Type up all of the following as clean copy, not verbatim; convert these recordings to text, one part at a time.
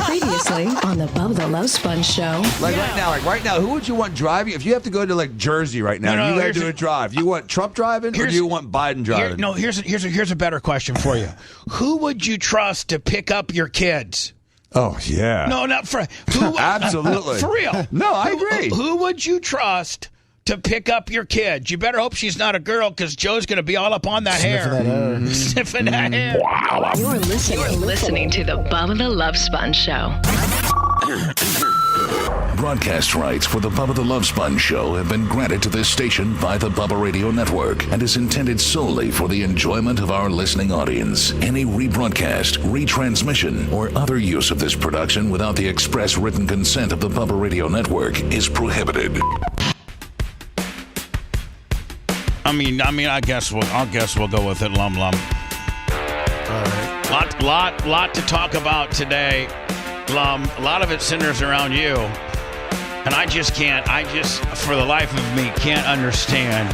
Previously on the Bubba the Love Sponge show. Like right now, who would you want driving? If you have to go to like Jersey right now, you got to do a drive. You want Trump driving, or do you want Biden driving? Here's a better question for you. Who would you trust to pick up your kids? Oh yeah. No, not for who. Absolutely. For real. No, I agree. Who would you trust to pick up your kids? You better hope she's not a girl, because Joe's going to be up on that hair. Sniffing that hair. Wow. You're listening to the Bubba the Love Sponge show. Broadcast rights for the Bubba the Love Sponge show have been granted to this station by the Bubba Radio Network and is intended solely for the enjoyment of our listening audience. Any rebroadcast, retransmission, or other use of this production without the express written consent of the Bubba Radio Network is prohibited. I guess we'll go with it, Lum. All right. Lot to talk about today, Lum. A lot of it centers around you, and I just for the life of me can't understand.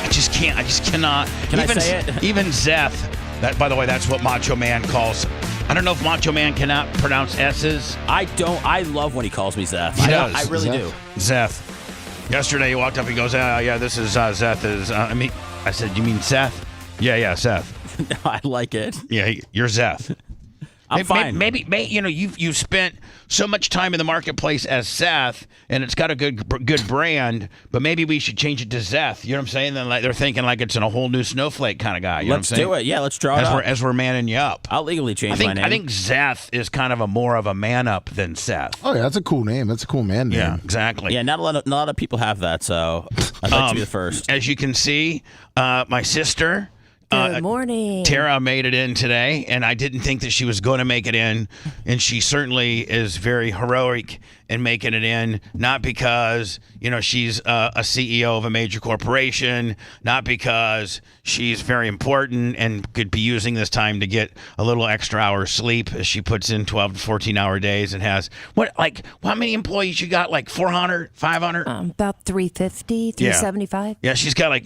I just cannot. Can I say it? Even Zeth. That, by the way, that's what Macho Man calls. I don't know if Macho Man cannot pronounce S's. I don't. I love when he calls me Zeth. He does. I really do. Zeth. Yesterday he walked up, he goes, yeah, this is Zeth. I said, you mean Seth? Yeah, Seth. No, I like it. Yeah, you're Zeth. I'm fine. Maybe you've spent so much time in the marketplace as Seth, and it's got a good brand, but maybe we should change it to Zeth. You know what I'm saying? Then they're thinking like it's a whole new snowflake kind of guy. You know what I'm saying? Let's do it. Yeah, let's draw it up. As we're manning you up. I'll legally change my name. I think Zeth is kind of more of a man up than Seth. Oh yeah, that's a cool name. That's a cool man name. Yeah, exactly. Yeah, not a lot of people have that, so I'd like to be the first. As you can see, my sister. Good morning. Tara made it in today, and I didn't think that she was going to make it in, and she certainly is very heroic in making it in, not because, she's a CEO of a major corporation, not because she's very important and could be using this time to get a little extra hours sleep, as she puts in 12 to 14-hour days and has, how many employees you got, like 400, 500? About 350, 375. Yeah, she's got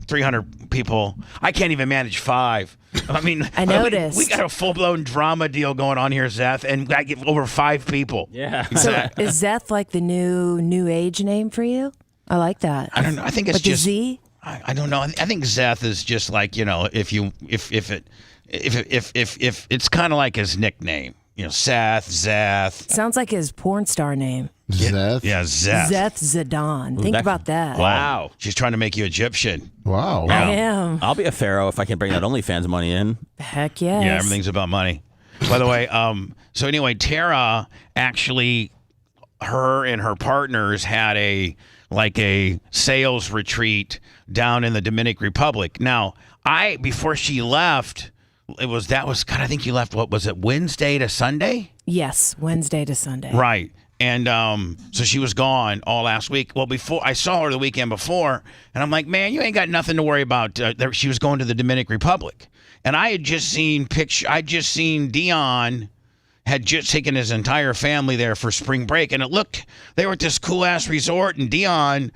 300 people. I can't even manage 5. I noticed. We got a full-blown drama deal going on here, Zeth, and I get over 5 people. Yeah. Exactly. So is Zeth like the new age name for you? I like that. I don't know. I think it's but just Z? I don't know. I think Zeth is just like, if it's kind of like his nickname. Seth, Zeth. Sounds like his porn star name. Zeth? Yeah, Zeth. Zeth Zidane. Think about that. Wow. She's trying to make you Egyptian. Wow. I am. I'll be a pharaoh if I can bring that OnlyFans money in. Heck yes. Yeah, everything's about money. By the way, so anyway, Tara actually, her and her partners had a sales retreat down in the Dominican Republic. Now, before she left, I think you left, what was it, Wednesday to Sunday? Yes, Wednesday to Sunday. Right. And so she was gone all last week. Well, before I saw her the weekend before, and I'm like, man, you ain't got nothing to worry about. She was going to the Dominican Republic. And I had just seen Dion had just taken his entire family there for spring break, and they were at this cool ass resort, and Dion,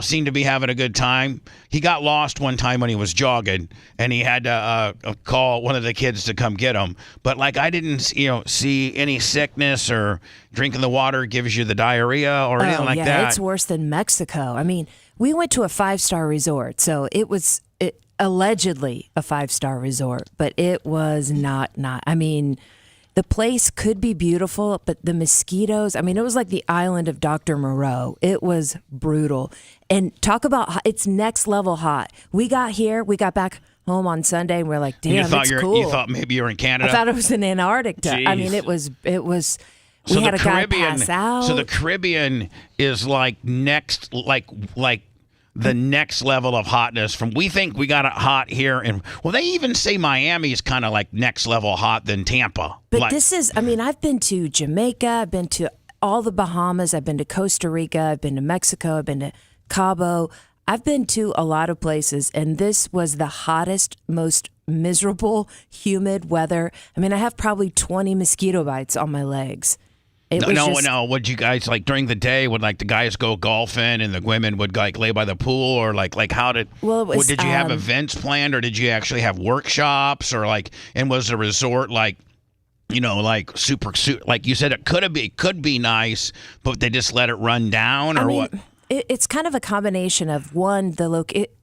seemed to be having a good time. He got lost one time when he was jogging, and he had to call one of the kids to come get him. But I didn't, see any sickness or drinking the water gives you the diarrhea or anything like that. It's worse than Mexico. We went to a 5-star resort, so it was allegedly a 5-star resort, but it was not. The place could be beautiful, but the mosquitoes, it was like the island of Dr. Moreau. It was brutal. And talk about it's next level hot. We got back home on Sunday, and we're like, damn, it's cool. You thought maybe you were in Canada? I thought it was in Antarctica. Jeez. It was, we had a guy pass out. So the Caribbean is next, the next level of hotness. We think we got it hot here, and they even say Miami is kind of like next level hot than Tampa. But this is, I've been to Jamaica, I've been to all the Bahamas, I've been to Costa Rica, I've been to Mexico, I've been to Cabo. I've been to a lot of places, and this was the hottest, most miserable, humid weather. I have probably 20 mosquito bites on my legs. No. Would you guys during the day? Would the guys go golfing and the women would lay by the pool, or how did? Well, did you have events planned, or did you actually have workshops, or and was the resort like super, like you said, it could be nice, but they just let it run down, or what? It's kind of a combination of one,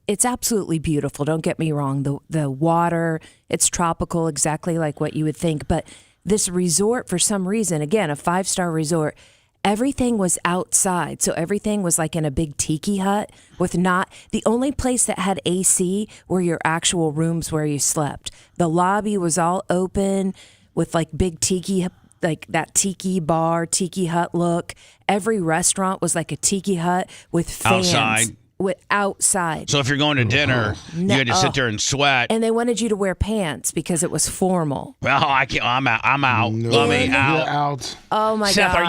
it's absolutely beautiful. Don't get me wrong. The water, it's tropical, exactly like what you would think. But this resort, for some reason, again, a 5-star resort, everything was outside. So everything was like in a big tiki hut the only place that had AC were your actual rooms where you slept. The lobby was all open with like big tiki, like that tiki bar, tiki hut look. Every restaurant was like a tiki hut with fans. Outside. So if you're going to dinner, you had to sit there and sweat. And they wanted you to wear pants because it was formal. Well, I can't. I'm out. No, Let me you're out. Oh my Seth, God!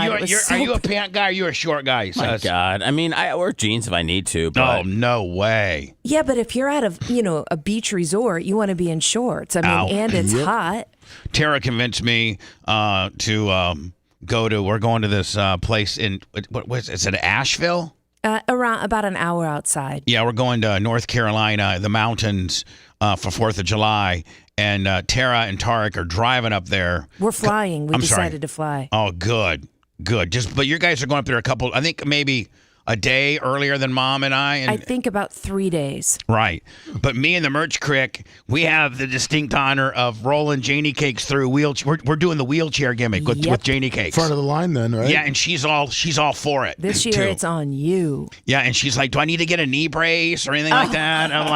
are you a pant guy? Or are you a short guy? My God. I mean, I wear jeans if I need to. But... Oh, no way. Yeah, but if you're at a beach resort, you want to be in shorts. I mean, and it's hot. Tara convinced me to go to. We're going to this place in is it Asheville? Around about an hour outside. Yeah, we're going to North Carolina, the mountains, for 4th of July. And Tara and Tarek are driving up there. We're flying. We decided to fly. Oh, good. But you guys are going up there I think maybe a day earlier than Mom and I. And, I think about 3 days. Right. But me and the Merch Crick, we have the distinct honor of rolling Janie Cakes through wheelchair. We're doing the wheelchair gimmick with Janie Cakes. Front of the line then, right? Yeah, and she's all for it. This year too. it's on you. Yeah, and she's like, "Do I need to get a knee brace or anything like that?" I'm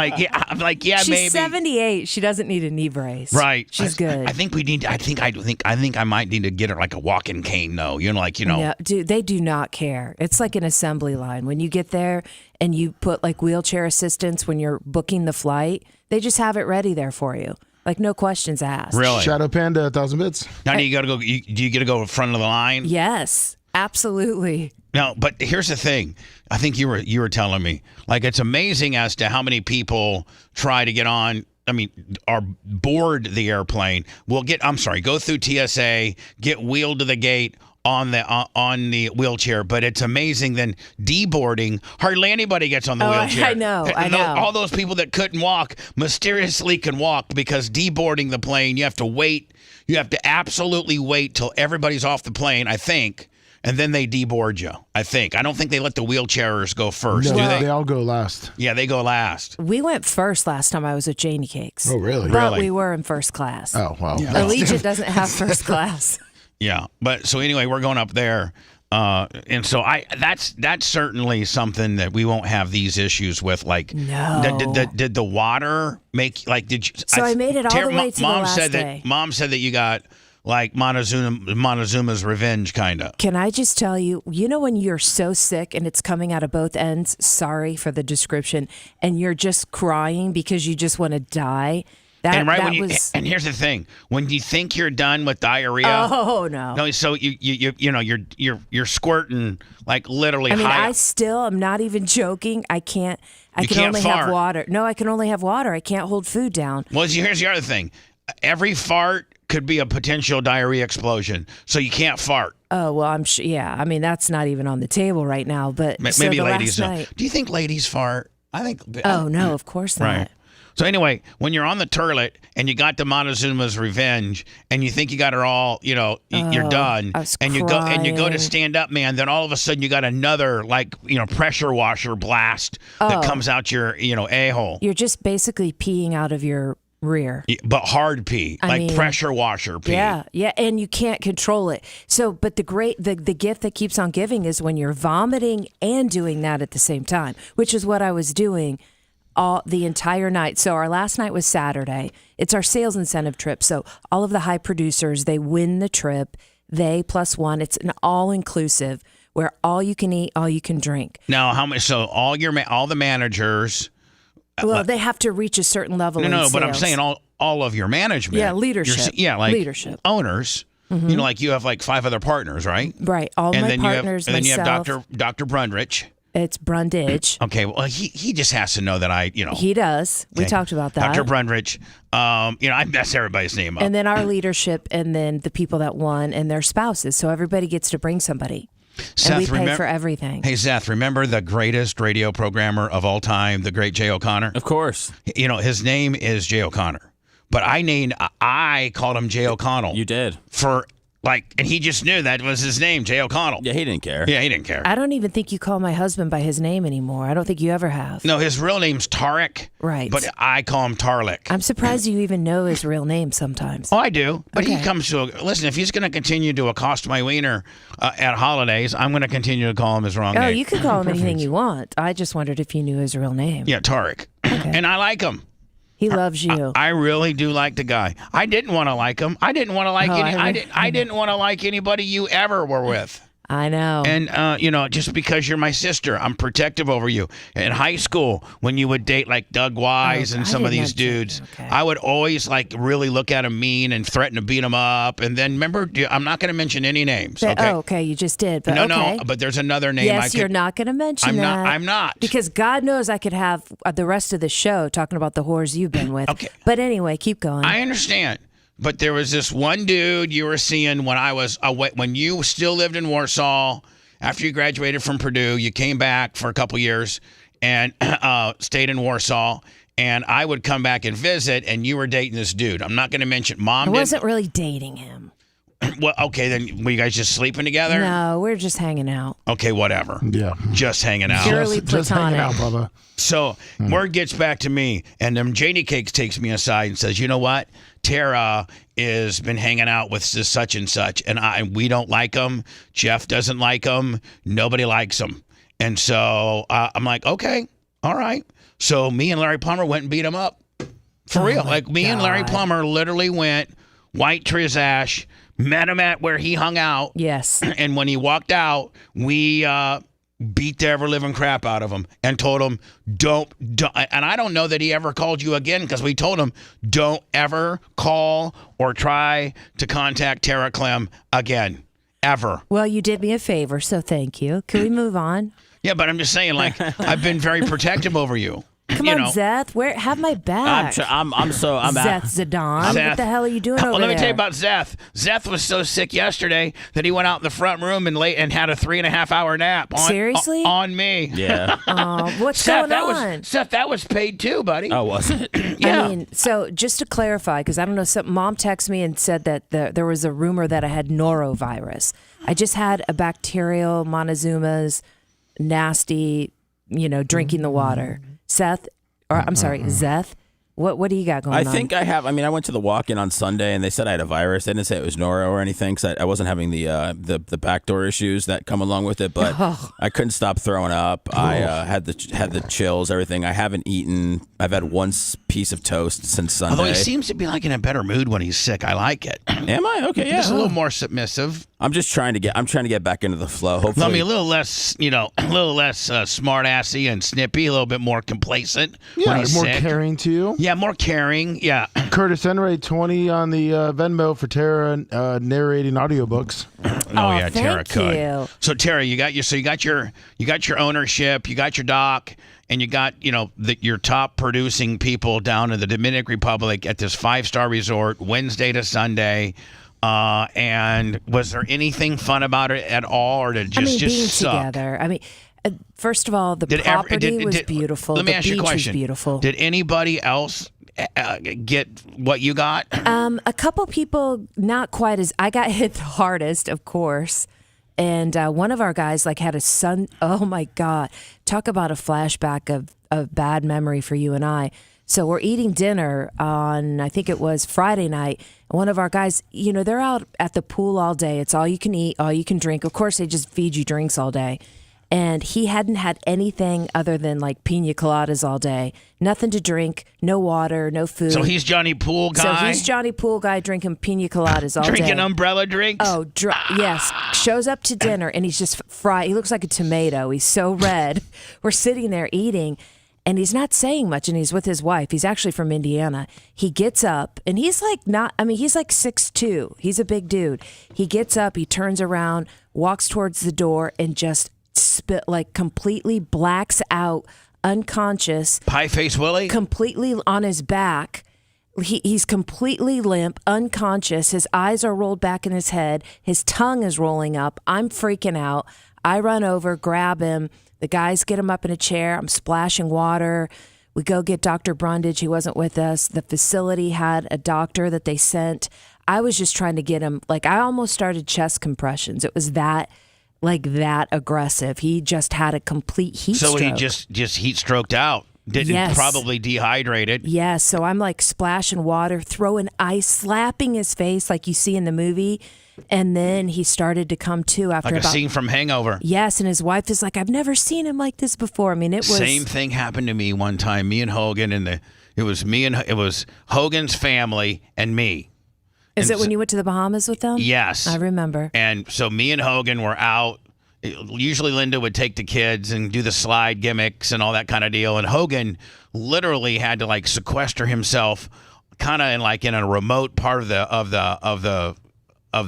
like, "Yeah, she's maybe." She's 78. She doesn't need a knee brace. Right. She's good. I think we need. I think I might need to get her like a walking cane though. Yeah, dude, they do not care. It's like an assembly line. When you get there and you put like wheelchair assistance when you're booking the flight, they just have it ready there for you. Like no questions asked. Really? Shadow Panda, 1,000 bits. Now do you got to go? Do you get to go in front of the line? Yes, absolutely. No, but here's the thing. I think you were telling me like it's amazing as to how many people try to get on. I mean, are board the airplane. Go through TSA, get wheeled to the gate on the wheelchair, but it's amazing. Then deboarding, hardly anybody gets on the wheelchair. I know. All those people that couldn't walk mysteriously can walk because deboarding the plane, you have to wait. You have to absolutely wait till everybody's off the plane, I think, and then they deboard you. I think. I don't think they let the wheelchairers go first. No, do they? They all go last. Yeah, they go last. We went first last time I was at Janie Cakes. Oh, really? But we were in first class. Oh, wow. Yeah. Allegiant doesn't have first class. Yeah, but so anyway, we're going up there, and so that's certainly something that we won't have these issues with. Like, no, did the water make like did you? So I made it all the way to the last day. Mom said that you got like Montezuma's revenge, kind of. Can I just tell you, when you're so sick and it's coming out of both ends. Sorry for the description, and you're just crying because you just want to die. And here's the thing: when you think you're done with diarrhea, oh no, so you're squirting like literally. I mean, I'm not even joking. I can only have water. No, I can only have water. I can't hold food down. Well, here's the other thing: every fart could be a potential diarrhea explosion, so you can't fart. Oh well, I'm sure. Yeah, I mean that's not even on the table right now. But maybe ladies don't. Do you think ladies fart? I think. Oh no, of course not. Right. So anyway, when you're on the toilet and you got the Montezuma's revenge and you think you got her all, you're done, and you go to stand up, man, then all of a sudden you got another pressure washer blast that comes out your a-hole. You're just basically peeing out of your rear. But hard pee, pressure washer pee. Yeah, and you can't control it. So, but the gift that keeps on giving is when you're vomiting and doing that at the same time, which is what I was doing the entire night. So our last night was Saturday. It's our sales incentive trip. So all of the high producers, they win the trip. They plus one. It's an all-inclusive where all you can eat, all you can drink. Now, how much? So all the managers. Well, they have to reach a certain level. No, but I'm saying all of your management. Yeah, leadership. Leadership. Owners. Mm-hmm. Like you have like 5 other partners, right? Right. All my partners. And then you myself. have Dr. Brundrich. It's Brundage. Okay, well, he just has to know that He does. We talked about that. Dr. Brundrich. I mess everybody's name up. And then our leadership, and then the people that won and their spouses. So everybody gets to bring somebody. Seth, and we pay for everything. Hey, Seth, remember the greatest radio programmer of all time, the great Jay O'Connor? Of course. His name is Jay O'Connor. but I called him Jay O'Connell. You did. And he just knew that was his name, Jay O'Connell. Yeah, he didn't care. Yeah, he didn't care. I don't even think you call my husband by his name anymore. I don't think you ever have. No, his real name's Tarek. Right. But I call him Tarlik. I'm surprised you even know his real name sometimes. Oh, I do. But he Okay. comes to listen. If he's going to continue to accost my wiener at holidays, I'm going to continue to call him his wrong Oh, name. you can call him anything you want. I just wondered if you knew his real name. Yeah, Tarek. And I like him. He loves you. I really do like the guy. I didn't want to like him. I didn't want to like I didn't want to like anybody you ever were with. I know. And just because you're my sister, I'm protective over you. In high school, when you would date like Doug Wise and I some of didn't these mention- dudes, okay. I would always like really look at him mean and threaten to beat him up. And then remember, I'm not going to mention any names. Okay. Oh, okay. You just did. But No, okay. no. But there's another name. Yes, you're not going to mention that. I'm not. Because God knows I could have the rest of the show talking about the whores you've been with. Okay. But anyway, keep going. I understand. But there was this one dude you were seeing when I was away, when you still lived in Warsaw. After you graduated from Purdue, you came back for a couple years and stayed in Warsaw. And I would come back and visit, and you were dating this dude. I'm not going to mention. Mom I didn't. wasn't really dating him. Well, okay, then were you guys just sleeping together? No, we're just hanging out. Okay, whatever. Yeah. Just hanging out. Purely Just hanging out, platonic. Bubba. So word gets back to me, and then Janie Cakes takes me aside and says, "You know what? Tara has been hanging out with this such and such, and we don't like him. Jeff doesn't like him. Nobody likes him." And so I'm like, "Okay, all right." So me and Larry Plummer went and beat him up for real. Like me and Larry God. Plummer literally went white to his ash, met him at where he hung out. Yes. And when he walked out, we beat the ever living crap out of him and told him, don't. And I don't know that he ever called you again because we told him, don't ever call or try to contact Tara Clem again, ever. Well, you did me a favor, so thank you. Can we move on? Yeah, but I'm just saying, like, I've been very protective over you. Come you on, know. Zeth. Have my back. I'm Zeth Zidane. Zeth. What the hell are you doing over Well, there? let me tell you about Zeth. Zeth was so sick yesterday that he went out in the front room and had a 3.5-hour nap. Seriously? On me. Yeah. Oh, what's Seth, going on? Seth, that was paid too, buddy. Oh, was it? Yeah. I mean, so just to clarify, because I don't know, Mom texted me and said that there was a rumor that I had norovirus. I just had a bacterial Montezuma's nasty, drinking the water. Seth, or I'm sorry, Zeth, what do you got going on? I think I have. I mean, I went to the walk-in on Sunday, and they said I had a virus. They didn't say it was noro or anything, because I wasn't having the backdoor issues that come along with it. But I couldn't stop throwing up. I had the chills, everything. I haven't eaten. I've had one piece of toast since Sunday. Although he seems to be like in a better mood when he's sick. I like it. Am I? Okay, yeah. Just a little more submissive. I'm trying to get back into the flow. Hopefully, I mean, a little less, smart assy and snippy, a little bit more complacent Yeah, when he's more sick. caring to you. Yeah, more caring. Yeah. Curtis Enray, 20 on the Venmo for Tara narrating audiobooks. Oh yeah, thank Tara could. you. So Tara, you got your ownership, you got your doc, and you got your top producing people down in the Dominican Republic at this 5-star resort Wednesday to Sunday. And was there anything fun about it at all, or did it just being suck? together. I mean, first of all, the property was beautiful. Let me the ask you a beach question. was beautiful. Did anybody else get what you got? A couple people, not quite as. I got hit the hardest, of course. And one of our guys had a son. Oh my God! Talk about a flashback of bad memory for you and I. So we're eating dinner on, I think it was Friday night. And one of our guys, they're out at the pool all day. It's all you can eat, all you can drink. Of course, they just feed you drinks all day. And he hadn't had anything other than pina coladas all day. Nothing to drink, no water, no food. So he's Johnny Pool guy. So he's Johnny Pool guy drinking pina coladas all day. Drinking umbrella drinks. Oh, yes. Shows up to dinner and he's just fried. He looks like a tomato. He's so red. We're sitting there eating and he's not saying much and he's with his wife. He's actually from Indiana. He gets up and he's he's 6'2". He's a big dude. He gets up, he turns around, walks towards the door and just completely blacks out, unconscious. Pie face Willie. Completely on his back. He's completely limp, unconscious. His eyes are rolled back in his head. His tongue is rolling up. I'm freaking out. I run over, grab him. The guys get him up in a chair. I'm splashing water. We go get Dr. Brundage. He wasn't with us. The facility had a doctor that they sent. I was just trying to get him, like, I almost started chest compressions. It was that aggressive. He just had a complete heat stroke. So he just heat stroked out. Didn't probably dehydrated. Yes. So I'm like splashing water, throwing ice, slapping his face like you see in the movie. And then he started to come to after like a scene from Hangover. Yes, and his wife is like, I've never seen him like this before. I mean, it was same thing happened to me one time. Me and Hogan it was Hogan's family and me. Is it when you went to the Bahamas with them? Yes, I remember. And so me and Hogan were out. Usually Linda would take the kids and do the slide gimmicks and all that kind of deal. And Hogan literally had to like sequester himself, kind of in a remote part of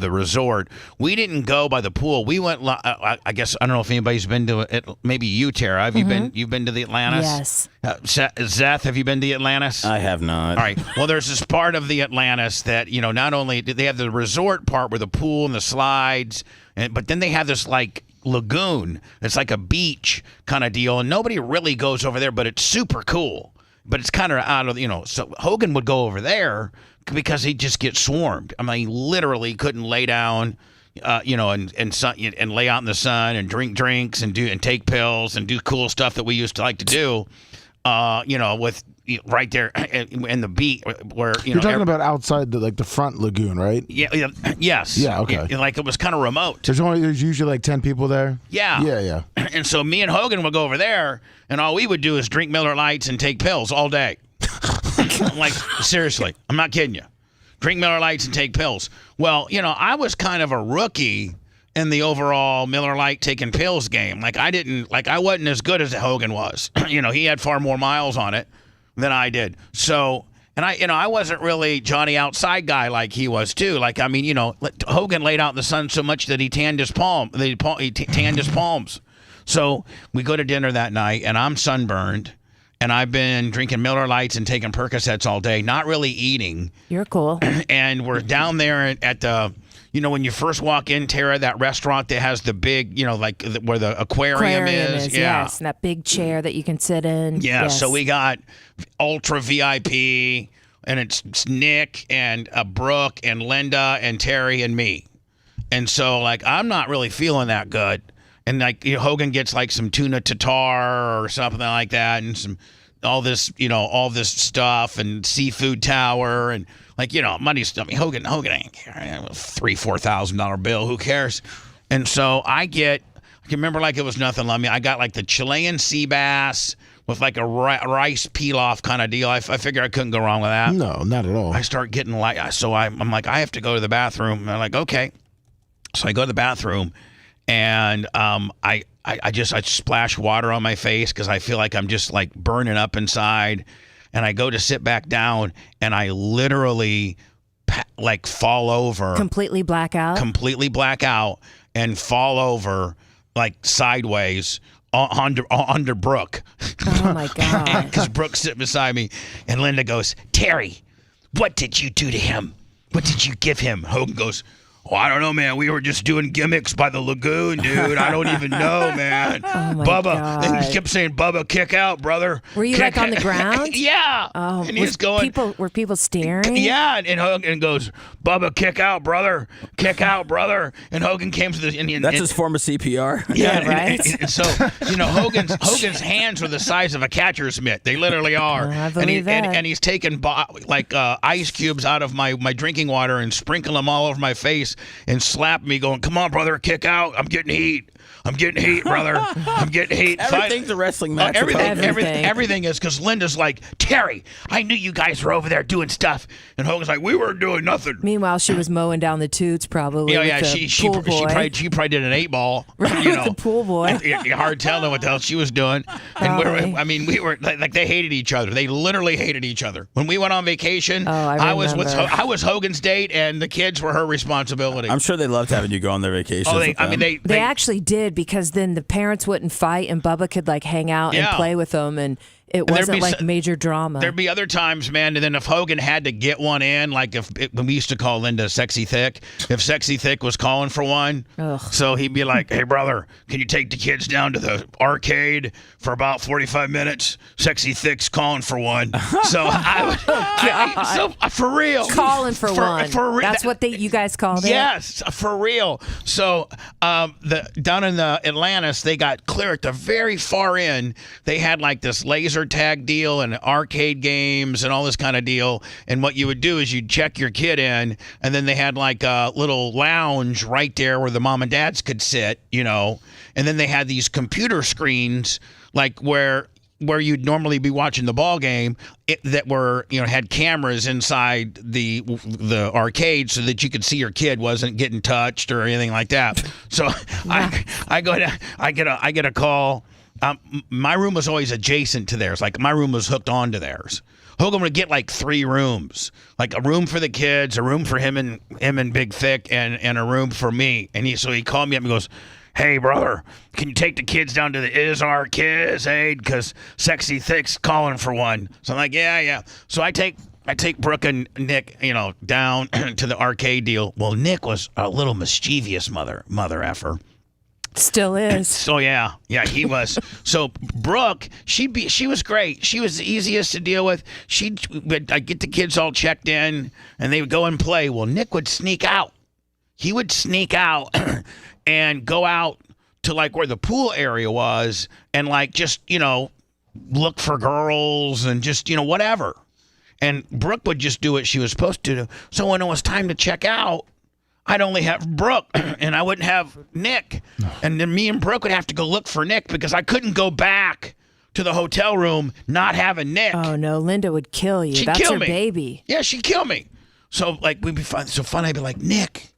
the resort. We didn't go by the pool. We went. I guess I don't know if anybody's been to it. Maybe you, Tara. Have you been? You've been to the Atlantis? Yes. Zeth, have you been to the Atlantis? I have not. All right. Well, there's this part of the Atlantis that not only did they have the resort part with the pool and the slides, but then they have this like lagoon. It's like a beach kind of deal, and nobody really goes over there, but it's super cool. But it's kind of out of So Hogan would go over there because he'd just get swarmed. I mean, he literally couldn't lay down, and lay out in the sun and drink drinks and take pills and do cool stuff that we used to like to do, with right there in the beach where you're talking about outside the front lagoon, right? Yeah. Yes. Yeah. Okay. Like it was kind of remote. There's usually like 10 people there. Yeah. Yeah. And so me and Hogan would go over there, and all we would do is drink Miller Lights and take pills all day. Like, seriously, I'm not kidding you. Drink Miller Lights and take pills. Well, I was kind of a rookie in the overall Miller Lite taking pills game. Like, I wasn't as good as Hogan was. He had far more miles on it than I did. So, and I wasn't really Johnny Outside guy like he was too. Like, I mean, Hogan laid out in the sun so much that he tanned his palms. So we go to dinner that night, and I'm sunburned. And I've been drinking Miller Lights and taking Percocets all day, not really eating. You're cool. And we're down there at the, when you first walk in, Tara, that restaurant that has the big, where the aquarium is. Yeah. Yes, and that big chair that you can sit in. Yeah, yes. So we got ultra VIP, and it's Nick and Brooke and Linda and Terry and me. And so, like, I'm not really feeling that good. And like Hogan gets like some tuna tartare or something like that, and some all this stuff and seafood tower and like money stuff. I mean, Hogan ain't care. $3,000-$4,000 bill. Who cares? And so I can remember like it was nothing. I mean, I got like the Chilean sea bass with like a rice pilaf kind of deal. I figure I couldn't go wrong with that. No, not at all. I start getting so I'm like, I have to go to the bathroom. And I'm like, okay. So I go to the bathroom. And I splash water on my face because I feel like I'm just like burning up inside. And I go to sit back down, and I literally like fall over. Completely black out, and fall over like sideways under Brooke. Oh, my God. Because Brooke's sitting beside me. And Linda goes, Terry, what did you do to him? What did you give him? Hogan goes, oh, I don't know, man. We were just doing gimmicks by the lagoon, dude. I don't even know, man. Oh, my Bubba. God. And he kept saying, Bubba, kick out, brother. Were you kick like on the ground? Yeah. Oh, and he's going. Were people staring? Yeah. And Hogan goes, Bubba, kick out, brother. Kick out, brother. And Hogan came to the. That's his form of CPR. Yeah, right. And so, Hogan's hands are the size of a catcher's mitt. They literally are. I believe that. And he's taking ice cubes out of my drinking water and sprinkling them all over my face and slapping me going, come on, brother, kick out. I'm getting heat. I'm getting heat, brother. I'm getting heat. Everything's a wrestling match. Everything is because Linda's like, Terry, I knew you guys were over there doing stuff. And Hogan's like, we weren't doing nothing. Meanwhile, she was mowing down the toots probably. Yeah, with she probably did an 8-ball. Right, with the pool boy. Hard telling what the hell she was doing. And we were like they hated each other. They literally hated each other. When we went on vacation, I was Hogan's date, and the kids were her responsibility. I'm sure they loved having you go on their vacations. They actually did, because then the parents wouldn't fight, and Bubba could like hang out and play with them, and It wasn't like major drama. There'd be other times, man, and then if Hogan had to get one in, like when we used to call Linda Sexy Thick, if Sexy Thick was calling for one, so he'd be like, hey, brother, can you take the kids down to the arcade for about 45 minutes? Sexy Thick's calling for one. So for real. Calling for one. That's what you guys called it? Yes, for real. So down in the Atlantis, they got clear at the very far end. They had like this laser tag deal and arcade games and all this kind of deal. And what you would do is you'd check your kid in, and then they had like a little lounge right there where the mom and dads could sit, and then they had these computer screens like where you'd normally be watching the ball game that were, had cameras inside the arcade so that you could see your kid wasn't getting touched or anything like that. So I get a call. My room was always adjacent to theirs. Like my room was hooked onto theirs. Hogan would get like 3 rooms, like a room for the kids, a room for him and Big Thick, and a room for me. And he called me up and goes, hey, brother, can you take the kids down to the arcade? Because Sexy Thick's calling for one. So I'm like, yeah. So I take Brooke and Nick, down to the arcade deal. Well, Nick was a little mischievous mother effer. Still is. So yeah, he was. So Brooke, she was great. She was the easiest to deal with. I'd get the kids all checked in, and they would go and play. Well, Nick would sneak out. He would sneak out and go out to like where the pool area was, and like just look for girls and just whatever. And Brooke would just do what she was supposed to do. So when it was time to check out, I'd only have Brooke, and I wouldn't have Nick. And then me and Brooke would have to go look for Nick because I couldn't go back to the hotel room not having Nick. Oh, no. Linda would kill you. She'd That's kill her me. baby. Yeah, she'd kill me. So, like, we'd be fun. So fun, I'd be like, Nick.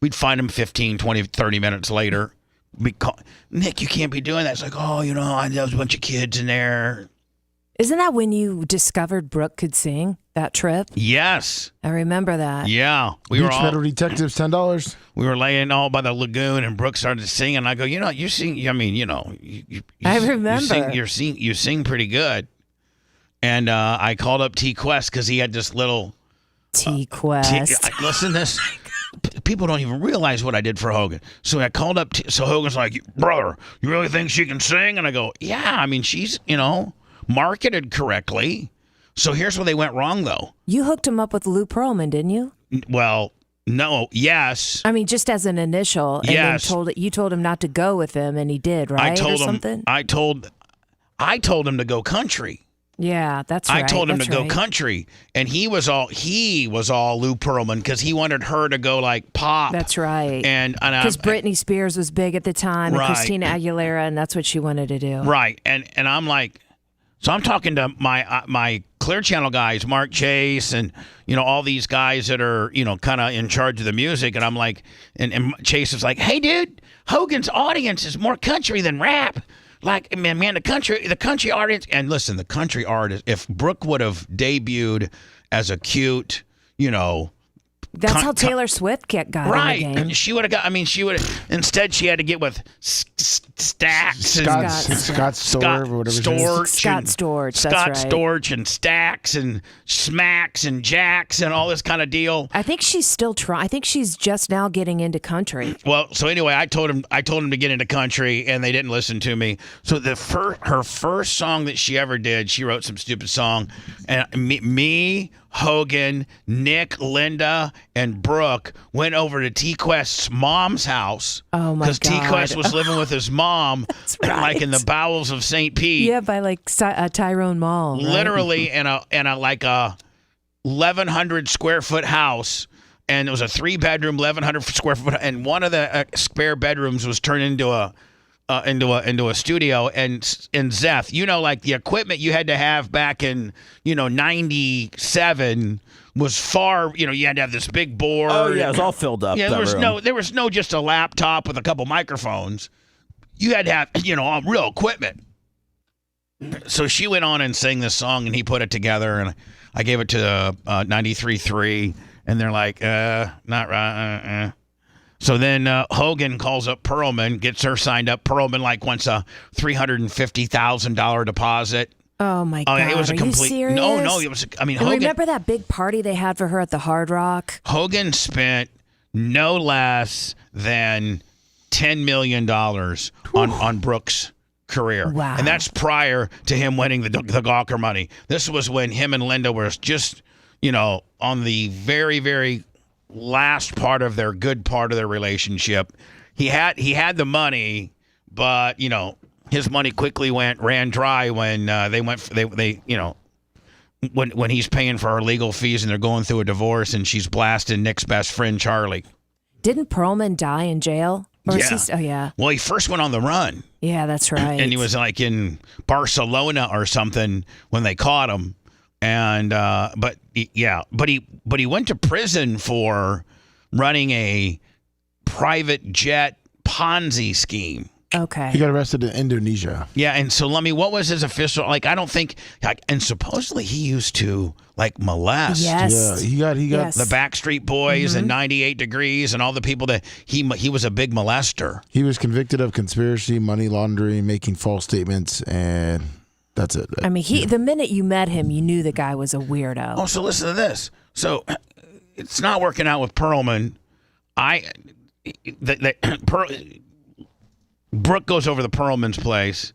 We'd find him 15, 20, 30 minutes later. We'd call, Nick, you can't be doing that. It's like, there was a bunch of kids in there. Isn't that when you discovered Brooke could sing, that trip? Yes. I remember that. Yeah. Beach Metal Detectives, $10. We were laying all by the lagoon, and Brooke started singing. I go, you sing, I mean, you I remember. You sing pretty good. And I called up T-Quest because he had this little... T-Quest. Listen to this. People don't even realize what I did for Hogan. So I called up, so Hogan's like, brother, you really think she can sing? And I go, yeah, I mean, she's, marketed correctly. So here's where they went wrong, though. You hooked him up with Lou Pearlman, didn't you? Well, no, yes. I mean, just as an initial. And yes. Then you told him not to go with him, and he did, right? I told him to go country. Yeah, that's right. I told him to go country, and he was all Lou Pearlman because he wanted her to go like pop. That's right. And because Britney Spears was big at the time, right. And Christina Aguilera, and that's what she wanted to do. Right. And I'm like, so I'm talking to my Clear Channel guys, Mark Chase, and all these guys that are kind of in charge of the music, and I'm like, and Chase is like, hey dude, Hogan's audience is more country than rap. Like, man, the country audience, and listen, the country artist, if Brooke would have debuted as a cute, That's how Taylor Swift got right. in the game. She would have got. I mean, she would. Instead, she had to get with Stax Scott Storch or whatever. Scott Storch. Scott That's right. Storch and Stax and Smacks and Jacks and all this kind of deal. I think she's still trying. I think she's just now getting into country. Well, so anyway, I told him to get into country, and they didn't listen to me. So her first song that she ever did, she wrote some stupid song, and me, Hogan, Nick, Linda, and Brooke went over to T-Quest's mom's house. Oh, my God. Because T-Quest was living with his mom, right. like in the bowels of St. Pete. Yeah, by like Tyrone Mall. Right? Literally in a like a 1,100 square foot house. And it was a 3-bedroom, 1,100 square foot, and one of the spare bedrooms was turned into a studio. And Zeth, like the equipment you had to have back in 97 was far. You had to have this big board. Oh yeah, it was all filled up. Yeah, there was no just a laptop with a couple microphones. You had to have all real equipment. So she went on and sang this song, and he put it together, and I gave it to 93.3. And they're like, not right. So then Hogan calls up Pearlman, gets her signed up. Pearlman wants a $350,000 deposit. Oh my Oh, God! it was a Are complete. you serious? No, it was. I mean, And Hogan. remember that big party they had for her at the Hard Rock? Hogan spent no less than $10 million on Brooks' career. Wow. And that's prior to him winning the Gawker money. This was when him and Linda were just, on the very, very last part of their good part of their relationship. He had the money, but, his money quickly ran dry when when he's paying for her legal fees and they're going through a divorce and she's blasting Nick's best friend, Charlie. Didn't Perlman die in jail? Or Yeah. is he, oh, yeah. Well, he first went on the run. Yeah, that's right. And he was like in Barcelona or something when they caught him. And but he went to prison for running a private jet Ponzi scheme. Okay. He got arrested in Indonesia. Yeah, and so Lummy, what was his official? I don't think. And supposedly he used to molest. Yes. Yeah, he got Yes. The Backstreet Boys and 98 Degrees and all the people that he was a big molester. He was convicted of conspiracy, money laundering, making false statements, and that's it. I mean, the minute you met him, you knew the guy was a weirdo. Oh, so listen to this. So it's not working out with Perlman. Brooke goes over to Perlman's place,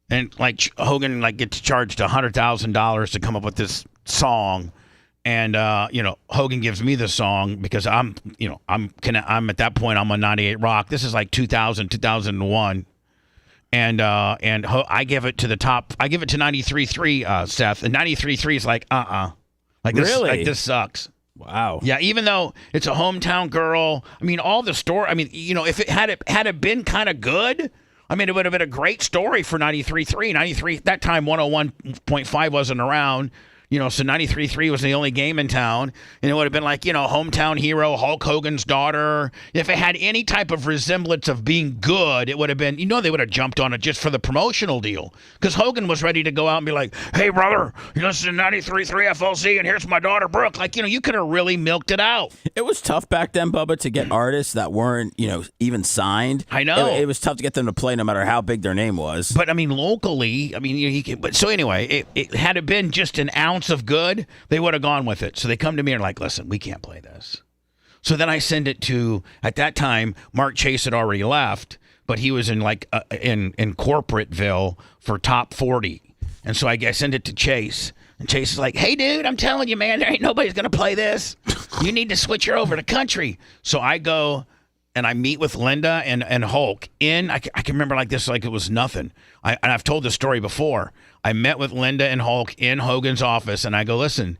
and Hogan gets charged $100,000 to come up with this song, and Hogan gives me the song because I'm at that point I'm on 98 Rock. This is 2000, 2001. And I give it to the top. I give it to 93.3, Seth. And 93.3 is this, Really? this sucks. Wow. Yeah, even though it's a hometown girl. I mean, all the story. I mean, if it had it been kind of good, I mean, it would have been a great story for 93.3. 93 that time 101.5 wasn't around. So 93.3 was the only game in town, and it would have been hometown hero Hulk Hogan's daughter. If it had any type of resemblance of being good, it would have been, they would have jumped on it just for the promotional deal. Because Hogan was ready to go out and be like, hey, brother, you listen to 93.3 FLC, and here's my daughter, Brooke. You could have really milked it out. It was tough back then, Bubba, to get artists that weren't, even signed. I know. It was tough to get them to play no matter how big their name was. But, I mean, locally, so anyway, it had it been just an ounce of good, they would have gone with it. So they come to me and are like, listen, we can't play this. So then I send it to, at that time, Mark Chase had already left, but he was in in Corporateville for top 40. And so I send it to Chase. And Chase is like, hey, dude, I'm telling you, man, there ain't nobody's going to play this. You need to switch her over to country. So I go and I meet with Linda and Hulk I can remember this like it was nothing. And I've told this story before. I met with Linda and Hulk in Hogan's office, and I go, listen,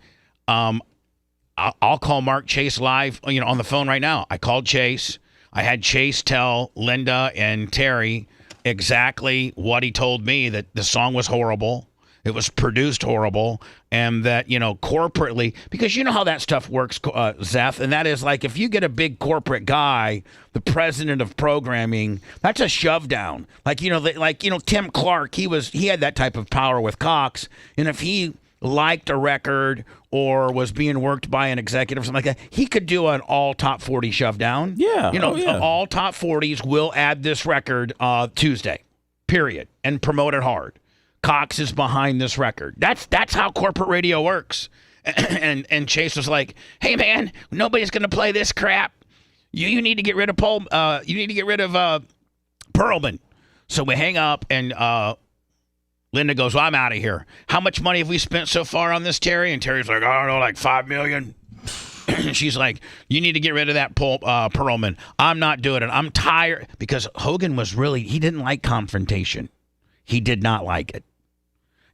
I'll call Mark Chase live, on the phone right now. I called Chase. I had Chase tell Linda and Terry exactly what he told me, that the song was horrible. It was produced horrible, and that, corporately, because you know how that stuff works, Zeth, and that is if you get a big corporate guy, the president of programming, that's a shove down. Tim Clark, he had that type of power with Cox, and if he liked a record or was being worked by an executive or something like that, he could do an all top 40 shove down. Yeah. All top 40s will add this record Tuesday, period, and promote it hard. Cox is behind this record. That's how corporate radio works. And Chase was like, "Hey man, nobody's gonna play this crap. You need to get rid of Perlman." So we hang up, and Linda goes, "Well, I'm out of here. How much money have we spent so far on this, Terry?" And Terry's like, "I don't know, $5 million." She's like, "You need to get rid of that Perlman. I'm not doing it. I'm tired." Because Hogan he didn't like confrontation. He did not like it.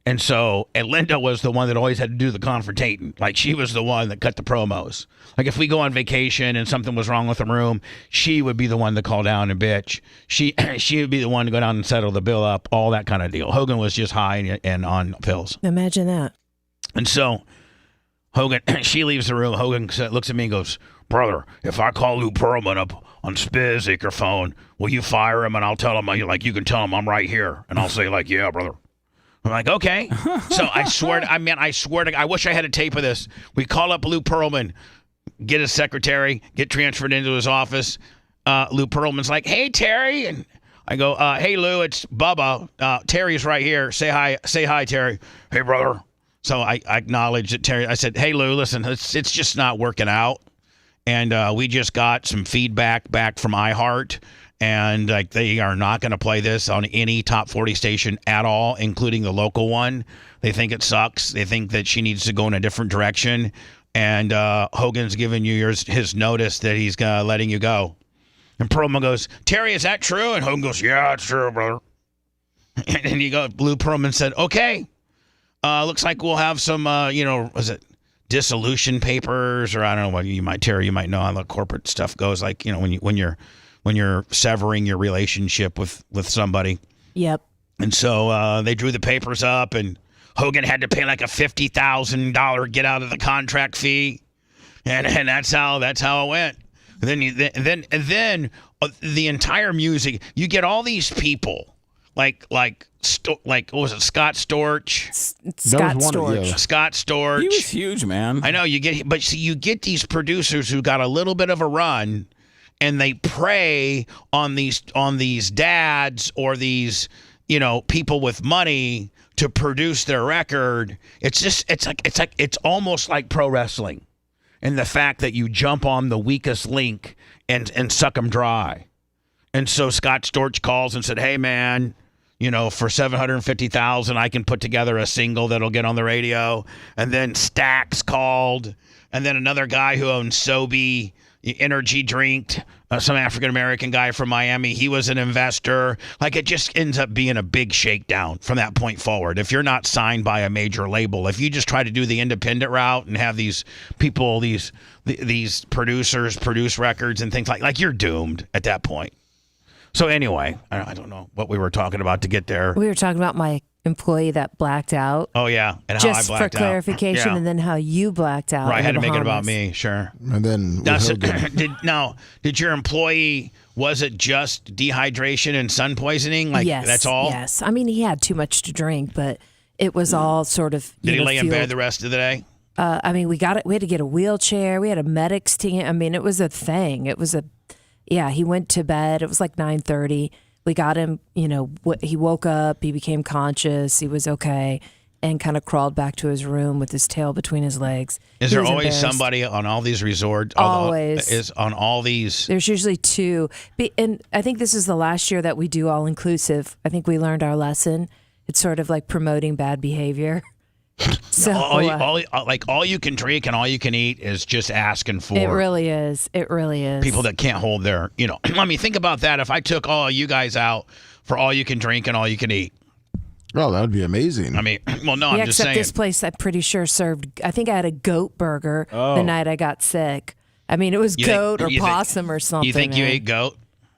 And so, Linda was the one that always had to do the confrontating. She was the one that cut the promos. If we go on vacation and something was wrong with the room, she would be the one to call down and bitch. She would be the one to go down and settle the bill up, all that kind of deal. Hogan was just high and on pills. Imagine that. And so, Hogan, she leaves the room. Hogan looks at me and goes, "Brother, if I call Lou Pearlman up on Spizik or phone, will you fire him?" And I'll tell him, you can tell him I'm right here. And I'll say, "Yeah, brother." I'm like, okay. So I swear to, I wish I had a tape of this. We call up Lou Pearlman, get his secretary, get transferred into his office. Lou Pearlman's like, "Hey, Terry." And I go, hey, Lou, it's Bubba. Terry's right here. Say hi, Terry. Hey, brother. So I acknowledged that Terry. I said, hey, Lou, listen, it's just not working out. And we just got some feedback back from iHeart. And like they are not going to play this on any top 40 station at all, including the local one. They think it sucks. They think that she needs to go in a different direction. And Hogan's giving you his notice that he's letting you go. And Perlman goes, Terry, is that true? And Hogan goes, yeah, it's true, brother. And Lou Pearlman said, okay. Looks like we'll have some, was it dissolution papers, or I don't know what Terry, you might know how the corporate stuff goes. Like, when you're severing your relationship with somebody. Yep. And so they drew the papers up, and Hogan had to pay like a $50,000 get out of the contract fee, and that's how it went. And then the entire music, you get all these people like what was it, Scott Storch? Scott Storch. Yeah. Scott Storch. He was huge, man. I know you get these producers who got a little bit of a run, and they prey on these dads or these people with money to produce their record. It's almost like pro wrestling, and the fact that you jump on the weakest link and suck them dry. And so Scott Storch calls and said, hey man, for $750,000, I can put together a single that'll get on the radio. And then Stax called, and then another guy who owns Sobe energy drink, some African-American guy from Miami. He was an investor. Like, it just ends up being a big shakedown from that point forward. If you're not signed by a major label, if you just try to do the independent route and have these people, these producers produce records and things like you're doomed at that point. So anyway, I don't know what we were talking about to get there. We were talking about my employee that blacked out. Oh, yeah. And how just I blacked out. for clarification, Yeah. And then how you blacked out. Right, I had to make it about Bahamas. me, sure. And then with Hogan, Did your employee, was it just dehydration and sun poisoning? Like, yes, that's all? Yes. I mean, he had too much to drink, but it was all sort of. Did he lay in fueled. bed the rest of the day? I mean, we had to get a wheelchair. We had a medics team. I mean, it was a thing. He went to bed. It was like 9:30. We got him, he woke up, he became conscious, he was okay, and kind of crawled back to his room with his tail between his legs. Is He there was always embarrassed. somebody on all these resorts? Always. Is on all these? There's usually two. And I think this is the last year that we do all-inclusive. I think we learned our lesson. It's sort of like promoting bad behavior. So all you can drink and all you can eat is just asking for. It really is. It really is. People that can't hold their, I mean, think about that. If I took all of you guys out for all you can drink and all you can eat. oh, that would be amazing. I mean, well, no, I'm just except saying. this place, I'm pretty sure served. I think I had a goat burger the night I got sick. I mean, it was goat or possum or something. You think you man. ate goat?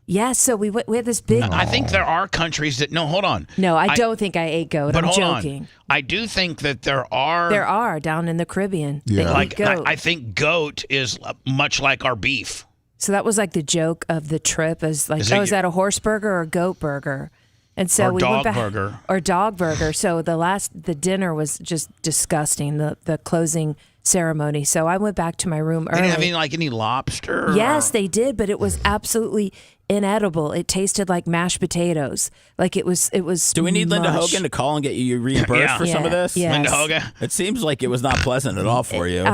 Yeah, so we had this big. I think there are countries that. No, hold on. No, I don't think I ate goat. But I'm hold joking. on. I do think that there are. There are down in the Caribbean. Yeah. They eat Like goat. I think goat is much like our beef. So that was like the joke of the trip. Is like, Is it is that a horse burger or a goat burger? And so Or we dog went back, burger. or dog burger. So the dinner was just disgusting. The closing ceremony. So I went back to my room They early. didn't have any lobster. Yes, they did, but it was absolutely inedible. It tasted like mashed potatoes. Like it was. Do we need Linda mush. Hogan to call and get you reimbursed Yeah. for some of Yeah, this? yeah. Linda Yes. Hogan. It seems like it was not pleasant at all for you.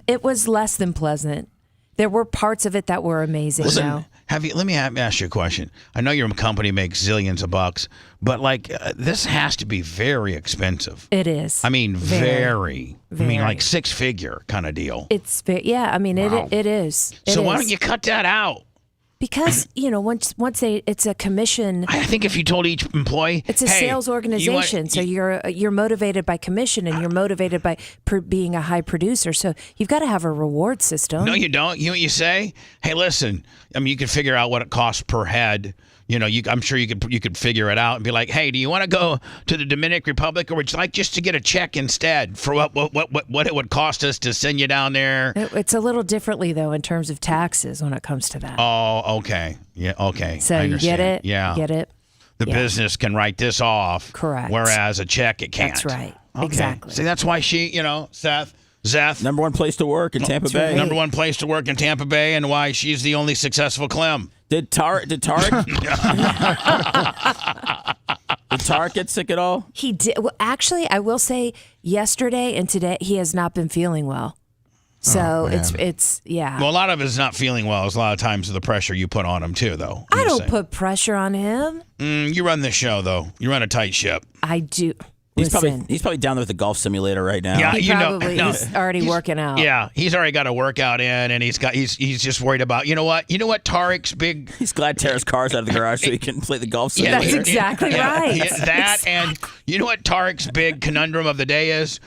It was less than pleasant. There were parts of it that were amazing. though. Let me ask you a question. I know your company makes zillions of bucks, but this has to be very expensive. It is. I mean, very. I mean, Very. like 6-figure kind of deal. It's very. Yeah, I mean, it is. It So why is. don't you cut that out? Because once it's a commission. I think if you told each employee, It's a hey, sales you organization, want- so you're motivated by commission, and you're motivated by being a high producer. So you've got to have a reward system. No, you don't. You know what you say? Hey, listen. I mean, you can figure out what it costs per head. I'm sure you could figure it out and be like, hey, do you want to go to the Dominican Republic, or would you like just to get a check instead for what it would cost us to send you down there? It's a little differently though in terms of taxes when it comes to that. Oh, okay. Yeah, okay. so I you get understand. it? Yeah. You get it? The Yeah. business can write this off. Correct. Whereas a check, it can't. That's right. Okay. Exactly. See, that's why Zeth, Number one place to work in Tampa Bay. right. number one place to work in Tampa Bay, and why she's the only successful Clem. Did Tarek get sick at all? He did. Well, actually, I will say yesterday and today he has not been feeling well. So it's yeah. Well, a lot of it is not feeling well. It's a lot of times the pressure you put on him too, though. I don't put pressure on him. You run the show, though. You run a tight ship. I do. He's Listen, probably down there with the golf simulator right now. Yeah, he you probably know, he's already working out. Yeah, he's already got a workout in, and he's just worried about. You know what? Tarek's big. He's glad Tara's car's out of the garage so he can play the golf simulator. That's exactly right. That and you know what Tarek's big conundrum of the day is?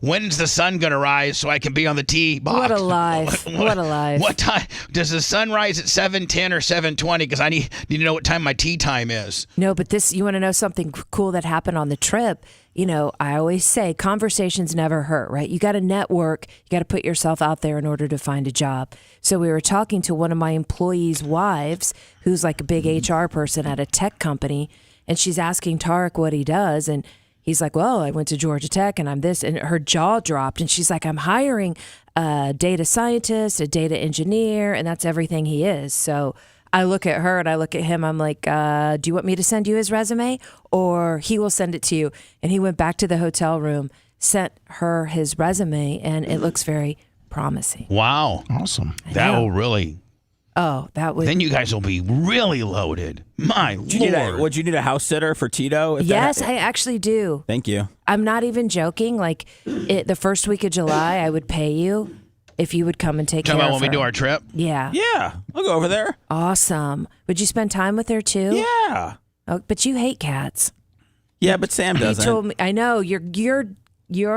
When's the sun gonna rise so I can be on the tee box? What a life! What a life! What time does the sun rise at 7:10 or 7:20? Because I need to know what time my tee time is. No, but you want to know something cool that happened on the trip? You know, I always say conversations never hurt, right? You got to network. You got to put yourself out there in order to find a job. So we were talking to one of my employees' wives, who's like a big HR person at a tech company, and she's asking Tarek what he does, and he's like, well, I went to Georgia Tech and I'm this, and her jaw dropped, and she's like, I'm hiring a data scientist, a data engineer, and that's everything he is. So I look at her and I look at him. I'm like, do you want me to send you his resume or he will send it to you? And he went back to the hotel room, sent her his resume, and it looks very promising. Wow. Awesome. That will really. Oh, that would. Then you guys will be really loaded. My Lord. Would you need a house sitter for Tito? Yes, I actually do. Thank you. I'm not even joking. Like the first week of July, I would pay you if you would come and take care of her. Talking about when we do our trip? Yeah. Yeah, I'll go over there. Awesome. Would you spend time with her too? Yeah. Oh, but you hate cats. Yeah, but Sam doesn't. You told me. I know your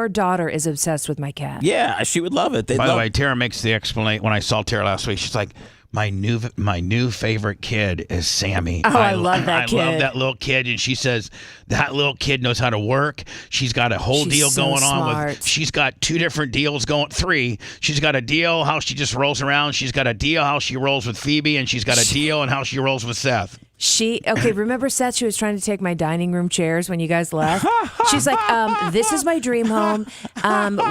daughter is obsessed with my cat. Yeah, she would love it. By the way, Tara makes the explanation. When I saw Tara last week, she's like, my new favorite kid is Sammy. Oh, I love that kid. I love that little kid, and she says that little kid knows how to work. She's got a whole deal so going on smart. with. She's got 2 different deals going. 3. She's got a deal how she just rolls around. She's got a deal how she rolls with Phoebe, and she's got a deal on how she rolls with Seth. Remember Seth? She was trying to take my dining room chairs when you guys left. She's like, this is my dream home.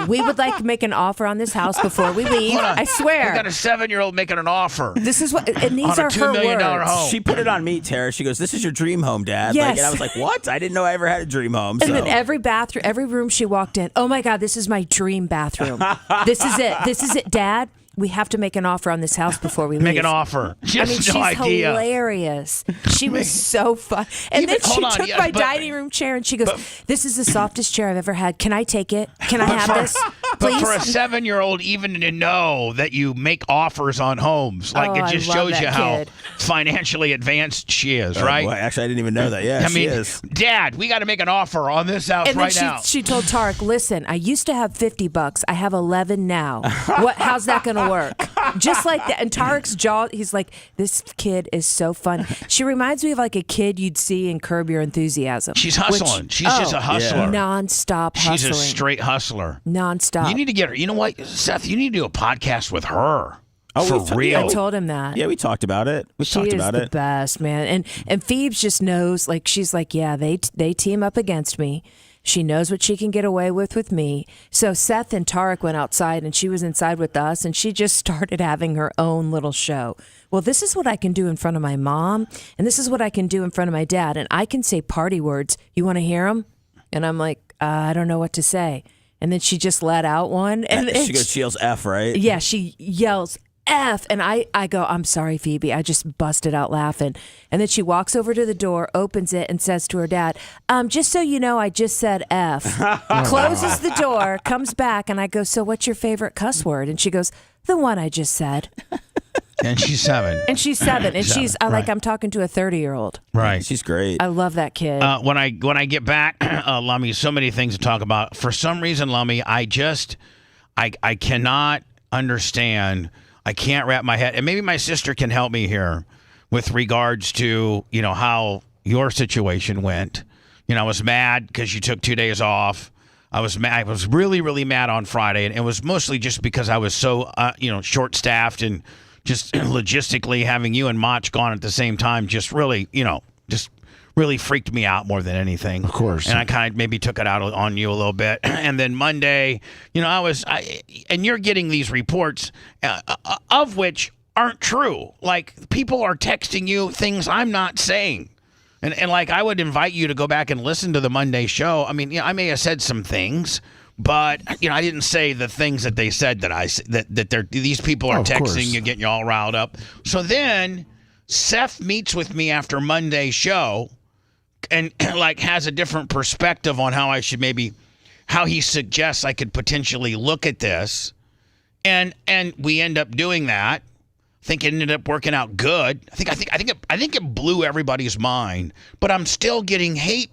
We would like to make an offer on this house before we leave. I swear. We got a 7-year-old making an offer. This is what, and these on are a $2 her million words. home. She put it on me, Tara. She goes, "This is your dream home, Dad." Yes. Like, and I was like, "What? I didn't know I ever had a dream home." And then every bathroom, every room she walked in, oh my God, this is my dream bathroom. This is it. This is it, Dad. We have to make an offer on this house before we leave. Make an offer. She has she's no idea. hilarious. She was so fun. And Even- then she hold on, took yes, my but- dining room chair and she goes, this is the softest chair I've ever had. Can I take it? Can I have this? But Please? for a 7-year-old, even to know that you make offers on homes, like it I just love shows that you how kid. financially advanced she is, right? Boy, actually, I didn't even know that. Yeah, I mean, she is. Dad, we got to make an offer on this house And then right now. she told Tarek, listen, I used to have $50. I have 11 now. How's that going to work? Just like that. And Tarek's jaw, he's like, this kid is so fun. She reminds me of like a kid you'd see in Curb Your Enthusiasm. She's hustling. She's just a hustler. Non-stop hustling. She's a straight hustler. Non-stop. You need to get her. You know what, Seth? You need to do a podcast with her. Oh, for real. I told him that. Yeah, we talked about it. We She talked is about the it. best, man. And Phoebe just knows, like, she's like, yeah, they team up against me. She knows what she can get away with me. So Seth and Tarek went outside and she was inside with us and she just started having her own little show. Well, this is what I can do in front of my mom and this is what I can do in front of my dad. And I can say party words. You want to hear them? And I'm like, I don't know what to say. And then she just let out one. And She yells F, right? yeah, she yells F. And I go, I'm sorry, Phoebe. I just busted out laughing. And then she walks over to the door, opens it, and says to her dad, just so you know, I just said F. Closes the door, comes back, and I go, so what's your favorite cuss word? And she goes, the one I just said. And she's 7. And she's 7. And she's like, right. I'm talking to a 30-year-old. Right. She's great. I love that kid. When I get back, Lummy, so many things to talk about. For some reason, Lummy, I cannot understand. I can't wrap my head, and maybe my sister can help me here with regards to, how your situation went. I was mad because you took 2 days off. I was mad. I was really, really mad on Friday, and it was mostly just because I was so, short-staffed and just logistically having you and Mach gone at the same time just really, just really freaked me out more than anything. Of course. And I kind of maybe took it out on you a little bit. And then Monday, and you're getting these reports of which aren't true. Like, people are texting you things I'm not saying. And like, I would invite you to go back and listen to the Monday show. I mean, I may have said some things, but I didn't say the things that they said that these people are texting you, getting you all riled up. So then Seth meets with me after Monday's show and like has a different perspective on how how he suggests I could potentially look at this. And we end up doing that. I think it ended up working out good. I think it blew everybody's mind. But I'm still getting hate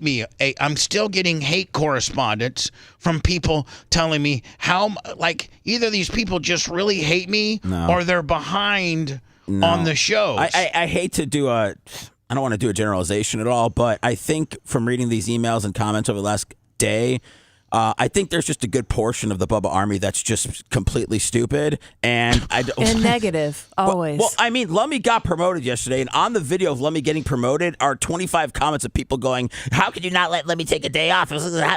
correspondence from people telling me how, like, either these people just really hate me or they're behind on the show. I hate to do I don't want to do a generalization at all, but I think from reading these emails and comments over the last day, I think there's just a good portion of the Bubba Army that's just completely stupid, and and negative always. Well, I mean, Lummy got promoted yesterday, and on the video of Lummy getting promoted are 25 comments of people going, "How could you not let Lummy take a day off?"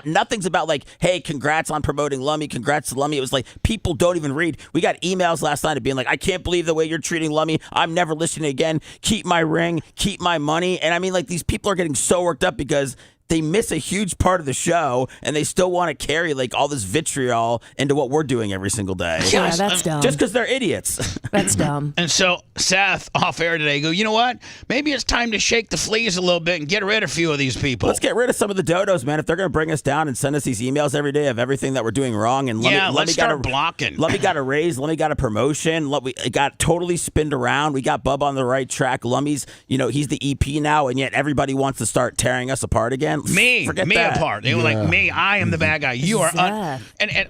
Nothing's about like, "Hey, congrats on promoting Lummy, congrats to Lummy." It was like people don't even read. We got emails last night of being like, "I can't believe the way you're treating Lummy. I'm never listening again. Keep my ring, keep my money." And I mean, like, these people are getting so worked up because they miss a huge part of the show, and they still want to carry like all this vitriol into what we're doing every single day. Yeah, that's dumb. Just because they're idiots. That's dumb. And so Seth, off air today, go, you know what? Maybe it's time to shake the fleas a little bit and get rid of a few of these people. Let's get rid of some of the dodos, man. If they're going to bring us down and send us these emails every day of everything that we're doing wrong, and let's start blocking. Lummy got a raise. Lummy got a promotion. We got totally spinned around. We got Bubba on the right track. Lummy's, he's the EP now, and yet everybody wants to start tearing us apart again. Forget me that. Apart. They were like, me, I am the bad guy. You are and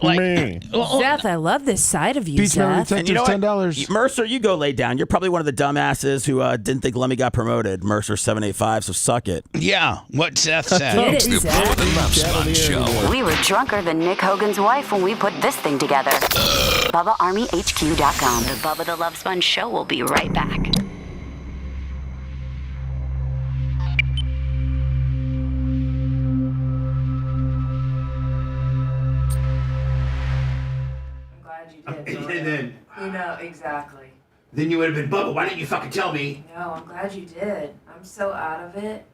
like me. Seth, I love this side of you, Beach Memory Seth. Detectives, $10. Mercer, you go lay down. You're probably one of the dumbasses who didn't think Lummy got promoted. Mercer 785, so suck it. Yeah, what Seth said. Get it, The Bubba the Love Sponge Show. We were drunker than Nick Hogan's wife when we put this thing together. BubbaArmyHQ.com. The Bubba the Love Sponge Show will be right back. Then, exactly. then you would have been, Bubba, why didn't you fucking tell me? No, I'm glad you did. I'm so out of it.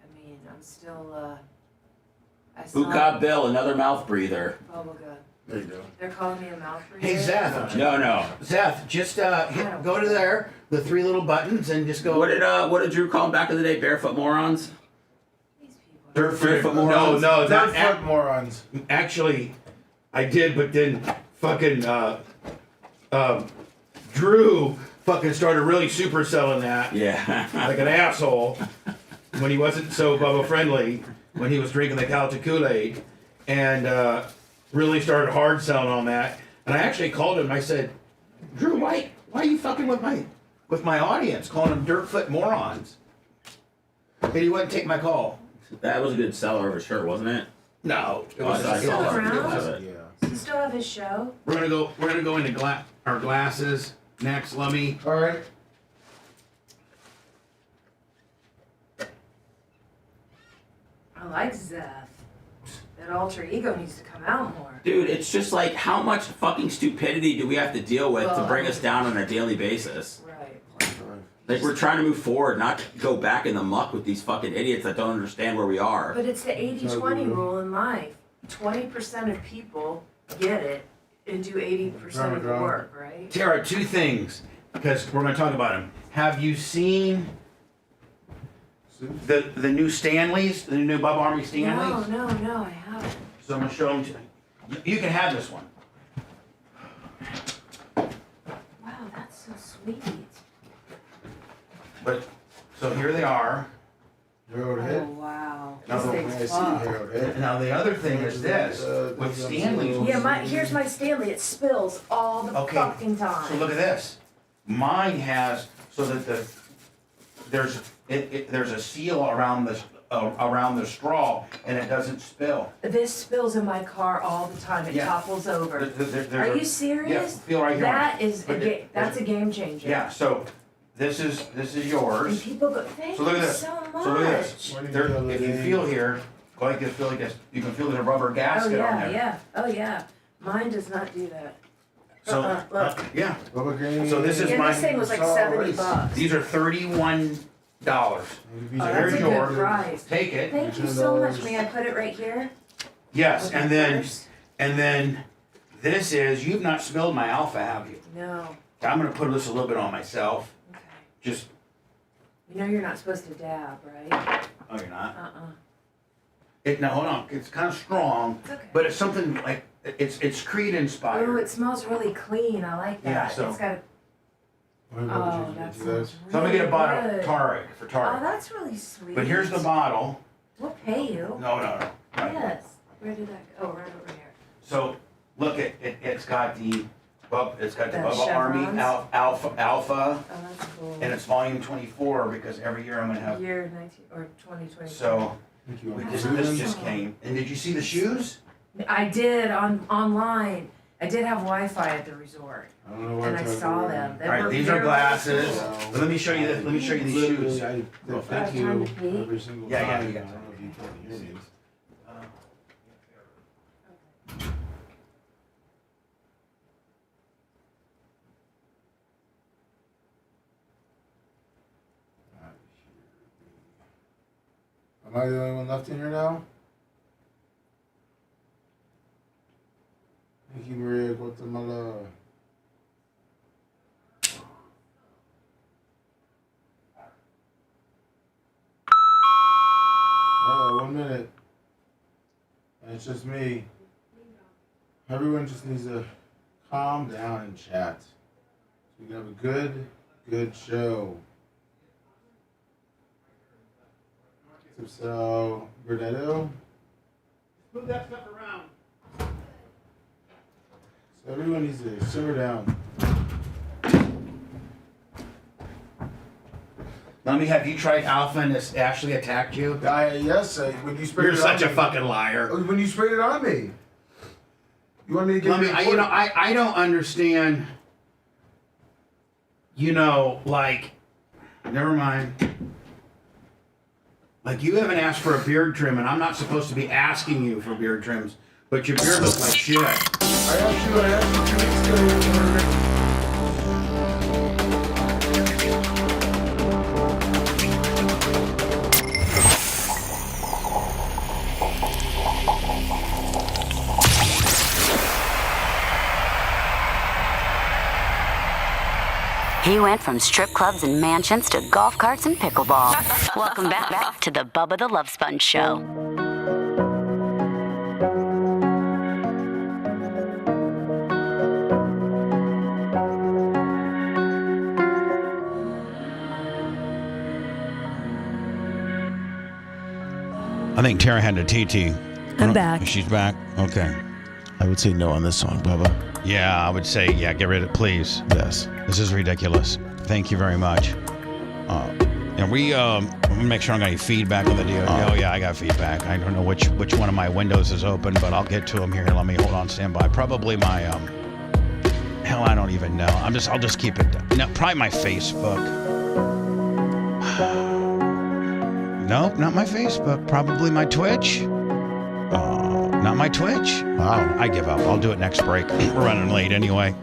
I mean, I'm still, Buka Bill, another mouth breather. Bubblegum. There you go. They're calling me a mouth breather. Hey, Seth. No. Seth, just go to there, the three little buttons, and just go. What did Drew call them back in the day? Barefoot morons? These people. Barefoot morons? No, Barefoot morons. Actually, I did, but then fucking Drew fucking started really superselling that. Yeah. Like an asshole when he wasn't so Bubba friendly, when he was drinking the Calta Kool-Aid, and really started hard selling on that. And I actually called him and I said, Drew, why are you fucking with my audience, calling them dirtfoot morons? And he wouldn't take my call. That was a good seller of a shirt, wasn't it? No, it was I saw not. around? Yeah. Does he still have his show? We're gonna go into our glasses next, Lummy. All right. I like Zeth. That alter ego needs to come out more. Dude, it's just like, how much fucking stupidity do we have to deal with to bring us down on a daily basis? Right. Like, we're trying to move forward, not go back in the muck with these fucking idiots that don't understand where we are. But it's the 80-20 rule in life. 20% of people get it and do 80% of the work, right? Tara, two things, because we're gonna talk about them. Have you seen the new Stanleys, the new Bubba Army Stanleys? No, I haven't. So I'm gonna show them to you. You can have this one. Wow, that's so sweet. But so here they are. Harold hit. Oh, wow. Now, This I thing's see fun. Harold hit. Now the other thing is this with Stanleys. Yeah, here's my Stanley. It spills all the Okay. fucking time. So look at this. Mine has so that there's a seal around the straw and it doesn't spill. This spills in my car all the time. It Yeah. topples over. There's Are a- you serious? Yeah, feel right here. That is But that's a game changer. Yeah. So this is And yours. people go, thank So look at you this. so much. So look at this. If you feel here, go like this, feel like this. You can feel there's a rubber Oh gasket on yeah, there. yeah. Oh yeah. Mine does not do that. So look. yeah. Bubba Green. So this is Yeah, my. this thing was like $70. These are $31. Oh, that's a good price. Take it. Thank you so much. May I put it right here? Yes, With and the then purse? this is. You've not spilled my alpha, have you? No. I'm gonna put this a little bit on myself. Okay. Just. You know you're not supposed to dab, right? Oh, you're not. Uh-uh. No, hold on. It's kind of strong, It's okay. but it's something like it's Creed inspired. Oh, it smells really clean. I like that. Yeah, so- It's got a, oh, that sounds really So I'm gonna get a bottle good. of Tarek for Oh, Tarek. that's really sweet. But here's the bottle. We'll pay you. No. Yes. Where did that go? Oh, right over here. So look at it. It's got the The Bubba Army chevrons? Alpha, Oh, that's cool. and it's volume 24 because every year I'm gonna have. Year 19 or 2020. So That's this just awesome. came. And did you see the shoes? I did online. I did have Wi-Fi at the resort, I don't know what and I saw them. They All right, were these very are glasses. cool. But let me show you this. Let me show you these shoes. Thank you Time to pee? every single Yeah, time. you got I don't know if you can hear me. Am I the only one left in here now? Thank you, Maria Guatemala. Oh, 1 minute. And it's just me. Everyone just needs to calm down and chat. So we can have a good show. So, Bernardo. Move that stuff around. So everyone needs to simmer down. Let me have you tried Alpha and this actually attacked you? Yes, when you sprayed You're it such on a me. fucking liar. When you sprayed it on me. You want me to get Let me, you I don't understand. Like, never mind. Like, you haven't asked for a beard trim, and I'm not supposed to be asking you for beard trims, but your beard looks like shit. I asked you 2 weeks ago. He went from strip clubs and mansions to golf carts and pickleball. Welcome back to the Bubba the Love Sponge Show. I think Tara had a TT. I'm back. She's back? Okay. I would say no on this song, Bubba. Yeah, I would say, get rid of it, please. Yes. This is ridiculous. Thank you very much. And I'm gonna make sure I got any feedback on the deal. Oh yeah, I got feedback. I don't know which one of my windows is open, but I'll get to them here. Let me hold on, stand by. Probably my hell, I don't even know. I'll just keep it. No, probably my Facebook. No, not my Facebook. Probably my Twitch. Not my Twitch. Wow. I give up. I'll do it next break. We're running late anyway.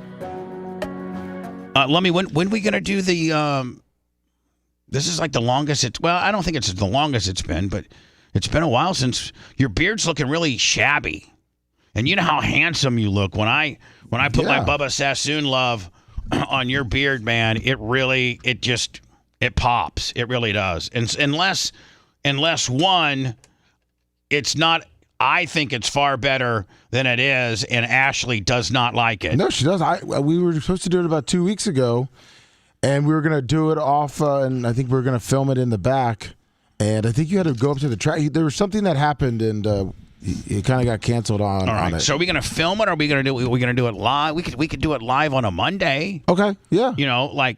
Lummy, when we gonna do the? This is like the longest it's. Well, I don't think it's the longest it's been, but it's been a while since your beard's looking really shabby. And you know how handsome you look when I put my Bubba Sassoon love on your beard, man. It pops. It really does. And unless one, it's not. I think it's far better than it is, and Ashley does not like it. No, she does. We were supposed to do it about 2 weeks ago, and we were going to do it off, and I think we were going to film it in the back. And I think you had to go up to the track. There was something that happened, and it kind of got canceled on. All right. On it. So are we going to film it, or are we going to do it live? We could do it live on a Monday. Okay. Yeah. Like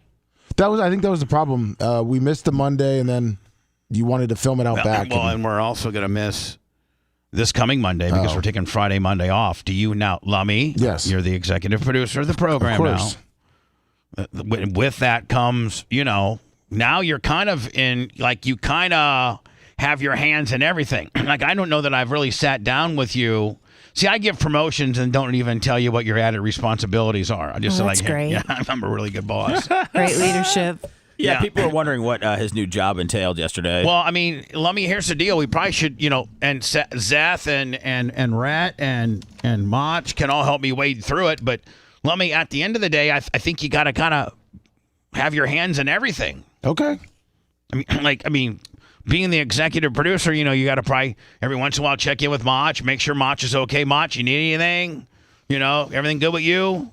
I think that was the problem. We missed the Monday, and then you wanted to film it out back. Well, and we're also going to miss this coming Monday because we're taking Friday, Monday off. Do you now, Lummy? Yes. You're the executive producer of the program of course. now. With that comes, now you're kind of in, like, you kind of have your hands in everything. Like, I don't know that I've really sat down with you See, I give promotions and don't even tell you what your added responsibilities are. I just that's great. Yeah, I'm a really good boss. Great leadership. Yeah, people were wondering what his new job entailed yesterday. Well, I mean, Lummy, here's the deal. We probably should, and Zeth and Rat and Mach can all help me wade through it. But Lummy, at the end of the day, I think you got to kind of have your hands in everything. Okay. I mean, being the executive producer, you got to probably every once in a while check in with Mach, make sure Mach is okay. Mach, you need anything? Everything good with you?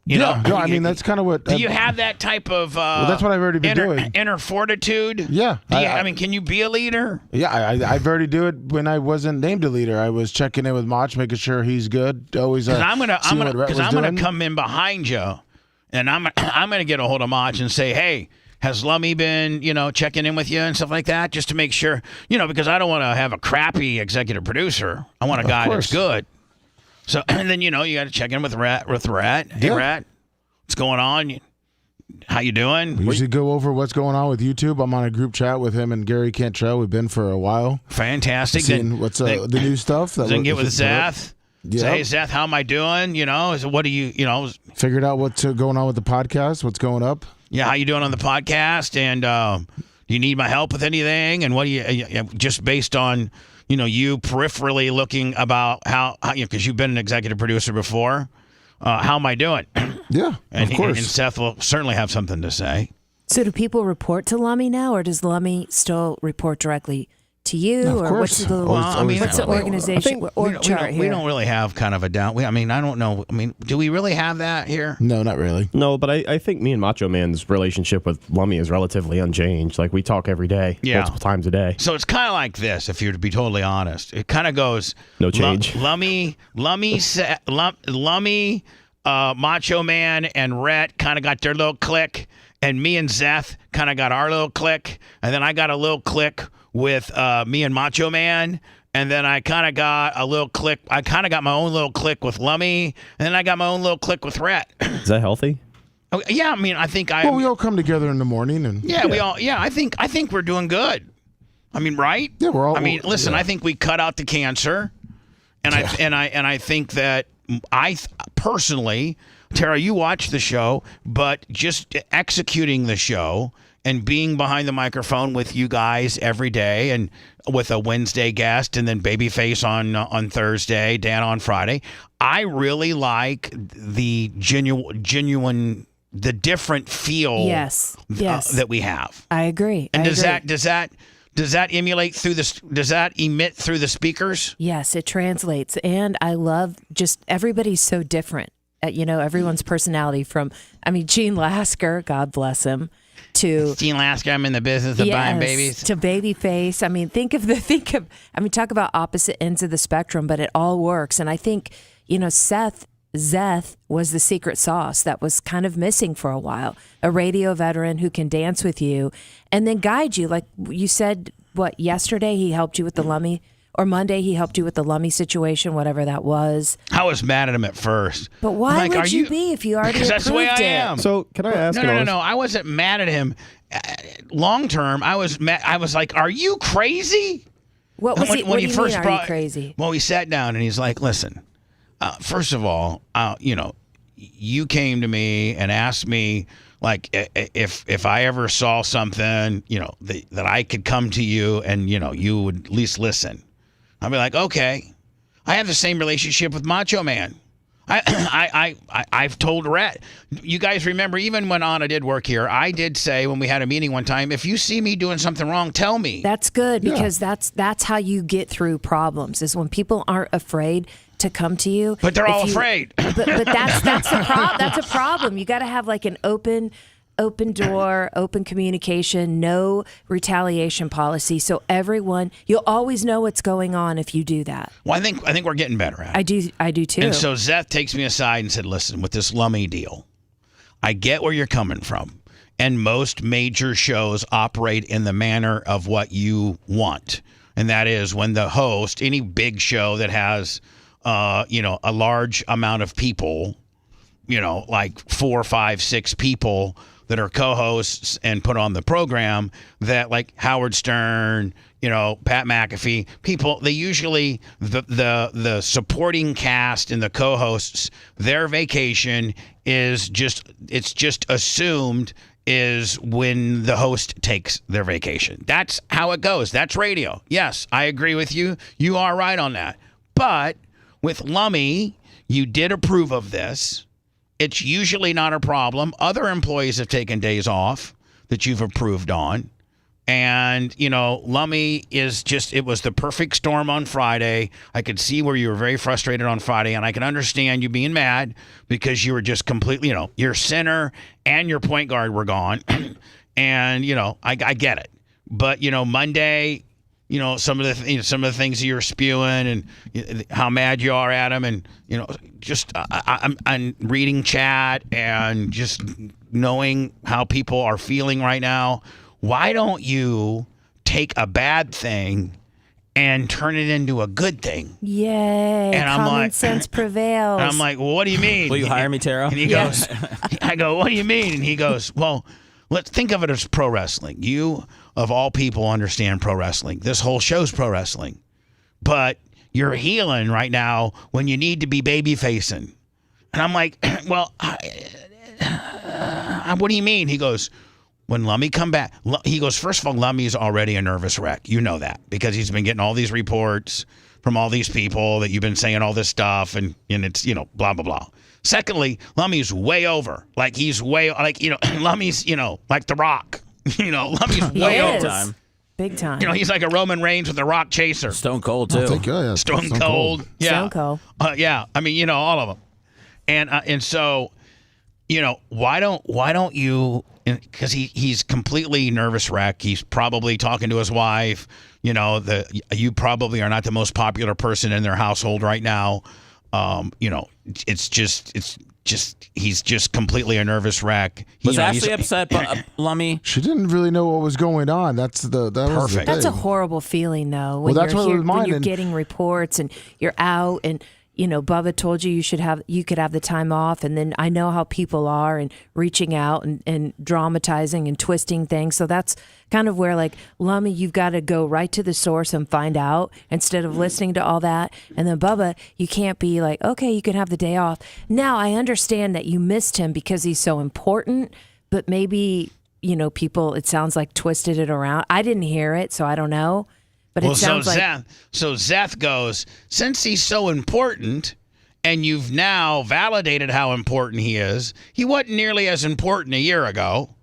No, I mean, that's kind of what... Do you have that type of... that's what I've already been doing. Inner fortitude? Yeah. Can you be a leader? Yeah, I've already do it when I wasn't named a leader. I was checking in with Mach, making sure he's good. Always Because I'm gonna come in behind you, and I'm gonna get a hold of Mach and say, hey, has Lummy been, checking in with you and stuff like that, just to make sure, because I don't want to have a crappy executive producer. I want a guy that's good. So, and then, you got to check in with Rat. Hey, Rat, what's going on? How you doing? We usually go over what's going on with YouTube. I'm on a group chat with him and Gary Cantrell. We've been for a while. Fantastic. Seeing what's the new stuff. Then get with Zeth. Yeah. Say, hey, Zeth, how am I doing? What do you, Figured out what's going on with the podcast, what's going up. Yeah, how you doing on the podcast? And do you need my help with anything? And what do you just based on, you peripherally looking about how because you've been an executive producer before, how am I doing? Yeah, and, of course. And Seth will certainly have something to say. So do people report to Lummy now, or does Lummy still report directly to you? No, of or course. what's the what's the organization chart here? We don't really have kind of a down. I don't know. Do we really have that here? No, not really. No, but I think me and Macho Man's relationship with Lummy is relatively unchanged. Like, we talk every day, multiple times a day. So it's kind of like this, if you're to be totally honest. It kind of goes no change. Lummy, Macho Man, and Rhett kind of got their little click, and me and Zeth kind of got our little click, and then I got a little click with me and Macho Man, and then I kind of got a little click. I kind of got my own little click with Lummy, and then I got my own little click with Rhett. Is that healthy? Oh, yeah, I think Well, we all come together in the morning, and we all. Yeah, I think we're doing good. Right? Yeah, we're all. Listen, I think we cut out the cancer, and I think that personally, Tara, you watch the show, but just executing the show and being behind the microphone with you guys every day, and with a Wednesday guest, and then Babyface on Thursday, Dan on Friday, I really like the genuine, the different feel. Yes. That we have. I agree. And does that emulate through this? Does that emit through the speakers? Yes, it translates, and I love just everybody's so different. Everyone's personality from Gene Lasker, God bless him, to Gene Lasker, I'm in the business of buying babies. To Babyface. Talk about opposite ends of the spectrum, but it all works. And I think, Zeth was the secret sauce that was kind of missing for a while. A radio veteran who can dance with you and then guide you. Like you said, yesterday he helped you with the Lummy, or Monday he helped you with the Lummy situation, whatever that was. I was mad at him at first. But why would you be if you already approved that's the way I am. So can I ask? No. I wasn't mad at him. Long term, I was mad. I was like, "Are you crazy?" What was when he first brought? Are you crazy? Well, he sat down and he's like, "Listen, first of all, you came to me and asked me." Like if I ever saw something, that I could come to you and, you would at least listen. I'd be like, okay. I have the same relationship with Macho Man. I've told Rhett. You guys remember, even when Anna did work here, I did say when we had a meeting one time, if you see me doing something wrong, tell me. That's good because that's how you get through problems, is when people aren't afraid to come to you. But they're all afraid. But that's the problem. That's a problem. You got to have like an open door, open communication, no retaliation policy. So everyone, you'll always know what's going on if you do that. Well, I think we're getting better at it. I do too. And so Zeth takes me aside and said, "Listen, with this Lummy deal, I get where you're coming from. And most major shows operate in the manner of what you want. And that is when the host, any big show that has a large amount of people, like 4, 5, 6 people, that are co-hosts and put on the program that like Howard Stern, Pat McAfee, people, they usually, the supporting cast and the co-hosts, their vacation is it's just assumed is when the host takes their vacation. That's how it goes. That's radio. Yes, I agree with you. You are right on that. But with Lummy, you did approve of this. It's usually not a problem. Other employees have taken days off that you've approved on. And, Lummy it was the perfect storm on Friday. I could see where you were very frustrated on Friday, and I can understand you being mad because you were just completely, your center and your point guard were gone. And, I get it. But, Monday, some of the things you're spewing and how mad you are at him, and just I'm reading chat and just knowing how people are feeling right now. Why don't you take a bad thing and turn it into a good thing? Yay! And I'm common like, sense prevails. And I'm like, well, what do you mean? Will you hire me, Taro? And he goes, I go, what do you mean? And he goes, well, let's think of it as pro wrestling. You, of all people, understand pro wrestling. This whole show's pro wrestling. But you're healing right now when you need to be baby facing. And I'm like, well, what do you mean? He goes, when Lummy come back, he goes, first of all, Lummy's already a nervous wreck. You know that because he's been getting all these reports from all these people that you've been saying all this stuff and it's, blah, blah, blah. Secondly, Lummy's way over. Like he's way, Lummy's, like The Rock. Lummy's way over. Time. Big time. He's like a Roman Reigns with a rock chaser. Stone Cold, too. Stone Cold. Yeah. Stone Cold. Yeah. I mean, all of them. And so, why don't you, because he's completely nervous wreck. He's probably talking to his wife. You probably are not the most popular person in their household right now. It's just he's just completely a nervous wreck. Was Ashley upset, Lummy? She didn't really know what was going on. That was the Perfect. That's a thing. horrible feeling, though. When that's you're what it here, was mine, when you're and- getting reports and you're out, and Bubba told you you could have the time off, and then I know how people are and reaching out and dramatizing and twisting things. So that's kind of where, like, Lummy, you've got to go right to the source and find out instead of listening to all that. And then Bubba, you can't be like, okay, you can have the day off. Now I understand that you missed him because he's so important, but maybe people, it sounds like, twisted it around. I didn't hear it, so I don't know. But it sounds like Zeth goes, since he's so important and you've now validated how important he is, he wasn't nearly as important a year ago.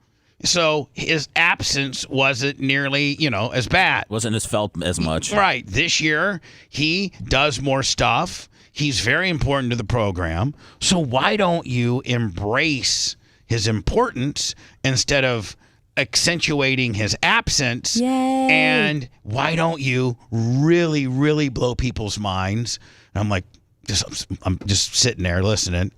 So his absence wasn't nearly, as bad. Wasn't as felt as much. Right. This year, he does more stuff. He's very important to the program. So why don't you embrace his importance instead of accentuating his absence? Yay. And why don't you really, really blow people's minds? And I'm like, I'm just sitting there listening,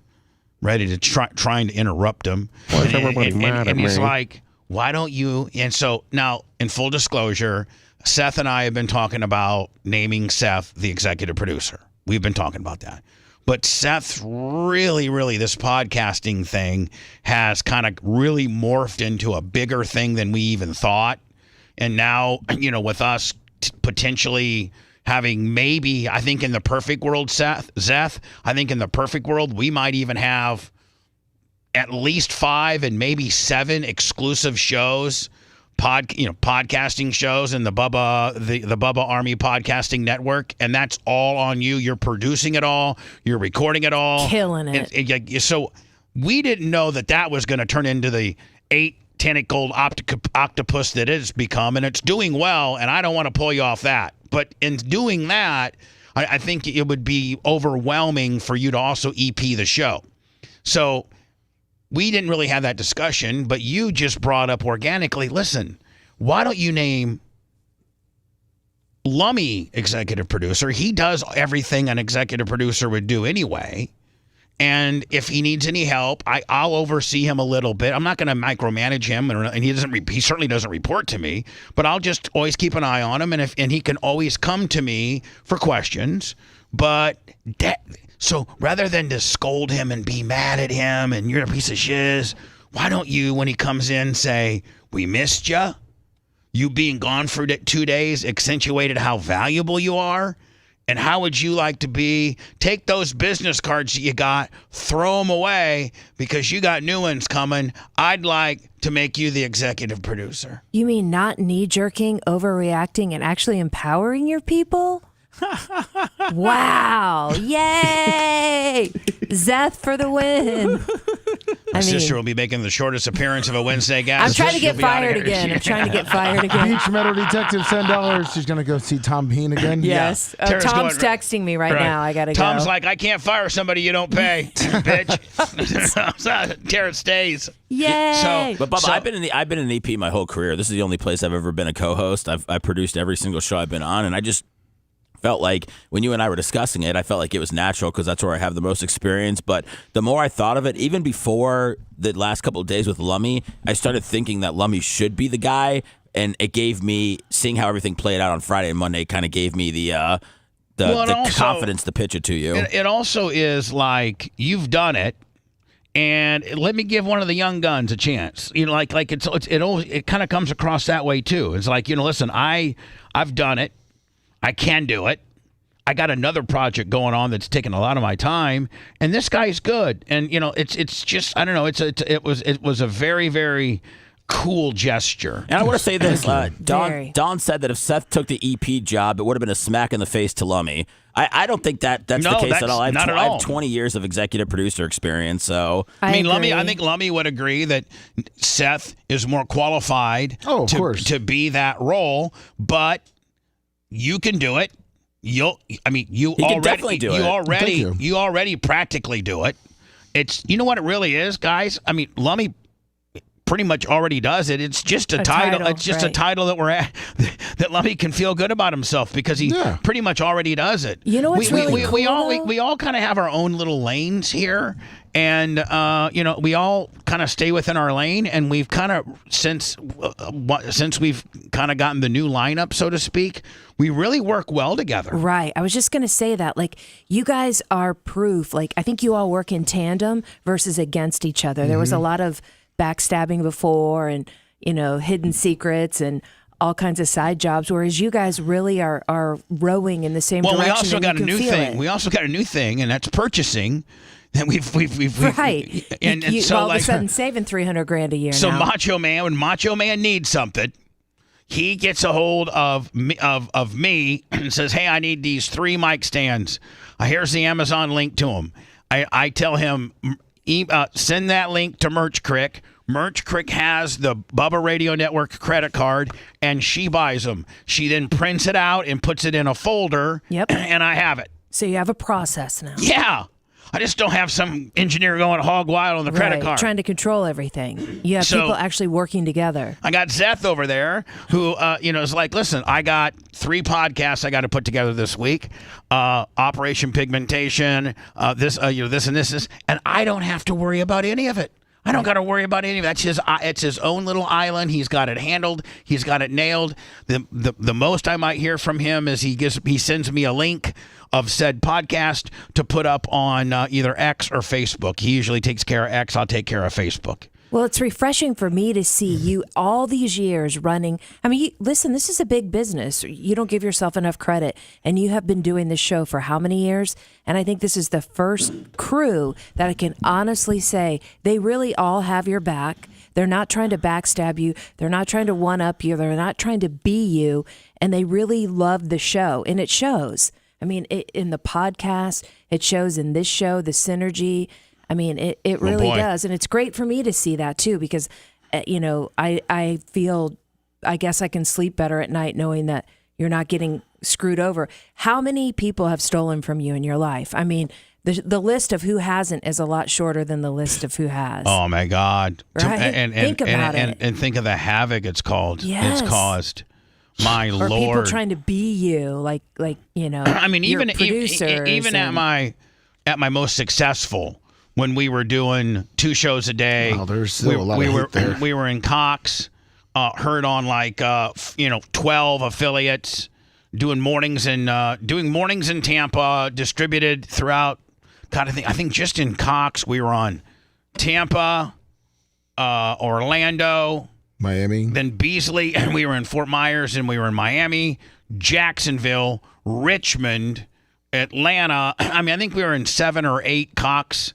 ready to trying to interrupt him. And he's like, why don't you? And so now, in full disclosure, Seth and I have been talking about naming Seth the executive producer. We've been talking about that. But Seth, really, this podcasting thing has kind of really morphed into a bigger thing than we even thought. And now, with us potentially having maybe, I think in the perfect world, Zeth, I think in the perfect world, we might even have at least 5 and maybe 7 exclusive shows, podcasting shows in the Bubba Army Podcasting Network, and that's all on you. You're producing it all, you're recording it all, killing it. So we didn't know that was going to turn into the 8-tentacled octopus that it's become, and it's doing well. And I don't want to pull you off that, but in doing that, I think it would be overwhelming for you to also EP the show. So we didn't really have that discussion, but you just brought up organically, listen, why don't you name Lummy executive producer? He does everything an executive producer would do anyway. And if he needs any help, I'll oversee him a little bit. I'm not going to micromanage him, and he certainly doesn't report to me, but I'll just always keep an eye on him, and he can always come to me for questions. But so rather than to scold him and be mad at him and you're a piece of shiz, why don't you, when he comes in, say, we missed you? You being gone for 2 days accentuated how valuable you are? And how would you like to be? Take those business cards that you got, throw them away because you got new ones coming. I'd like to make you the executive producer. You mean not knee-jerking, overreacting, and actually empowering your people? Wow. Yay! Zeth for the win. My sister will be making the shortest appearance of a Wednesday guest. I'm trying to get fired again. I'm trying to get fired again. Beach Metal Detective, $10. She's going to go see Tom Bean again. Yes. Yeah. Tom's texting me right now. I got to go. Tom's like, I can't fire somebody you don't pay, bitch. Tara stays. Yay. But Bubba, I've been an EP my whole career. This is the only place I've ever been a co-host. I've produced every single show I've been on, and I just felt like when you and I were discussing it, I felt like it was natural because that's where I have the most experience. But the more I thought of it, even before the last couple of days with Lummy, I started thinking that Lummy should be the guy. And it gave me, seeing how everything played out on Friday and Monday, kind of gave me the confidence to pitch it to you. It also is like, you've done it. And let me give one of the young guns a chance. You know, like it kind of comes across that way too. It's like, listen, I've done it. I can do it. I got another project going on that's taking a lot of my time, and this guy's good. And it's just, I don't know. It was a very, very cool gesture. And I want to say this: Don said that if Seth took the EP job, it would have been a smack in the face to Lummy. I don't think that's the case at all. I have 20 years of executive producer experience, so I think Lummy would agree that Seth is more qualified to be that role, but you can do it. You already practically do it. It's, you know what it really is, guys? I mean, Lummy pretty much already does it. It's just a title. It's just a title that that Lummy can feel good about himself because he pretty much already does it. You know what's really cool? We all kind of have our own little lanes here, and we all kind of stay within our lane. And we've kind of since we've kind of gotten the new lineup, so to speak, we really work well together. Right. I was just going to say that. Like, you guys are proof. Like, I think you all work in tandem versus against each other. There was a lot of backstabbing before and, hidden secrets and all kinds of side jobs, whereas you guys really are rowing in the same direction. Well, we also got a new thing. It. We also got a new thing, and that's purchasing. And we've right. And so all of a sudden saving $300,000 a year. So now. Macho Man, when Macho Man needs something, he gets a hold of me and says, "Hey, I need these 3 mic stands. Here's the Amazon link to them." I tell him, send that link to Merch Crick. Merch Crick has the Bubba Radio Network credit card, and she buys them. She then prints it out and puts it in a folder, and I have it. So you have a process now. Yeah. I just don't have some engineer going hog wild on the credit card. Trying to control everything. You have people actually working together. I got Zeth over there who, is like, listen, I got 3 podcasts I got to put together this week. Operation Pigmentation, this and this, and I don't have to worry about any of it. I don't got to worry about any of it. It's his own little island. He's got it handled. He's got it nailed. The most I might hear from him is he sends me a link of said podcast to put up on either X or Facebook. He usually takes care of X. I'll take care of Facebook. Well, it's refreshing for me to see you all these years running. I mean, listen, this is a big business. You don't give yourself enough credit. And you have been doing this show for how many years? And I think this is the first crew that I can honestly say they really all have your back. They're not trying to backstab you. They're not trying to one-up you. They're not trying to be you. And they really love the show. And it shows. I mean, in the podcast, it shows in this show, the synergy. I mean, it really does. And it's great for me to see that, too, because, I feel, I guess I can sleep better at night knowing that you're not getting screwed over. How many people have stolen from you in your life? I mean, the list of who hasn't is a lot shorter than the list of who has. Oh, my God. Right? Think about it. And think of the havoc it's caused. My or Lord. People trying to be you, like I mean, even at my most successful, when we were doing 2 shows a day, there's still a lot of hate there. We were in Cox, heard on 12 affiliates, doing mornings in Tampa, distributed throughout. God, I think just in Cox we were on Tampa, Orlando, Miami. then Beasley, and we were in Fort Myers, and we were in Miami, Jacksonville, Richmond, Atlanta. I mean, I think we were in 7 or 8 Cox.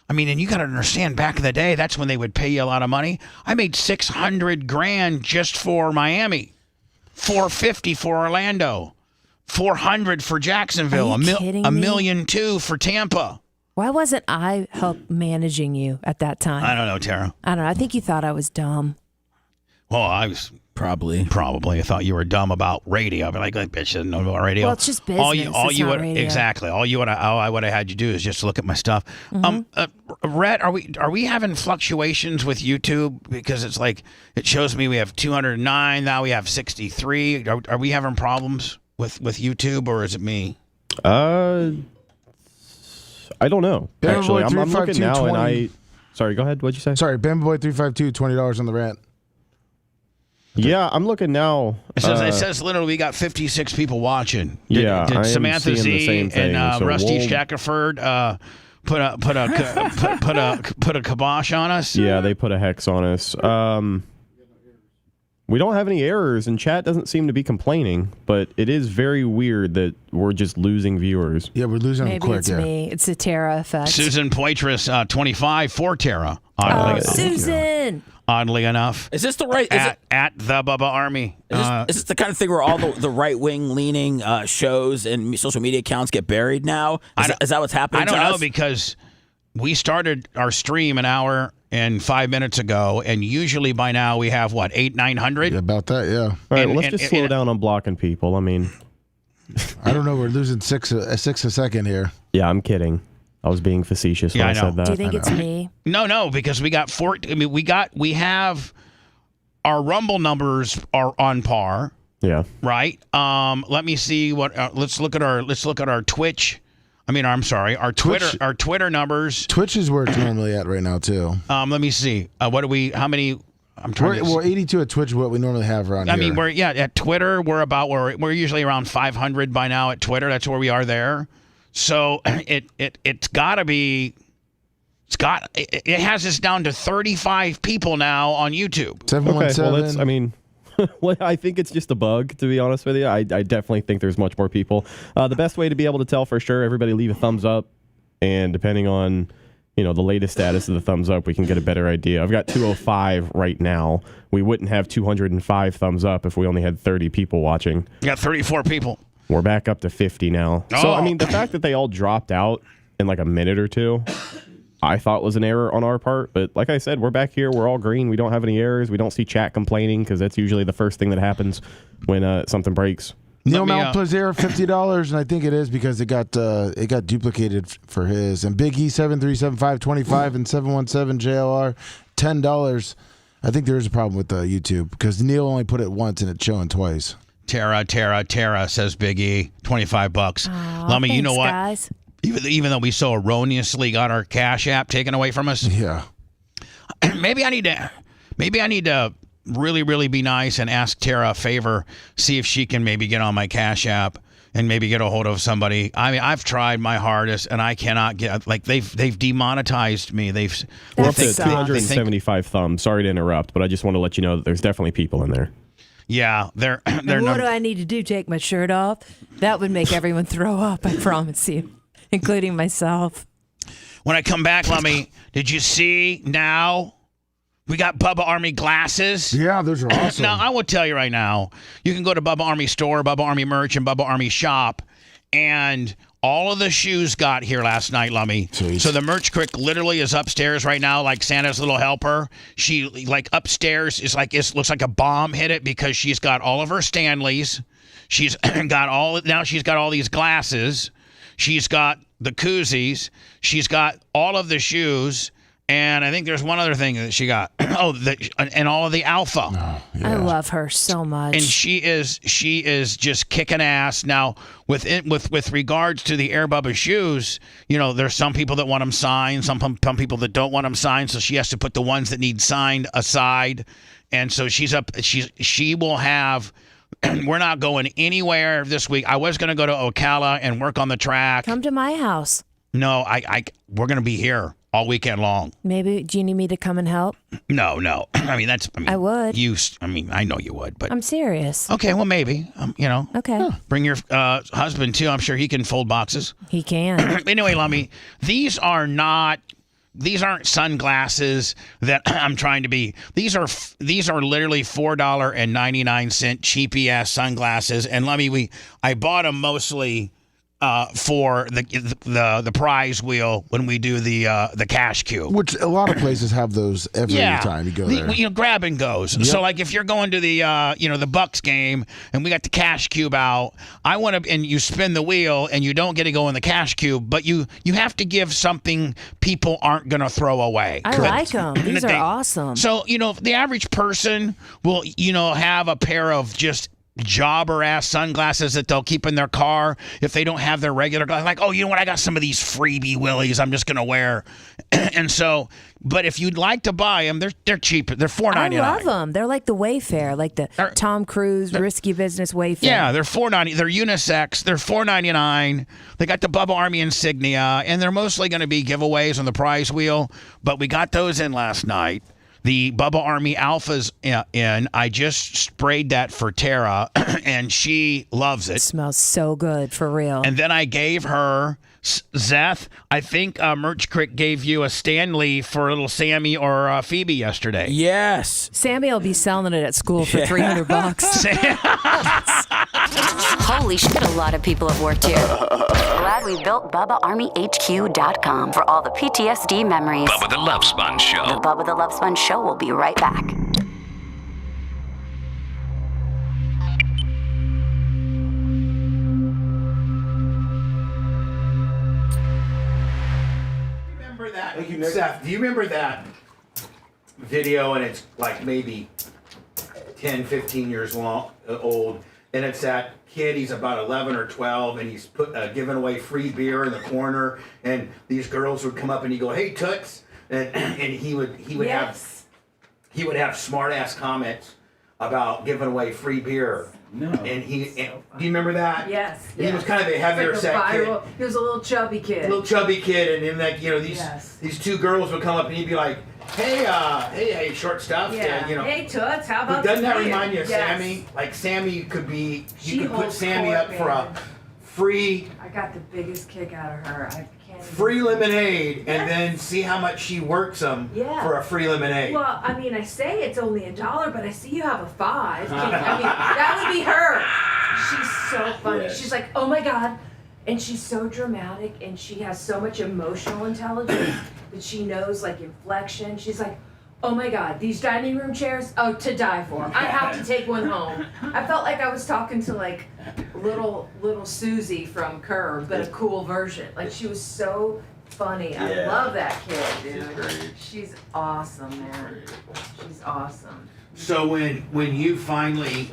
I mean, and you got to understand, back in the day, that's when they would pay you a lot of money. I made $600,000 just for Miami, $450 for Orlando, $400 for Jacksonville, Are you kidding $1.2 me? million for Tampa. Why wasn't I help managing you at that time? I don't know, Tara. I don't know. I think you thought I was dumb. Well, I was Probably. I thought you were dumb about radio. I'd be like, that bitch doesn't know about radio. Well, it's just business. It's not radio. Exactly. All I would have had you do is just look at my stuff. Rhett, are we having fluctuations with YouTube? Because it's like it shows me we have 209, now we have 63. Are we having problems with YouTube, or is it me? I don't know. Bama Actually, Boy I'm looking 352, now, and 20. Sorry, go ahead. What'd you say? Sorry, Bama Boy 352, $20 on the rant. Yeah, I'm looking now. It says literally we got 56 people watching. Yeah, I am did Samantha seeing the Z same thing, and so Rusty we'll- Shackelford put a kibosh on us? Yeah, they put a hex on us. We don't have any errors, and chat doesn't seem to be complaining, but it is very weird that we're just losing viewers. Yeah, we're losing them Maybe quick. it's Yeah. me. It's the Tara effect. Susan Poitras, 25 for Tara. Oh, Susan. Oddly enough, Is this the right? at the Bubba Army. Is this the kind of thing where all the right wing leaning shows and social media accounts get buried now? Is that what's happening? I don't to know, us? because we started our stream an hour and 5 minutes ago, and usually by now we have what, 900? Yeah, about that, yeah. All right, And- let's and- just slow and- down on blocking people. I mean, I don't know. We're losing six a second here. yeah, I'm kidding. I was being facetious when Yeah, I I know. said that. Do you think it's me? No, because we got we have our Rumble numbers are on par, Yeah. right? Let me see what. Let's look at our Twitch. I'm sorry, our Twitter, Twitch- our Twitter numbers. Twitch is where it's normally at right now, too. Let me see. What do we? How many? I'm trying We're to. 82 at Twitch, what we normally have around here. We're at Twitter. We're usually around 500 by now at Twitter. That's where we are there. So it's got to be. It has us down to 35 people now on YouTube. Okay, well, 717. well, I think it's just a bug, to be honest with you. I definitely think there's much more people. The best way to be able to tell for sure, everybody leave a thumbs up, and depending on the latest status of the thumbs up, we can get a better idea. I've got 205 right now. We wouldn't have 205 thumbs up if we only had 30 people watching. You got 34 people. We're back up to 50 now. So, Oh. the fact that they all dropped out in like a minute or two, I thought was an error on our part. But like I said, we're back here. We're all green. We don't have any errors. We don't see chat complaining, because that's usually the first thing that happens when something breaks. Neil Mount plays error $50, and I think it is because it got duplicated for his. And Big E 737525 and 717 JLR $10. I think there is a problem with YouTube because Neil only put it once and it's showing twice. Tara, says Big E, $25. Lummy, you know what? Guys. Even though we so erroneously got our Cash App taken away from us, Yeah. maybe I need to really, really be nice and ask Tara a favor, see if she can maybe get on my Cash App and maybe get a hold of somebody. I've tried my hardest and I cannot get, like, they've demonetized me. We're up to sucks. 275 thumbs. Sorry to interrupt, but I just want to let you know that there's definitely people in there. Yeah, they're And what do I need to do? Take my shirt off? That would make everyone throw up, I promise you, including myself. When I come back, Lummy, did you see now? We got Bubba Army glasses. Yeah, those are awesome. Now, I will tell you right now, you can go to Bubba Army Store, Bubba Army Merch, and Bubba Army Shop, and all of the shoes got here last night, Lummy. Jeez. So the merch crick literally is upstairs right now, like Santa's little helper. She, like, upstairs is like, it looks like a bomb hit it because she's got all of her Stanleys. She's got all these glasses. She's got the koozies. She's got all of the shoes. And I think there's one other thing that she got. And all of the Alpha. Yeah. I love her so much. And she is just kicking ass. Now, with regards to the Air Bubba shoes, there's some people that want them signed, some people that don't want them signed. So she has to put the ones that need signed aside. And so she will have. We're not going anywhere this week. I was going to go to Ocala and work on the track. Come to my house. No, we're going to be here all weekend long. Maybe, do you need me to come and help? No. I mean, I would. I know you would, but. I'm serious. Okay, well, maybe. Okay. Bring your husband, too. I'm sure he can fold boxes. He can. Anyway, Lummy, these aren't sunglasses that I'm trying to be. These are literally $4.99 cheapy ass sunglasses. And Lummy, I bought them mostly for the prize wheel when we do the cash cube. Which a lot of places have those every time you go there. Grab and goes. Yep. So like if you're going to the Bucks game and we got the cash cube out, and you spin the wheel and you don't get to go in the cash cube, but you have to give something people aren't going to throw away. I like them. These are awesome. So, the average person will, have a pair of just jobber ass sunglasses that they'll keep in their car if they don't have their regular glasses. Like, oh, you know what? I got some of these freebie willies I'm just going to wear. And so, but if you'd like to buy them, they're cheap. They're $4.99. I love them. They're like the Wayfair, like the Tom Cruise risky business Wayfair. Yeah, they're $4.99. They're unisex. They're $4.99. They got the Bubba Army insignia, and they're mostly going to be giveaways on the prize wheel. But we got those in last night. The Bubba Army Alphas in. I just sprayed that for Tara, and she loves it. It smells so good, for real. And then I gave her, Zeth, I think Merch Crick gave you a Stanley for little Sammy or Phoebe yesterday. Yes. Sammy will be selling it at school for $300. Holy shit, a lot of people have worked here. Glad we built BubbaArmyHQ.com for all the PTSD memories. Bubba the Love Sponge Show. The Bubba the Love Sponge Show will be right back. Remember that, Seth, do you remember that video, and it's like maybe 10, 15 years old, and it's that kid, he's about 11 or 12, and he's giving away free beer in the corner, and these girls would come up and he'd go, "Hey, Toots," and he would have smart ass comments about giving away free beer. No. And do you remember that? Yes. And he was kind of a heavier set kid. He was a little chubby kid. And then these two girls would come up and he'd be like, hey, short stuff. Yeah. Hey, Toots, how about doesn't that remind you of Sammy? Like Sammy could put Sammy up for a free. I got the biggest kick out of her. I can't. Free lemonade, and then see how much she works them for a free lemonade. Well, I mean, I say it's only $1, but I see you have a 5. That would be her. She's so funny. Yeah. She's like, oh my God. And she's so dramatic, and she has so much emotional intelligence that she knows like inflection. She's like, oh my God, these dining room chairs, to die for. I have to take one home. I felt like I was talking to like little Susie from Curb, but a cool version. Like she was so funny. Yeah. I love that kid, dude. She's awesome, man. She's awesome. So when you finally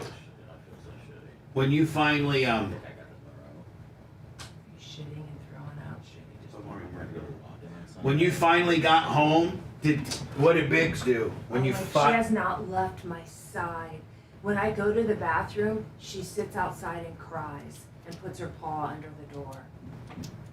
when you finally got home, what did Biggs do? She has not left my side. When I go to the bathroom, she sits outside and cries and puts her paw under the door.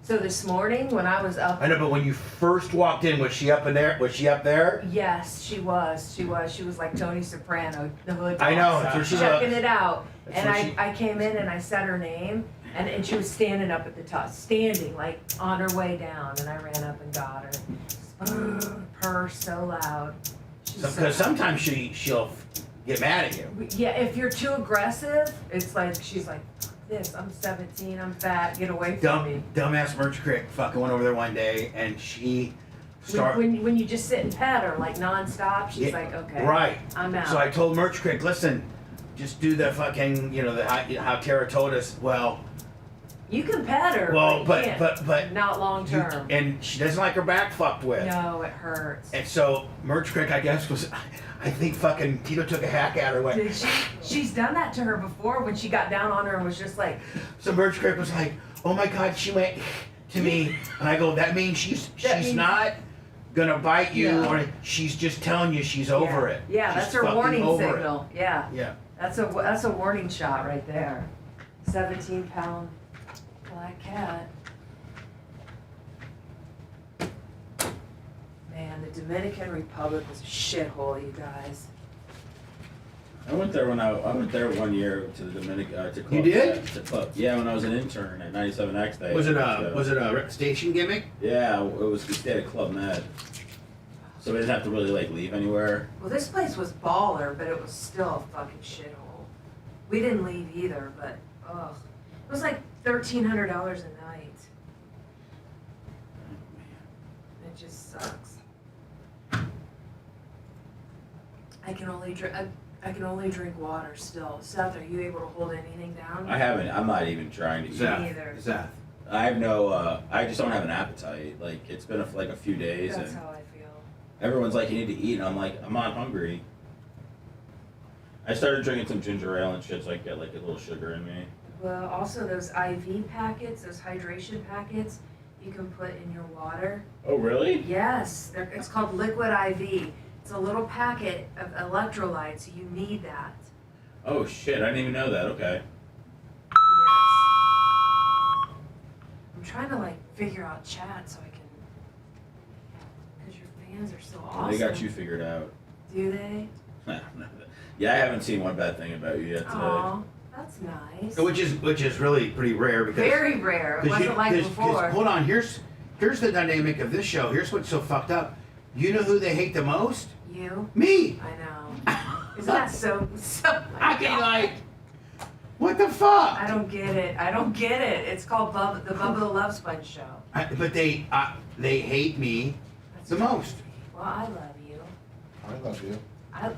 So this morning when I was up, I know, but when you first walked in, was she up in there? Was she up there? Yes, she was. She was like Tony Soprano, the hood boss. I know. That's where she checking it out. That's And I came in and I said her name, and she was standing up at the top, standing like on her way down, and I ran up and got her. Purr so loud. Because sometimes she'll get mad at you. Yeah, if you're too aggressive, it's like she's like, this, I'm 17, I'm fat, get away from me. Dumbass Merch Crick fucking went over there one day, and she started. When you just sit and pet her like nonstop, she's like, okay, right, I'm out. So I told Merch Crick, listen, just do the fucking, how Tara told us. Well, you can pet her. Well, but not long term. And she doesn't like her back fucked with. No, it hurts. And so Merch Crick, I guess, I think fucking Tito took a hack at her. Did she? She's done that to her before when she got down on her and was just like. So Merch Crick was like, oh my God, she went to me, and I go, that means she's not gonna bite you, or she's just telling you she's over it. Yeah, she's that's her warning signal. It. Yeah. That's a warning shot right there. 17-pound black cat. man, the Dominican Republic was a shithole, you guys. I went there I went there 1 year to the Dominican to club. You did? To club. Yeah, when I was an intern at 97X. Was it a station gimmick? Yeah, we stayed at Club Med. So we didn't have to really like leave anywhere. Well, this place was baller, but it was still a fucking shithole. We didn't leave either, but ugh, it was like $1,300 a night. It just sucks. I can only drink water still. Seth, are you able to hold anything down? I haven't. I'm not even trying to eat. Neither. Zeth. I have no. I just don't have an appetite. Like it's been like a few days, That's and how I feel. everyone's like, "You need to eat," and I'm like, "I'm not hungry." I started drinking some ginger ale and shit, so I get like a little sugar in me. Well, also those IV packets, those hydration packets, you can put in your water. Oh, really? Yes, it's called Liquid IV. It's a little packet of electrolytes, so you need that. Oh shit! I didn't even know that. Okay. Yes. I'm trying to like figure out chat so I can, because your fans are so awesome. They got you figured out. Do they? Yeah, I haven't seen one bad thing about you yet today. Aw, that's nice. Which is really pretty rare because Very rare. It wasn't like before. Hold on, here's the dynamic of this show. Here's what's so fucked up. You know who they hate the most? You? Me. I know. Isn't that so? I can like. What the fuck? I don't get it. It's called the Bubba the Love Sponge show. But they hate me the most. Well, I love you. I love you.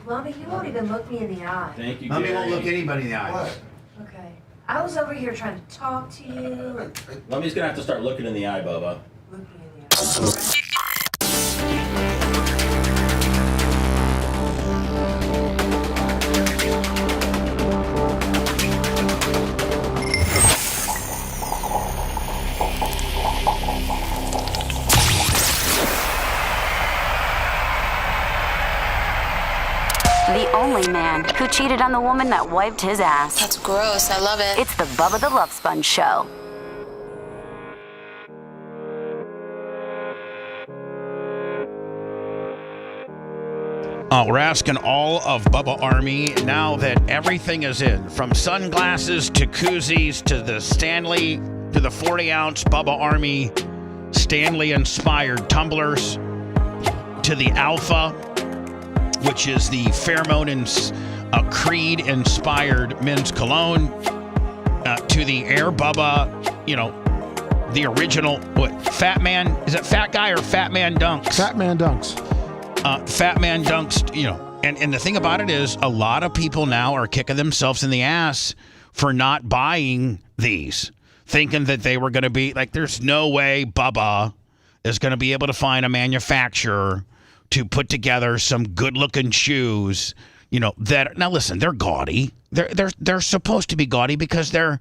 Lummy, you won't even look me in the eye. Thank you, Mommy Gary. won't look anybody in the eye. What? Okay. I was over here trying to talk to you. Lummy's gonna have to start looking in the eye, Bubba. Look me in the eye. Alright? The only man who cheated on the woman that wiped his ass. That's gross. I love it. It's the Bubba the Love Sponge Show. We're asking all of Bubba Army now that everything is in, from sunglasses to koozies to the Stanley to the 40-ounce Bubba Army Stanley-inspired tumblers to the Alpha, which is the pheromone and Creed-inspired men's cologne, to the Air Bubba, the original, Fat Man, is it Fat Guy or Fat Man Dunks? Fat Man Dunks. Fat Man Dunks, and the thing about it is a lot of people now are kicking themselves in the ass for not buying these, thinking that they were going to be, like, there's no way Bubba is going to be able to find a manufacturer to put together some good-looking shoes, that, now listen, they're gaudy. They're supposed to be gaudy because they're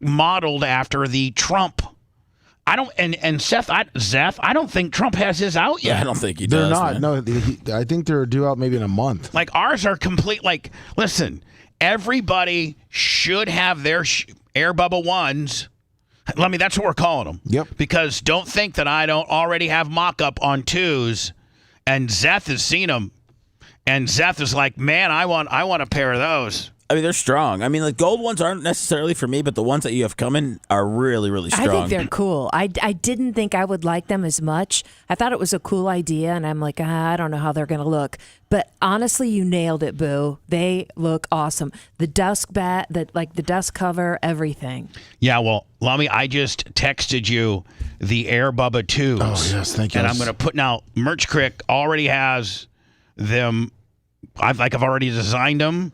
modeled after the Trump. I don't, and Seth, I don't think Trump has his out yet. Yeah, I don't think he does. They're not. Man. No, I think they're due out maybe in a month. Like ours are complete. Like, listen, everybody should have their Air Bubba ones. That's what we're calling them. Yep. Because don't think that I don't already have mock-up on twos, and Zeth has seen them, and Zeth is like, man, I want a pair of those. I mean, they're strong. I mean, the gold ones aren't necessarily for me, but the ones that you have coming are really, really strong. I think they're cool. I didn't think I would like them as much. I thought it was a cool idea, and I'm like, I don't know how they're going to look. But honestly, you nailed it, Boo. They look awesome. The dusk the dusk cover, everything. Yeah, well, Lummy, I just texted you the Air Bubba 2s. Oh, yes, thank you. And I'm going to put now, Merch Crick already has them. I've already designed them.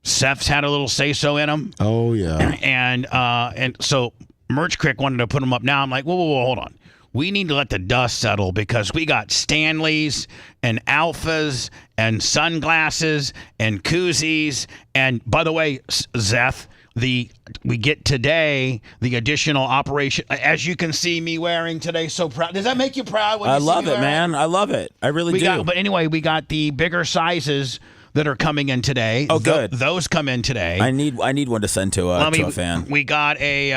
Seth's had a little say-so in them. Oh, yeah. And so Merch Crick wanted to put them up now. I'm like, whoa, hold on. We need to let the dust settle because we got Stanleys and Alphas and sunglasses and koozies. And by the way, Zeth, we get today the additional operation, as you can see me wearing today. So proud. Does that make you proud? I love it, man. I love it. I really do. But anyway, we got the bigger sizes that are coming in today. Oh, good. Those come in today. I need one to send to a fan. We got a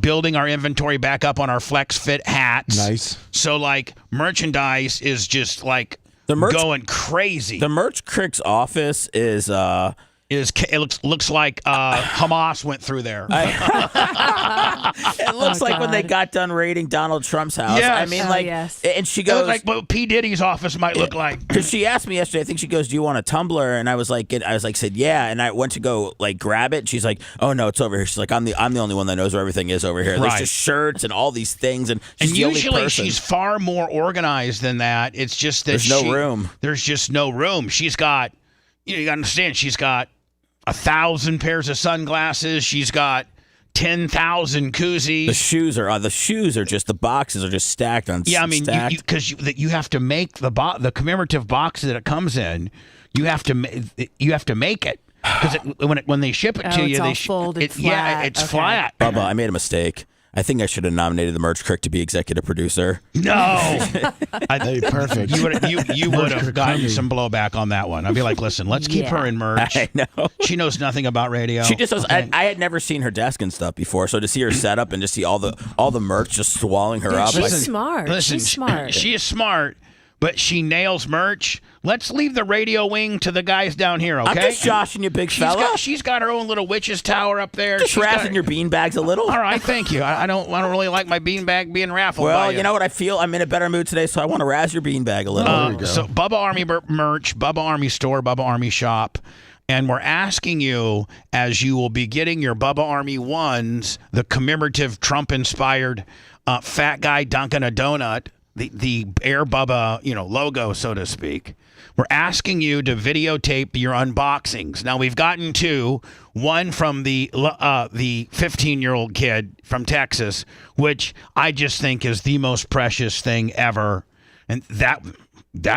building our inventory back up on our Flex Fit hats. Nice. So like merchandise is just like going crazy. The merch crick's office is it looks like Hamas went through there. It looks like when they got done raiding Donald Trump's house. Yes. I mean, and she It goes looked like what P. Diddy's office might look like. Because she asked me yesterday, I think she goes, "Do you want a tumbler?" And I was like, said yeah. And I went to go like grab it. And she's like, "Oh no, it's over here." She's like, "I'm the only one that knows where everything is over here." Right. There's just shirts and all these things, and she's the only usually person. she's far more organized than that. It's just that There's no room. There's just no room. She's got, you got to understand, she's got 1,000 pairs of sunglasses. She's got 10,000 koozies. The shoes are just, the boxes are just stacked on. Yeah, I mean, because you have to make the commemorative box that it comes in. You have to make it because when they ship it to you, it's they folded flat. Yeah, it's flat. Bubba, I made a mistake. I think I should have nominated the Merch Crick to be executive producer. No, Perfect. You would have gotten some blowback on that one. I'd be like, listen, let's keep her in merch. I know. She knows nothing about radio. She just knows. Okay. I had never seen her desk and stuff before, so to see her set up and just see all the merch just swallowing her up. She's smart. Listen, She's smart. She is smart, but she nails merch. Let's leave the radio wing to the guys down here, okay? I'm just joshing you, big fella. She's got her own little witch's tower up there. Just razzing your beanbags a little. All right, thank you. I don't really like my beanbag being raffled. Well, by you know what? I feel I'm in a better mood today, so I want to razz your beanbag a little. So Bubba Army merch, Bubba Army store, Bubba Army shop. And we're asking you, as you will be getting your Bubba Army ones, the commemorative Trump-inspired fat guy dunking a donut, the Air Bubba, logo, so to speak. We're asking you to videotape your unboxings. Now we've gotten two. One from the 15-year-old kid from Texas, which I just think is the most precious thing ever, and that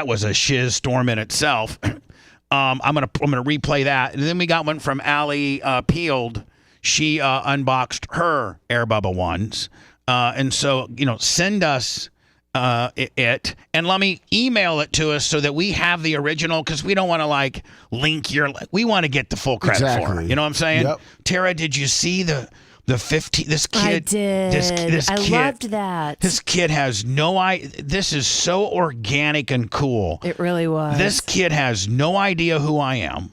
was a shiz storm in itself. I'm gonna replay that, and then we got one from Allie Peeled. She unboxed her Air Bubba ones, and so send us it, and let me email it to us so that we have the original, because we don't want to link we want to get the full credit for it. You know what I'm saying? Yep. Tara, did you see the 15? This kid, I did. This I kid, loved that. This kid has no idea. This is so organic and cool. It really was. This kid has no idea who I am.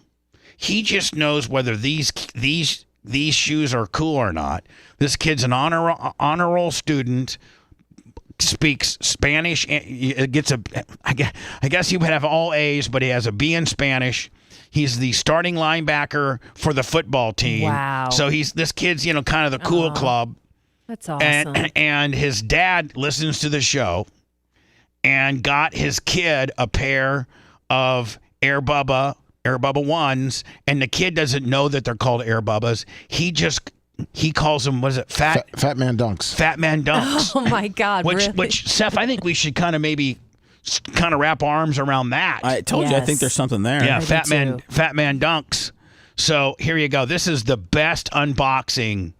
He just knows whether these shoes are cool or not. This kid's an honor roll student. Speaks Spanish. Gets I guess he would have all A's, but he has a B in Spanish. He's the starting linebacker for the football team. Wow. So this kid's kind of the cool club. That's awesome. And his dad listens to the show and got his kid a pair of Air Bubba ones, and the kid doesn't know that they're called Air Bubbas. He calls them, what is it, Fat Man Dunks. Fat Man Dunks. Oh my God! Which Seth, I think we should kind of maybe wrap arms around that. I told you, I think there's something there. Yeah, I Fat do Man Dunks. So here you go. This is the best unboxing.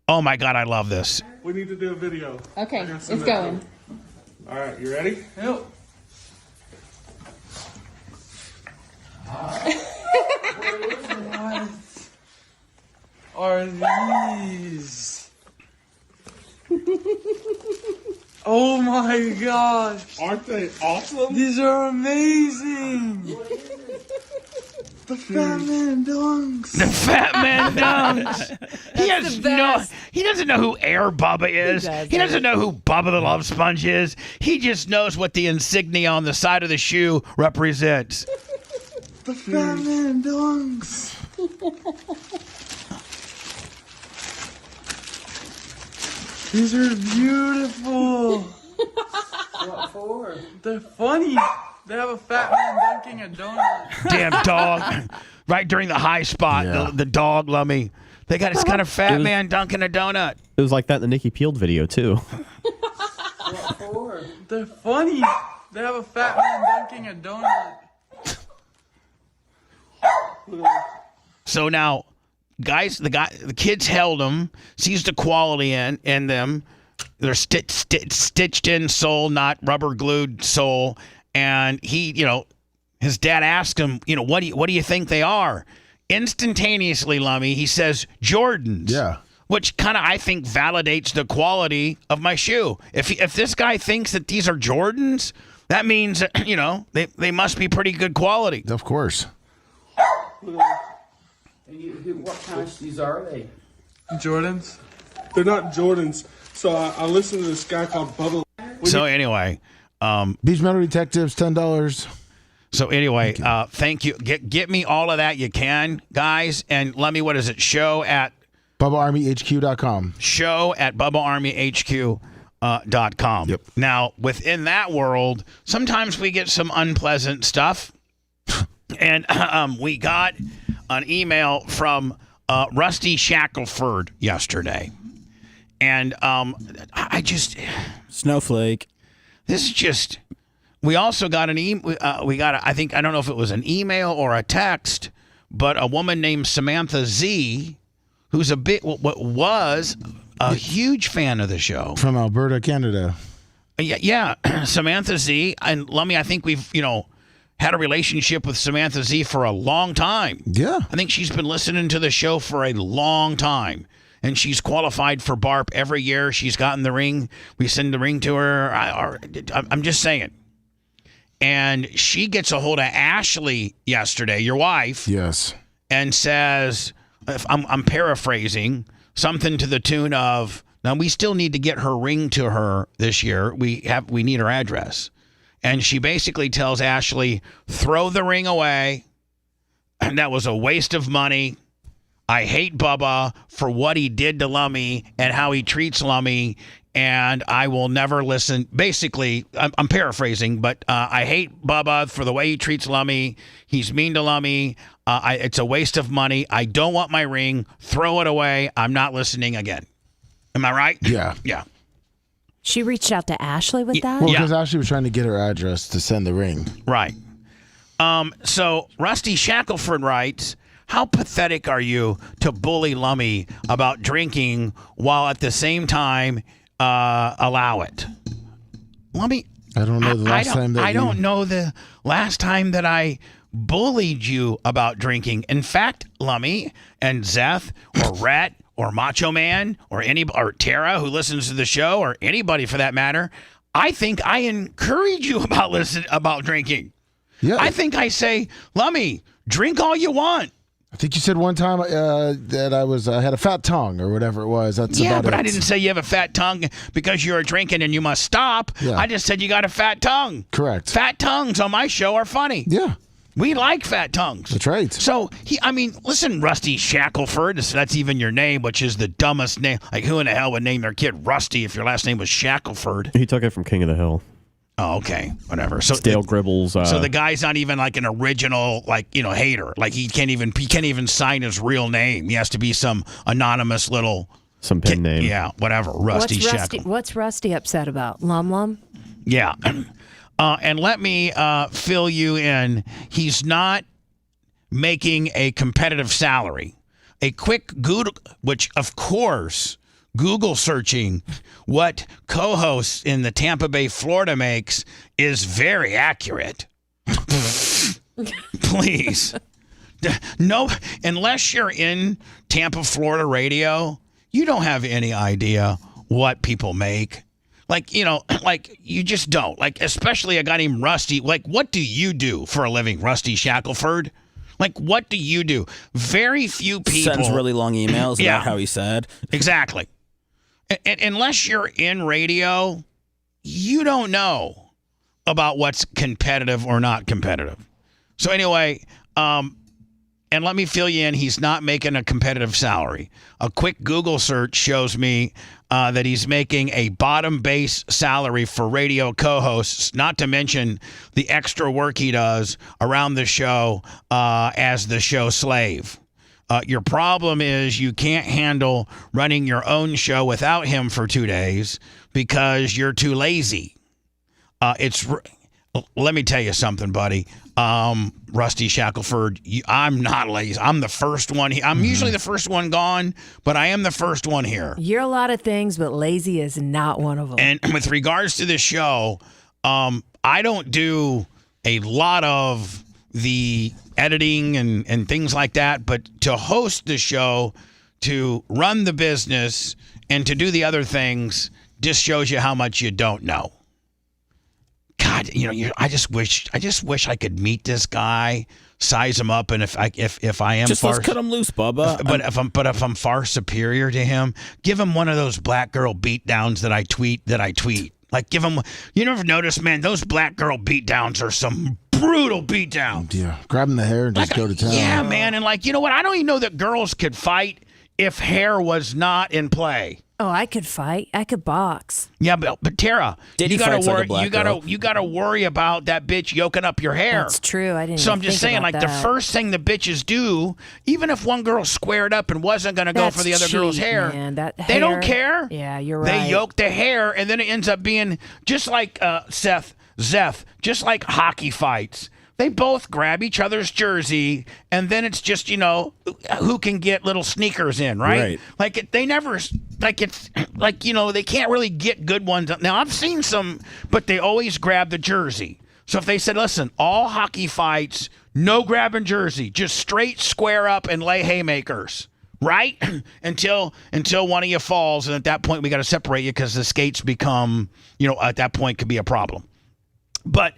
Oh my God, I love this. We need to do a video. Okay, it's going. All right, you ready? Yep. Are these? Oh my gosh! Aren't they awesome? These are amazing! The Fat Man Dunks! The Fat Man Dunks! He doesn't know who Air Bubba is. He doesn't know who Bubba the Love Sponge is. He just knows what the insignia on the side of the shoe represents. The Fat Man Dunks! These are beautiful. What for? They're funny. They have a fat man dunking a donut. Damn dog. Right during the high spot, the dog Lummy. It's got a fat man dunking a donut. It was like that in the Nikki Peeled video too. What for? They're funny. They have a fat man dunking a donut. So now, guys, the kids held them, sees the quality in them. They're stitched in sole, not rubber glued sole. And he, his dad asked him, what do you think they are? Instantaneously, Lummy, he says Jordans. Yeah. which kind of I think validates the quality of my shoe. If this guy thinks that these are Jordans, that means that, they must be pretty good quality. Of course. What kind of shoes are they? Jordans? They're not Jordans. So I listened to this guy called Bubba. So anyway, Beach Metal Detectives, $10. So anyway, thank you. Get me all of that you can, guys, and let me. What is it? Show at BubbaArmyHQ.com. Show at BubbaArmyHQ.com. Yep. Now, within that world, sometimes we get some unpleasant stuff, and we got an email from Rusty Shackelford yesterday, and I just Snowflake. this is just. We also got an I think I don't know if it was an email or a text, but a woman named Samantha Z, who's was a huge fan of the show From Alberta, Canada. Yeah, Samantha Z and Lummy. I think we've had a relationship with Samantha Z for a long time. Yeah. I think she's been listening to the show for a long time. And she's qualified for BARP every year. She's gotten the ring. We send the ring to her. I'm just saying. And she gets a hold of Ashley yesterday, your wife. Yes. And says, I'm paraphrasing, something to the tune of, now we still need to get her ring to her this year. We need her address. And she basically tells Ashley, throw the ring away. And that was a waste of money. I hate Bubba for what he did to Lummy and how he treats Lummy, and I will never listen. Basically, I'm paraphrasing, but I hate Bubba for the way he treats Lummy. He's mean to Lummy. It's a waste of money. I don't want my ring. Throw it away. I'm not listening again. Am I right? Yeah. Yeah. She reached out to Ashley with that? Well, because Ashley was trying to get her address to send the ring. Right. So Rusty Shackelford writes, how pathetic are you to bully Lummy about drinking while at the same time allow it? Lummy, I don't know the last time that I don't know the last time that I bullied you about drinking. In fact, Lummy and Zeth or Rhett or Macho Man or Tara who listens to the show or anybody for that matter, I think I encourage you about drinking. Yeah. I think I say, Lummy, drink all you want. I think you said one time that I had a fat tongue or whatever it was. That's about but it. I didn't say you have a fat tongue because you're drinking and you must stop. Yeah. I just said you got a fat tongue. Correct. Fat tongues on my show are funny. Yeah. We like fat tongues. That's right. So, listen, Rusty Shackelford, that's even your name, which is the dumbest name. Like, who in the hell would name their kid Rusty if your last name was Shackelford? He took it from King of the Hill. Oh, okay. Whatever. So Stale Gribbles. So the guy's not even like an original, hater. Like he can't even sign his real name. He has to be some anonymous little pen name. Yeah, whatever. Rusty Shackle. What's Rusty upset about? Lum? Yeah. And let me fill you in. He's not making a competitive salary. A quick Google, which of course, Google searching what co-hosts in the Tampa Bay, Florida makes is very accurate. Please. No, unless you're in Tampa, Florida radio, you don't have any idea what people make. You just don't. Especially a guy named Rusty. What do you do for a living, Rusty Shackelford? What do you do? Very few people. Sends really long emails about how he said. Exactly. Unless you're in radio, you don't know about what's competitive or not competitive. So anyway, and let me fill you in, he's not making a competitive salary. A quick Google search shows me that he's making a bottom base salary for radio co-hosts, not to mention the extra work he does around the show as the show slave. Your problem is you can't handle running your own show without him for 2 days because you're too lazy. Let me tell you something, buddy. Rusty Shackelford, I'm not lazy. I'm the first one. I'm usually the first one gone, but I am the first one here. You're a lot of things, but lazy is not one of them. And with regards to the show, I don't do a lot of the editing and things like that, but to host the show to run the business and to do the other things just shows you how much you don't know. God, I just wish I could meet this guy, size him up, and if I am just let's cut him loose, Bubba. But if I'm far superior to him, give him one of those black girl beatdowns that I tweet. Like give him. You never notice, man? Those black girl beatdowns are some brutal beatdowns. Yeah, grab him the hair and just go to town. Yeah, man, and you know what? I don't even know that girls could fight if hair was not in play. Oh, I could fight. I could box. Yeah, but Tara, Did you he gotta fights like a worry. black girl? You gotta worry about that bitch yoking up your hair. That's true. I didn't. So I'm even just think saying, about the that. first thing the bitches do, even if one girl squared up and wasn't gonna go That's for the other girl's cheap, hair, man. That they don't hair- care. Yeah, you're right. They yoke the hair, and then it ends up being just like Zeth, just like hockey fights. They both grab each other's jersey, and then it's just, who can get little sneakers in, right? They never, they can't really get good ones. Now, I've seen some, but they always grab the jersey. So if they said, listen, all hockey fights, no grabbing jersey, just straight square up and lay haymakers, right? until one of you falls, and at that point, we got to separate you because the skates become, at that point could be a problem. But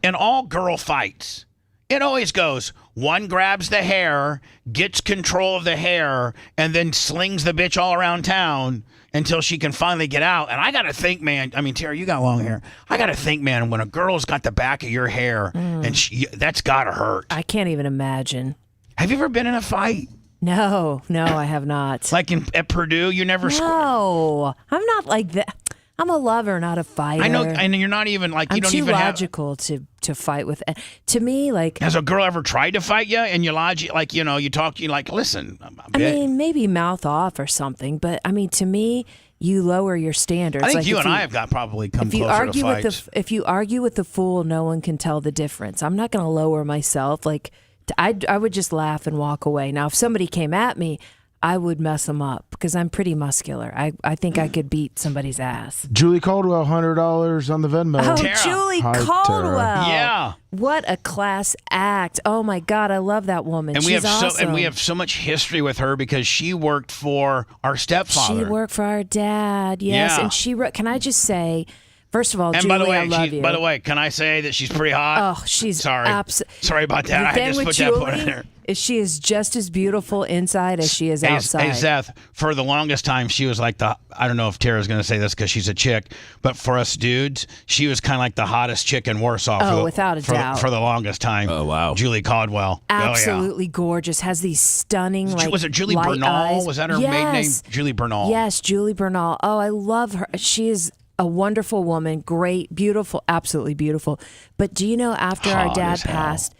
in all girl fights, it always goes, one grabs the hair, gets control of the hair, and then slings the bitch all around town until she can finally get out. And I got to think, man, I mean, Tara, you got long hair. I got to think, man, when a girl's got the back of your hair, and that's got to hurt. I can't even imagine. Have you ever been in a fight? No, I have not. At Purdue, you never No, I'm not like that. I'm a lover, not a fighter. I know, and you're not even you I'm don't too even logical to fight with. To me, has a girl ever tried to fight you? And you you talk, listen. I mean, maybe mouth off or something, but I mean, to me, you lower your standards. I think you and I have got probably come closer to fights. If you argue with the fool, no one can tell the difference. I'm not going to lower myself. I would just laugh and walk away. Now, if somebody came at me, I would mess them up because I'm pretty muscular. I think I could beat somebody's ass. Julie Caldwell, $100 on the Venmo. Oh, Tara. Julie Hi, Caldwell. Tara. Yeah. What a class act. Oh, my God. I love that woman. And She's awesome. we have so much history with her because she worked for our stepfather. She worked for our dad, yes. Yeah. And she can I just say, first of all, and Julie, by I love you. By the way, can I say that she's pretty hot? Oh, she's sorry. Sorry about that. I thing just with put Julie that point in there. is she is just as beautiful inside as she is outside. Hey, Seth, for the longest time, she was I don't know if Tara's going to say this because she's a chick, but for us dudes, she was kind of like the hottest chick in Warsaw. Without a doubt. For the longest time. Oh, wow. Julie Caldwell. Absolutely gorgeous. Has these stunning, Was it Julie light Bernal? eyes. Was that her maiden name? Julie Bernal. Yes, Julie Bernal. Oh, I love her. She is a wonderful woman. Great, beautiful, absolutely beautiful. But do you know, after our Hot dad as hell. passed,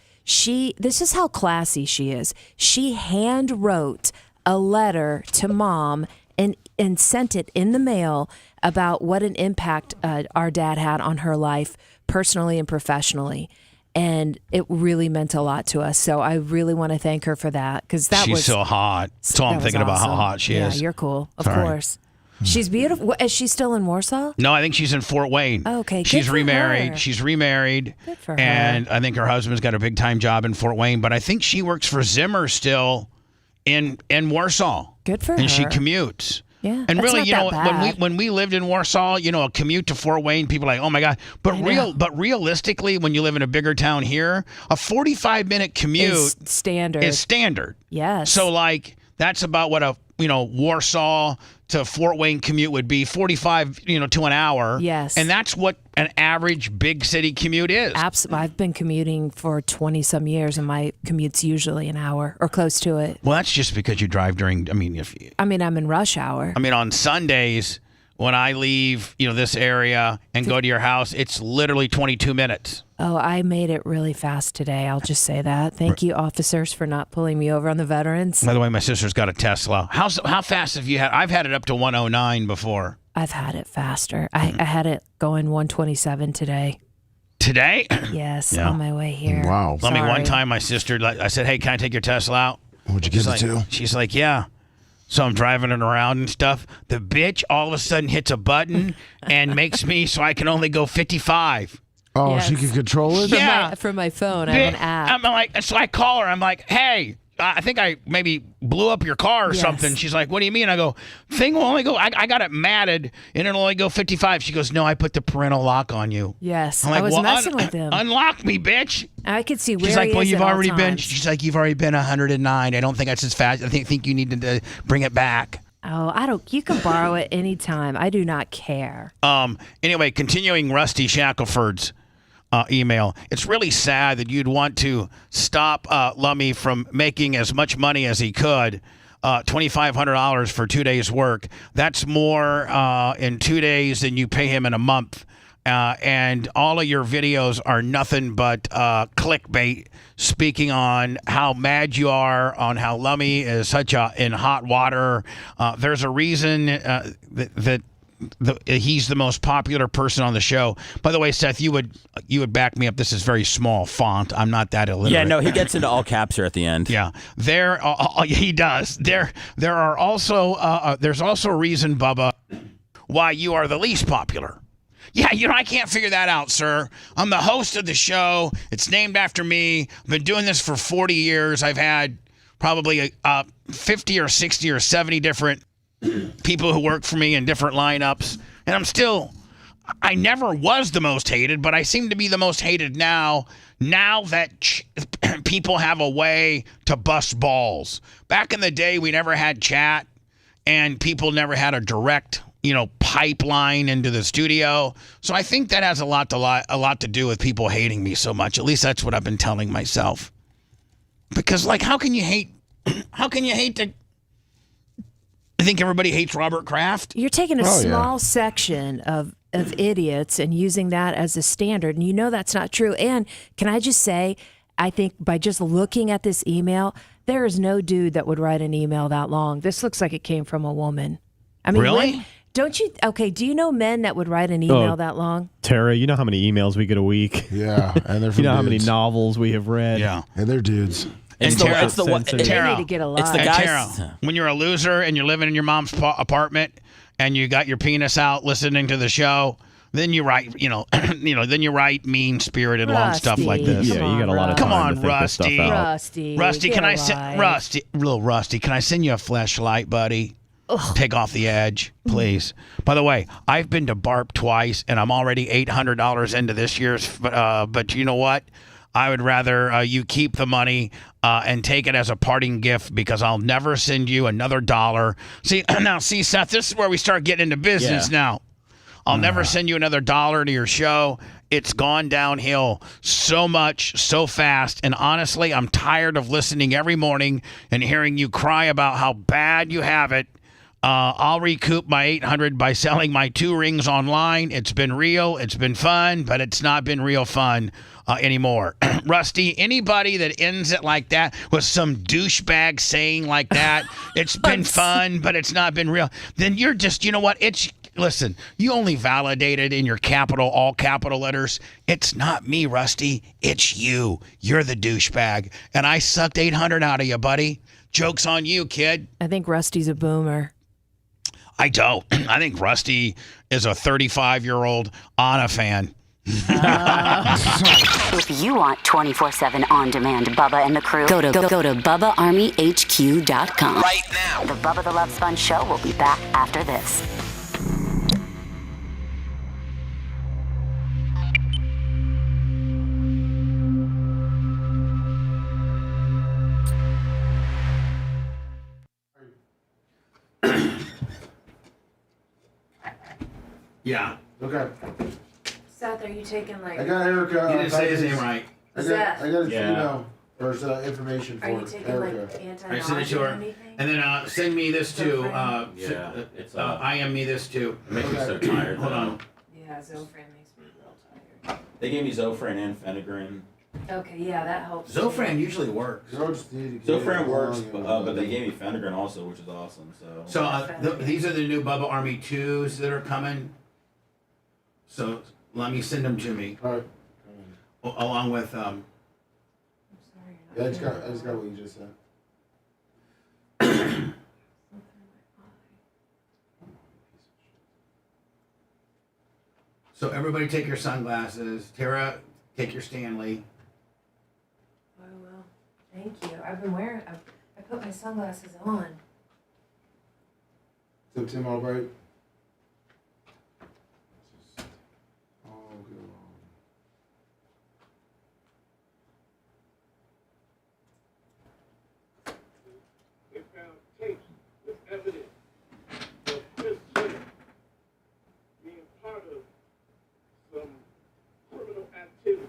this is how classy she is. She hand wrote a letter to Mom and sent it in the mail about what an impact our dad had on her life, personally and professionally. And it really meant a lot to us. So I really want to thank her for that, because She's so hot. That's all I'm thinking about, how hot she is. Yeah, you're cool. Of Sorry. course. She's beautiful. Is she still in Warsaw? No, I think she's in Fort Wayne. Okay, good She's for remarried. her. She's remarried. Good for her. And I think her husband's got a big time job in Fort Wayne, but I think she works for Zimmer still in Warsaw. Good for her. And she commutes. Yeah, And that's really, not that bad. when we lived in Warsaw, a commute to Fort Wayne, people are like, oh my God. But realistically, when you live in a bigger town here, a 45-minute commute Is standard. is standard. Yes. So that's about what a Warsaw to Fort Wayne commute would be, 45 to an hour. Yes. And that's what an average big city commute is. Absolutely. I've been commuting for 20 some years, and my commute's usually an hour or close to it. Well, that's just because you drive during. I'm in rush hour. on Sundays when I leave this area and go to your house, it's literally 22 minutes. Oh, I made it really fast today. I'll just say that. Thank you, officers, for not pulling me over on the veterans. By the way, my sister's got a Tesla. How fast have you had? I've had it up to 109 before. I've had it faster. I had it going 127 today. Today? Yes, Yeah. on my way here. Wow. I mean, one Sorry. time my sister, I said, hey, can I take your Tesla out? What'd you give it to? She's like, yeah. So I'm driving it around and stuff. The bitch all of a sudden hits a button and makes me so I can only go 55. Oh, Yes. she can control it? Yeah. From my phone, I have an app. I'm like, so I call her. I'm like, hey, I think I maybe blew up your car or Yes. something. She's like, what do you mean? I go, thing will only go, I got it matted and it'll only go 55. She goes, no, I put the parental lock on you. Yes, I'm like, I was well, messing with him. Unlock me, bitch. I could see where She's like, he well, is you've at all already been. times. She's like, you've already been 109. I don't think that's as fast. I think you need to bring it back. Oh, I don't. You can borrow it anytime. I do not care. Anyway, continuing Rusty Shackelford's email. It's really sad that you'd want to stop Lummy from making as much money as he could. $2,500 for 2 days' work. That's more in 2 days than you pay him in a month. And all of your videos are nothing but clickbait, speaking on how mad you are, on how Lummy is such in hot water. There's a reason that he's the most popular person on the show. By the way, Seth, you would back me up. This is very small font. I'm not that illiterate. Yeah, no, he gets into all caps here at the end. Yeah, he does. There are also there's also a reason, Bubba, why you are the least popular. Yeah, I can't figure that out, sir. I'm the host of the show. It's named after me. I've been doing this for 40 years. I've had probably 50 or 60 or 70 different people who work for me in different lineups. And I never was the most hated, but I seem to be the most hated now that people have a way to bust balls. Back in the day, we never had chat, and people never had a direct pipeline into the studio. So I think that has a lot to do with people hating me so much. At least that's what I've been telling myself. Because how can you hate I think everybody hates Robert Kraft. You're taking a small section of idiots and using that as a standard, and that's not true. And can I just say, I think by just looking at this email, there is no dude that would write an email that long. This looks like it came from a woman. I mean, really? Don't you? Okay, do you know men that would write an email that long? Tara, you know how many emails we get a week? Yeah, and they're from how many dudes. novels we have read? Yeah. And they're dudes. It's the one. They need to get a lot. It's the And guys. Tara, when you're a loser and you're living in your mom's apartment and you got your penis out listening to the show, then you write, then you write mean-spirited long stuff like this. Yeah, you got a lot of time Come on, to think this stuff Rusty. out. Rusty, get can I a send life. Rusty? Can I send you a fleshlight, buddy? Take off the edge, please. By the way, I've been to BARP twice, and I'm already $800 into this year's. But you know what? I would rather you keep the money and take it as a parting gift, because I'll never send you another dollar. See, Seth, this is where we start getting into business now. I'll never send you another dollar to your show. It's gone downhill so much, so fast. And honestly, I'm tired of listening every morning and hearing you cry about how bad you have it. I'll recoup my $800 by selling my 2 rings online. It's been real. It's been fun, but it's not been real fun anymore. Rusty, anybody that ends it like that with some douchebag saying like that, it's been fun, but it's not been real, then you're just, you know what? Listen, you only validated in your all capital letters. It's not me, Rusty. It's you. You're the douchebag. And I sucked $800 out of you, buddy. Joke's on you, kid. I think Rusty's a boomer. I don't. I think Rusty is a 35-year-old Anna fan. If you want 24/7 on-demand Bubba and the crew, go to BubbaArmyHQ.com. Right now. The Bubba the Love Sponge show will be back after this. Yeah. Okay. Seth, are you taking I got Erica. He didn't say his name right. I got his email. There's information for Are you taking Erica. I send it to her. And then send me this too. I am me this too. It makes me so tired. Hold on. Yeah, Zofran makes me real tired. They gave me Zofran and Phenergan. Okay, yeah, that helps. Zofran usually works. Zofran works, but they gave me Phenergan also, which is awesome. So these are the new Bubba Army 2s that are coming. So let me send them to me. All right. Along with I'm sorry. Yeah, I just got what you just said. So everybody take your sunglasses. Tara, take your Stanley. I will. Thank you. I've been wearing. I put my sunglasses on. So Tim Albright. They found tapes with evidence of Chris Jenner being part of some criminal activity.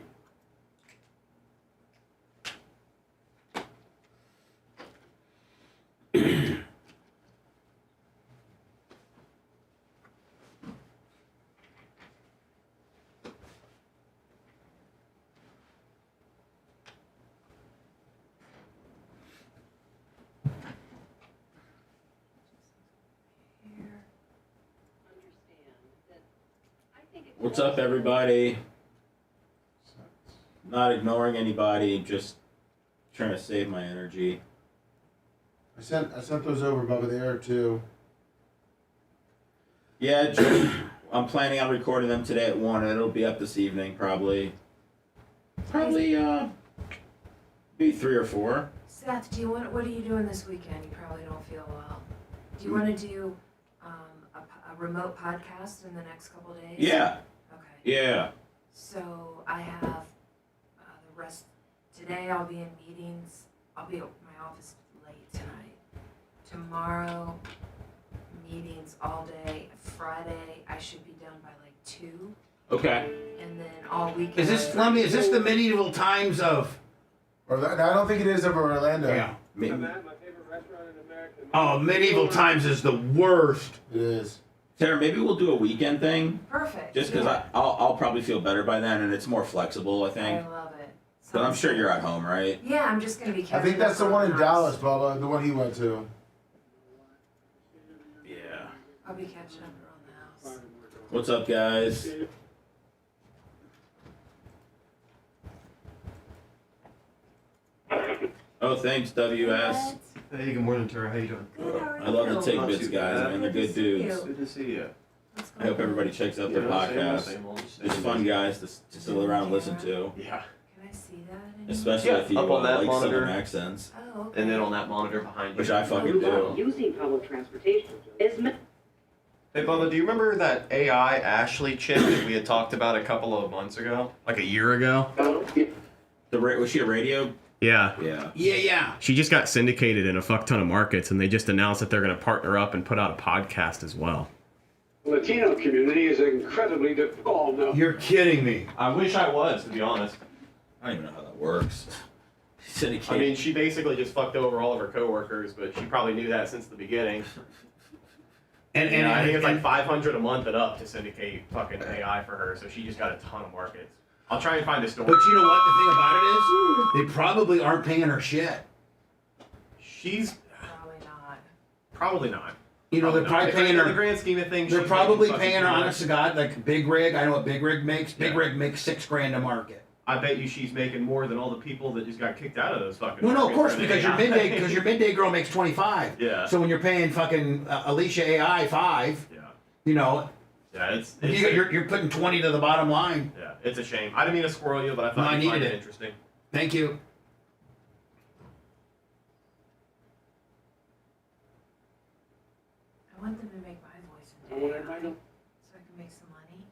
What's up, everybody? Not ignoring anybody, just trying to save my energy. I sent those over, Bubba. They are too. Yeah, I'm planning on recording them today at 1, and it'll be up this evening, probably. Be 3 or 4. Seth, what are you doing this weekend? You probably don't feel well. Do you want to do a remote podcast in the next couple days? Yeah. Okay. Yeah. So I have the rest. Today I'll be in meetings. I'll be at my office late tonight. Tomorrow, meetings all day. Friday, I should be done by like 2. Okay. And then all weekend. Is this the medieval times of? I don't think it is of Orlando. Yeah. My favorite restaurant in America. Oh, medieval times is the worst. It is. Sarah, maybe we'll do a weekend thing. Perfect. Just because yeah. I'll probably feel better by then, and it's more flexible, I think. I love it. But I'm sure you're at home, right? Yeah, I'm just gonna be catching I think that's the up one in house. Dallas, Bubba. The one he went to. Yeah. I'll be catching up around the house. What's up, guys? Oh, thanks, WS. Hey, good morning, Tara. How you doing? Good, how are you? I love the Take Not Bits too guys, bad. man. They're good dudes. Good to see you. I hope everybody checks out their podcast. It's fun guys to sit around and listen to. Yeah. Can I see that? Especially if you up on that like monitor. Southern accents, Oh, okay. And then on that monitor behind you. which I fucking do. Using public transportation is Hey, Bubba, do you remember that AI Ashley chick that we had talked about a couple of months ago? Like a year ago? Was she a radio? Yeah. Yeah. Yeah. She just got syndicated in a fuck ton of markets, and they just announced that they're going to partner up and put out a podcast as well. The Latino community is incredibly difficult. No. You're kidding me. I wish I was, to be honest. I don't even know how that works. Syndicated. I mean, she basically just fucked over all of her coworkers, but she probably knew that since the beginning. And I think it's like $500 a month and up to syndicate fucking AI for her, so she just got a ton of markets. I'll try and find a story. But you know what? The thing about it is, they probably aren't paying her shit. She's Probably not. probably not. You know, they're probably paying her. In the grand scheme of things, They're she's probably making paying her, fucking honest to God, like Big Rig. I know what Big Rig makes. Big Yeah. Rig makes $6,000 a market. I bet you she's making more than all the people that just got kicked out of those fucking. No, of markets course, for because your midday girl makes 25. Yeah. So when you're paying fucking Alicia AI 5, Yeah. you know, Yeah, it's you're putting 20 to the bottom line. yeah, it's a shame. I didn't mean to squirrel you, but I No, thought I you'd find needed it it. interesting. Thank you. I want them to make my voice I into want AI everybody to- so I can make some money.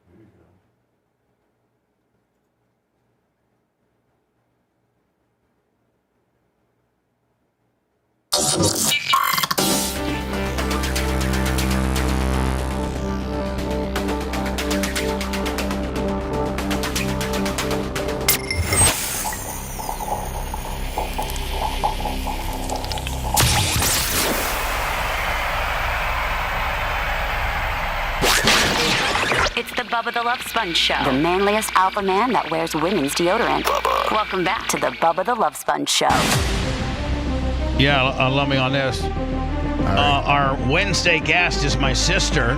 It's the Bubba the Love Sponge Show. The manliest alpha man that wears women's deodorant. Welcome back to the Bubba the Love Sponge Show. Yeah, let me on this. Our Wednesday guest is my sister.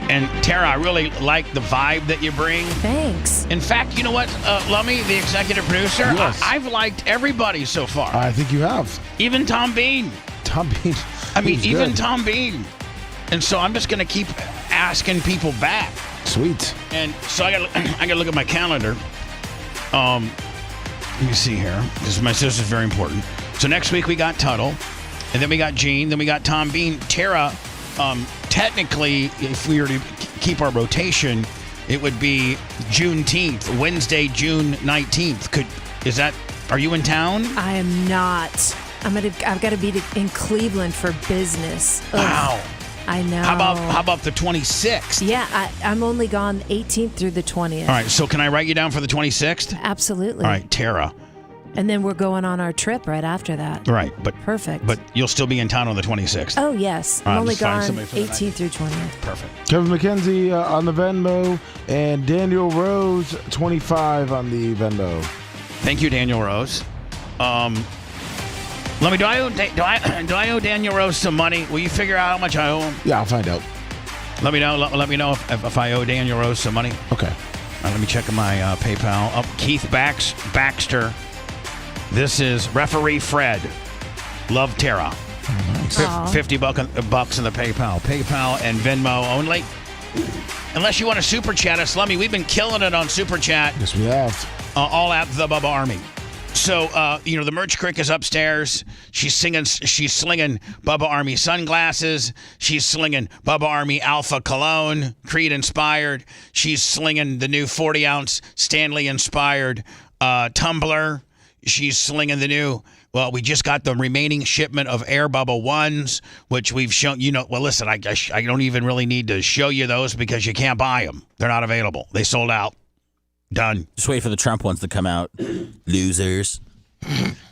And Tara, I really like the vibe that you bring. Thanks. In fact, you know what, Lummy, the executive producer? Yes. I've liked everybody so far. I think you have. Even Tom Bean. Tom Bean. I mean, he's even good. Tom Bean. And so I'm just going to keep asking people back. Sweet. And so I got to look at my calendar. Let me see here. This is very important. So next week we got Tuttle, and then we got Gene, then we got Tom Bean. Tara, technically, if we were to keep our rotation, it would be Juneteenth, Wednesday, June 19th. Are you in town? I am not. I've got to be in Cleveland for business. Ugh. Wow. I know. How about the 26th? Yeah, I'm only gone 18th through the 20th. All right, so can I write you down for the 26th? Absolutely. All right, Tara. And then we're going on our trip right after that. Right, but perfect. But you'll still be in town on the 26th. Oh yes, All right, I'm only just find gone somebody for the 18th through 20th. Perfect. Kevin McKenzie on the Venmo and Daniel Rose 25 on the Venmo. Thank you, Daniel Rose. Do I owe Daniel Rose some money? Will you figure out how much I owe him? Yeah, I'll find out. Let me know if I owe Daniel Rose some money. Okay. Let me check my PayPal. Keith Baxter. This is referee Fred. Love Tara. Nice. 50 bucks in the PayPal. PayPal and Venmo only. Unless you want to super chat us, Lummy. We've been killing it on super chat. Yes, we have. All at the Bubba Army. So, the merch crick is upstairs. She's slinging Bubba Army sunglasses. She's slinging Bubba Army Alpha Cologne, Creed inspired. She's slinging the new 40-ounce Stanley inspired tumbler. She's slinging the new, we just got the remaining shipment of Air Bubba 1s, which we've shown, listen, I don't even really need to show you those because you can't buy them. They're not available. They sold out. Done. Just wait for the Trump ones to come out. Losers.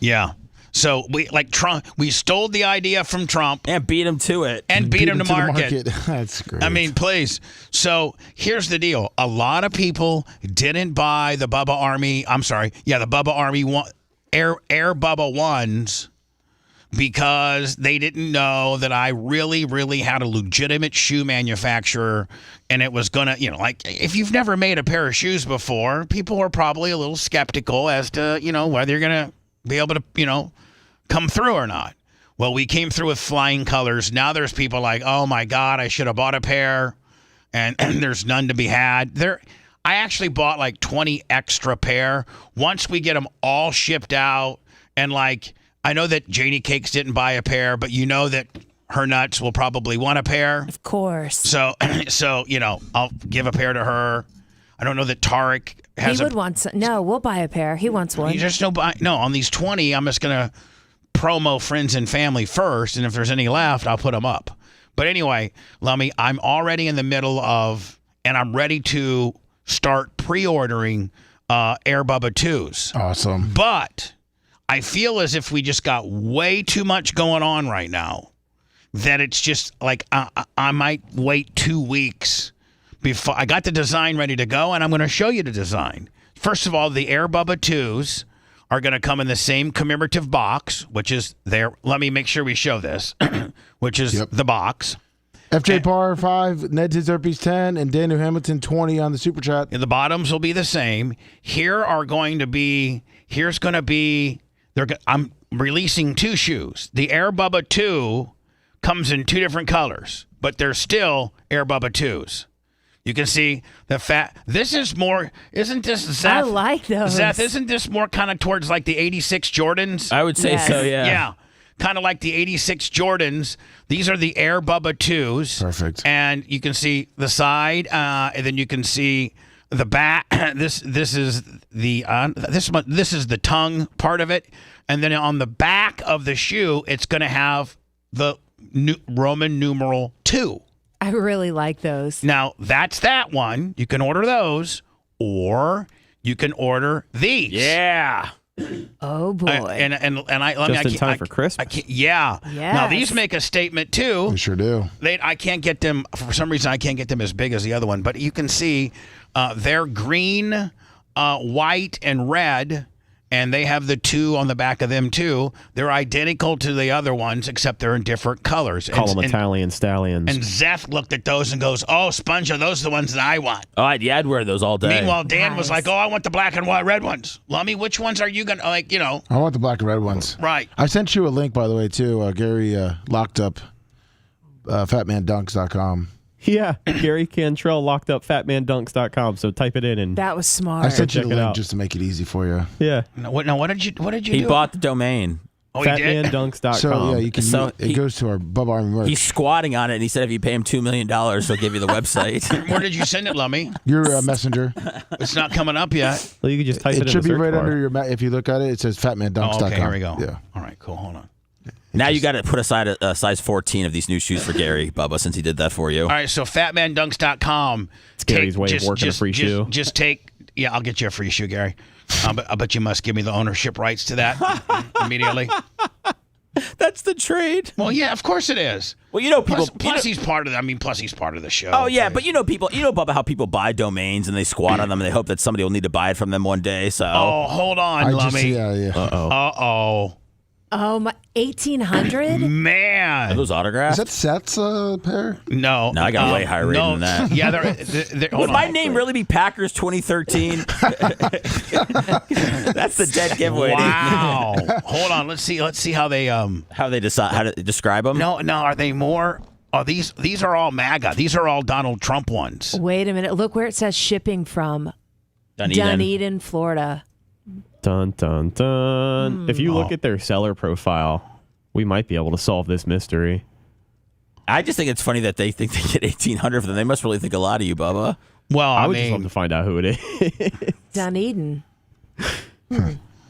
Yeah. So we stole the idea from Trump and beat him to it. And beat him to market. That's great. I mean, please. So here's the deal. A lot of people didn't buy the Bubba Army. I'm sorry. Yeah, the Bubba Army Air Bubba 1s because they didn't know that I really, really had a legitimate shoe manufacturer, and it was going to, if you've never made a pair of shoes before, people are probably a little skeptical as to, whether you're going to be able to, come through or not. Well, we came through with flying colors. Now there's people like, oh my God, I should have bought a pair, and there's none to be had. I actually bought like 20 extra pair. Once we get them all shipped out, and I know that Janie Cakes didn't buy a pair, but you know that her nuts will probably want a pair. Of course. So I'll give a pair to her. I don't know that Tarek has. He would want some. No, we'll buy a pair. He wants one. You just don't buy. No, on these 20, I'm just gonna promo friends and family first, and if there's any left, I'll put them up. But anyway, Lummy, I'm already in the middle of, and I'm ready to start pre-ordering Air Bubba 2s. Awesome. But I feel as if we just got way too much going on right now, that it's just I might wait 2 weeks before I got the design ready to go, and I'm going to show you the design. First of all, the Air Bubba 2s are going to come in the same commemorative box, which is there. Let me make sure we show this, which is the box. FJ Parr 5, Ned Tizerpes 10, and Daniel Hamilton 20 on the super chat. And the bottoms will be the same. I'm releasing 2 shoes. The Air Bubba 2 comes in 2 different colors, but they're still Air Bubba 2s. You can see the fat. This is more, isn't this, Zeth? I like those. Zeth, isn't this more kind of towards like the 86 Jordans? I would say so, yeah. Yeah. Kind of like the 86 Jordans. These are the Air Bubba 2s. Perfect. And you can see the side, and then you can see the back. This is the tongue part of it, and then on the back of the shoe, it's going to have the Roman numeral 2. I really like those. Now that's that one. You can order those, or you can order these. Yeah. Oh boy. Just in time for Christmas. Yeah. Yes. Now these make a statement too. They sure do. I can't get them for some reason. I can't get them as big as the other one, but you can see they're green, white, and red, and they have the 2 on the back of them too. They're identical to the other ones, except they're in different colors. Call them Italian stallions. And Zeth looked at those and goes, "Oh, Sponge, are those the ones that I want?" Oh, I'd wear those all day. Meanwhile, Dan was like, "Oh, I want the black and white red ones." Lummy, which ones are you gonna like? I want the black and red ones. Right. I sent you a link, by the way, too. Gary locked up fatmandunks.com. Yeah, Gary Cantrell locked up fatmandunks.com. So type it in and That was smart. I sent you Check the it link out. just to make it easy for you. yeah, No, what did you He do? bought the domain. Oh, he did? fatmandunks.com. So yeah, you can. So it goes to our Bubba Army merch. He's squatting on it, and he said if you pay him $2 million, he'll give you the website. Where did you send it, Lummy? Your messenger. It's not coming up yet. Well, you could just type it, It in should the be search right bar. under your. If you look at it, it says fatmandunks.com. Oh, okay, here we go. Yeah. All right, cool. Hold on. Now you got to put aside a size 14 of these new shoes for Gary, Bubba, since he did that for you. All right, so fatmandunks.com. It's Gary's way of working a free shoe. Just take, yeah, I'll get you a free shoe, Gary. I bet you must give me the ownership rights to that immediately. That's the trade. Well, yeah, of course it is. Well, you know people. Plus he's part of the. Plus he's part of the show. Oh yeah, but you know people. You know, Bubba, how people buy domains and they squat on them and they hope that somebody will need to buy it from them one day. So. Oh, hold on, Lummy. Yeah. Uh-oh. Oh, my 1,800? Man. Are those autographs? Is that Seth's pair? No. No, I got a way higher rating than that. Yeah, they're Would my name really be Packers 2013? That's the dead giveaway. Wow. Hold on. Let's see how they decide how to describe them. No. Are they more? Oh, these are all MAGA. These are all Donald Trump ones. Wait a minute. Look where it says shipping from. Dunedin, Florida. Dun, dun, dun. If you look at their seller profile, we might be able to solve this mystery. I just think it's funny that they think they get 1,800 for them. They must really think a lot of you, Bubba. Well, I would just love to find out who it is. Dunedin.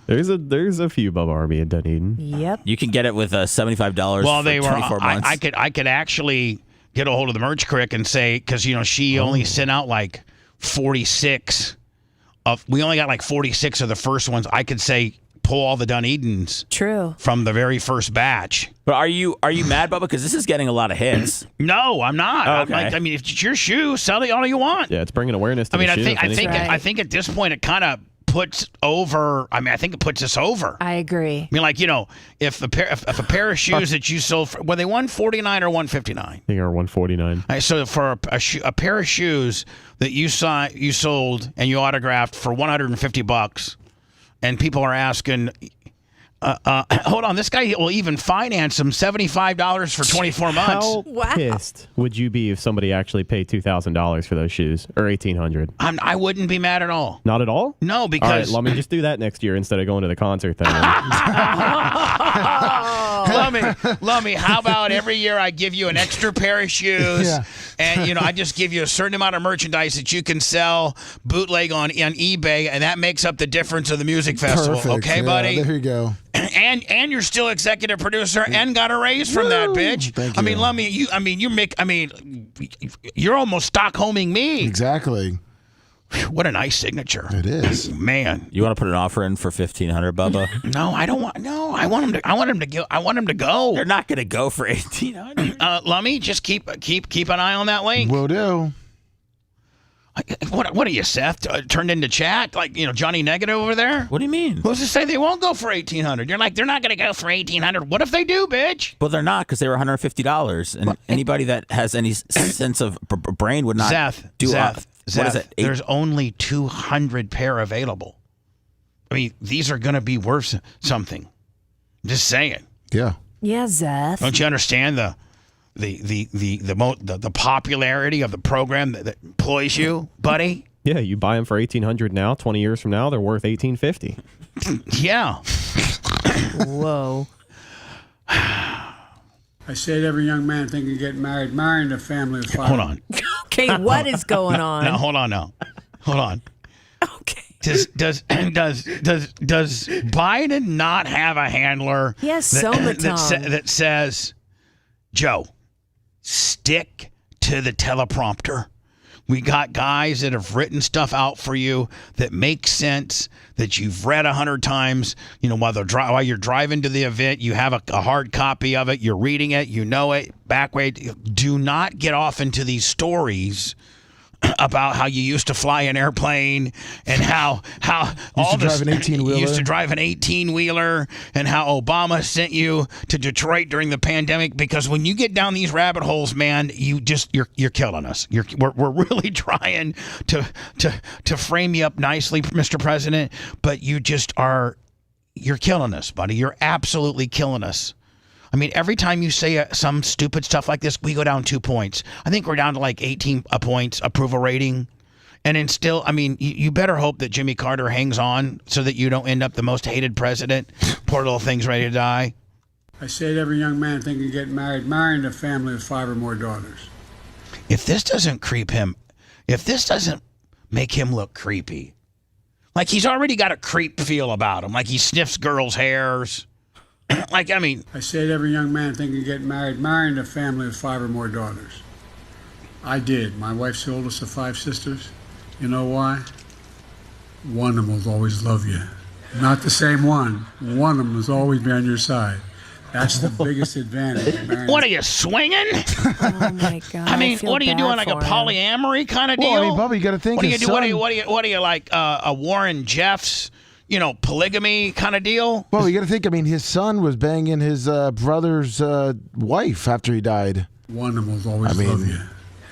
There's a few Bubba Army in Dunedin. Yep. You can get it with $75 Well, for they were. 24 months. I could actually get a hold of the merch crick and say, because she only sent out like 46. We only got like 46 of the first ones. I could say pull all the Dunedins. True. From the very first batch. But are you mad, Bubba? Because this is getting a lot of hits. No, I'm not. Oh, okay. I mean, if it's your shoe, sell it all you want. Yeah, it's bringing awareness to I mean, the I shoe, think if anything. I think at this point it kind of puts over. I mean, I think it puts us over. I agree. I mean, like, if a pair of shoes that you sold for, were they $149 or $159? I think are $149. So for a pair of shoes that you sold and you autographed for $150, and people are asking, hold on, this guy will even finance them $75 for 24 months. How pissed would you be if somebody actually paid $2,000 for those shoes or $1,800? I wouldn't be mad at all. Not at all? No, because all right, let me just do that next year instead of going to the concert then. Lummy, how about every year I give you an extra pair of shoes, and I just give you a certain amount of merchandise that you can sell bootleg on eBay, and that makes up the difference of the music festival. Perfect. Okay, buddy? There you go. And you're still executive producer and got a raise from that, bitch. Thank I mean, you. Lummy, you're almost Stockholming me. Exactly. What a nice signature. It is. Man. You want to put an offer in for $1,500, Bubba? No, I don't want. No, I want him to go. They're not going to go for $1,800. Lummy, just keep an eye on that link. Will do. What are you, Seth? Turned into chat? Like, Johnny Negative over there? What do you mean? Who's to say they won't go for $1,800? You're like, they're not going to go for $1,800. What if they do, bitch? Well, they're not, because they were $150. And anybody that has any sense of brain would not do Seth, what is it? There's only 200 pair available. I mean, these are going to be worth something. Just saying. Yeah. Yeah, Zeth. Don't you understand the popularity of the program that employs you, buddy? Yeah, you buy them for $1,800 now. 20 years from now, they're worth $1,850. Yeah. Whoa. I say to every young man thinking of getting married, marrying a family of five. Hold on. Okay, what is going on? Now, hold on. Hold on. Okay. Does Biden not have a handler? Yes, that says, Joe, stick to the teleprompter. We got guys that have written stuff out for you that makes sense, that you've read 100 times. While you're driving to the event, you have a hard copy of it. You're reading it. You know it. Do not get off into these stories about how you used to fly an airplane and how all this you used to drive an 18-wheeler and how Obama sent you to Detroit during the pandemic, because when you get down these rabbit holes, man, you're killing us. We're really trying to frame you up nicely, Mr. President, but you're killing us, buddy. You're absolutely killing us. I mean, every time you say some stupid stuff like this, we go down 2 points. I think we're down to like 18 points approval rating. And then still, I mean, you better hope that Jimmy Carter hangs on so that you don't end up the most hated president. Poor little thing's ready to die. I say to every young man thinking of getting married, marrying a family with 5 or more daughters. If this doesn't creep him, if this doesn't make him look creepy, like he's already got a creep feel about him, like he sniffs girls' hairs. Like, I mean. I say to every young man thinking of getting married, marrying a family with 5 or more daughters. I did. My wife's the oldest of 5 sisters. You know why? One of them will always love you. Not the same one. One of them will always be on your side. That's the biggest advantage. What are you, swinging? Oh, my God. I mean, what are you doing, like a polyamory kind of deal? Well, I mean, Bubba, you got to think. What do you do? What are you like a Warren Jeffs, polygamy kind of deal? Well, you got to think. I mean, his son was banging his brother's wife after he died. One of them will always love you.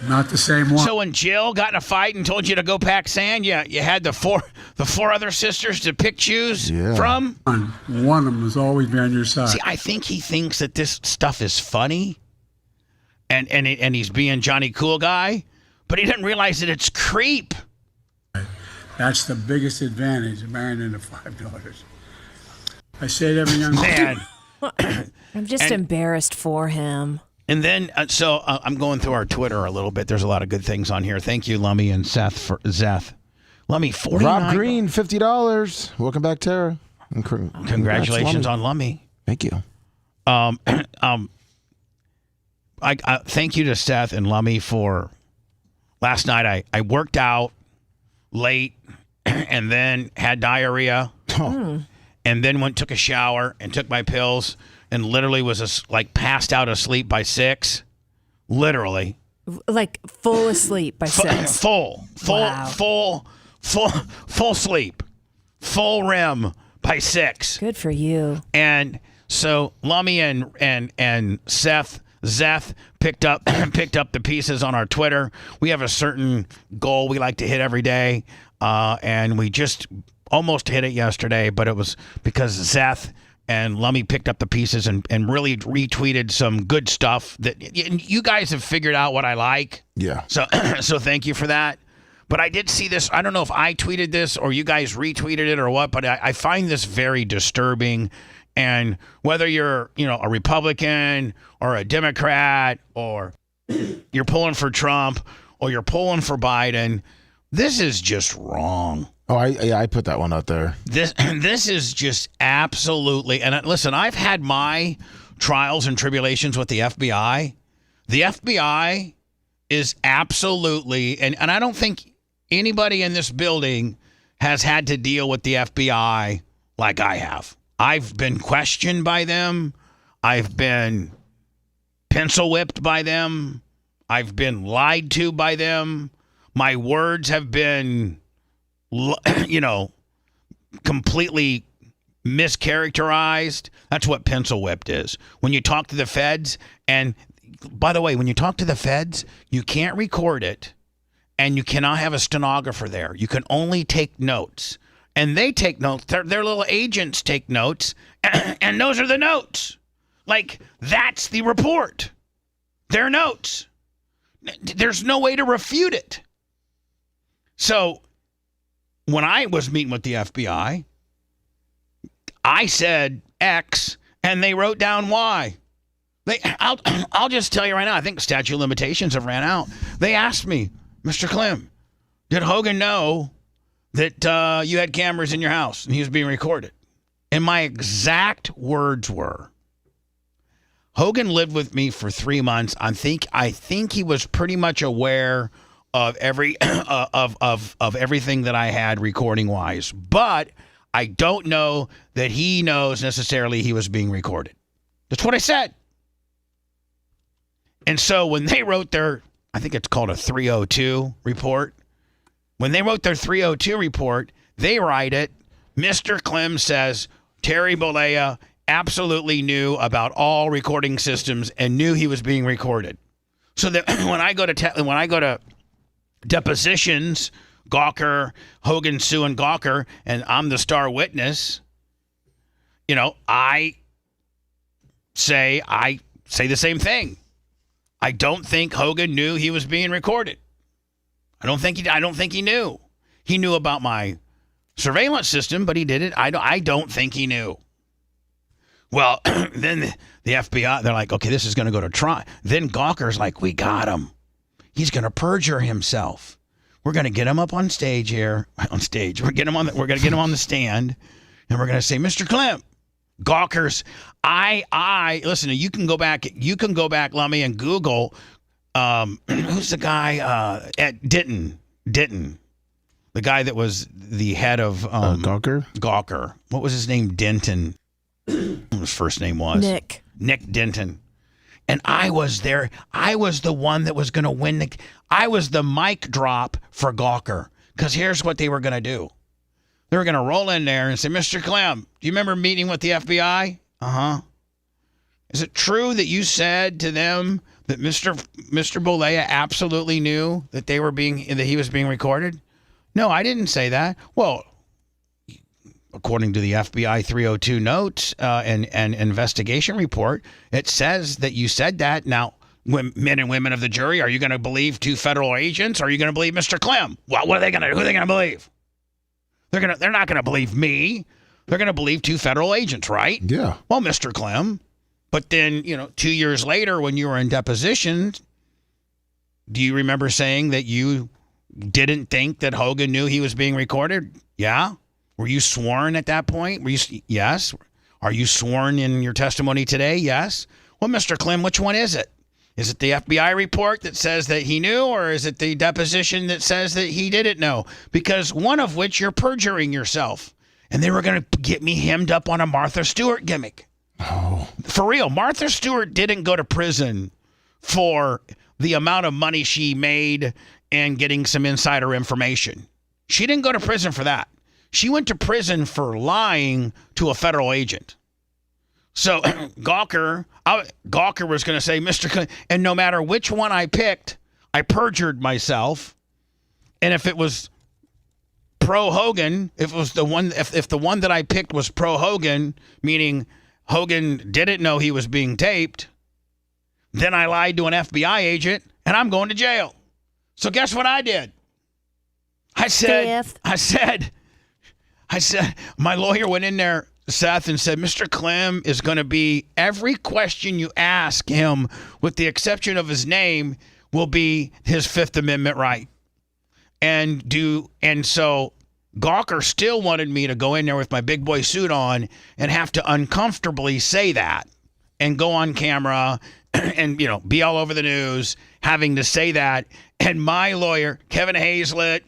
Not the same one. So when Jill got in a fight and told you to go pack sand, you had the four other sisters to pick choose from? One of them will always be on your side. See, I think he thinks that this stuff is funny, and he's being Johnny Cool Guy, but he didn't realize that it's creep. That's the biggest advantage of marrying into 5 daughters. I say to every young man. I'm just embarrassed for him. And then, I'm going through our Twitter a little bit. There's a lot of good things on here. Thank you, Lummy and Seth. Lummy, $49. Rob Green, $50. Welcome back, Tara. Congratulations on Lummy. Thank you. I thank you to Seth and Lummy for last night. I worked out late and then had diarrhea and then took a shower and took my pills. And literally was passed out asleep by 6, literally. Like full asleep by 6. Full sleep, full REM by 6. Good for you. And so Lummy and Zeth picked up the pieces on our Twitter. We have a certain goal we like to hit every day, and we just almost hit it yesterday, but it was because Zeth and Lummy picked up the pieces and really retweeted some good stuff that you guys have figured out what I like. Yeah. So thank you for that. But I did see this. I don't know if I tweeted this or you guys retweeted it or what, but I find this very disturbing. And whether you're, a Republican or a Democrat or you're pulling for Trump or you're pulling for Biden, this is just wrong. Oh, I put that one out there. This is just absolutely, and listen, I've had my trials and tribulations with the FBI. The FBI is absolutely, and I don't think anybody in this building has had to deal with the FBI like I have. I've been questioned by them. I've been pencil whipped by them. I've been lied to by them. My words have been completely mischaracterized. That's what pencil whipped is. When you talk to the feds, and by the way, when you talk to the feds, you can't record it, and you cannot have a stenographer there. You can only take notes. And they take notes. Their little agents take notes, and those are the notes. Like, that's the report. Their notes. There's no way to refute it. So when I was meeting with the FBI, I said X, and they wrote down Y. I'll just tell you right now, I think statute of limitations have ran out. They asked me, Mr. Clem, did Hogan know that you had cameras in your house and he was being recorded? And my exact words were, Hogan lived with me for 3 months. I think he was pretty much aware of every of everything that I had recording wise, but I don't know that he knows necessarily he was being recorded. That's what I said. And so when they wrote their, I think it's called a 302 report. When they wrote their 302 report, they write it, Mr. Clem says Terry Bollea absolutely knew about all recording systems and knew he was being recorded. So that when I go to depositions, Gawker, Hogan, Sue, and Gawker, and I'm the star witness, I say the same thing. I don't think Hogan knew he was being recorded. I don't think he knew. He knew about my surveillance system, but he did it. I don't think he knew. Well, then the FBI, they're like, okay, this is going to go to trial. Then Gawker's like, we got him. He's going to perjure himself. We're going to get him up on stage here. On stage. We're going to get him on the stand, and we're going to say, Mr. Clem, Gawker's, listen, you can go back, Lummy, and Google, who's the guy at Denton, the guy that was the head of Gawker. What was his name? Denton. His first name was Nick Denton. And I was there. I was the one that was going to win. I was the mic drop for Gawker. Because here's what they were going to do. They were going to roll in there and say, Mr. Clem, do you remember meeting with the FBI? Uh-huh. Is it true that you said to them that Mr. Bolea absolutely knew that he was being recorded? No, I didn't say that. Well, according to the FBI 302 notes and investigation report, it says that you said that. Now, men and women of the jury, are you going to believe two federal agents? Or are you going to believe Mr. Clem? Well, what are they going to do? Who are they going to believe? They're not going to believe me. They're going to believe two federal agents, right? Yeah. Well, Mr. Clem. But then, 2 years later, when you were in deposition, do you remember saying that you didn't think that Hogan knew he was being recorded? Yeah. Were you sworn at that point? Yes. Are you sworn in your testimony today? Yes. Well, Mr. Clem, which one is it? Is it the FBI report that says that he knew, or is it the deposition that says that he didn't know? Because one of which you're perjuring yourself. And they were going to get me hemmed up on a Martha Stewart gimmick. Oh. For real, Martha Stewart didn't go to prison for the amount of money she made and getting some insider information. She didn't go to prison for that. She went to prison for lying to a federal agent. So Gawker was going to say, Mr. Clinton, and no matter which one I picked, I perjured myself. And if it was pro Hogan, if the one that I picked was pro Hogan, meaning Hogan didn't know he was being taped, then I lied to an FBI agent and I'm going to jail. So guess what I did? I said, my lawyer went in there, Seth, and said, Mr. Clem is going to be, every question you ask him, with the exception of his name, will be his Fifth Amendment right. And so Gawker still wanted me to go in there with my big boy suit on and have to uncomfortably say that and go on camera and, be all over the news having to say that. And my lawyer, Kevin Hazlett,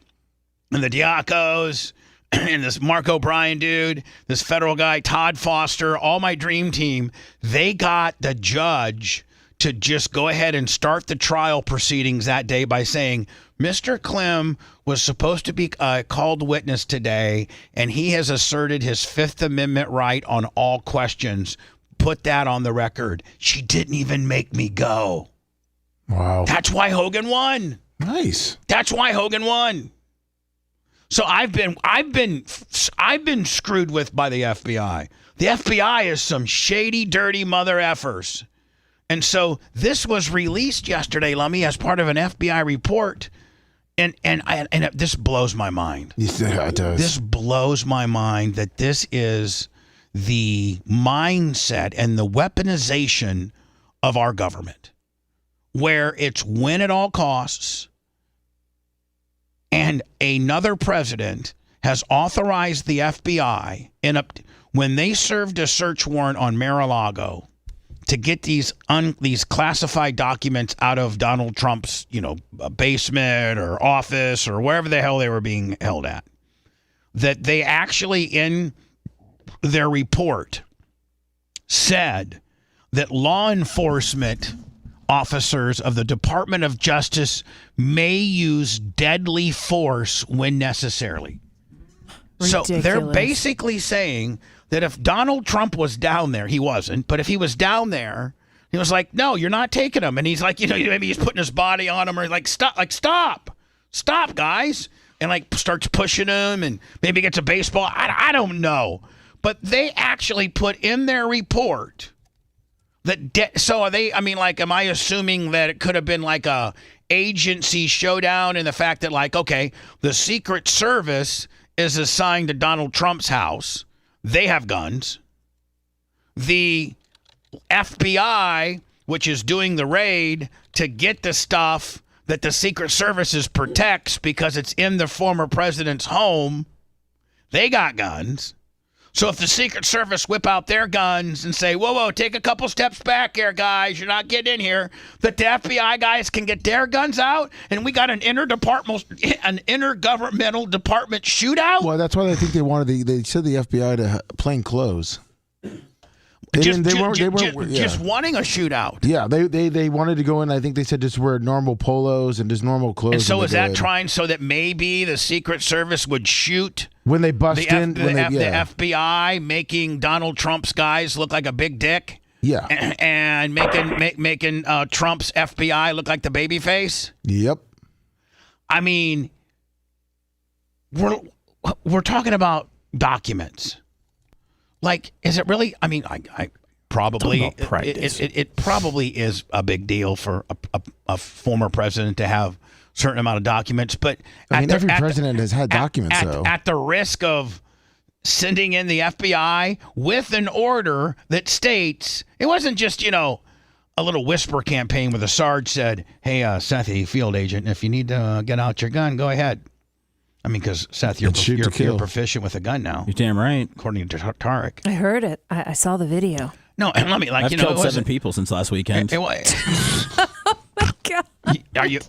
and the Diacos, and this Mark O'Brien dude, this federal guy, Todd Foster, all my dream team, they got the judge to just go ahead and start the trial proceedings that day by saying, Mr. Clem was supposed to be called witness today, and he has asserted his Fifth Amendment right on all questions. Put that on the record. She didn't even make me go. Wow. That's why Hogan won. Nice. That's why Hogan won. So I've been screwed with by the FBI. The FBI is some shady, dirty mother effers. And so this was released yesterday, Lummy, as part of an FBI report. And this blows my mind. Yeah, it does. This blows my mind that this is the mindset and the weaponization of our government, where it's win at all costs. And another president has authorized the FBI when they served a search warrant on Mar-a-Lago to get these classified documents out of Donald Trump's, basement or office or wherever the hell they were being held at. That they actually, in their report, said that law enforcement officers of the Department of Justice may use deadly force when necessary. Ridiculous. So they're basically saying that if Donald Trump was down there, he wasn't, but if he was down there, he was like, no, you're not taking him. And he's like, maybe he's putting his body on him, or stop, guys. And starts pushing him and maybe gets a baseball. I don't know. But they actually put in their report So are they? I mean, like, am I assuming that it could have been like a agency showdown in the fact that, like, okay, the Secret Service is assigned to Donald Trump's house. They have guns. The FBI, which is doing the raid to get the stuff that the Secret Services protects because it's in the former president's home, they got guns. So if the Secret Service whip out their guns and say, whoa, take a couple steps back here, guys, you're not getting in here, that the FBI guys can get their guns out, and we got an intergovernmental department shootout? Well, that's why I think they said the FBI to plain clothes. Just wanting a shootout. Yeah, they wanted to go in. I think they said just wear normal polos and just normal clothes. And so is that trying so that maybe the Secret Service would shoot when they bust the FBI, making Donald Trump's guys look like a big dick? Yeah, and making Trump's FBI look like the baby face? Yep. I mean, we're talking about documents. Like, is it really? I mean, I probably it probably is a big deal for a former president to have a certain amount of documents. But I mean, every president has had documents, though. At the risk of sending in the FBI with an order that states it wasn't just a little whisper campaign where the Sarge said, "Hey, Sethi, field agent, if you need to get out your gun, go ahead." I mean, because Seth, you're proficient with a gun now. You're damn right. According to Tarek. I heard it. I saw the video. No, and let me I've killed 7 people since last weekend. Oh my God.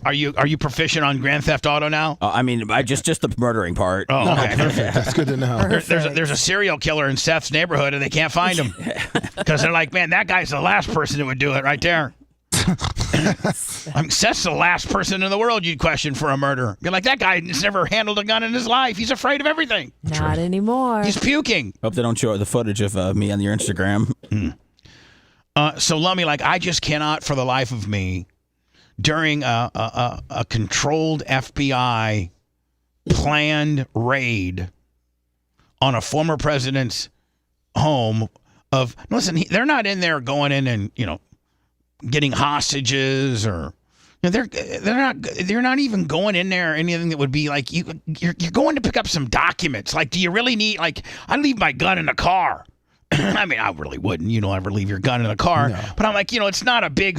Are you proficient on Grand Theft Auto now? I mean, I just the murdering part. Oh, okay. Perfect. That's good to know. There's a serial killer in Seth's neighborhood, and they can't find him because they're like, man, that guy's the last person that would do it right there. I mean, Seth's the last person in the world you'd question for a murder. You're like, that guy has never handled a gun in his life. He's afraid of everything. Not anymore. He's puking. Hope they don't show the footage of me on your Instagram. So, Lummy, like, I just cannot for the life of me, during a controlled FBI planned raid on a former president's home listen, they're not in there going in and, getting hostages or they're not even going in there anything that would be like you're going to pick up some documents. Like, do you really need, like, I leave my gun in the car. I mean, I really wouldn't, ever leave your gun in the car. No. But I'm like, it's not a big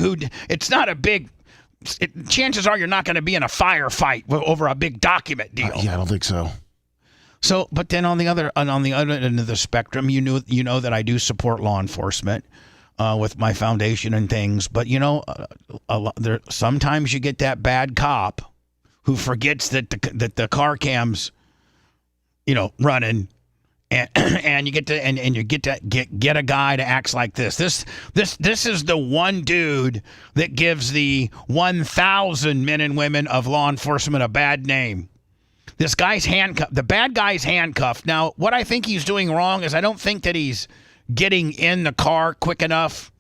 chances are you're not going to be in a firefight over a big document deal. Yeah, I don't think so. So, but then on the other end of the spectrum, you know that I do support law enforcement. With my foundation and things, but sometimes you get that bad cop who forgets that the car cam's running, and you get to get a guy to act like this. This is the one dude that gives the 1,000 men and women of law enforcement a bad name. This guy's handcuffed. The bad guy's handcuffed. Now, what I think he's doing wrong is I don't think that he's getting in the car quick enough.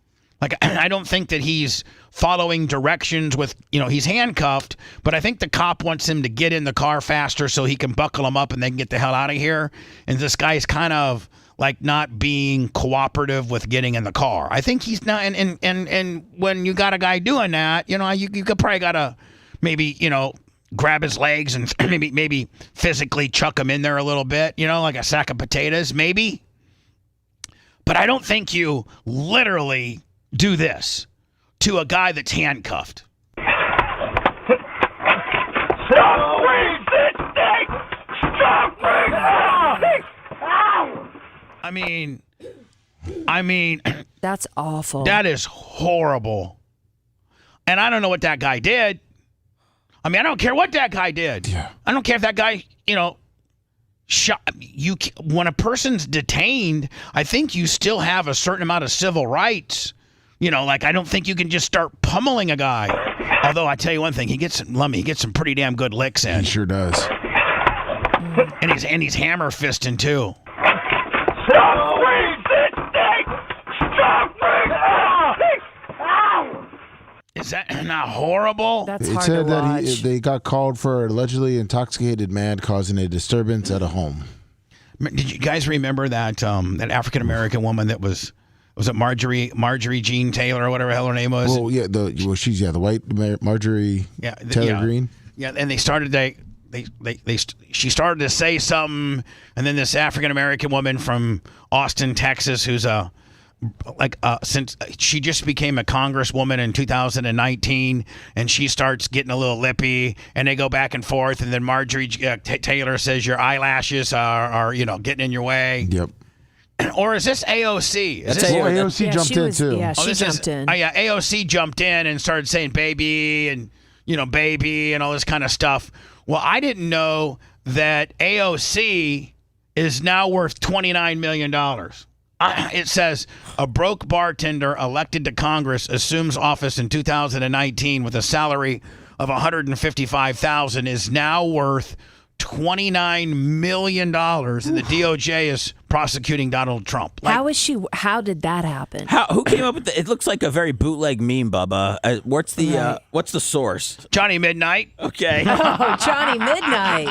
Like, I don't think that he's following directions with, he's handcuffed, but I think the cop wants him to get in the car faster so he can buckle him up and they can get the hell out of here. And this guy's kind of like not being cooperative with getting in the car. I think he's not. And when you got a guy doing that, you could probably gotta maybe, grab his legs and maybe physically chuck him in there a little bit, like a sack of potatoes, maybe. But I don't think you literally do this to a guy that's handcuffed. I mean, that's awful. That is horrible. And I don't know what that guy did. I mean, I don't care what that guy did. Yeah. I don't care if that guy, shot you. When a person's detained, I think you still have a certain amount of civil rights. Like, I don't think you can just start pummeling a guy. Although I tell you one thing, he gets some pretty damn good licks in. He sure does. And he's hammer fisting too. Is that not horrible? That's it hard said to that watch. they got called for allegedly intoxicated man causing a disturbance at a home. Did you guys remember that that African American woman that was Was it Marjorie Jean Taylor or whatever the hell her name was? Well, yeah, she's the white Marjorie Taylor Greene. Yeah, and they started she started to say something, and then this African American woman from Austin, Texas, who's since she just became a congresswoman in 2019, and she starts getting a little lippy, and they go back and forth, and then Marjorie Taylor says your eyelashes are getting in your way. Yep. Or is this AOC? AOC jumped in too. Yeah, she jumped in. Oh yeah, AOC jumped in and started saying baby and baby and all this kind of stuff. Well, I didn't know that AOC is now worth $29 million. It says a broke bartender elected to Congress assumes office in 2019 with a salary of $155,000 is now worth $29 million, and the DOJ is prosecuting Donald Trump. How did that happen? Who came up with it? It looks like a very bootleg meme, Bubba. What's the source? Johnny Midnight. Okay. Oh, Johnny Midnight.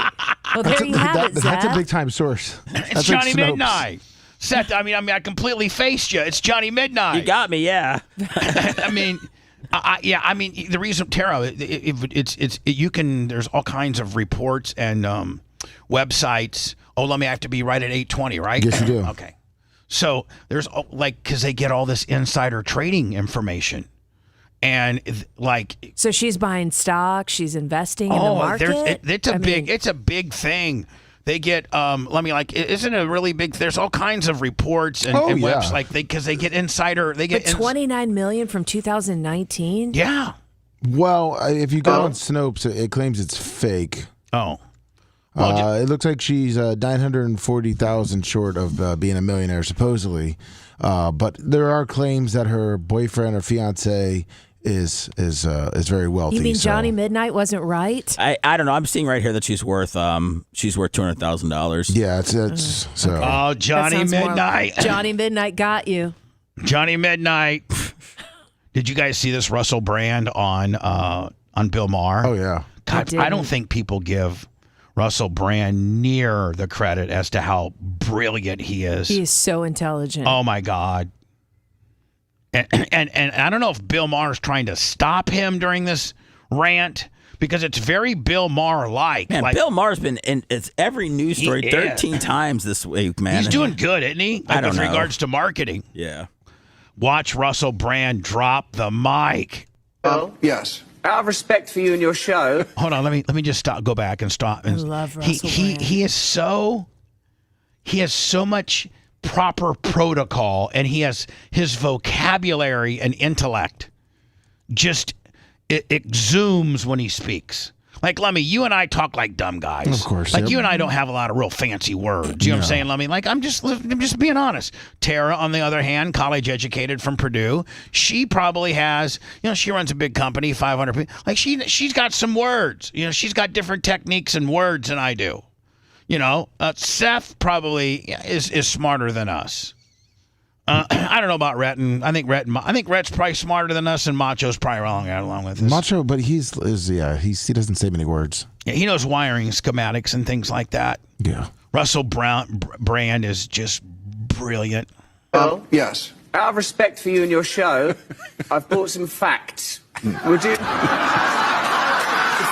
Well, there you have it, That's a Zach. big time source. It's Johnny Midnight. Seth, I completely faced you. It's Johnny Midnight. You got me, yeah. The reason, Tara, there's all kinds of reports and websites. Oh, I have to be right at 8:20, right? Yes, you do. Okay. So there's because they get all this insider trading information. And so she's buying stock, she's investing in the market. It's a big thing. They get isn't it a really big? There's all kinds of reports and websites because they get insider. They get $29 million from 2019. Yeah. Well, if you go on Snopes, it claims it's fake. Oh. It looks like she's 940,000 short of being a millionaire, supposedly. But there are claims that her boyfriend or fiance is very wealthy. You mean Johnny Midnight wasn't right? I don't know. I'm seeing right here that she's worth $200,000. Yeah, it's so. Oh, Johnny Midnight. Johnny Midnight got you. Johnny Midnight. Did you guys see this Russell Brand on Bill Maher? Oh yeah. God, I don't think people give Russell Brand near the credit as to how brilliant he is. He is so intelligent. Oh my God. And I don't know if Bill Maher is trying to stop him during this rant because it's very Bill Maher-like. Man, Bill Maher's been in every news story 13 times this week, man. He's doing good, isn't he? I don't know. With regards to marketing. Yeah. Watch Russell Brand drop the mic. Oh, yes. Out of respect for you and your show. Hold on, let me just go back and stop. I love Russell Brand. He has so much proper protocol, and he has his vocabulary and intellect just it exudes when he speaks. Like Lummy, you and I talk like dumb guys. Of course. Like you and I don't have a lot of real fancy words. You know what I'm saying, Lummy? Like I'm just being honest. Tara, on the other hand, college educated from Purdue, she probably has, she runs a big company, 500 people. Like she's got some words. She's got different techniques and words than I do. Seth probably is smarter than us. I don't know about Rhett, and I think Rhett's probably smarter than us, and Macho's probably along with us. Macho, but he doesn't say many words. Yeah, he knows wiring schematics and things like that. Yeah. Russell Brand is just brilliant. Oh, yes. Out of respect for you and your show, I've brought some facts. Would you? If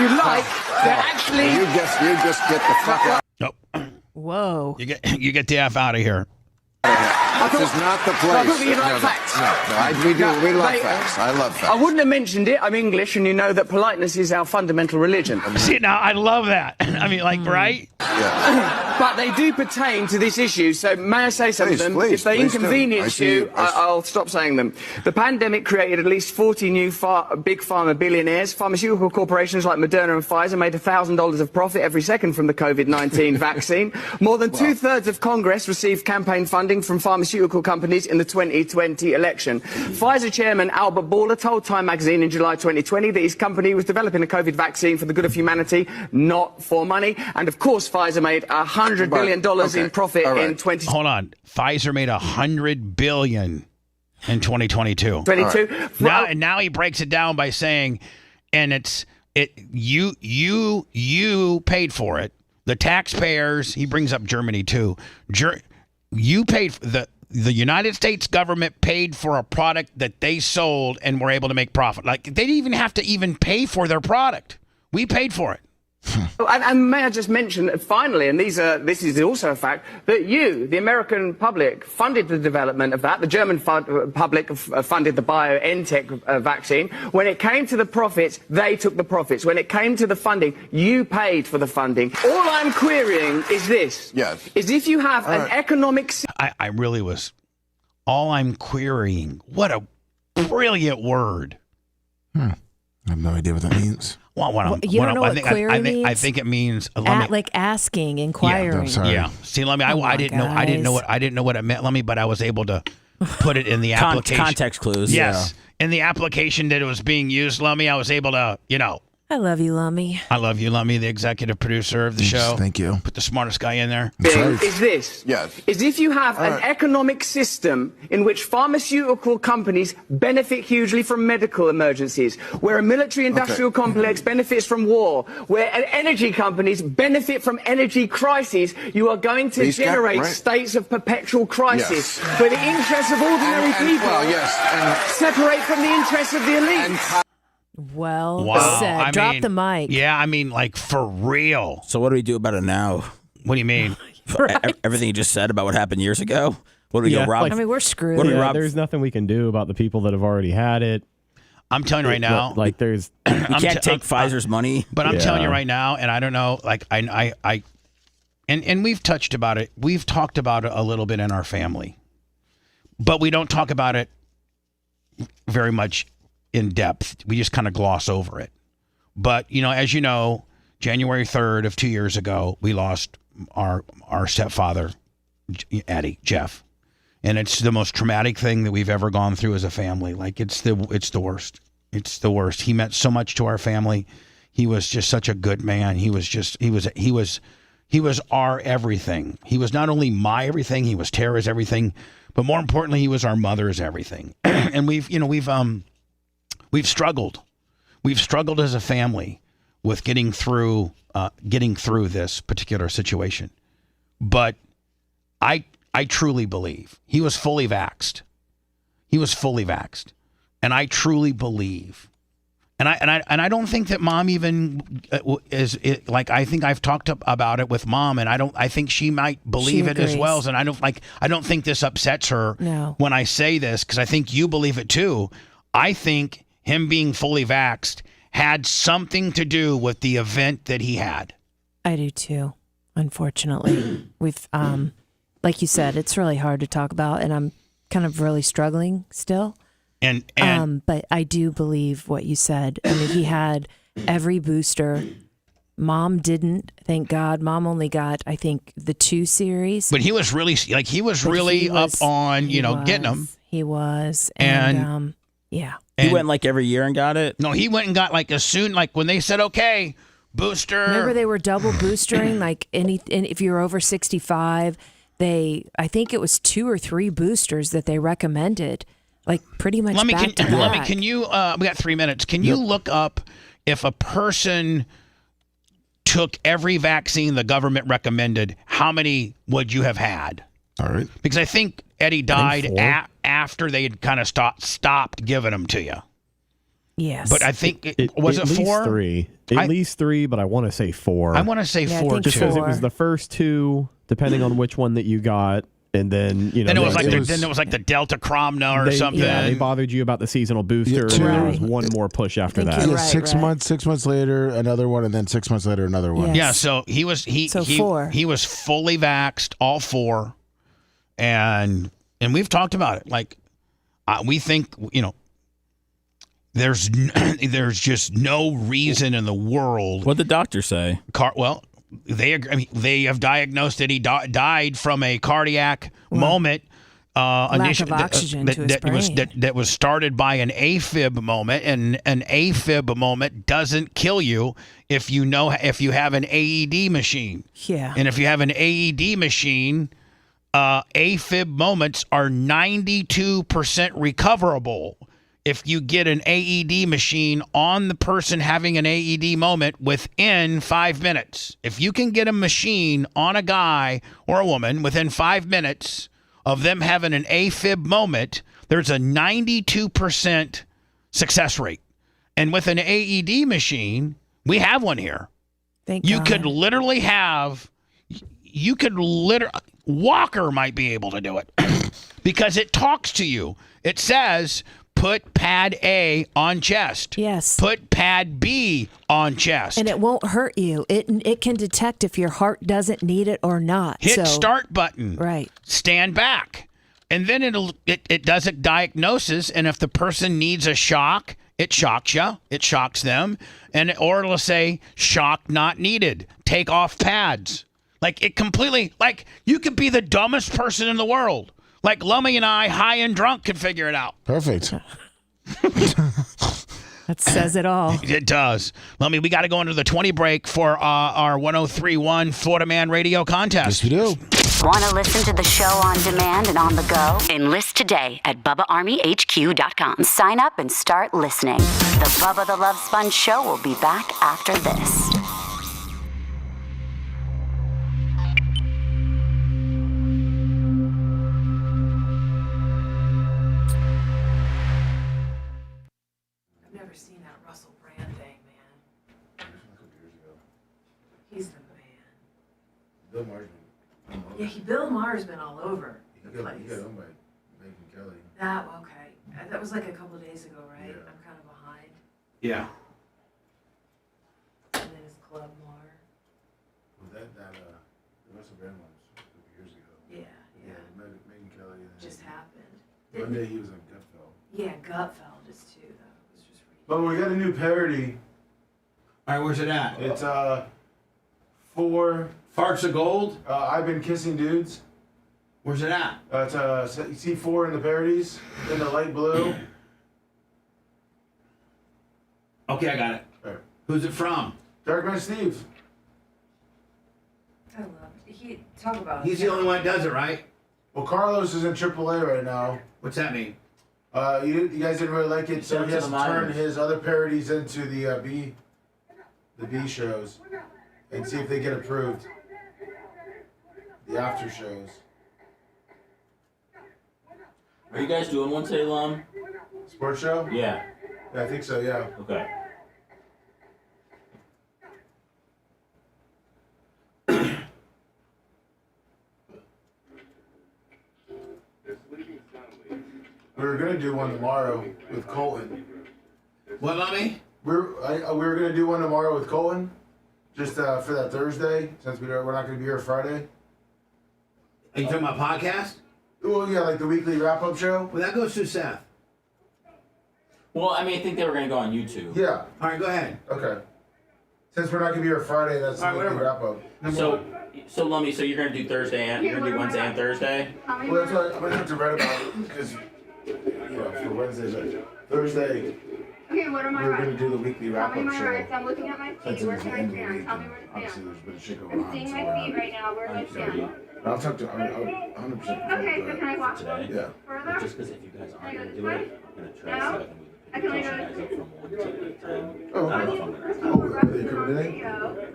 you like, they're actually. You just get the fuck out. Nope. Whoa. You get the F out of here. This is not the place. I thought you'd like facts. We love facts. I love facts. I wouldn't have mentioned it. I'm English, and you know that politeness is our fundamental religion. See, now I love that. Right? Yeah. But they do pertain to this issue, so may I say some of them? If they inconvenience you, I'll stop saying them. The pandemic created at least 40 new big pharma billionaires. Pharmaceutical corporations like Moderna and Pfizer made $1,000 of profit every second from the COVID-19 vaccine. More than two-thirds of Congress received campaign funding from pharmaceutical companies in the 2020 election. Pfizer chairman Albert Bourla told Time magazine in July 2020 that his company was developing a COVID vaccine for the good of humanity, not for money. And of course, Pfizer made $100 billion in profit in 20. Hold on, Pfizer made $100 billion in 2022. 22. Right. Now he breaks it down by saying, and you paid for it. The taxpayers. He brings up Germany too. You paid for the United States government paid for a product that they sold and were able to make profit. Like, they didn't even have to even pay for their product. We paid for it. And may I just mention, finally, and this is also a fact, that you, the American public, funded the development of that. The German public funded the BioNTech vaccine. When it came to the profits, they took the profits. When it came to the funding, you paid for the funding. All I'm querying is this. Yes. Is if you have an economic... I really was. All I'm querying. What a brilliant word. I have no idea what that means. Well, you don't know what query means? I think it means like asking, inquiring. Yeah. See, let me. I didn't know what it meant. But I was able to put it in the application. Context clues. Yes. In the application that it was being used, Lummy, I was able to, I love you, Lummy. I love you, Lummy, the executive producer of the show. Thank you. Put the smartest guy in there. Is this. Yes. Is if you have an economic system in which pharmaceutical companies benefit hugely from medical emergencies, where a military-industrial complex benefits from war, where energy companies benefit from energy crises, you are going to generate states of perpetual crisis, where the interests of ordinary people separate from the interests of the elite. Well said. Drop the mic. Yeah, I mean, like, for real. So what do we do about it now? What do you mean? Everything you just said about what happened years ago? What do we go, Rob? I mean, we're screwed. There's nothing we can do about the people that have already had it. I'm telling you right now. Like, there's... we can't take Pfizer's money. But I'm telling you right now, and I don't know, like, and we've touched about it. We've talked about it a little bit in our family. But we don't talk about it very much in depth. We just kind of gloss over it. But, as you know, January 3rd of 2 years ago, we lost our stepfather, Eddie, Jeff. And it's the most traumatic thing that we've ever gone through as a family. Like, it's the worst. It's the worst. He meant so much to our family. He was just such a good man. He was our everything. He was not only my everything, he was Tara's everything, but more importantly, he was our mother's everything. And we've struggled. We've struggled as a family with getting through this particular situation. But I truly believe he was fully vaxxed. He was fully vaxxed. And I truly believe. And I don't think that Mom even I think I've talked about it with Mom, and I think she might believe it as well. And I don't think this upsets her when I say this, because I think you believe it too. I think him being fully vaxxed had something to do with the event that he had. I do too, unfortunately. We've, like you said, it's really hard to talk about, and I'm kind of really struggling still. But I do believe what you said. I mean, he had every booster. Mom didn't, thank God. Mom only got, I think, the 2 series. But he was really up on, getting them. He was. And yeah. He went like every year and got it? No, he went and got like as soon, like when they said, okay, booster. Remember they were double boostering, like if you're over 65, I think it was 2 or 3 boosters that they recommended, like pretty much back to back. Can you, we got 3 minutes. Can you look up if a person took every vaccine the government recommended, how many would you have had? All right. Because I think Eddie died after they had kind of stopped giving them to you. Yes. But I think, was it 4? 3. At least 3, but I want to say 4. I want to say 4 just too. because it was the first 2, depending on which one that you got. And then, then it was like the Delta Cromna or something. Yeah, they bothered you about the seasonal booster. And there was one more push after that. Yeah, 6 months. 6 months later, another one, and then 6 months later, another one. Yes. Yeah, so he was 4. He was fully vaxxed, all 4, and we've talked about it. Like, we think there's just no reason in the world. What'd the doctor say? They have diagnosed that he died from a cardiac moment. Lack of oxygen to his brain. That was started by an AFib moment, and an AFib moment doesn't kill you if you have an AED machine. Yeah. And if you have an AED machine, AFib moments are 92% recoverable. If you get an AED machine on the person having an AED moment within 5 minutes. If you can get a machine on a guy or a woman within 5 minutes of them having an AFib moment, there's a 92% success rate. And with an AED machine, we have one here. You could literally Walker might be able to do it because it talks to you. It says, put pad A on chest. Yes. Put pad B on chest. And it won't hurt you. It can detect if your heart doesn't need it or not. Hit start button. Right. Stand back. And then it does a diagnosis. And if the person needs a shock, it shocks you. It shocks them. Or it'll say, shock not needed. Take off pads. Like it completely, like you could be the dumbest person in the world. Like Lummy and I, high and drunk, could figure it out. Perfect. That says it all. It does. Lummy, we got to go into the 20 break for our 103.1 Florida Man Radio contest. Yes, we do. Want to listen to the show on demand and on the go? Enlist today at BubbaArmyHQ.com. Sign up and start listening. The Bubba the Love Sponge Show will be back after this. I've never seen that Russell Brand thing, man. He's the man. Bill Maher's Yeah, Bill Maher's been all over the place. He got owned by Megyn Kelly. Okay. That was like a couple days ago, right? Yeah. I'm kind of behind. Yeah. And then his Club Mar. Well, the Russell Brand one was a couple years ago. Yeah. Megyn Kelly. Just happened. One day he was on Gutfeld. Yeah, Gutfeld is too, though. It was just But we got a new parody. All right, where's it at? It's 4 Farts of Gold? I've been kissing dudes. Where's it at? It's you see 4 in the parodies in the light blue. Okay, I got it. Right. Who's it from? Dark Man Steve. I love it. Talk about He's the only one that does it, right? Well, Carlos is in AAA right now. What's that mean? You guys didn't really like it, so sent he it has to to the turn minors. his other parodies into the B shows and see if they get approved. The after shows. Are you guys doing one today, Lum? Sports show? Yeah. Yeah, I think so, yeah. Okay. We were gonna do one tomorrow with Colton. What, Lummy? We were gonna do one tomorrow with Colton, just for that Thursday, since we're not gonna be here Friday. Are you talking about podcast? Well, yeah, like the weekly wrap-up show. Well, that goes through Seth. Well, I mean, I think they were going to go on YouTube. Yeah. All right, go ahead. Okay. Since we're not gonna be here Friday, that's the All right, weekly whatever. wrap-up. So Lummy, so you're going to do Thursday and you're going to do Wednesday and Thursday? Well, that's what I'm gonna have to write about it because for Wednesday, but Thursday. Okay, what are my We're rights? going to do the weekly Tell me wrap-up my show. rights. I'm looking at my Since feet. it Where was the can I end of the stand? week, Tell me and where to obviously stand. there's been shit going I'm on. seeing so my feet right now. Where do I stand? I'll talk to. I'll 100%. Okay, so can I walk Today? Yeah. further? Just because if you guys aren't going to Can do I it, go I'm going to try to see if I can move the I can presentation guys up from 1 to 10. Oh, I don't know if okay. I'm going to. Oh, are they coming today?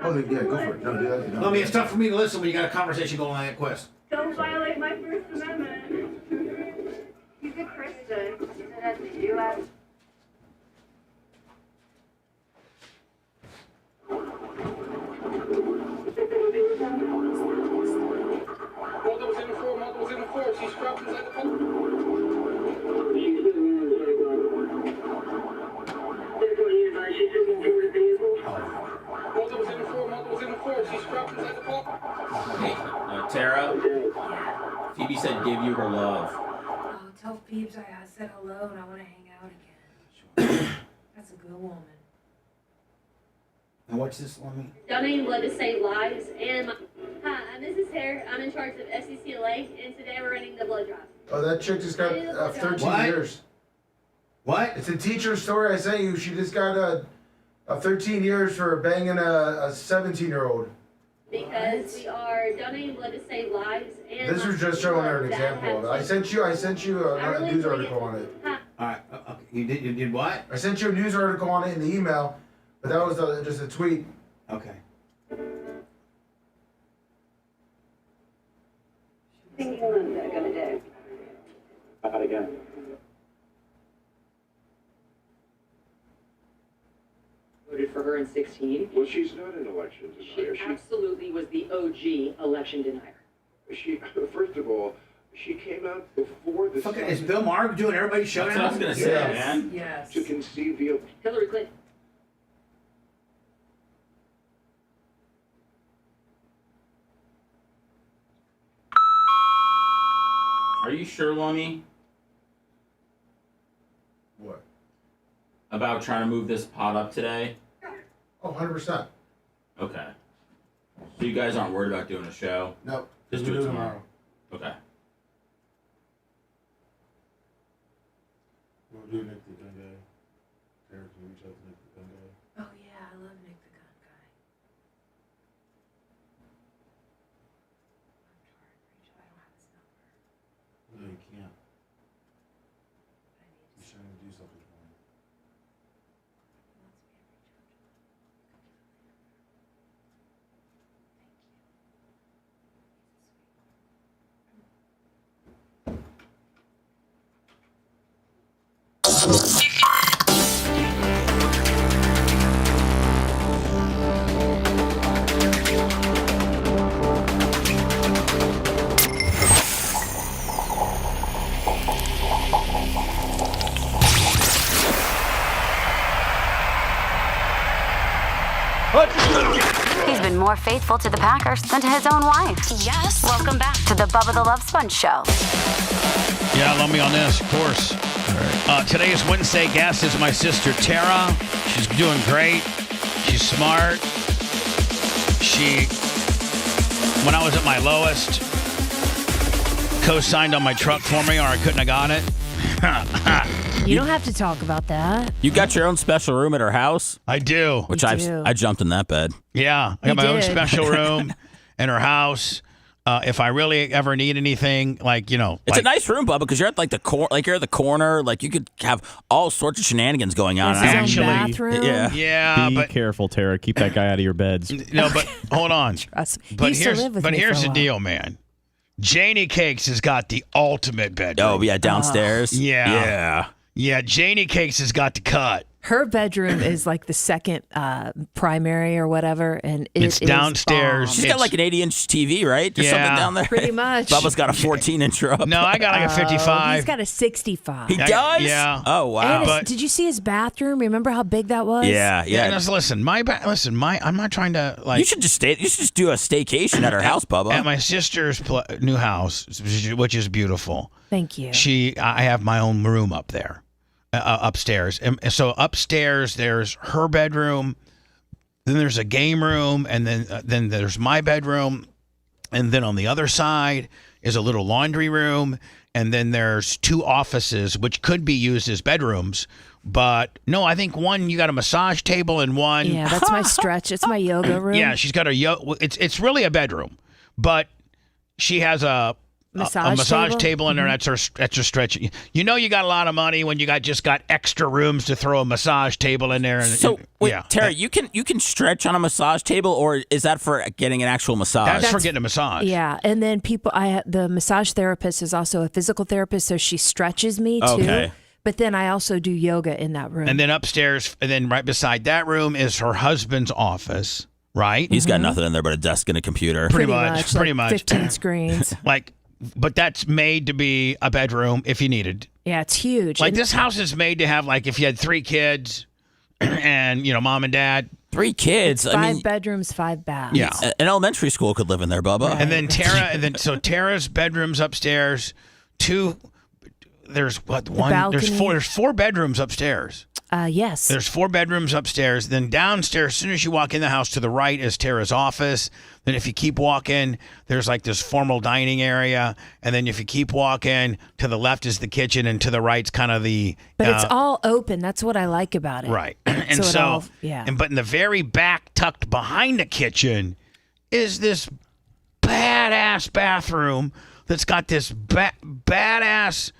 Oh, yeah, go for it. No, do that. No. Lummy, it's tough for me to listen when you got a conversation going on at Quest. Don't violate my First Amendment. He's a Christian. Is it at the U.S.? Hey, Tara, Phoebe said give you her love. Oh, tell Phoebes I said hello and I want to hang out again. That's a good woman. And what's this, Lummy? Donating blood to save lives. And hi, I'm Mrs. Hare. I'm in charge of SCCLA, and today we're running the blood drive. Oh, that chick just got 13 What? years. What? It's a teacher story I sent you. She just got 13 years for banging a 17-year-old. Because we are donating blood to save lives. And This was just showing her an example of it. I sent you a news article on it. All right. Okay. You did what? I sent you a news article on it in the email, but that was just a tweet. Okay. think England are going to do? Not again. Voted for her in 16. Well, she's not an election denier. She absolutely was the OG election denier. She first of all, she came out before the. Fucking, is Bill Maher doing everybody's show That's now? what I was gonna say, man. Yes. To conceive the. Hillary Clinton. Are you sure, Lummy? What? About trying to move this pot up today? Oh, 100%. Okay. So you guys aren't worried about doing a show? Nope. Just do it tomorrow. Okay. We'll do Nick the Gun Guy. Eric, can you reach out to Nick the Gun Guy? Oh yeah, I love Nick the Gun Guy. No, you can't. He's trying to do something for me. He's been more faithful to the Packers than to his own wife. Yes. Welcome back to the Bubba the Love Sponge Show. Yeah, love me on this, of course. Today is Wednesday. Guest is my sister Tara. She's doing great. She's smart. She, when I was at my lowest, co-signed on my truck for me, or I couldn't have got it. You don't have to talk about that. You got your own special room at her house? I do. Which You I do. jumped in that bed. Yeah, I got my own special room in her house. If I really ever need anything, like, you know. It's like, a nice room, Bubba, because you're at like you're at the corner. Like you could have all sorts of shenanigans going on. His own bathroom. Yeah, Be but careful, Tara. Keep that guy out of your beds. no, but hold on. Trust me. He But used to here's live with me here's for a the while. deal, man. Janie Cakes has got the ultimate bedroom. Oh yeah, downstairs. Yeah, Janie Cakes has got the cut. Her bedroom is like the second primary or whatever, and It's downstairs. bomb. She's got like an 80-inch TV, right? There's something down there. Pretty much. Bubba's got a 14-inch up. No, I got like a 55. He's got a 65. He does? Yeah. Oh wow. And did you see his bathroom? Remember how big that was? Yeah. Listen, I'm not trying to like. You should just do a staycation at her house, Bubba. At my sister's new house, which is beautiful. Thank you. I have my own room up there, upstairs, and so upstairs there's her bedroom, then there's a game room, and then there's my bedroom, and then on the other side is a little laundry room, and then there's two offices which could be used as bedrooms. But no, I think one you got a massage table and one. Yeah, that's my stretch. It's my yoga room. Yeah, she's got it's really a bedroom, but she has a massage table in there. Mm-hmm. That's her stretch. You know, you got a lot of money when you just got extra rooms to throw a massage table in there. And, So wait, yeah, Tara, you can stretch on a massage table, or is that for getting an actual massage? that's for getting a massage. Yeah, and then the massage therapist is also a physical therapist, so she stretches me too. Okay. But then I also do yoga in that room. And then upstairs, and then right beside that room is her husband's office. Right? He's got nothing in there but a desk and a computer. Pretty much. like 15 screens. But that's made to be a bedroom if you needed. Yeah, it's huge. Like And- this house is made to have, like, if you had 3 kids and, mom and dad. 3 kids. It's 5 bedrooms, 5 baths. Yeah. An elementary school could live in there, Bubba. And then Tara's bedroom's upstairs. There's one. balcony. There's 4 bedrooms upstairs. Yes. There's 4 bedrooms upstairs. Then downstairs, as soon as you walk in the house, to the right is Tara's office. Then if you keep walking, there's like this formal dining area. And then if you keep walking, to the left is the kitchen, and to the right's kind of the. But it's all open. That's what I like about it. Right. And so, but in the very back, tucked behind the kitchen, is this badass bathroom that's got this badass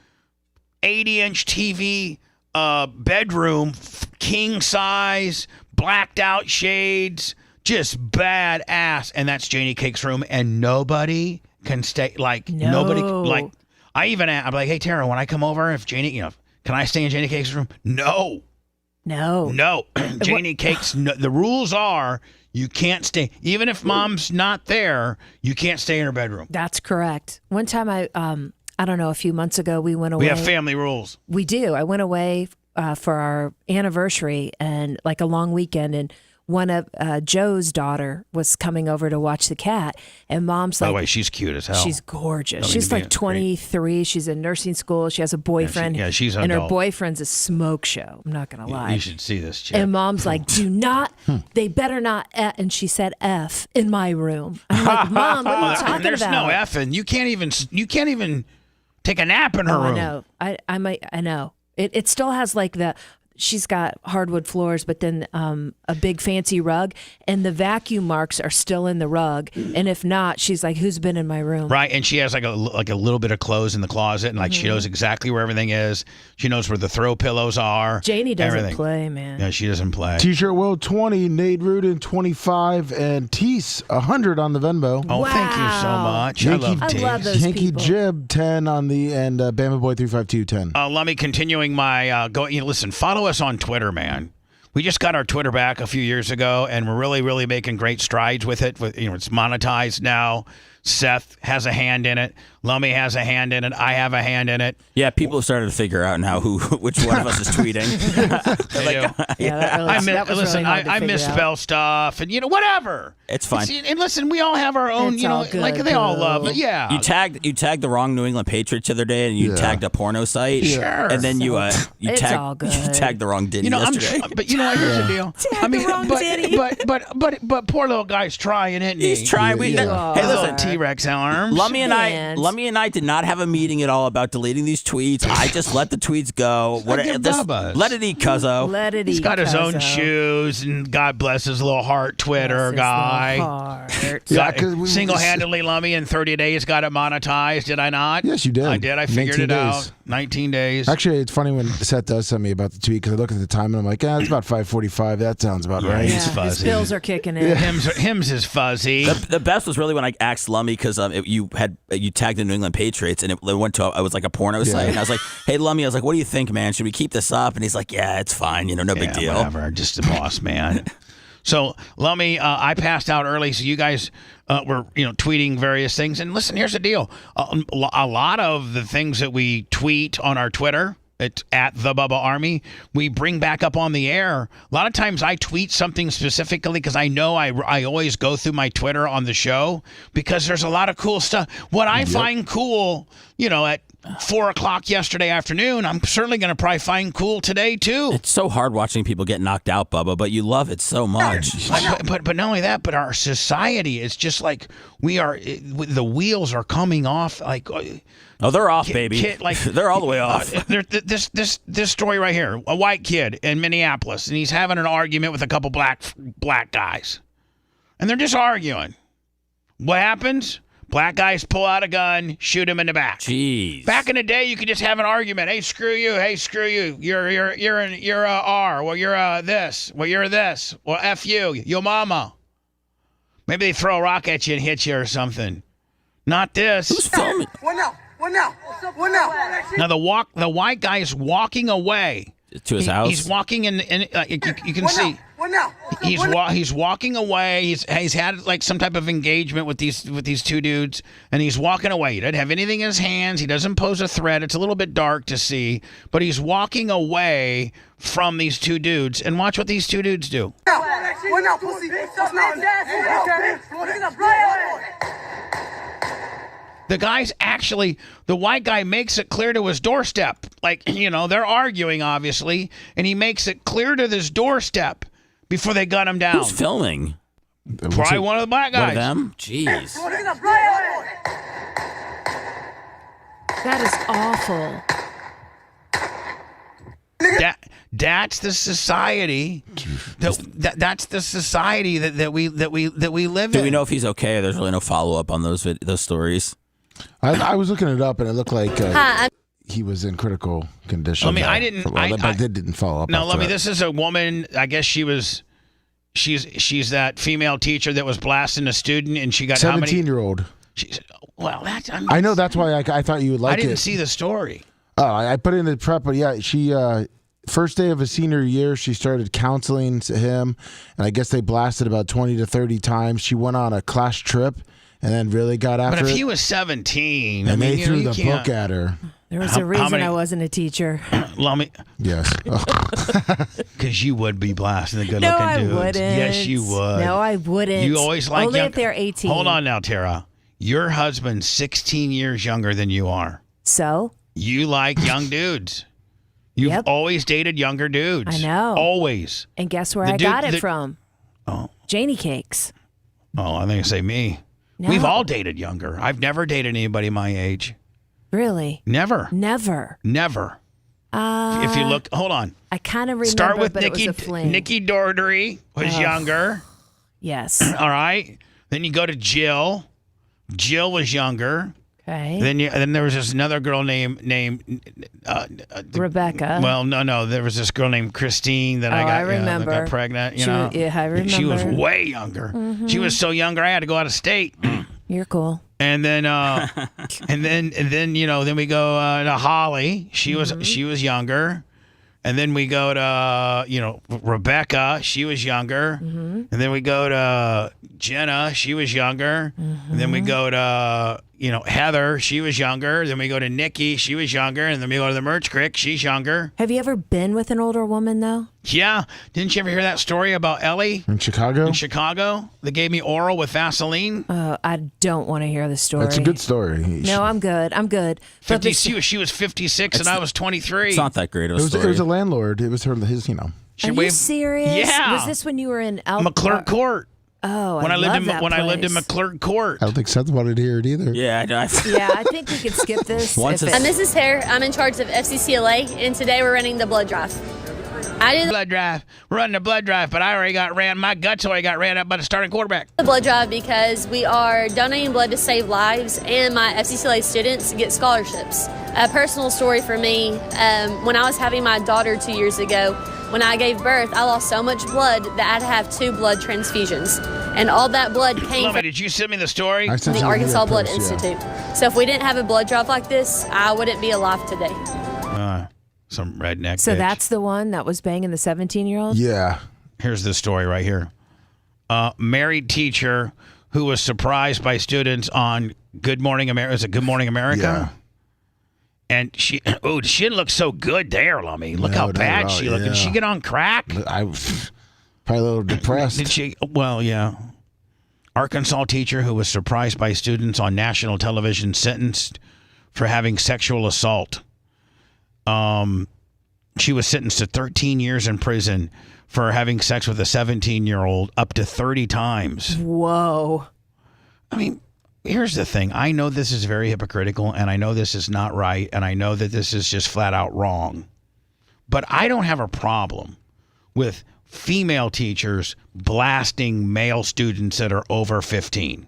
80-inch TV bedroom, king size, blacked out shades, just badass. And that's Janie Cake's room, and nobody can stay. Like No. nobody. Like I even I'm like, hey Tara, when I come over, if Janie, can I stay in Janie Cake's room? No. Janie Cake's. No, the rules are you can't stay. Even if mom's not there, you can't stay in her bedroom. That's correct. One time I don't know, a few months ago we went away. We have family rules. We do. I went away for our anniversary and like a long weekend, and one of Joe's daughter was coming over to watch the cat, and mom's By like, the way, she's cute as hell. she's gorgeous. Don't She's mean to like be 23. She's in nursing school. She has a boyfriend. Yeah, she's and her adult. boyfriend's a smoke show. I'm not gonna lie. You should see this chick. And mom's like, do not, they better not, and she said F in my room. I'm like, Mom, what are you talking There's about? no effing. You can't even take a nap in her room. I know. I know. It still has like she's got hardwood floors, but then a big fancy rug, and the vacuum marks are still in the rug. And if not, she's like, who's been in my room? Right, and she has like a little bit of clothes in the closet, and like she knows exactly where everything is. She knows where the throw pillows are. Janie doesn't everything. play, man. Yeah, she doesn't play. T-shirt Will 20, Nate Rudin 25, and Tease 100 on the Venmo. Oh, thank you so much. Yankee, I love Tease. Yankee Jib 10 on the and Bama Boy 352 10. Let me continuing my listen. Follow us on Twitter, man. We just got our Twitter back a few years ago, and we're really, really making great strides with it. It's monetized now. Seth has a hand in it. Lummy has a hand in it. I have a hand in it. Yeah, people have started to figure out now which one of us is tweeting. I misspell stuff and whatever. It's fine. And listen, we all have our own. It's like they all love it. Yeah. You tagged the wrong New England Patriots the other day, and you tagged a porno site. Sure. And then you It's all good. tagged the wrong Diddy yesterday. But you know what? Here's the deal. But poor little guy's trying, isn't he? He's trying. Hey, listen, T-Rex arms. Lummy and I did not have a meeting at all about deleting these tweets. I just let the tweets go. Let it eat, cuzzo. Let it eat. He's got his own cuzzo. shoes, and God bless his little heart Twitter guy. Single-handedly, Lummy, in 30 days got it monetized. Did I not? Yes, you did. I did. I figured 19 it days. out. 19 days. Actually, it's funny when Seth does send me about the tweet because I look at the time and I'm like, it's about 5:45. That sounds about right. He's fuzzy. His bills are kicking in. Him's is fuzzy. The best was really when I asked Lummy because you tagged the New England Patriots and it went to it was like a porno site, and I was like, hey Lummy, I was like, what do you think, man? Should we keep this up? And he's like, yeah, it's fine, no big deal. Whatever, just the boss man. So Lummy, I passed out early, so you guys were tweeting various things. And listen, here's the deal: a lot of the things that we tweet on our Twitter. It's at the Bubba Army. We bring back up on the air. A lot of times I tweet something specifically because I know I always go through my Twitter on the show because there's a lot of cool stuff. What I find cool, at 4:00 yesterday afternoon, I'm certainly going to probably find cool today too. It's so hard watching people get knocked out, Bubba, but you love it so much. But not only that, but our society is just like the wheels are coming off like. Oh, they're off, baby. They're all the way off. This story right here, a white kid in Minneapolis, and he's having an argument with a couple black guys. And they're just arguing. What happens? Black guys pull out a gun, shoot him in the back. Jeez. Back in the day, you could just have an argument. Hey, screw you. Hey, screw you. You're a R. Well, you're a this. Well, you're a this. Well, F you. Yo mama. Maybe they throw a rock at you and hit you or something. Not this. Who's filming? What now? What now? What now? Now the white guy is walking away to his house. He's walking in. You can What see. now? What now? He's walking away. He's had like some type of engagement with these two dudes, and he's walking away. He doesn't have anything in his hands. He doesn't pose a threat. It's a little bit dark to see, but he's walking away from these two dudes. And watch what these two dudes do. What now, pussy? What's now? The guy's actually, the white guy makes it clear to his doorstep. Like, they're arguing, obviously, and he makes it clear to this doorstep before they gun him down. Who's filming? Probably one of the black guys. One of them? Jeez. That is awful. That's the society. That's the society that we live in. Do we know if he's okay? Or there's really no follow up on those stories. I was looking it up, and it looked like he was in critical condition. I mean, I didn't follow up. No, let me. This is a woman. I guess she's that female teacher that was blasting a student, and she got 17-year-old. She said, well, that's. I know that's why I thought you would like it. I didn't see the story. Oh, I put it in the prep, but yeah, she first day of his senior year, she started counseling him, and I guess they blasted about 20 to 30 times. She went on a class trip and then really got after it. But if he was 17, and they threw the book at her. There was a reason I wasn't a teacher. Let me. Yes. Because you would be blasting the good-looking No, I dudes. wouldn't. Yes, you would. No, I wouldn't. You always like only young- if they're 18. Hold on now, Tara. Your husband's 16 years younger than you are. So? You like young dudes. You've always dated younger dudes. I know. Always. And guess where The I dude- got it the- from? Oh. Janie Cakes. Oh, I think you say me. No. We've all dated younger. I've never dated anybody my age. Really? Never. Never. Never. If you look, hold on. I kind of remember, Start with but Nikki. it was a fling. Nikki Doherty was younger. Yes. All right. Then you go to Jill. Jill was younger. Okay. Then there was this another girl named Rebecca. Well, no. There was this girl named Christine that I got. I remember. That got pregnant. You She- know. yeah, I remember. She was way younger. She was so younger, I had to go out of state. You're cool. And then, and then then we go to Holly. She was younger. And then we go to Rebecca. She was younger. And then we go to Jenna. She was younger. And then we go to Heather. She was younger. Then we go to Nikki. She was younger. And then we go to the Merch Creek. She's younger. Have you ever been with an older woman, though? Yeah. Didn't you ever hear that story about Ellie? In Chicago? In Chicago? They gave me oral with Vaseline. I don't want to hear the story. That's a good story. No, I'm good. I'm good. But 50, she was 56 and I was 23. It's not that great of a It story. was a landlord. It was his. Are you serious? Yeah. Was this when you were in McClurg Court? Oh, When I lived in love that lived in place. McClurg Court. I don't think Seth wanted to hear it either. Yeah, I know. Yeah, I think we could skip this. Once if it's- I'm Mrs. Hare. I'm in charge of FCCLA, and today we're running the blood drive. I do Blood drive. We're running a blood drive, but I already got ran. My guts already got ran up by the starting quarterback. the blood drive because we are donating blood to save lives, and my FCCLA students get scholarships. A personal story for me, when I was having my daughter 2 years ago, when I gave birth, I lost so much blood that I had to have 2 blood transfusions. And all that blood came Lummy, did you send me the story? from the Arkansas Blood Institute. So if we didn't have a blood drive like this, I wouldn't be alive today. Some redneck So bitch. that's the one that was banging the 17-year-old? Yeah. Here's the story right here. Married teacher who was surprised by students on Good Morning America. Is it Good Morning America? Yeah. And she didn't look so good there, Lummy. Look No, how not bad at all, she looked. Did yeah. she get on crack? I was probably a little depressed. Did she? Well, yeah. Arkansas teacher who was surprised by students on national television sentenced for having sexual assault. She was sentenced to 13 years in prison for having sex with a 17-year-old up to 30 times. Whoa. I mean, here's the thing. I know this is very hypocritical, and I know this is not right, and I know that this is just flat out wrong. But I don't have a problem with female teachers blasting male students that are over 15.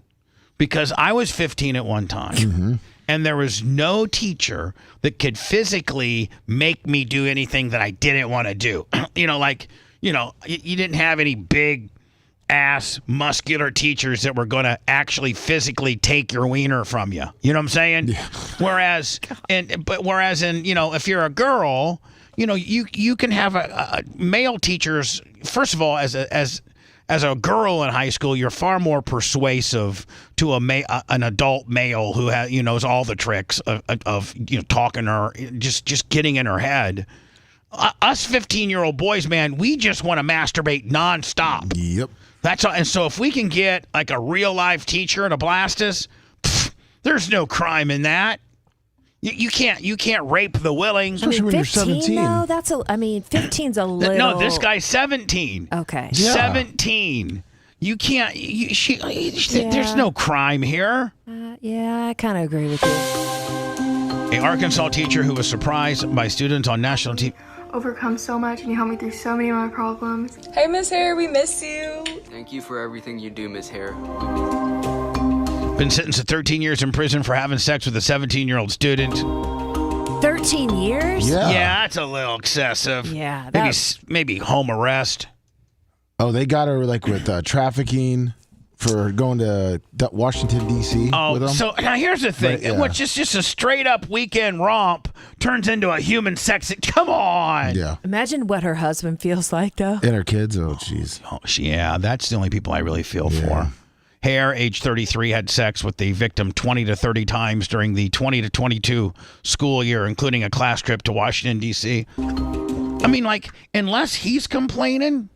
Because I was 15 at one time, and there was no teacher that could physically make me do anything that I didn't want to do. You didn't have any big ass muscular teachers that were going to actually physically take your wiener from you. You know what I'm saying? Yeah. Whereas if you're a girl, you can have a male teachers. First of all, as a girl in high school, you're far more persuasive to an adult male who knows all the tricks of talking her, just getting in her head. Us 15-year-old boys, man, we just want to masturbate nonstop. Yep. That's all. And so if we can get like a real live teacher to blast us, there's no crime in that. You can't rape the willing. Especially when you're 17. No, 15's a little. No, this guy's 17. Okay. Yeah. 17. You can't. There's no crime here. Yeah, I kind of agree with you. An Arkansas teacher who was surprised by students on national TV. Overcome so much and you helped me through so many of my problems. Hey, Miss Hare, we miss you. Thank you for everything you do, Miss Hare. Been sentenced to 13 years in prison for having sex with a 17-year-old student. 13 years? Yeah. Yeah, that's a little excessive. Yeah. Maybe home arrest. Oh, they got her with trafficking for going to Washington, D.C. with him. So now here's the thing. But, yeah. Which is just a straight up weekend romp turns into a human sex. Come on. Yeah. Imagine what her husband feels like, though. And her kids. Oh, jeez. Oh, yeah, that's the only people I really feel for. Hare, age 33, had sex with the victim 20 to 30 times during the 20 to 22 school year, including a class trip to Washington, D.C. I mean, like, unless he's complaining,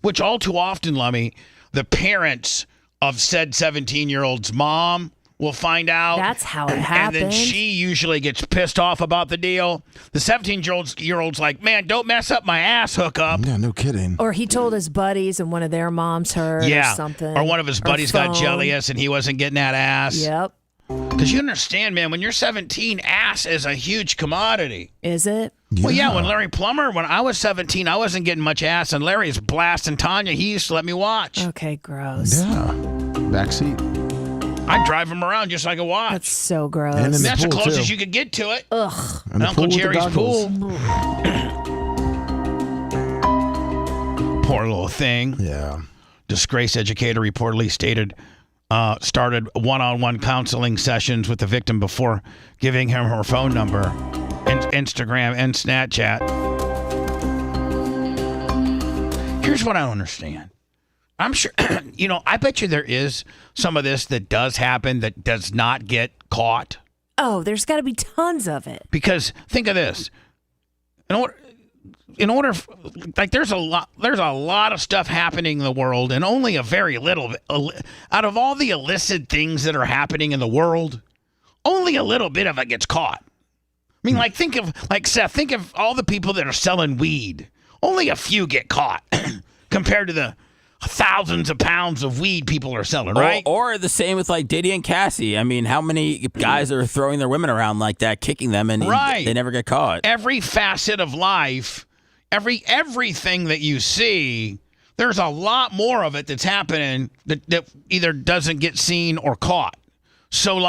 which all too often, Lummy, the parents of said 17-year-old's mom will find out. That's how it And happened. then she usually gets pissed off about the deal. The 17-year-old's like, man, don't mess up my ass hookup. Yeah, no kidding. Or he told his buddies and one of their moms heard or something. Or one of his buddies got phone. jealous and he wasn't getting that ass. Yep. Because you understand, man, when you're 17, ass is a huge commodity. Is it? Well, yeah, when Larry Plummer, when I was 17, I wasn't getting much ass, and Larry's blasting Tanya. He used to let me watch. Okay, gross. Yeah. Backseat. I'd drive him around just like a watch. That's so gross. And in the That's the pool, closest too. you could get to it. Ugh. And the Uncle pool with the Jerry's goggles. pool. Poor little thing. Yeah. Disgraced educator reportedly started one-on-one counseling sessions with the victim before giving him her phone number, and Instagram, and Snapchat. Here's what I don't understand. I'm sure, I bet you there is some of this that does happen that does not get caught. Oh, there's got to be tons of it. Because think of this. In order, like there's a lot of stuff happening in the world, and only a very little out of all the illicit things that are happening in the world, only a little bit of it gets caught. I mean, think of all the people that are selling weed. Only a few get caught compared to the thousands of pounds of weed people are selling, right? Or the same with like Diddy and Cassie. I mean, how many guys are throwing their women around like that, kicking them, and they never get caught? Every facet of life, everything that you see, there's a lot more of it that's happening that either doesn't get seen or caught. So,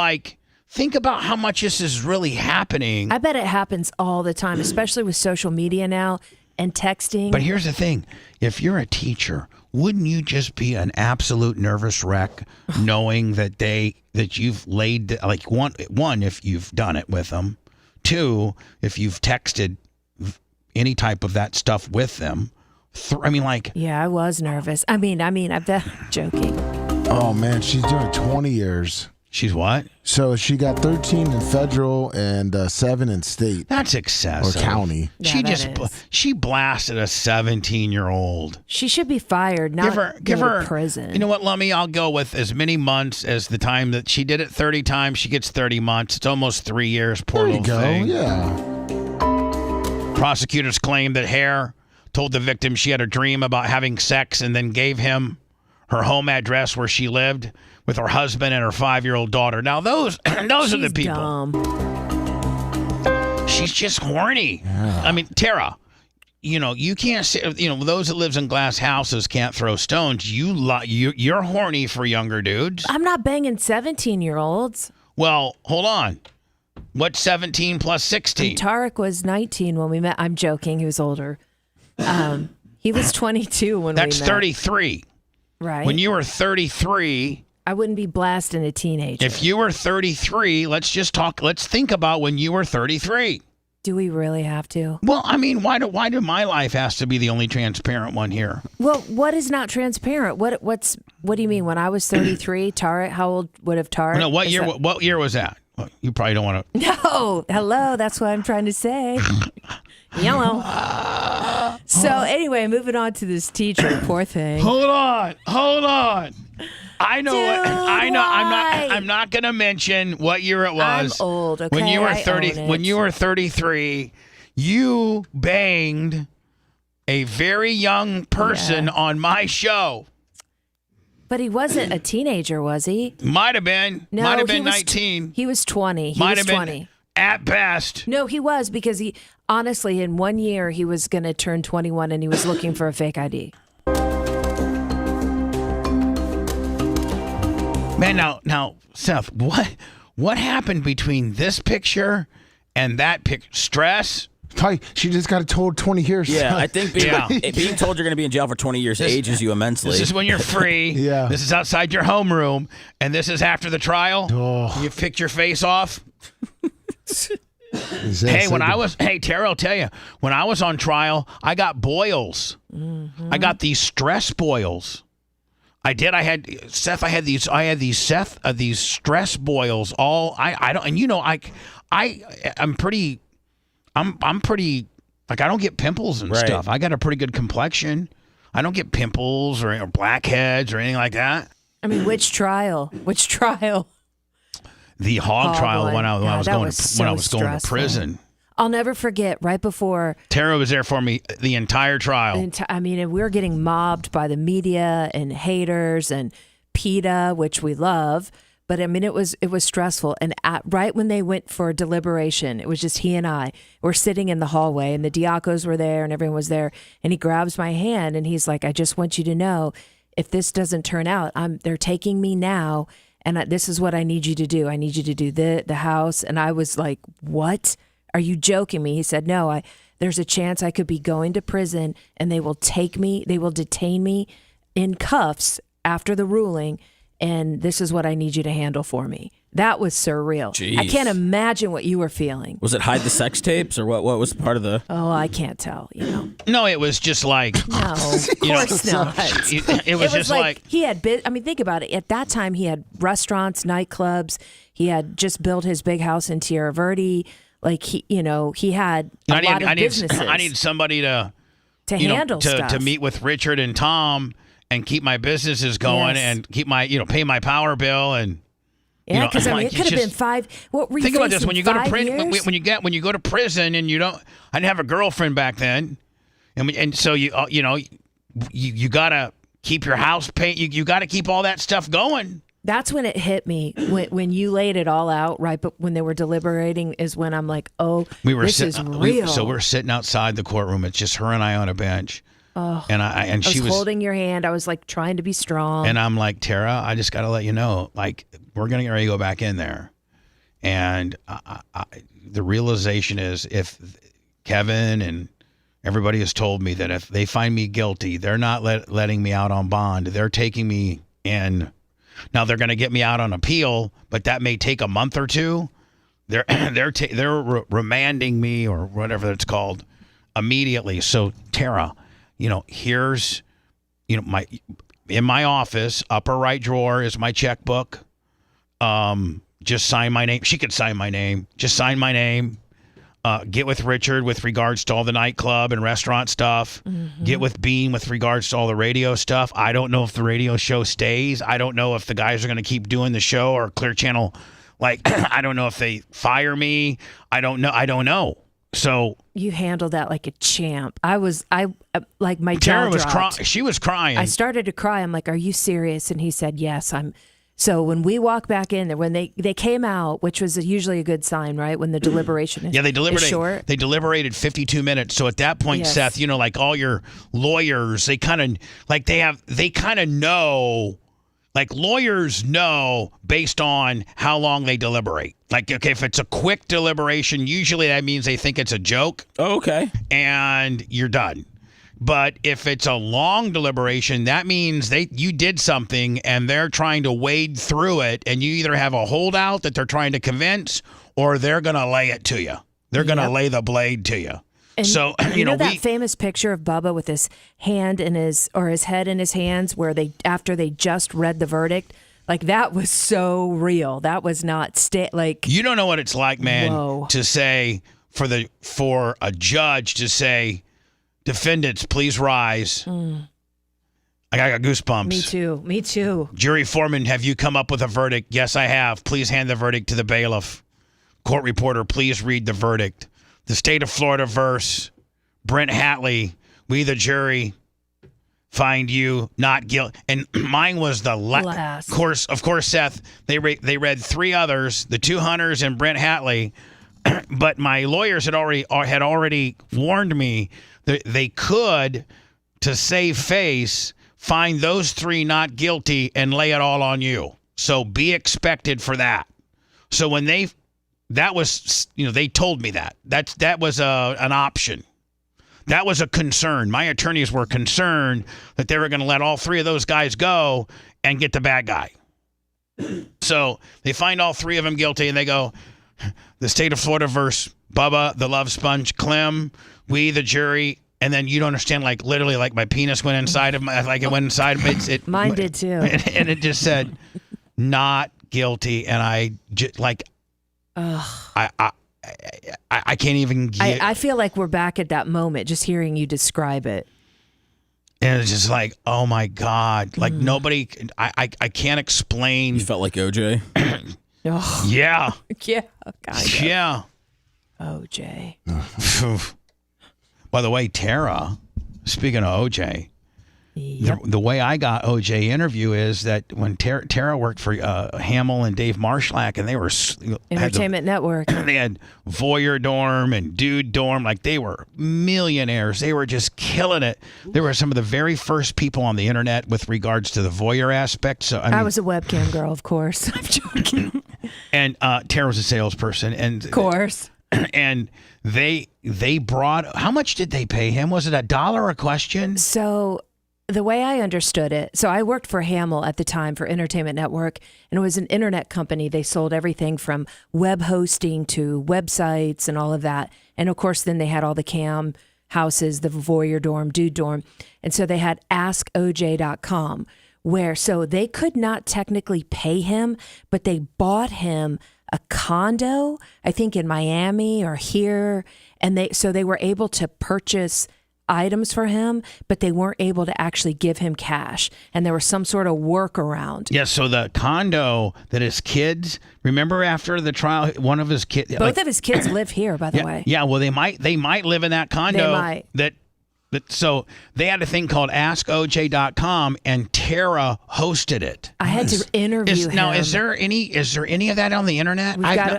think about how much this is really happening. I bet it happens all the time, especially with social media now and texting. But here's the thing. If you're a teacher, wouldn't you just be an absolute nervous wreck knowing that you've laid, one, if you've done it with them, two, if you've texted any type of that stuff with them. Yeah, I was nervous. I'm joking. Oh, man, she's doing 20 years. She's what? So she got 13 in federal and 7 in state. That's excessive. Or county. Yeah, she blasted a 17-year-old. She should be fired, not give go her to prison. You know what, Lummy? I'll go with as many months as the time that she did it. 30 times, she gets 30 months. It's almost 3 years. Poor little thing. Yeah. Prosecutors claim that Hare told the victim she had a dream about having sex and then gave him her home address where she lived with her husband and her 5-year-old daughter. Now, those are the people. Dumb. She's just horny. Yeah. I mean, Tara, you can't say, those that lives in glass houses can't throw stones. You're horny for younger dudes. I'm not banging 17-year-olds. Well, hold on. What's 17 plus 16? Tarek was 19 when we met. I'm joking. He was older. He was 22 when we met. That's 33. Right. When you were 33... I wouldn't be blasting a teenager. If you were 33, let's think about when you were 33. Do we really have to? Well, I mean, why do my life has to be the only transparent one here? Well, what is not transparent? What do you mean? When I was 33, Tarek, how old would have Tarek? No, what year was that? Well, you probably don't want to. No, hello, that's what I'm trying to say. Yellow. So anyway, moving on to this teacher, poor thing. Hold on. I know. Dude, I'm not going to mention what year it was. I'm old. Okay, when you were I 30, own it. when you were 33, you banged a very young person on my show. But he wasn't a teenager, was he? Might have been. No, Might have been he was 19. He was 20. He Might was have 20. been at best. No, he was, because he honestly in 1 year he was going to turn 21 and he was looking for a fake ID. Man, now, Seth, what happened between this picture and that picture? Stress? She just got told 20 years. Yeah, I think being told you're going to be in jail for 20 years ages you immensely. This is when you're free. Yeah. This is outside your homeroom, and this is after the trial. Oh. You picked your face off. Hey, Tara, I'll tell you, when I was on trial, I got boils. Mm-hmm. I got these stress boils. I did. I had these stress boils. I'm pretty like I don't get pimples and stuff. I got a pretty good complexion. I don't get pimples or blackheads or anything like that. I mean, which trial? Which trial? The hog trial when I was going to prison. I'll never forget. Right before Tara was there for me the entire trial. And we were getting mobbed by the media and haters and PETA, which we love. But I mean, it was stressful. And right when they went for deliberation, it was just he and I. We're sitting in the hallway, and the diacos were there, and everyone was there. And he grabs my hand, and he's like, "I just want you to know, if this doesn't turn out, they're taking me now, and this is what I need you to do. I need you to do the house." And I was like, "What? Are you joking me?" He said, "No. There's a chance I could be going to prison, and they will take me. They will detain me in cuffs after the ruling." And this is what I need you to handle for me. That was surreal. Jeez. I can't imagine what you were feeling. Was it hide the sex tapes or what was part of the... Oh, I can't tell, No, it was just like... No, of course not. It was just like... He had... think about it. At that time, he had restaurants, nightclubs. He had just built his big house in Tierra Verde. Like, he had a lot of businesses. I need somebody to handle stuff. To meet with Richard and Tom and keep my businesses going and keep my, pay my power bill and. Yeah, because it could have been 5. What were you think about this when you go to prison. Years? When you go to prison and you don't. I didn't have a girlfriend back then, and so you gotta keep your house paid. You gotta keep all that stuff going. That's when it hit me when you laid it all out. Right, but when they were deliberating is when I'm like, oh, this is real. So we're sitting outside the courtroom. It's just her and I on a bench. Oh, and she was holding your hand. I was like trying to be strong. And I'm like, Tara, I just got to let you know, like, we're going to get ready to go back in there. And the realization is if Kevin and everybody has told me that if they find me guilty, they're not letting me out on bond. They're taking me in. Now they're going to get me out on appeal, but that may take a month or two. They're remanding me or whatever it's called immediately. So Tara, here's, in my office, upper right drawer is my checkbook. Just sign my name. She could sign my name. Just sign my name. Get with Richard with regards to all the nightclub and restaurant stuff. Mm-hmm. Get with Bean with regards to all the radio stuff. I don't know if the radio show stays. I don't know if the guys are going to keep doing the show or Clear Channel. Like, I don't know if they fire me. I don't know. So you handled that like a champ. I like my Tara jaw was dropped. She was crying. I started to cry. I'm like, "Are you serious?" And he said, "Yes, I'm." So when we walk back in there, when they came out, which was usually a good sign, right? When the deliberation is short. They deliberated 52 minutes. So at that point, Seth, like all your lawyers, they kind of know. Like lawyers know based on how long they deliberate. Like, okay, if it's a quick deliberation, usually that means they think it's a joke. Oh, okay. And you're done. But if it's a long deliberation, that means you did something and they're trying to wade through it, and you either have a holdout that they're trying to convince or they're going to lay it to you. They're going to lay the blade to you. And so, that famous picture of Bubba with his hand in his head in his hands where after they just read the verdict, like that was so real. That was not you don't know what it's like, man, whoa. To say for a judge to say, defendants, please rise. I got goosebumps. Me too. Jury foreman, have you come up with a verdict? Yes, I have. Please hand the verdict to the bailiff. Court reporter, please read the verdict. The state of Florida verse Brent Hatley, we the jury find you not guilty. And mine was the last. Of course, Seth, they read 3 others, the 2 Hunters and Brent Hatley. But my lawyers had already warned me that they could, to save face, find those 3 not guilty and lay it all on you. So be expected for that. So when they that was, they told me that. That was an option. That was a concern. My attorneys were concerned that they were going to let all 3 of those guys go and get the bad guy. So they find all 3 of them guilty, and they go, the state of Florida versus Bubba the Love Sponge, Clem, we, the jury. And then you don't understand, literally, my penis went inside of my, it went inside of me. Mine did too. And it just said, not guilty. And I just, I can't even get. I feel like we're back at that moment, just hearing you describe it. And it's just oh my God. Nobody, I can't explain. You felt like OJ? Oh. Yeah. Yeah. Kind of. Yeah. OJ. By the way, Tara, speaking of OJ, the way I got OJ interview is that when Tara worked for Hamill and Dave Marshlack, and they were Entertainment Network. They had Voyeur Dorm and Dude Dorm, they were millionaires. They were just killing it. They were some of the very first people on the internet with regards to the voyeur aspect. So I was a webcam girl, of course. I'm joking. And Tara was a salesperson, and of course. And they brought, how much did they pay him? Was it $1 a question? So the way I understood it, so I worked for Hamill at the time for Entertainment Network, and it was an internet company. They sold everything from web hosting to websites and all of that. And of course, then they had all the cam houses, the Voyeur Dorm, Dude Dorm. And so they had AskOJ.com, where so they could not technically pay him, but they bought him a condo, I think in Miami or here, and they were able to purchase items for him, but they weren't able to actually give him cash, and there was some sort of workaround. Yes, so the condo that his kids, remember after the trial, one of his kids, both of his kids live here, by the way. Yeah, well they might live in that condo. They might. So they had a thing called AskOJ.com, and Tara hosted it. I had to interview him. Now, is there any of that on the internet?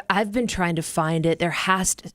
I've been trying to find it. There has to.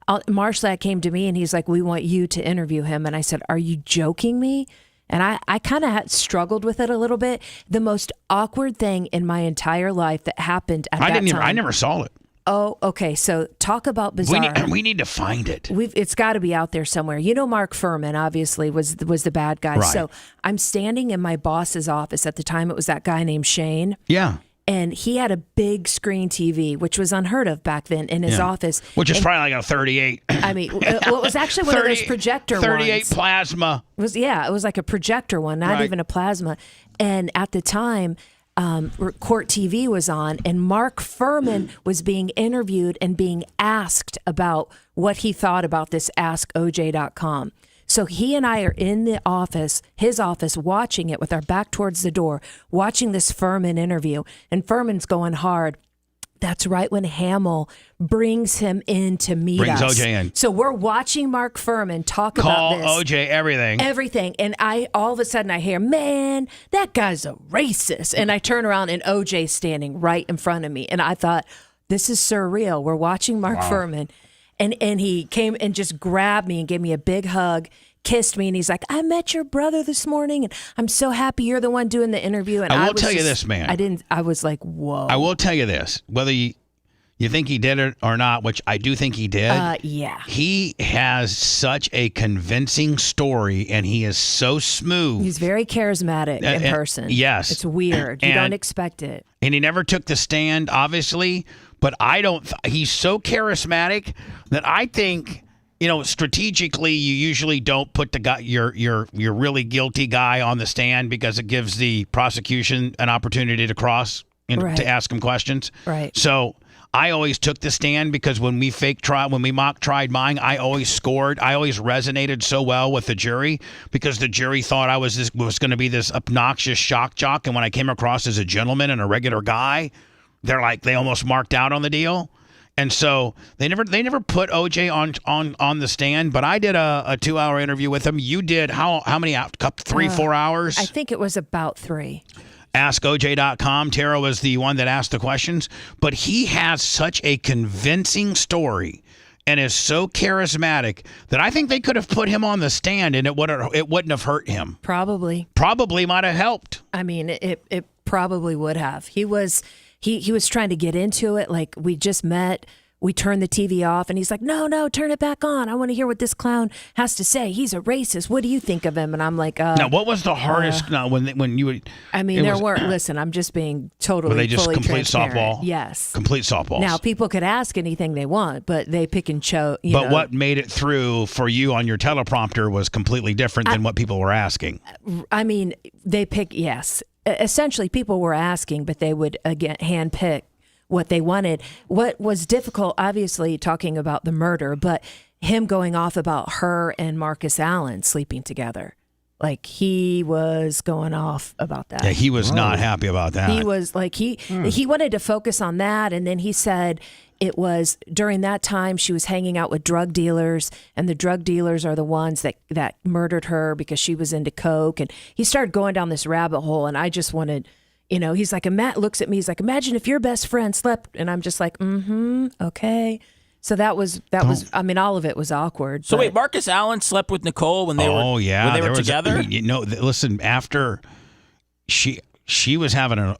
Marshlack came to me and he's like, "We want you to interview him." And I said, "Are you joking me?" And I kind of had struggled with it a little bit. The most awkward thing in my entire life that happened at that time. I never saw it. Oh, okay. So talk about bizarre. We need to find it. It's got to be out there somewhere. Mark Furman obviously was the bad guy. Right. So I'm standing in my boss's office at the time. It was that guy named Shane. Yeah. And he had a big screen TV, which was unheard of back then, in his office. Which is probably like a 38. I mean, it was actually one of those projector 38 ones. plasma. It was like a projector one, not even a plasma. And at the time, Court TV was on, and Mark Furman was being interviewed and being asked about what he thought about this AskOJ.com. So he and I are in the office, his office, watching it with our back towards the door, watching this Furman interview, and Furman's going hard. That's right when Hamill brings him in to meet us. Brings OJ in. So we're watching Mark Furman talk Call about this. OJ everything. Everything. And all of a sudden I hear, "Man, that guy's a racist." And I turn around and OJ's standing right in front of me. And I thought, this is surreal. We're watching Mark Furman. And he came and just grabbed me and gave me a big hug, kissed me, and he's like, "I met your brother this morning, and I'm so happy you're the one doing the interview." And I will tell you this, man. I was like, whoa. I will tell you this, whether you think he did it or not, which I do think he did. Yeah. He has such a convincing story, and he is so smooth. He's very charismatic in person. Yes. It's weird. You don't expect it. And he never took the stand, obviously, but he's so charismatic that I think, strategically, you usually don't put the guy, your really guilty guy on the stand, because it gives the prosecution an opportunity to cross and to ask him questions. Right. So I always took the stand, because when we mock tried mine, I always scored. I always resonated so well with the jury, because the jury thought I was going to be this obnoxious shock jock, and when I came across as a gentleman and a regular guy, they almost marked out on the deal. And so they never put OJ on the stand, but I did a 2-hour interview with him. You did how many hours? 3-4 hours? I think it was about 3. AskOJ.com. Tara was the one that asked the questions, but he has such a convincing story and is so charismatic that I think they could have put him on the stand and it wouldn't have hurt him. Probably might have helped. I mean, it probably would have. He was trying to get into it. Like, we just met. we turned the TV off, and he's like, no, turn it back on. I want to hear what this clown has to say. He's a racist. What do you think of him? And I'm like, now, what was the hardest? When you would? I mean, there weren't. Listen, I'm just being totally. Were they just fully complete transparent. softball? Yes, complete softballs. Now people could ask anything they want, but they pick and choose. But what made it through for you on your teleprompter was completely different than what people were asking. I mean, they pick. Yes, essentially, people were asking, but they would again handpick what they wanted. What was difficult, obviously, talking about the murder, but him going off about her and Marcus Allen sleeping together. Like, he was going off about that. Yeah, he was not happy about that. He was like, he wanted to focus on that. And then he said it was during that time she was hanging out with drug dealers, and the drug dealers are the ones that murdered her because she was into coke. And he started going down this rabbit hole, and I just wanted... he's like, Matt looks at me. He's like, imagine if your best friend slept. And I'm just like, okay. So that was, I mean, all of it was awkward. So wait, Marcus Allen slept with Nicole when they were together? Listen, after she was having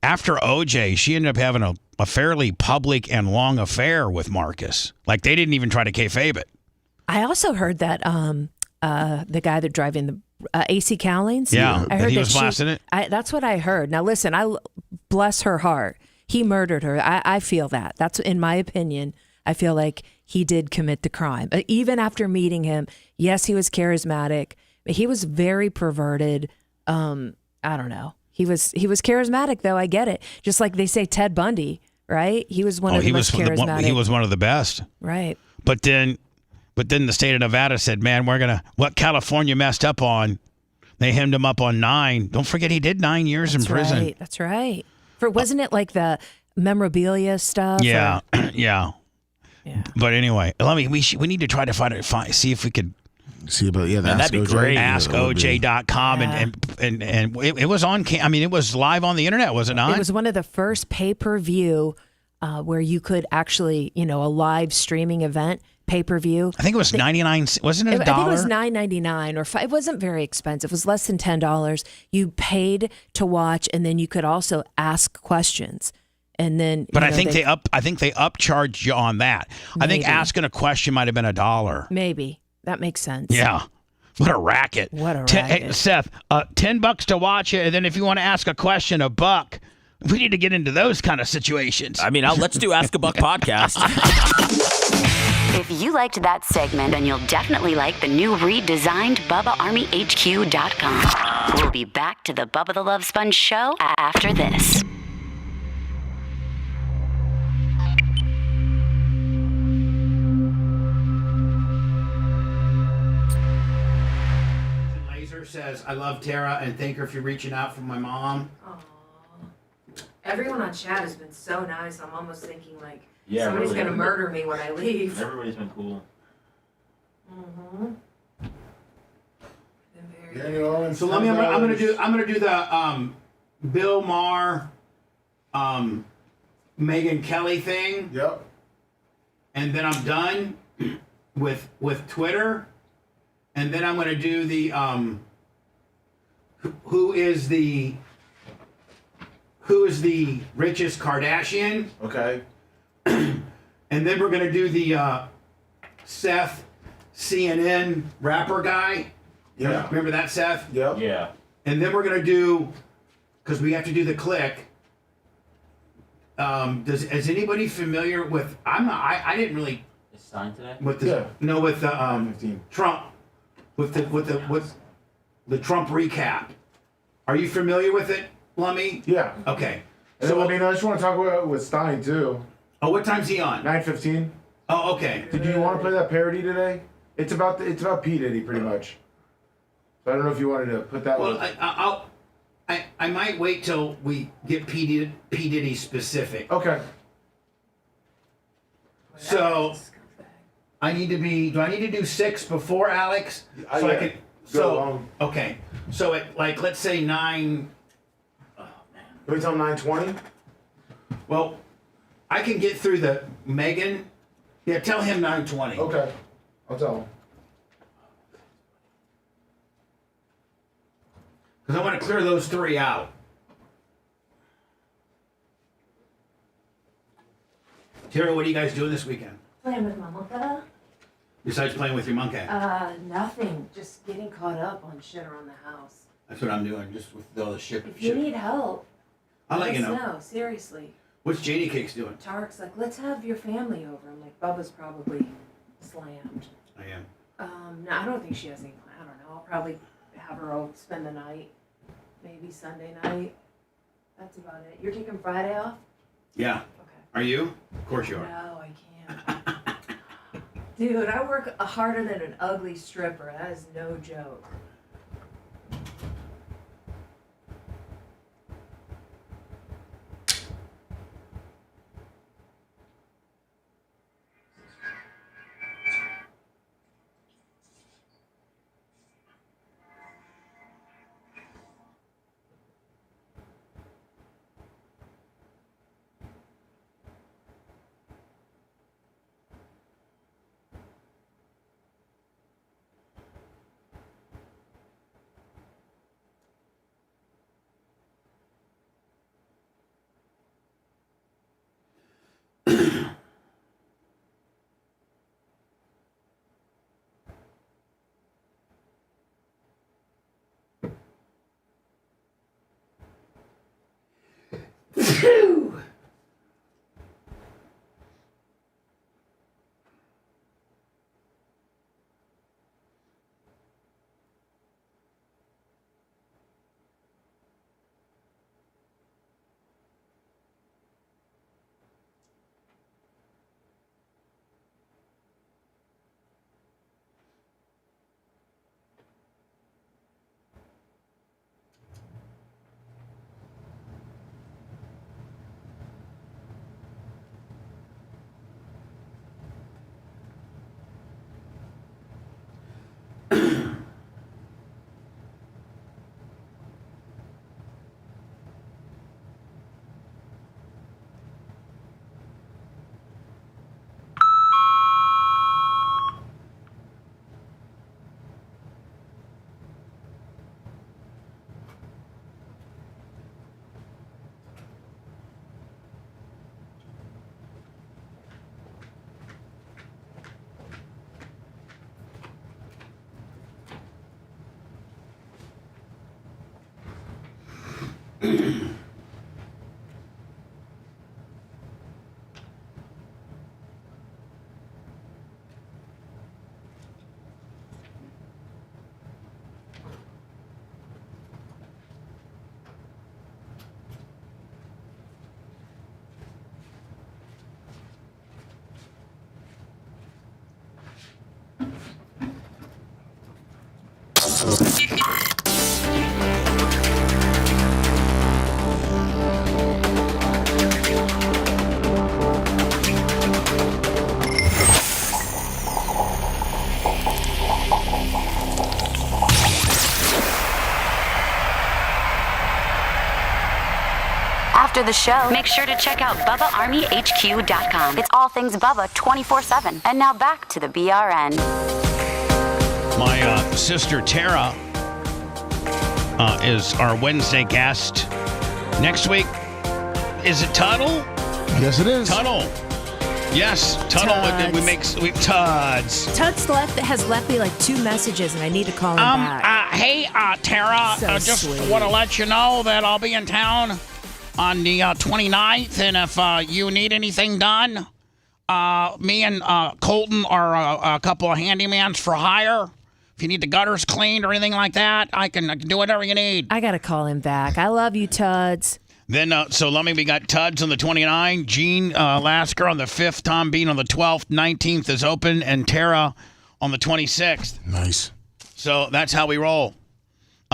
after OJ, she ended up having a fairly public and long affair with Marcus. Like, they didn't even try to kayfabe it. I also heard that the guy that driving the AC Cowlings. Yeah, I heard he was blasting it. That's what I heard. Now listen, bless her heart. He murdered her. I feel that. That's in my opinion. I feel like he did commit the crime. Even after meeting him, yes, he was charismatic. But he was very perverted. I don't know. He was charismatic though. I get it. Just like they say Ted Bundy, right? He was one of the most charismatic. He was one of the best. Right. But then the state of Nevada said, man, what California messed up on, they hemmed him up on 9. Don't forget he did 9 years in prison. Right. That's right. Wasn't it like the memorabilia stuff? Yeah. Yeah. But anyway, we need to try to see if we could see about that'd be great. AskOJ.com and it was on. I mean, it was live on the internet, was it not? It was one of the first pay-per-view where you could actually, a live streaming event. Pay-per-view. I think it was 99. Wasn't it $1? I think it was $9.99 or $5. It wasn't very expensive. It was less than $10. You paid to watch, and then you could also ask questions. And then, but I think they upcharged you on that. Maybe. I think asking a question might have been $1. Maybe that makes sense. Yeah. What a racket! Hey, Seth, $10 to watch it, and then if you want to ask a question, $1. We need to get into those kind of situations. I mean, let's do Ask a Buck podcast. If you liked that segment, then you'll definitely like the new redesigned BubbaArmyHQ.com. We'll be back to the Bubba the Love Sponge show after this. Laser says, I love Tara and thank her for reaching out for my mom. Aww. Everyone on chat has been so nice. I'm almost thinking like, yeah, somebody's really. gonna murder me when I leave. Everybody's been cool. So I'm gonna do the Bill Maher, Megyn Kelly thing. Yep. And then I'm done with Twitter, and then I'm gonna do the who is the richest Kardashian. Okay. And then we're going to do the Seth CNN rapper guy. Yeah. Remember that, Seth? Yep. Yeah. And then we're going to do, because we have to do the click. Is anybody familiar with, I didn't really. Is Stein today? With the, no, with the Trump. With the Trump recap. Are you familiar with it, Lummy? Yeah. Okay. So I just want to talk about with Stein too. Oh, what time's he on? 9:15. Oh, okay. Did you want to play that parody today? It's about P Diddy pretty much. So I don't know if you wanted to put that. Well, I might wait till we get P Diddy specific. Okay. So I need to be. Do I need to do 6 before Alex? So I can. Okay. So at let's say 9. Can we tell 9:20? Well, I can get through the Megan. Yeah, tell him 9:20. Okay, I'll tell him. Because I want to clear those 3 out. Tara, what are you guys doing this weekend? Playing with my monkey. Besides playing with your monkey? Nothing. Just getting caught up on shit around the house. That's what I'm doing, just with all the shit. If you need help, I'll let let you us know. know. Seriously. What's Janie Cakes doing? Tarek's like, let's have your family over. I'm like, Bubba's probably slammed. I am. No, I don't think she has any plan. I don't know. I'll probably have her over, spend the night. Maybe Sunday night. That's about it. You're taking Friday off? Yeah. Okay. Are you? Of course you are. No, I can't. Dude, I work harder than an ugly stripper. That is no joke. Phew! After the show, make sure to check out BubbaArmyHQ.com. It's all things Bubba 24/7. And now back to the BRN. My sister Tara is our Wednesday guest. Next week, is it Tuttle? Yes, it is. Tuttle. Yes, Tuttle. We make Tuds. Tuds has left me like 2 messages, and I need to call him back. Hey, Tara. So I just sweet. want to let you know that I'll be in town on the 29th, and if you need anything done, me and Colton are a couple of handymans for hire. If you need the gutters cleaned or anything like that, I can do whatever you need. I got to call him back. I love you, Tuds. Then, so let me, we got Tuds on the 29th, Gene Lasker on the 5th, Tom Bean on the 12th, 19th is open, and Tara on the 26th. Nice. So that's how we roll.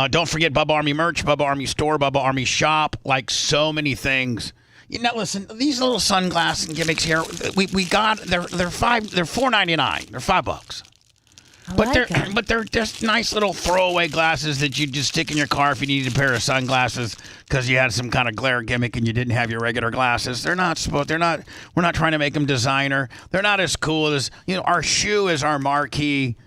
Don't forget Bubba Army merch, Bubba Army store, Bubba Army shop, like so many things. You know, listen, these little sunglasses and gimmicks here, we got they're $4.99. They're $5. But they're just nice little throwaway glasses that you just stick in your car if you needed a pair of sunglasses because you had some kind of glare gimmick and you didn't have your regular glasses. We're not trying to make them designer. They're not as cool as, our shoe is our marquee.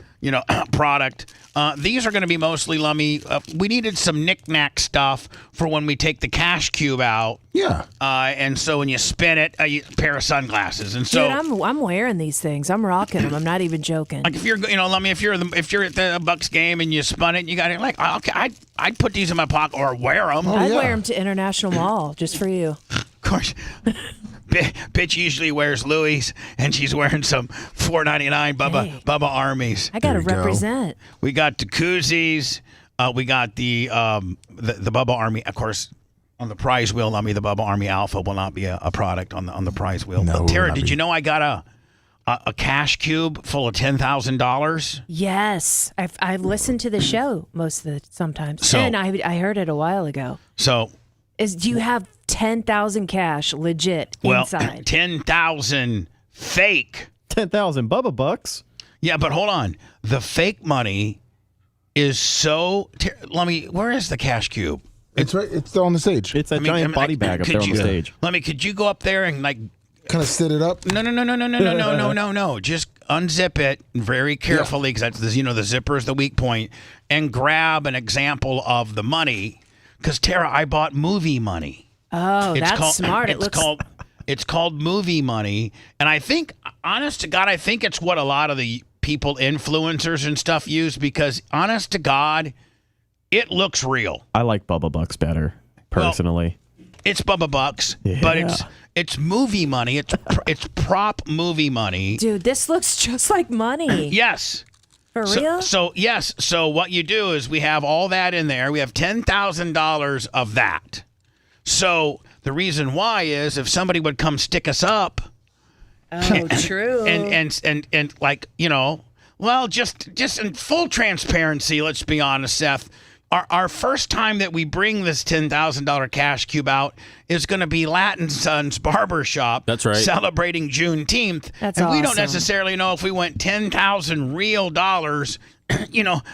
product. These are going to be mostly Lummy. We needed some knick-knack stuff for when we take the cash cube out. Yeah. And so when you spin it, a pair of sunglasses. And so, dude, I'm wearing these things. I'm rocking them. I'm not even joking. like, if you're, Lummy, if you're at the Bucks game and you spun it, and you got it. Like, okay, I'd put these in my pocket or wear them. I'd wear them to International Mall just for you. Of course. Bitch usually wears Louis, and she's wearing some $4.99 Bubba Armies. I gotta represent. We got the koozies. We got the Bubba Army. Of course, on the prize wheel, the Bubba Army Alpha will not be a product on the prize wheel. No, Tara, did you know I got a cash cube full of $10,000? Yes, I've listened to the show sometimes, and I heard it a while ago. So, do you have 10,000 cash legit inside? 10,000 fake. 10,000 Bubba bucks. Yeah, but hold on. The fake money is so. Where is the cash cube? It's right. It's still on the stage. It's a giant body bag up there on the stage. Could you go up there and kind of sit it up? No. Just unzip it very carefully because that's the zipper is the weak point, and grab an example of the money. Because Tara, I bought movie money. Oh, that's smart. It's called movie money, and I think, honest to God, it's what a lot of the people, influencers and stuff, use because, honest to God, it looks real. I like Bubba Bucks better, personally. Well, it's Bubba Bucks, but it's movie money. It's prop movie money. Dude, this looks just like money. Yes. For real? Yes. So what you do is we have all that in there. We have $10,000 of that. So the reason why is if somebody would come stick us up. Oh, true. And like, well, just in full transparency, let's be honest, Seth. Our first time that we bring this $10,000 cash cube out is going to be Latin Sons Barbershop. That's right. Celebrating Juneteenth. That's and awesome. We don't necessarily know if we went 10,000 real dollars,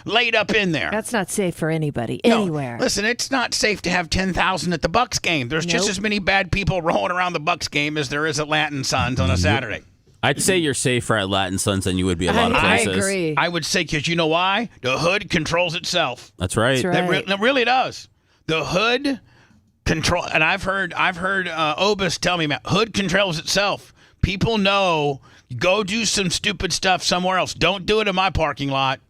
laid up in there. That's not safe for anybody, anywhere. Listen, it's not safe to have 10,000 at the Bucks game. There's just as many bad people rolling around the Bucks game as there is at Latin Sons on a Saturday. I'd say you're safer at Latin Sons than you would be a lot of places. I agree. I would say because you know why? The hood controls itself. That's right. That really does. The hood control, and I've heard Obus tell me, man, hood controls itself. People know. Go do some stupid stuff somewhere else. Don't do it in my parking lot.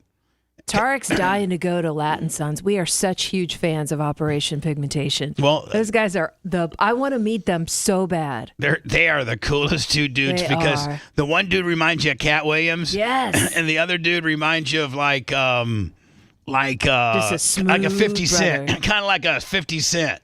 Tarek's dying to go to Latin Sons. We are such huge fans of Operation Pigmentation. Well, those guys are I want to meet them so bad. They are the coolest two dudes because the one dude reminds you of Cat Williams. Yes. And the other dude reminds you of like just a smooth like a 50 Cent. brother. Kind of like a 50 Cent.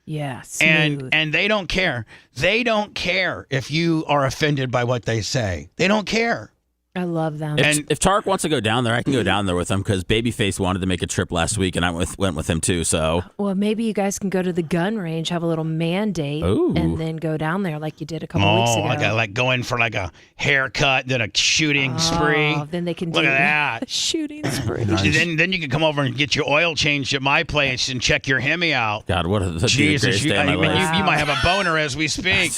Yeah, smooth. And they don't care. They don't care if you are offended by what they say. They don't care. I love them. If Tarek wants to go down there, I can go down there with him because Babyface wanted to make a trip last week, and I went with him too. So, well, maybe you guys can go to the gun range, have a little man date, and then go down there like you did a couple weeks ago. Like go in for like a haircut, then a shooting spree. Then they can look do at that shooting spree. Then you can come over and get your oil changed at my place and check your Hemi out. God, what a Jesus! day of my life. You might have a boner as we speak.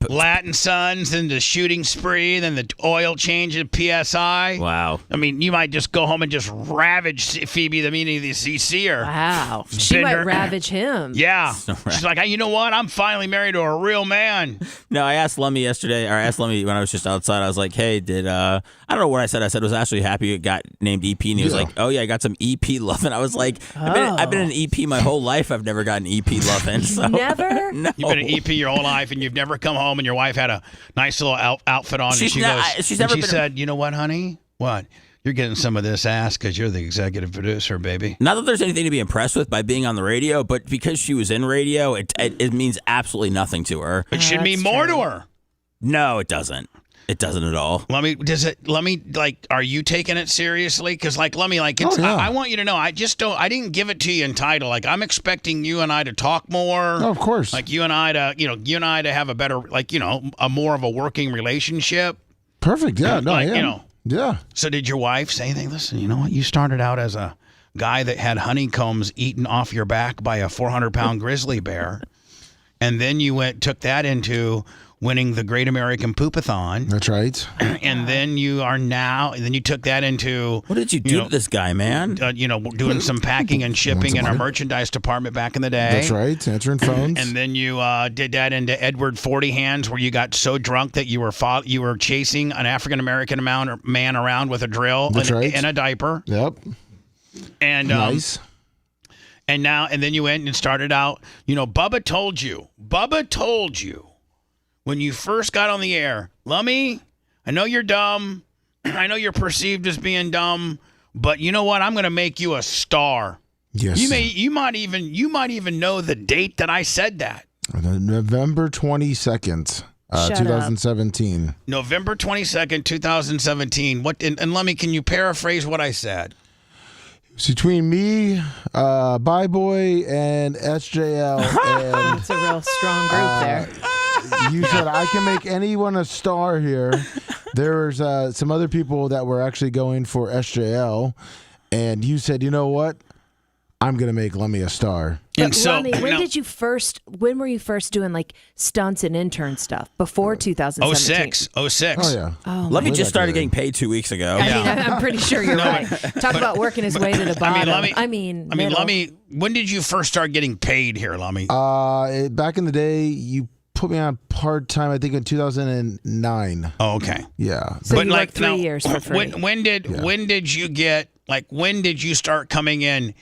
Latin Sons, then the shooting spree, then the oil change at PSI. Wow. I mean, you might just go home and just ravage Phoebe the meaning of the CC'er. Wow. She might ravage him. Yeah. She's like, hey, you know what? I'm finally married to a real man. No, I asked Lummy yesterday, or I asked Lummy when I was just outside. I was like, hey, I don't know what I said. I said I was actually happy it got named EP, and he was like, oh yeah, I got some EP love. And I was like, I've been an EP my whole life. I've never gotten EP loving. So. Never? No. You've been an EP your whole life, and you've never come home, and your wife had a nice little outfit on, and she said, you know what, honey? What? You're getting some of this ass because you're the executive producer, baby. Not that there's anything to be impressed with by being on the radio, but because she was in radio, it means absolutely nothing to her. It should mean more to her. No, it doesn't. It doesn't at all. Are you taking it seriously? Because I want you to know, I didn't give it to you in title. Like, I'm expecting you and I to talk more. Oh, of course. Like you and I to have a better, a more of a working relationship. Perfect. Yeah. Yeah. So did your wife say anything? Listen, you know what? You started out as a guy that had honeycombs eaten off your back by a 400-pound grizzly bear. And then you took that into winning the Great American Poopathon. That's right. And then you took that into... What did you do to this guy, man? Doing some packing and shipping in our merchandise department back in the day. That's right. Answering phones. And then you did that into Edward 40 Hands, where you got so drunk that you were chasing an African American man around with a drill in a diaper. Yep. And nice. And then you went and started out. Bubba told you when you first got on the air, Lummy, I know you're dumb. I know you're perceived as being dumb, but you know what? I'm going to make you a star. Yes. You might even know the date that I said that. November 22nd, 2017. November 22nd, 2017. And Lummy, can you paraphrase what I said? It's between me, Bye Boy, and SJL. And, it's a real strong group there. You said I can make anyone a star here. There was some other people that were actually going for SJL, and you said, you know what? I'm gonna make Lummy a star. And so, Lummy, when were you first doing like stunts and intern stuff? Before 2017? 06. Oh yeah. Oh, Lummy just started getting paid 2 weeks ago. I'm pretty sure you're right. Talk about working his way to the bottom. Lummy, when did you first start getting paid here, Lummy? Back in the day, you put me on part-time, I think in 2009. Oh, okay. Yeah. So you worked 3 years for free. When did you start coming in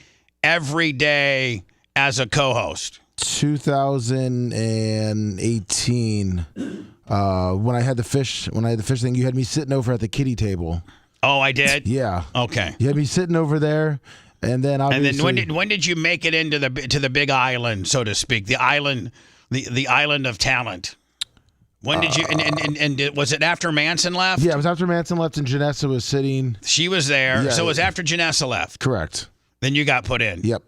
every day as a co-host? 2018. When I had the fish thing, you had me sitting over at the kiddie table. Oh, I did? Yeah. Okay. You had me sitting over there. And then when did you make it into the big island, so to speak, the island of talent? When did you and was it after Manson left? Yeah, it was after Manson left and Janessa was sitting. She was there, so it was after Janessa left. Correct. Then you got put in. Yep.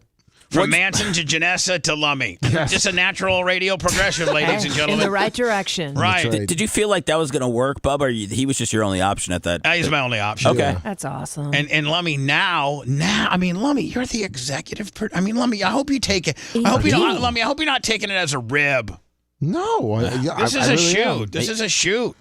From Manson to Janessa to Lummy. Yes. Just a natural radio progression, ladies and gentlemen. In the right direction. Right. Did you feel like that was going to work, Bubba, or he was just your only option at that? He's my only option. Okay. Yeah. That's awesome. And Lummy, now, Lummy, you're the executive. Lummy, I hope you take it. Lummy, I hope you're not taking it as a rib. No. This is a shoot. This is a shoot.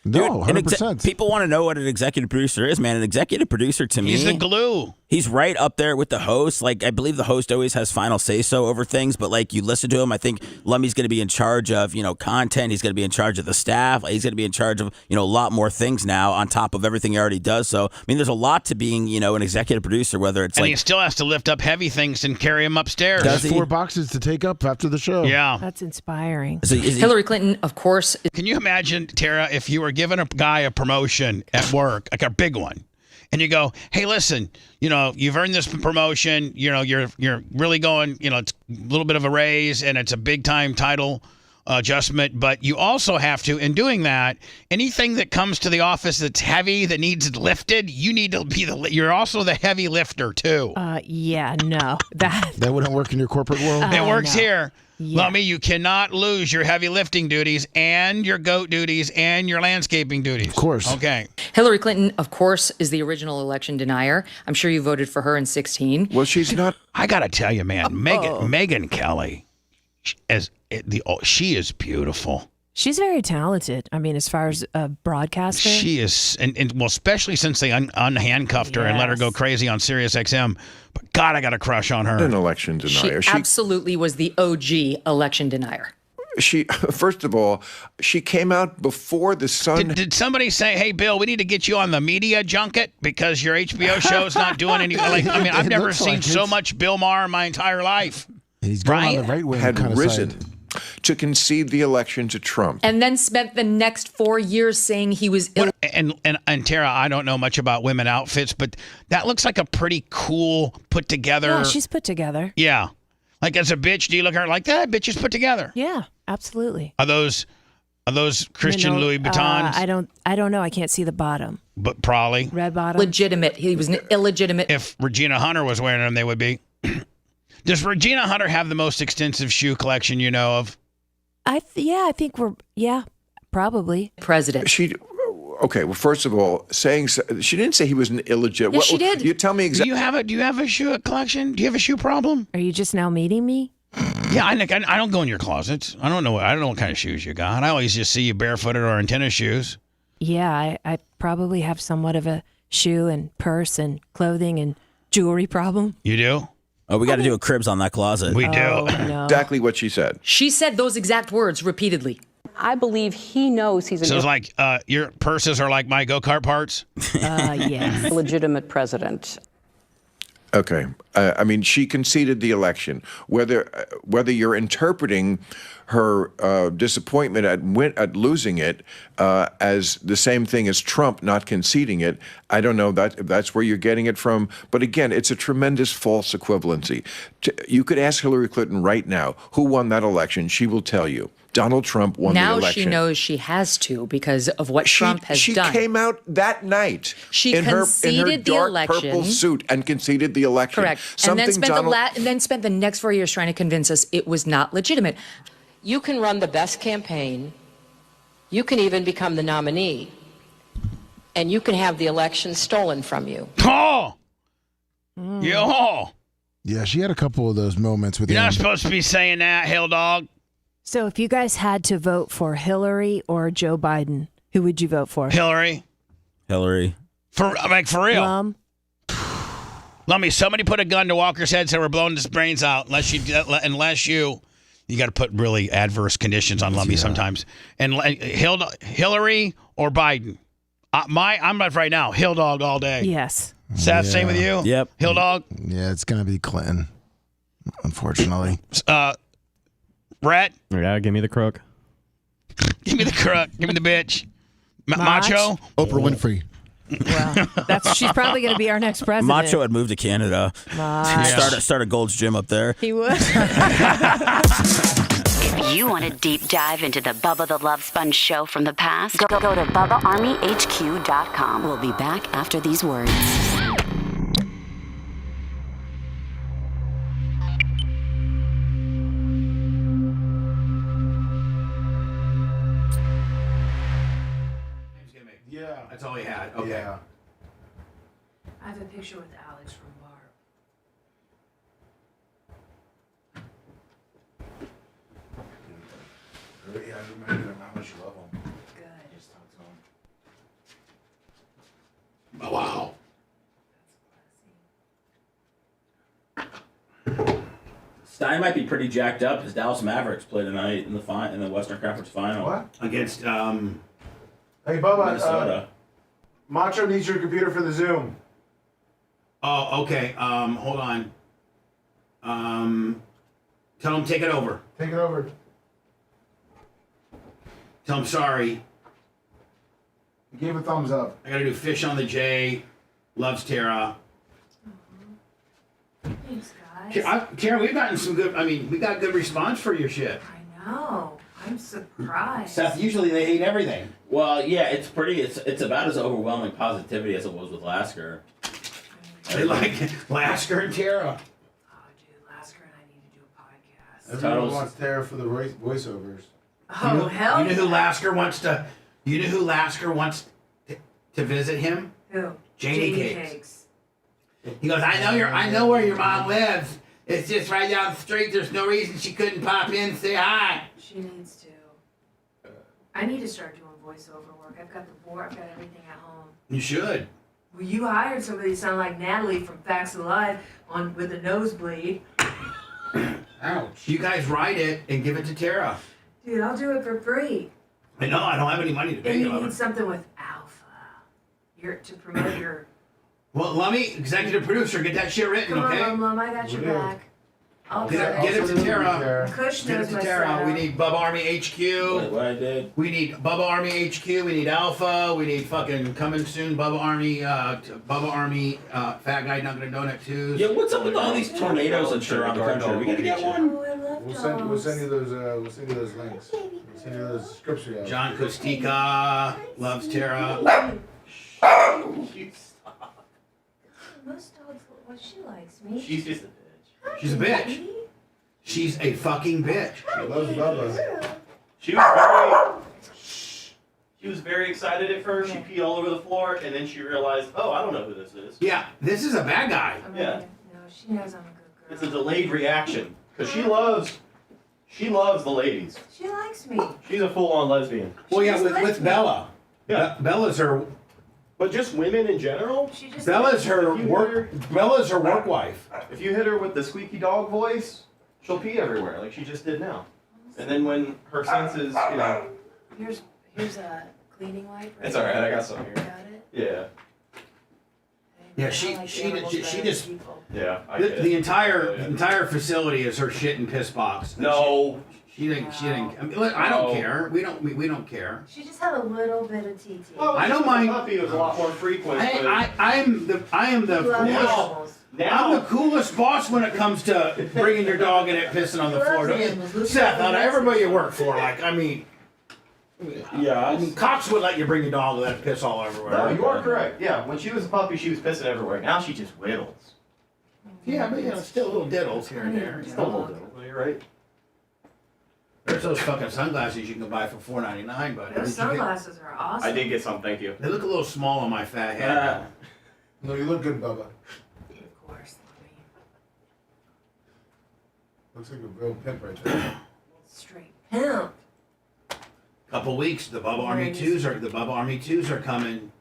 No, 100%. People want to know what an executive producer is, man. An executive producer, to me, he's the glue. He's right up there with the host. Like, I believe the host always has final say-so over things, but like, you listen to him, I think Lummy's going to be in charge of, content. He's going to be in charge of the staff. He's going to be in charge of, a lot more things now on top of everything he already does. So, I mean, there's a lot to being, an executive producer, whether it's he still has to lift up heavy things and carry them upstairs. There's 4 boxes to take up after the show. Yeah. That's inspiring. Hillary Clinton, of course. Can you imagine, Tara, if you were giving a guy a promotion at work, like a big one, and you go, hey, listen, you've earned this promotion, you're really going, it's a little bit of a raise and it's a big time title adjustment, but you also have to, in doing that, anything that comes to the office that's heavy, that needs lifted, you need to be you're also the heavy lifter too. Yeah, no. That wouldn't work in your corporate world? It works here. Yeah. Lummy, you cannot lose your heavy lifting duties and your goat duties and your landscaping duties. Of course. Okay. Hillary Clinton, of course, is the original election denier. I'm sure you voted for her in 2016. Well, she's not. I got to tell you, man, Megyn Kelly, she is beautiful. She's very talented. I mean, as far as a broadcaster. She is, and especially since they unhandcuffed her and let her go crazy on Sirius XM. But God, I got a crush on her. An election denier. She absolutely was the OG election denier. She, first of all, she came out before the sun. Did somebody say, "Hey, Bill, we need to get you on the media junket because your HBO show's not doing any"? I've never seen so much Bill Maher in my entire life. He's going on the right wing. Had risen to concede the election to Trump, and then spent the next 4 years saying he was ill. And Tara, I don't know much about women outfits, but that looks like a pretty cool put together. Yeah, she's put together. Yeah, like as a bitch, do you look at her like that? Bitch is put together. Yeah, absolutely. Are those Christian Louis Vuittons? I don't know. I can't see the bottom. But probably red bottom. Legitimate. He was an illegitimate. If Regina Hunter was wearing them, they would be. Does Regina Hunter have the most extensive shoe collection you know of? I think probably. President. Okay, well, first of all, she didn't say he was an illegitimate. Yes, she did. You tell me exactly. Do you have a shoe collection? Do you have a shoe problem? Are you just now meeting me? Yeah, I don't go in your closet. I don't know what kind of shoes you got. I always just see you barefooted or in tennis shoes. Yeah, I probably have somewhat of a shoe and purse and clothing and jewelry problem. You do? Oh, we got to do a cribs on that closet. We do. Oh, no. Exactly what she said. She said those exact words repeatedly. I believe he knows he's So it's like your purses are like my go-kart parts? Yes. legitimate president. Okay. I mean, she conceded the election. Whether you're interpreting her disappointment at losing it as the same thing as Trump not conceding it, I don't know if that's where you're getting it from. But again, it's a tremendous false equivalency. You could ask Hillary Clinton right now who won that election. She will tell you. Donald Trump won the election. Now she knows she has to because of what Trump has done. She came out that night She in her conceded the dark election. purple suit and conceded the election. Correct. And then spent the next 4 years trying to convince us it was not legitimate. You can run the best campaign. You can even become the nominee. And you can have the election stolen from you. Oh! Yo! Yeah, she had a couple of those moments with You're him. not supposed to be saying that, hell dog. So if you guys had to vote for Hillary or Joe Biden, who would you vote for? Hillary. For real. Let me. Somebody put a gun to Walker's head, so we're blowing his brains out. Unless you got to put really adverse conditions on Lummy sometimes. And Hillary or Biden. I'm right now. Hill dog all day. Yes. Seth, same with you. Yep. Hill dog. Yeah, it's gonna be Clinton, unfortunately. Brett. Yeah, give me the crook. Give me the crook. Give me the bitch. Macho. Oprah Winfrey. Well, she's probably going to be our next president. Macho had moved to Canada. Start a Gold's Gym up there. He would. If you want a deep dive into the Bubba the Love Sponge show from the past, go to BubbaArmyHQ.com. We'll be back after these words. Yeah. That's all he had. Okay. Yeah. I have a picture with Alex from Barb. Yeah, I remember how much you love him. Good. Just talk to him. Oh, wow. Stein might be pretty jacked up. His Dallas Mavericks play tonight in the Western Conference Final. What? Against Hey, Bubba. Minnesota. Macho needs your computer for the Zoom. Oh, okay. Hold on. Tell him take it over. Take it over. Tell him sorry. He gave a thumbs up. I gotta do fish on the J. Loves Tara. Thanks, guys. Tara, we've gotten some good. I mean, we got good response for your shit. I know. I'm surprised. Seth, usually they hate everything. Well, yeah, it's about as overwhelming positivity as it was with Lasker. They like Lasker and Tara. Oh, dude, Lasker and I need to do a podcast. Everyone wants Tara for the voiceovers. Oh, You know hell who Lasker wants to? You know who Lasker wants to visit him? Who? Janie Cakes. He goes, I know where your mom lives. It's just right down the street. There's no reason she couldn't pop in and say hi. She needs to. I need to start doing voiceover work. I've got the board. I've got everything at home. You should. Well, you hired somebody to sound like Natalie from Facts of Life with a nosebleed. Ouch. You guys write it and give it to Tara. Dude, I'll do it for free. I know, I don't have any money to pay And you. you need something with alpha. To promote your... Well, let me, executive producer, get that shit written, Come okay? on, Mom, I got your back. I'll Get it to Tara. Kush Get it knows to my Tara. setup. We need Bubba Army HQ. What I did. We need Bubba Army HQ. We need Alpha. We need fucking coming soon. Bubba Army. Fat guy Dunkin' Donut 2. Yeah, what's up with all these tornadoes and shit around the country? We gotta get one. Oh, I love We'll send you those. We'll send you those links. We'll send you those scripts we have. John Kostika loves Tara. Most dogs, well, she likes me. She's just a bitch. She's a bitch. She's a fucking bitch. She loves Bubba. She was very excited at first. She peed all over the floor, and then she realized, oh, I don't know who this is. Yeah, this is a bad guy. Yeah. No, she knows I'm a good girl. It's a delayed reaction. Because she loves the ladies. She likes me. She's a full-on lesbian. Well, yeah, with Bella. Yeah. Bella's her. But just women in general? Bella's her work wife. If you hit her with the squeaky dog voice, she'll pee everywhere, like she just did now. And then when her senses, Here's a cleaning wipe. It's all right. I got some here. Got it? Yeah. Yeah, she just. Yeah. The entire facility is her shit and piss box. No. She didn't. I mean, look, I don't care. We don't care. She just had a little bit of TT. Well, I don't mind. Puppy was a lot more frequent. I am the coolest. I'm the coolest boss when it comes to bringing your dog in and pissing on the floor. Seth, out of everybody you work for, Cox would let you bring your dog and let it piss all everywhere. No, you are correct. Yeah, when she was a puppy, she was pissing everywhere. Now she just whittles. Yeah, but still little diddles here and there. Still little diddles. You're right. There's those fucking sunglasses you can buy for $4.99, buddy. Those sunglasses are awesome. I did get some, thank you. They look a little small on my fat head. No, you look good, Bubba. Of course. Looks like a real pimp right there. Straight pimp. Couple weeks, the Bubba Army 2s are coming.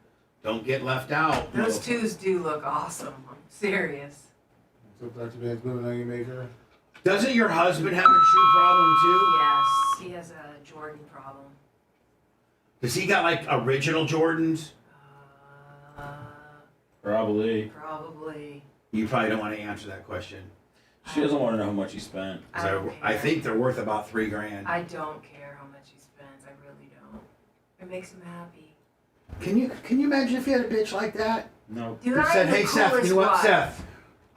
Don't get left out. Those twos do look awesome. I'm serious. So Dr. Man's moving on you, maker. Doesn't your husband have a shoe problem too? Yes, he has a Jordan problem. Does he got like original Jordans? Probably. Probably. You probably don't want to answer that question. She doesn't want to know how much he spent. I think they're worth about $3,000. I don't care how much he spends. I really don't. It makes him happy. Can you imagine if you had a bitch like that? No. Dude, That I said, am the hey Seth, you know what, coolest Seth?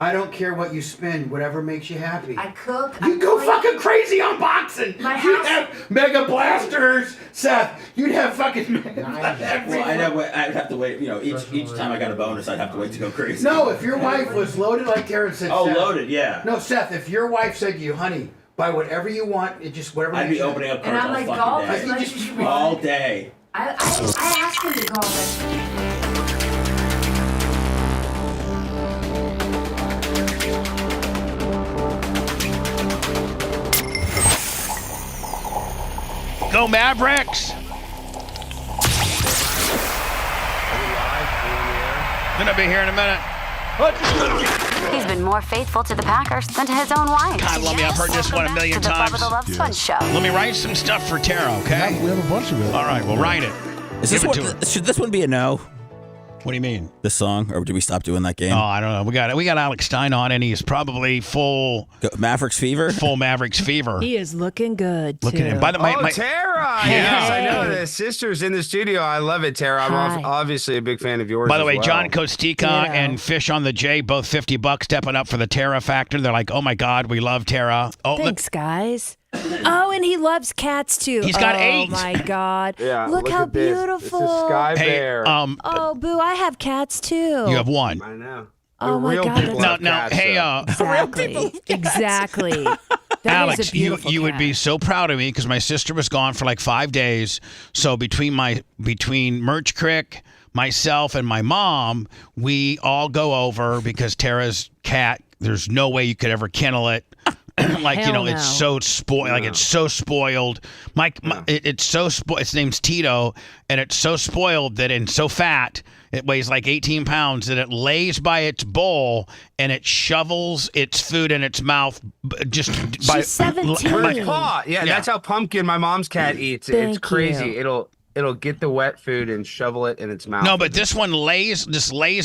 I don't care what you spend, whatever makes you happy. I cook. You go fucking crazy on boxing. You'd have mega blasters, Seth. You'd have fucking mega blasters. Well, I'd have to wait. Each time I got a bonus, I'd have to wait to go crazy. No, if your wife was loaded like Taryn said. Oh, Seth, loaded, yeah. No, Seth, if your wife said to you, honey, buy whatever you want, it just whatever. I'd be makes you opening up And cards I'm all like, fucking golf day. is like All day. I asked him to golf. Go Mavericks! Gonna be here in a minute. He's been more faithful to the Packers than to his own wife. God, love me. I've heard this one a million to the times. Bubba the Love Sponge Show. Let me write some stuff for Tara, okay? We have a bunch of it. All right, we'll write it. Should this one be a no? What do you mean? This song, or did we stop doing that game? Oh, I don't know. We got Alex Stein on, and he's probably full Mavericks fever. Full Mavericks fever. He is looking good, too. Looking at. By the way, Tara! Hey. Yes, I know the sister's in the studio. I love it, Tara. I'm obviously a big fan of yours. By the as way, well. John Kostika and Fish on the J, both $50 stepping up for the Tara factor. They're like, oh my God, we love Tara. Oh, Thanks, guys. Oh, and he loves cats too. He's got 8. Oh my God! Yeah, look how at this. beautiful. It's a sky bear. Oh, Boo! I have cats too. You have 1. I know. Oh my real God! people That's Now, hey, exactly. That Alex, is a beautiful you would cat. be so proud of me because my sister was gone for like 5 days. So between Merch Crick, myself, and my mom, we all go over because Tara's cat. There's no way you could ever kennel it. It's so spoiled. Like it's so spoiled. It's so spoiled. Its name's Tito, and it's so spoiled and so fat. It weighs like 18 pounds that it lays by its bowl and it shovels its food in its mouth. She's 17. Her paw. Yeah, that's how Pumpkin, my mom's cat, eats. It's crazy. you. It'll get the wet food and shovel it in its mouth. No, but this one lays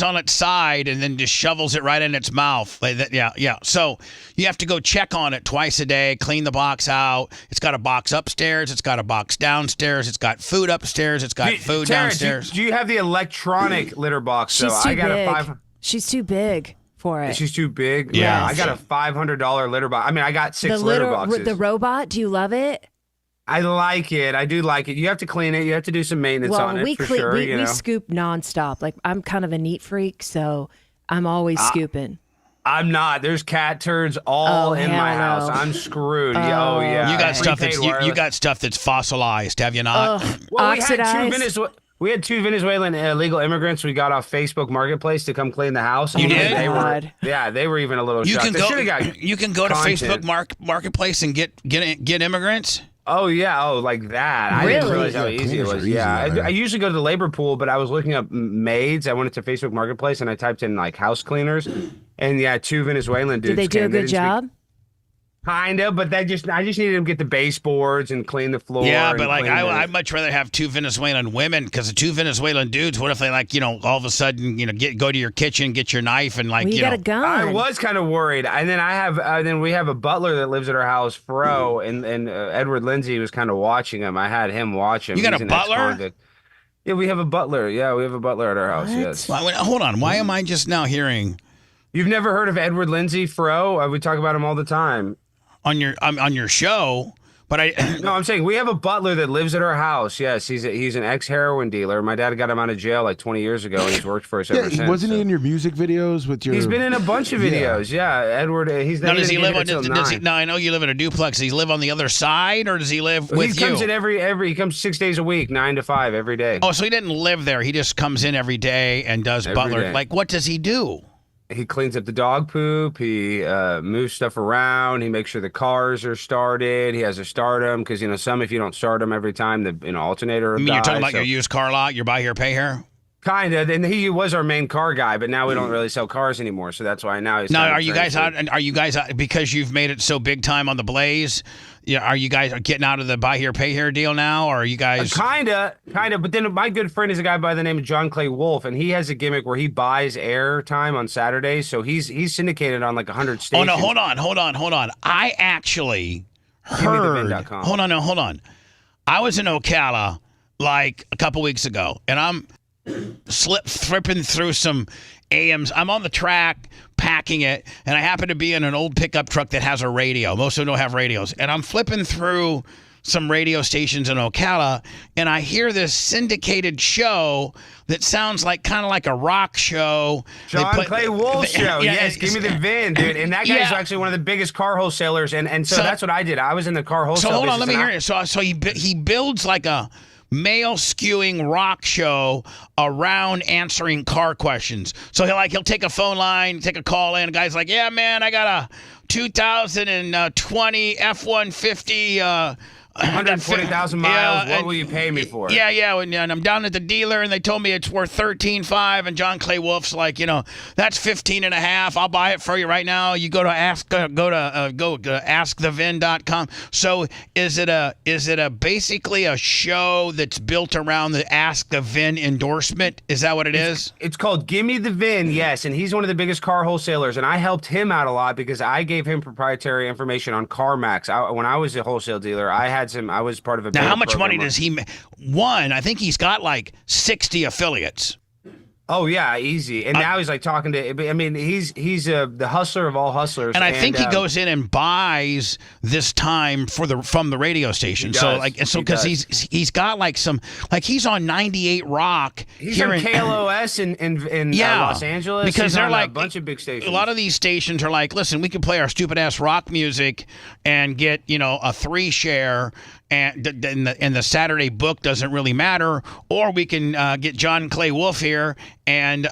on its side and then just shovels it right in its mouth. Like that, yeah. So you have to go check on it twice a day, clean the box out. It's got a box upstairs. It's got a box downstairs. It's got food upstairs. It's got food Tara, downstairs. Do you have the electronic litter box? She's too big. She's too big for it. She's too big? Yeah. I got a $500 litter box. I mean, I got 6 litter boxes. The robot, do you love it? I like it. I do like it. You have to clean it. You have to do some maintenance on it for sure. We scoop nonstop. Like I'm kind of a neat freak, so I'm always scooping. I'm not. There's cat turds all in my house. I'm screwed. Yeah. You got stuff that's fossilized, have you not? Well, Oxidized. We had 2 Venezuelan illegal immigrants we got off Facebook Marketplace to come clean the house. You did? They were even a little You shocked. can They go. should've got You can go to content. Facebook Marketplace and get immigrants. Oh yeah, like that. I didn't realize how easy it was. Yeah, I usually go to the labor pool, but I was looking up maids. I went to Facebook Marketplace and I typed in like house cleaners, and yeah, 2 Venezuelan dudes. Did they do a good job? Kind of, but I just needed them to get the baseboards and clean the floor. Yeah, and but like clean I'd much rather have 2 Venezuelan women, because the 2 Venezuelan dudes, what if they like, all of a sudden, go to your kitchen, get your knife, and like, got a gun. I was kind of worried, and then we have a butler that lives at our house, Fro, and Edward Lindsay was kind of watching him. I had him watch him. You got He's a an butler? ex-convict. Yeah, we have a butler. Yeah, we have a butler at our house. Yes. Well, hold on. Why am I just now hearing? You've never heard of Edward Lindsay, Fro? We talk about him all the time. On your show, but No, I'm saying we have a butler that lives at our house. Yes, he's an ex-heroin dealer. My dad got him out of jail like 20 years ago, and he's worked for us ever since. Wasn't he in your music videos with your? He's been in a bunch of videos. Yeah, Edward. He's now, not does he live on? does he, No, I know you live in a duplex. Does he live on the other side, or does he live with he comes you? in he comes 6 days a week, 9 to 5 every day. Oh, so he didn't live there. He just comes in every day and does Every butler. day. Like, what does he do? He cleans up the dog poop. He moves stuff around. He makes sure the cars are started. He has to start them because some, if you don't start them every time, the alternator. I mean, you're talking about your used car lot, your buy here, pay here. Kind of, and he was our main car guy, but now we don't really sell cars anymore, so that's why now he's. Now, kind of are you guys out? transferred. And are you guys out because you've made it so big time on the Blaze? Yeah, are you guys getting out of the buy here, pay here deal now, or are you guys? Kind of. But then my good friend is a guy by the name of John Clay Wolf, and he has a gimmick where he buys air time on Saturdays, so he's syndicated on like 100 stations. Oh no! Hold on! I actually heard. GimmeTheVin.com. Hold on! I was in Ocala like a couple weeks ago, and I'm flipping through some AMs. I'm on the track packing it, and I happen to be in an old pickup truck that has a radio. Most of them don't have radios. And I'm flipping through some radio stations in Ocala, and I hear this syndicated show that sounds kind of like a rock show. John Clay Wolf show. Yes, give me the VIN, dude. And that guy's actually one of the biggest car wholesalers. And so that's what I did. I was in the car wholesale. So hold on, let business, me hear it. So he builds like a male skewing rock show around answering car questions. So he'll take a phone line, take a call in. A guy's like, yeah, man, I got a 2020 F-150. 140,000 miles. What will you pay me for it? Yeah. And I'm down at the dealer, and they told me it's worth $13.5. And John Clay Wolf's like, that's $15.5. I'll buy it for you right now. You go to askthevin.com. So is it basically a show that's built around the Ask the Vin endorsement? Is that what it is? It's called Gimme the VIN, yes. And he's one of the biggest car wholesalers. And I helped him out a lot because I gave him proprietary information on CarMax. When I was a wholesale dealer, I was part of a. Now, how much money does he make? I think he's got like 60 affiliates. Oh yeah, easy. And now he's like talking to. I mean, he's the hustler of all hustlers. And I think he goes in and buys this time from the radio station. Because he's got like some he's on 98 Rock. He's on KLOS in Los Angeles. Because he's they're on like a bunch of big stations. A lot of these stations are like, listen, we can play our stupid ass rock music and get a 3 share. And the Saturday book doesn't really matter, or we can get John Clay Wolf here, and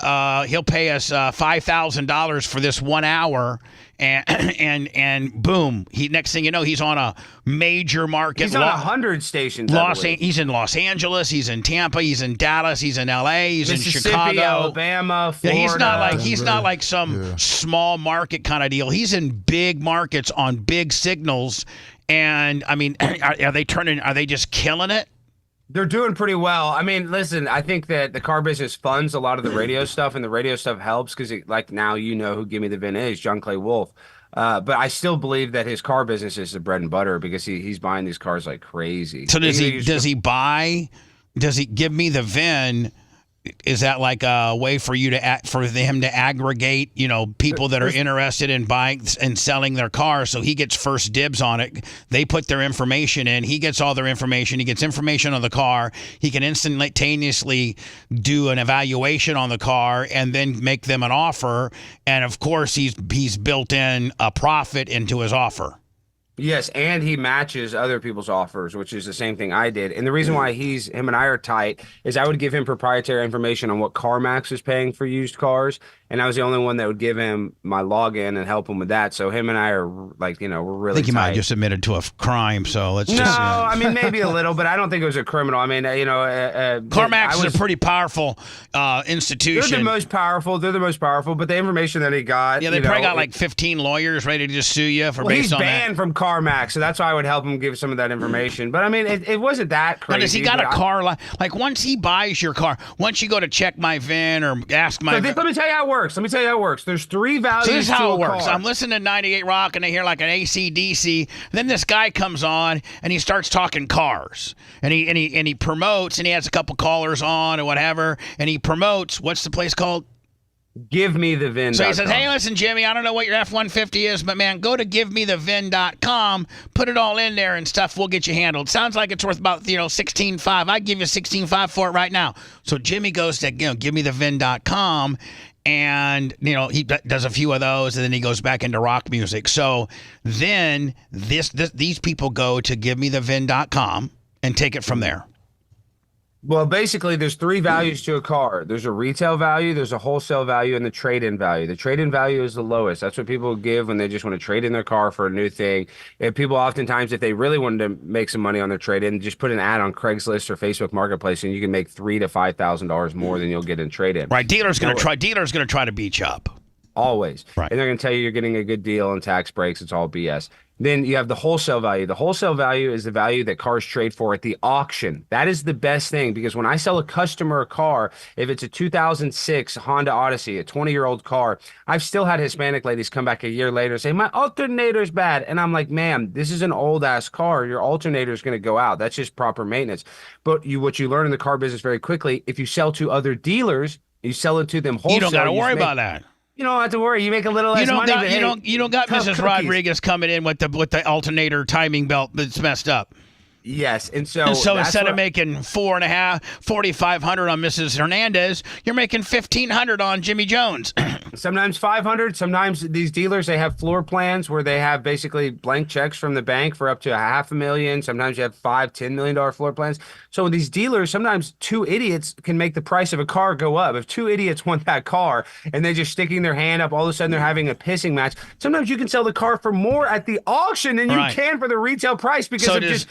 he'll pay us $5,000 for this 1 hour, and boom, next thing you know, he's on a major market. He's on 100 stations. He's in Los Angeles, he's in Tampa, he's in Dallas, he's in LA, he's in Chicago, Alabama, Florida. Yeah, he's not like some small market kind of deal. He's in big markets on big signals. And I mean, are they just killing it? They're doing pretty well. I mean, listen, I think that the car business funds a lot of the radio stuff, and the radio stuff helps because, now who Gimme the VIN is, John Clay Wolf. But I still believe that his car business is the bread and butter because he's buying these cars like crazy. So does he give me the VIN? Is that like a way for him to aggregate, people that are interested in buying and selling their cars, so he gets first dibs on it? They put their information in. He gets all their information. He gets information on the car. He can instantaneously do an evaluation on the car and then make them an offer. And of course, he's built in a profit into his offer. Yes, and he matches other people's offers, which is the same thing I did. And the reason why him and I are tight is I would give him proprietary information on what CarMax is paying for used cars, and I was the only one that would give him my login and help him with that. So him and I are like, we're I really think you might tight. have just admitted to a crime, so let's No, just. I mean maybe a little, but I don't think it was a criminal. I mean, CarMax is a pretty powerful institution. They're the most powerful. They're the most powerful. But the information that he got, Yeah, they probably got like 15 lawyers ready to just sue you for well, based he's on that. banned from CarMax, so that's why I would help him give some of that information. But I mean, it wasn't that crazy. Now, does he got a but car? Like once he buys your car, once you go to check my VIN or ask my. let me tell you how it works. There's three values. So this is how to it a works. car. I'm listening to 98 Rock and I hear like an AC/DC. Then this guy comes on and he starts talking cars and he promotes and he has a couple callers on or whatever and he promotes. What's the place called? Give me the VIN. So he says, hey, listen, Jimmy, I don't know what your F-150 is, but, man, go to givemethevin.com, put it all in there and stuff. We'll get you handled. Sounds like it's worth about, $16.5. I'd give you $16.5 for it right now. So Jimmy goes to, givemethevin.com, and, he does a few of those, and then he goes back into rock music. So then these people go to givemethevin.com and take it from there. Well, basically, there's three values to a car. There's a retail value, there's a wholesale value, and the trade-in value. The trade-in value is the lowest. That's what people give when they just want to trade in their car for a new thing. And people oftentimes, if they really wanted to make some money on their trade-in, just put an ad on Craigslist or Facebook Marketplace, and you can make $3,000 to $5,000 more than you'll get in trade-in. Right, dealer's going to try to beat you up. Always. Right. And they're going to tell you you're getting a good deal on tax breaks. It's all BS. Then you have the wholesale value. The wholesale value is the value that cars trade for at the auction. That is the best thing because when I sell a customer a car, if it's a 2006 Honda Odyssey, a 20-year-old car, I've still had Hispanic ladies come back a year later and say, my alternator's bad. And I'm like, ma'am, this is an old-ass car. Your alternator is going to go out. That's just proper maintenance. But what you learn in the car business very quickly, if you sell to other dealers, you sell it to them wholesale. You don't got to worry about that. You don't have to worry. You make a little less money. You don't got Mrs. Rodriguez coming in with the alternator timing belt that's messed up. Yes, and so instead of making $4,500 on Mrs. Hernandez, you're making $1,500 on Jimmy Jones. Sometimes 500. Sometimes these dealers, they have floor plans where they have basically blank checks from the bank for up to $500,000. Sometimes you have $5-10 million floor plans. So these dealers, sometimes two idiots can make the price of a car go up. If two idiots want that car and they're just sticking their hand up, all of a sudden they're having a pissing match. Sometimes you can sell the car for more at the auction than you can for the retail price because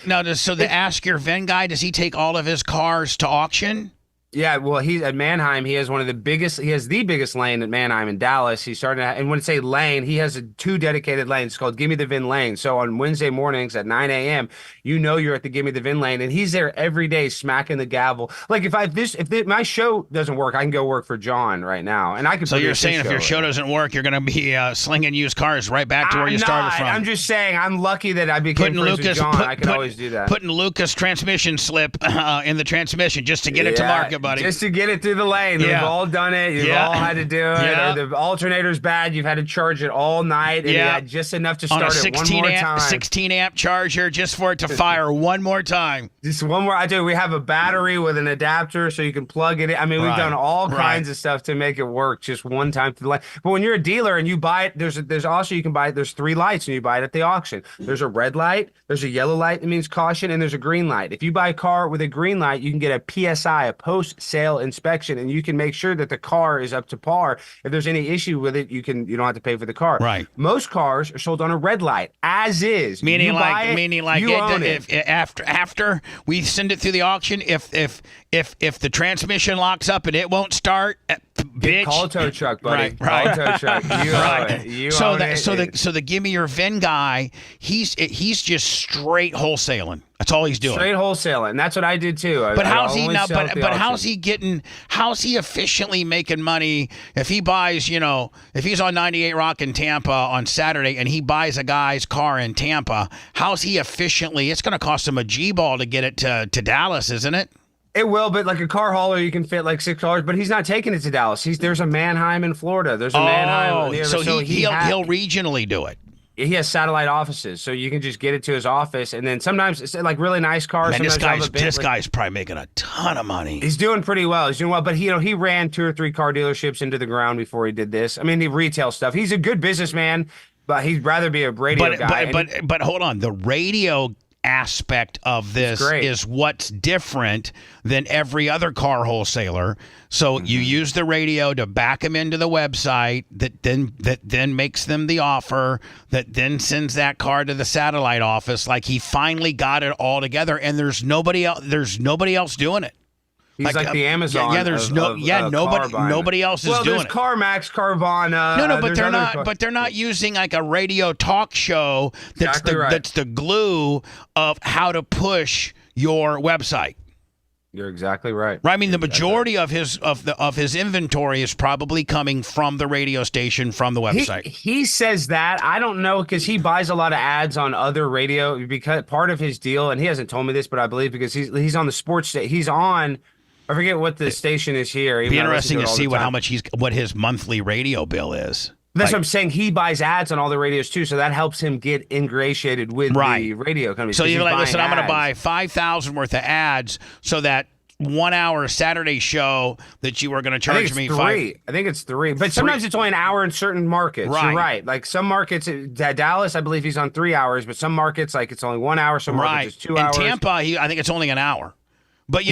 So the Ask Your VIN guy, does he take all of his cars to auction? Yeah, well, he's at Manheim. He has he has the biggest lane at Manheim in Dallas. He's starting to, and when I say lane, he has two dedicated lanes. It's called Give Me the VIN lane. So on Wednesday mornings at 9 a.m., you're at the Give Me the VIN lane, and he's there every day smacking the gavel. Like if my show doesn't work, I can go work for John right now, and I can. So you're saying if your show doesn't work, you're going to be slinging used cars right back to where you started from. I'm just saying I'm lucky that I became friends with John. I can always do that. Putting Lucas transmission slip in the transmission just to get it to market, buddy. Just to get it through the lane. We've all done it. You've all had to do it. Yeah. Or the alternator's bad. You've had to charge it all night. And you had just enough to start it one more time. 16 amp charger just for it to fire one more time. Just one more. I do. We have a battery with an adapter so you can plug it in. I mean, we've done all kinds of stuff to make it work just one time through the lane. But when you're a dealer and you buy it, there's also you can buy it. There's 3 lights and you buy it at the auction. There's a red light. There's a yellow light that means caution, and there's a green light. If you buy a car with a green light, you can get a PSI, a post-sale inspection, and you can make sure that the car is up to par. If there's any issue with it, you don't have to pay for the car. Right. Most cars are sold on a red light, as is. Meaning if after we send it through the auction, if the transmission locks up and it won't start, bitch, call a tow truck, buddy. Right. Call a tow truck. You own it. You own it. So the give me your VIN guy, he's just straight wholesaling. That's all he's doing. Straight wholesaling, and that's what I did too. But how's he now? But how's he efficiently making money if he buys? If he's on 98 Rock in Tampa on Saturday and he buys a guy's car in Tampa, how's he efficiently? It's going to cost him a G-ball to get it to Dallas, isn't it? It will, but like a car hauler, you can fit like 6 cars. But he's not taking it to Dallas. There's a Manheim in Florida. There's a Manheim. So he'll regionally do it. He has satellite offices, so you can just get it to his office, and then sometimes it's like really nice cars. Man, this guy's probably making a ton of money. He's doing pretty well. But he ran 2 or 3 car dealerships into the ground before he did this. I mean, the retail stuff. He's a good businessman. But he'd rather be a radio guy. But hold on, the radio aspect of this is what's different than every other car wholesaler. So you use the radio to back them into the website that then makes them the offer, that then sends that car to the satellite office. Like, he finally got it all together, and there's nobody else doing it. He's like the Amazon. Nobody else is doing it. Well, there's CarMax, Carvana. No, but they're not. But they're not using like a radio talk show that's that's the glue of how to push your website. You're exactly right. Right. I mean, the majority of his inventory is probably coming from the radio station, from the website. He says that. I don't know, because he buys a lot of ads on other radio, because part of his deal, and he hasn't told me this, but I believe because he's on the sports station. He's on. I forget what the station is here. It'd be interesting to see what his monthly radio bill is. That's what I'm saying. He buys ads on all the radios too, so that helps him get ingratiated with the radio company. So you're like, listen, I'm going to buy 5,000 worth of ads so that 1 hour Saturday show that you were going to charge me I think it's 3, but sometimes it's only an hour in certain markets. Right. You're right. Like some markets, Dallas, I believe he's on 3 hours, but some markets, like, it's only 1 hour. Some markets it's 2 hours. In Tampa, I think it's only an hour. But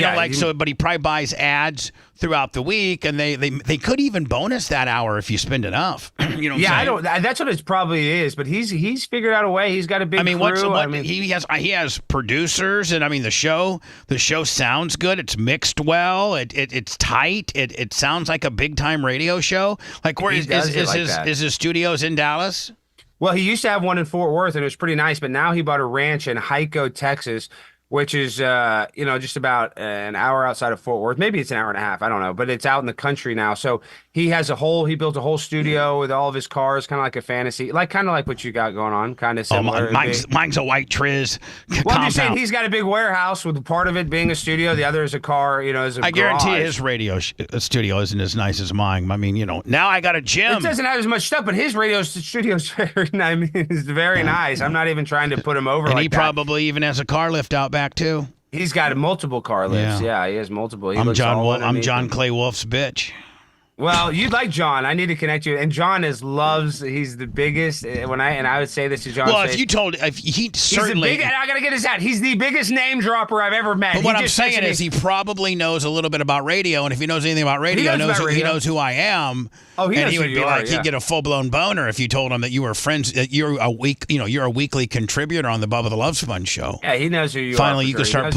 but he probably buys ads throughout the week, and they could even bonus that hour if you spend enough. You know what I'm saying? That's what it probably is. But he's figured out a way. He's got a big crew. He has producers, and I mean the show sounds good. It's mixed well. It's tight. It sounds like a big time radio show. Like, where is his studios in Dallas? Well, he used to have one in Fort Worth, and it was pretty nice. But now he bought a ranch in Hyco, Texas, which is, just about an hour outside of Fort Worth. Maybe it's an hour and a half. I don't know. But it's out in the country now. So he built a whole studio with all of his cars, kind of like a fantasy, kind of like what you got going on, kind of similar. Mine's a white Triz Well, I'm just saying, he's got a big warehouse with part of it being a studio. The other is a car, is a garage. I guarantee his radio studio isn't as nice as mine. I mean, now I got a gym. It doesn't have as much stuff, but his radio studio is very nice. I'm not even trying to put him over and like he that. Probably even has a car lift out back too. He's got multiple car lifts. Yeah, he has multiple. I'm John Clay Wolf's bitch. Well, you'd like John. I need to connect you. And John he's the biggest. I would say this to John. Well, he certainly. I got to get his hat. He's the biggest name dropper I've ever met. But what I'm saying is he probably knows a little bit about radio. And if he knows anything about radio, he knows who I am. Oh, and he would be like, he'd get a full blown boner if you told him that you were friends. That you're a weekly contributor on the Bubba the Love Sponge show. Yeah, he knows who you are. Finally, you can start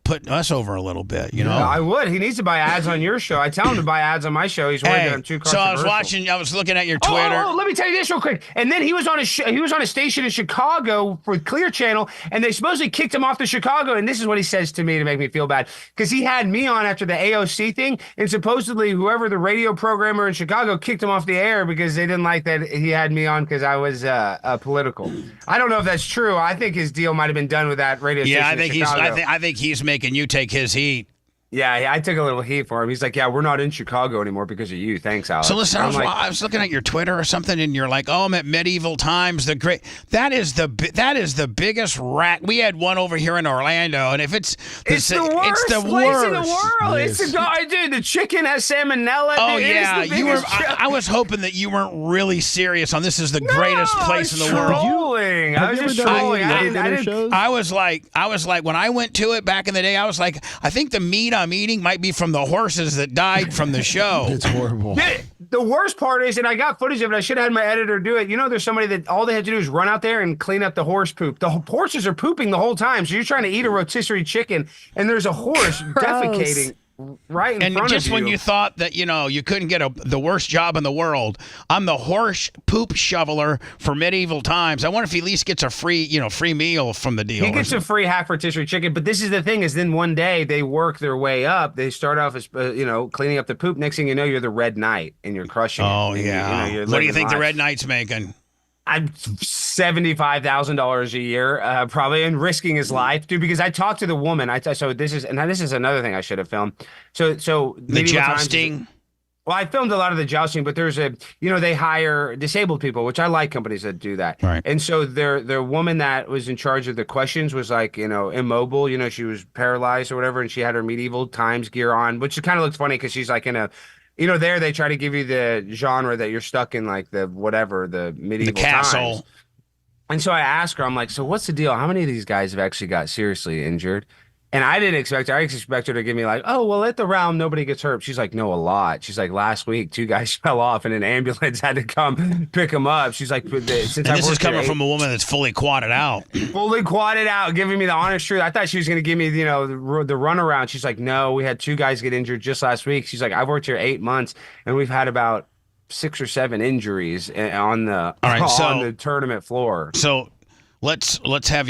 putting us over a little bit. You know, I would. He needs to buy ads on your show. I tell him to buy ads on my show. He's worried that I'm too controversial. I was looking at your Twitter. Let me tell you this real quick. And then he was on a station in Chicago for Clear Channel, and they supposedly kicked him off the Chicago. And this is what he says to me to make me feel bad, because he had me on after the AOC thing, and supposedly whoever the radio programmer in Chicago kicked him off the air because they didn't like that he had me on because I was political. I don't know if that's true. I think his deal might have been done with that radio station. Yeah, I think he's making you take his heat. Yeah, I took a little heat for him. He's like, "Yeah, we're not in Chicago anymore because of you." Thanks, Alex. So listen, I was looking at your Twitter or something, and you're like, "Oh, I'm at Medieval Times, the great." That is the biggest rack. We had one over here in Orlando, and if it's the worst it's the place worst in the world. Yes. It's the guy, dude. The chicken has salmonella. Oh dude. yeah, you were. I was hoping that you weren't really serious on this is the greatest place in the world. I was just trolling. I was like when I went to it back in the day. I was like, I think the meat I'm eating might be from the horses that died from the show. It's horrible. The worst part is, and I got footage of it, I should have had my editor do it. There's somebody that all they had to do is run out there and clean up the horse poop. The horses are pooping the whole time. So you're trying to eat a rotisserie chicken, and there's a horse defecating right in front of you. And just when you thought that, you couldn't get the worst job in the world, I'm the horse poop shoveler for Medieval Times. I wonder if he at least gets a free meal from the deal. He gets a free half rotisserie chicken, but this is the thing is then one day they work their way up. They start off as, cleaning up the poop. Next thing you know, you're the Red Knight and you're crushing it. Oh, yeah. What do you think the Red Knight's making? I'm $75,000 a year, probably, and risking his life, dude. Because I talked to the woman. This is another thing I should have filmed. So the jousting. Well, I filmed a lot of the jousting, but there's they hire disabled people, which I like companies that do that. Right. And so their woman that was in charge of the questions was like, immobile. She was paralyzed or whatever, and she had her Medieval Times gear on, which kind of looks funny because she's like in a there they try to give you the genre that you're stuck in, like the medieval castle. times. And so I asked her, I'm like, so what's the deal? How many of these guys have actually got seriously injured? And I didn't expect her. I expected her to give me like, oh, well, at the round, nobody gets hurt. She's like, no, a lot. She's like, last week, 2 guys fell off and an ambulance had to come pick them up. She's like, since and this is coming from a woman that's fully quadded out. Fully quadded out, giving me the honest truth. I thought she was going to give me, the runaround. She's like, no, we had 2 guys get injured just last week. She's like, I've worked here 8 months and we've had about 6 or 7 injuries on the tournament floor. So let's have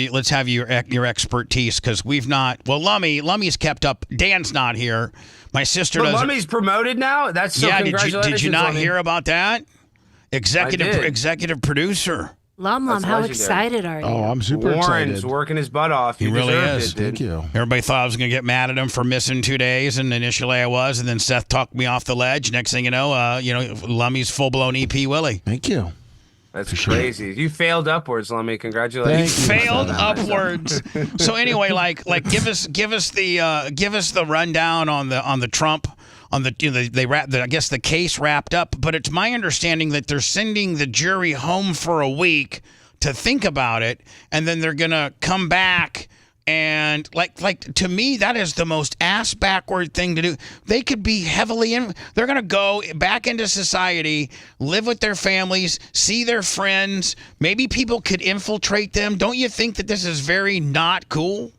your expertise, because we've not. Well, Lummy's kept up. Dan's not here. My sister But does. Lummy's promoted now. That's so congratulations. Did you not Lummy. hear about that? Executive producer. Lum, That's how legendary. excited are you? Oh, I'm super Warren's excited. working his butt off. He really deserved is. It, dude. Thank you. Everybody thought I was going to get mad at him for missing 2 days, and initially I was, and then Seth talked me off the ledge. Next thing you know, Lummy's full-blown EP Willie. Thank you. That's crazy. You failed upwards, Lummy. Congratulations. Failed upwards. So anyway, like give us the rundown on the Trump. I guess the case wrapped up, but it's my understanding that they're sending the jury home for a week to think about it, and then they're gonna come back. And like to me, that is the most ass backward thing to do. They could be they're going to go back into society, live with their families, see their friends. Maybe people could infiltrate them. Don't you think that this is very not cool?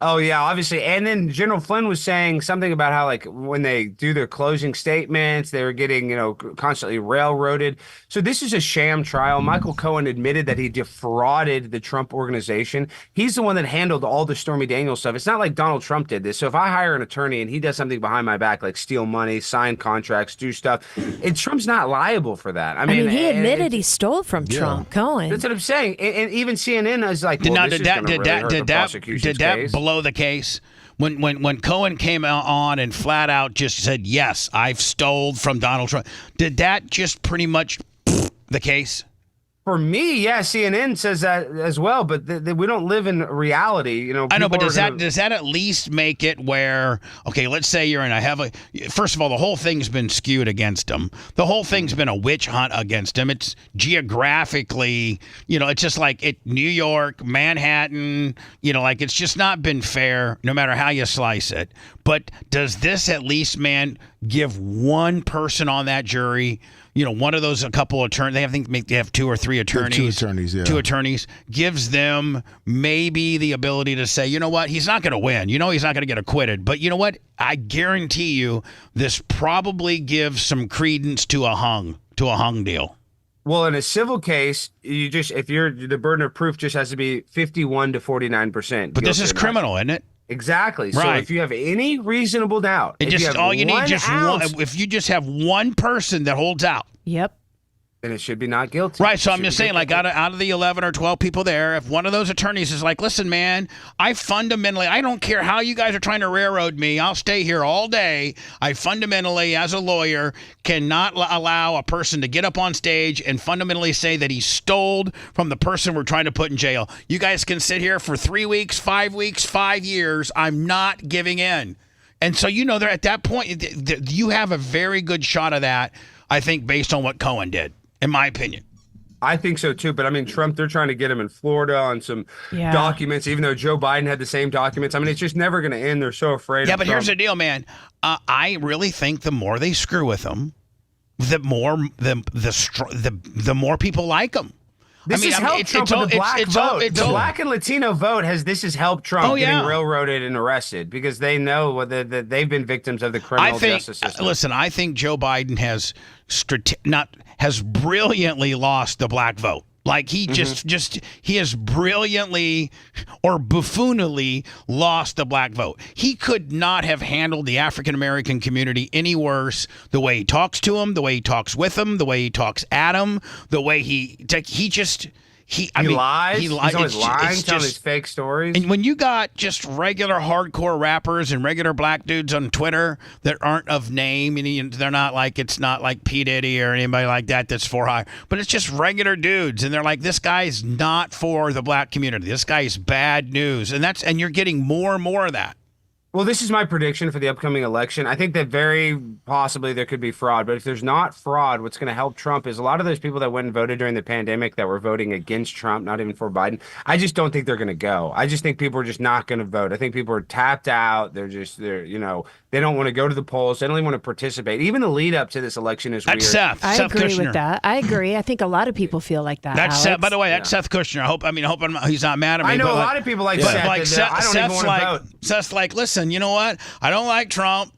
Oh, yeah, obviously. And then General Flynn was saying something about how, like, when they do their closing statements, they were getting, constantly railroaded. So this is a sham trial. Michael Cohen admitted that he defrauded the Trump organization. He's the one that handled all the Stormy Daniels stuff. It's not like Donald Trump did this. So if I hire an attorney and he does something behind my back, like steal money, sign contracts, do stuff, and Trump's not liable for that. I mean he admitted he stole from Trump. Cohen. That's what I'm saying. And even CNN is like, Did well, this is that gonna really hurt the prosecution's case. blow the case? When Cohen came on and flat out just said, yes, I've stole from Donald Trump, did that just pretty much the case? For me, yeah, CNN says that as well, but we don't live in reality. I know, but does that at least make it where, okay, let's say you're in first of all, the whole thing's been skewed against him. The whole thing's been a witch hunt against him. It's geographically, it's just like New York, Manhattan, like it's just not been fair no matter how you slice it. But does this at least, man, give one person on that jury, one of those, a couple of attorneys, they have 2 or 3 attorneys. 2 attorneys, yeah. 2 attorneys, gives them maybe the ability to say, you know what, he's not going to win. He's not going to get acquitted. But you know what? I guarantee you this probably gives some credence to a hung deal. Well, in a civil case, the burden of proof just has to be 51 to 49%. But this is criminal, isn't it? Exactly. So Right. if you have any reasonable doubt, if you just have one person that holds out. Yep. then it should be not guilty. Right, so I'm just saying, like, out of the 11 or 12 people there, if one of those attorneys is like, listen, man, I don't care how you guys are trying to railroad me, I'll stay here all day. I fundamentally, as a lawyer, cannot allow a person to get up on stage and fundamentally say that he stole from the person we're trying to put in jail. You guys can sit here for 3 weeks, 5 weeks, 5 years. I'm not giving in. And so, they're at that point, you have a very good shot of that, I think, based on what Cohen did. In my opinion. I think so too, but I mean, Trump, they're trying to get him in Florida on some documents, even though Joe Biden had the same documents. I mean, it's just never going to end. They're so afraid. Yeah, but here's the deal, man. I really think the more they screw with him, the more people like him. This has helped Trump with the black vote. The black and Latino vote has helped Trump getting railroaded and arrested because they know that they've been victims of the criminal justice system. Listen, I think Joe Biden has brilliantly lost the black vote. Like he he has brilliantly or buffoonily lost the black vote. He could not have handled the African American community any worse. The way he talks to them, the way he talks with them, the way he talks at them, the way he lies. He's always lying, telling these fake stories. And when you got just regular hardcore rappers and regular black dudes on Twitter that aren't of name, and they're not like, it's not like P. Diddy or anybody like that that's for hire, but it's just regular dudes, and they're like, this guy's not for the black community. This guy's bad news, and you're getting more and more of that. Well, this is my prediction for the upcoming election. I think that very possibly there could be fraud, but if there's not fraud, what's going to help Trump is a lot of those people that went and voted during the pandemic that were voting against Trump, not even for Biden. I just don't think they're going to go. I just think people are just not going to vote. I think people are tapped out. They're they don't want to go to the polls. They don't even want to participate. Even the lead up to this election is weird. Seth. I Seth agree Kushner. with that. I agree. I think a lot of people feel like that. That's Seth, Alex. by the way, that's Seth Kushner. I hope he's not mad at me. I know but a like, lot of people like but Seth. like that I don't even Seth's want to like, vote. Seth's like, listen, you know what? I don't like Trump.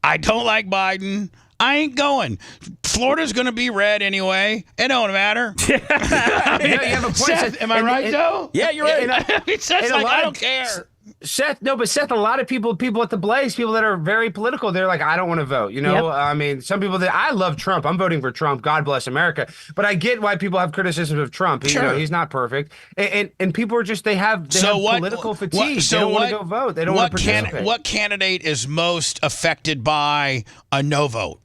I don't like Biden. I ain't going. Florida's going to be red anyway. It don't matter. You have a point, Seth, am I right, though? Yeah, you're right. Seth's like, I don't care. Seth, a lot of people at the Blaze, people that are very political, they're like, I don't want to vote. Yep. I mean, some people that I love Trump. I'm voting for Trump. God bless America. But I get why people have criticisms of Trump. Sure. He's not perfect. And people are just, they have political fatigue. They don't want to go vote. They don't want to participate. What candidate is most affected by a no vote?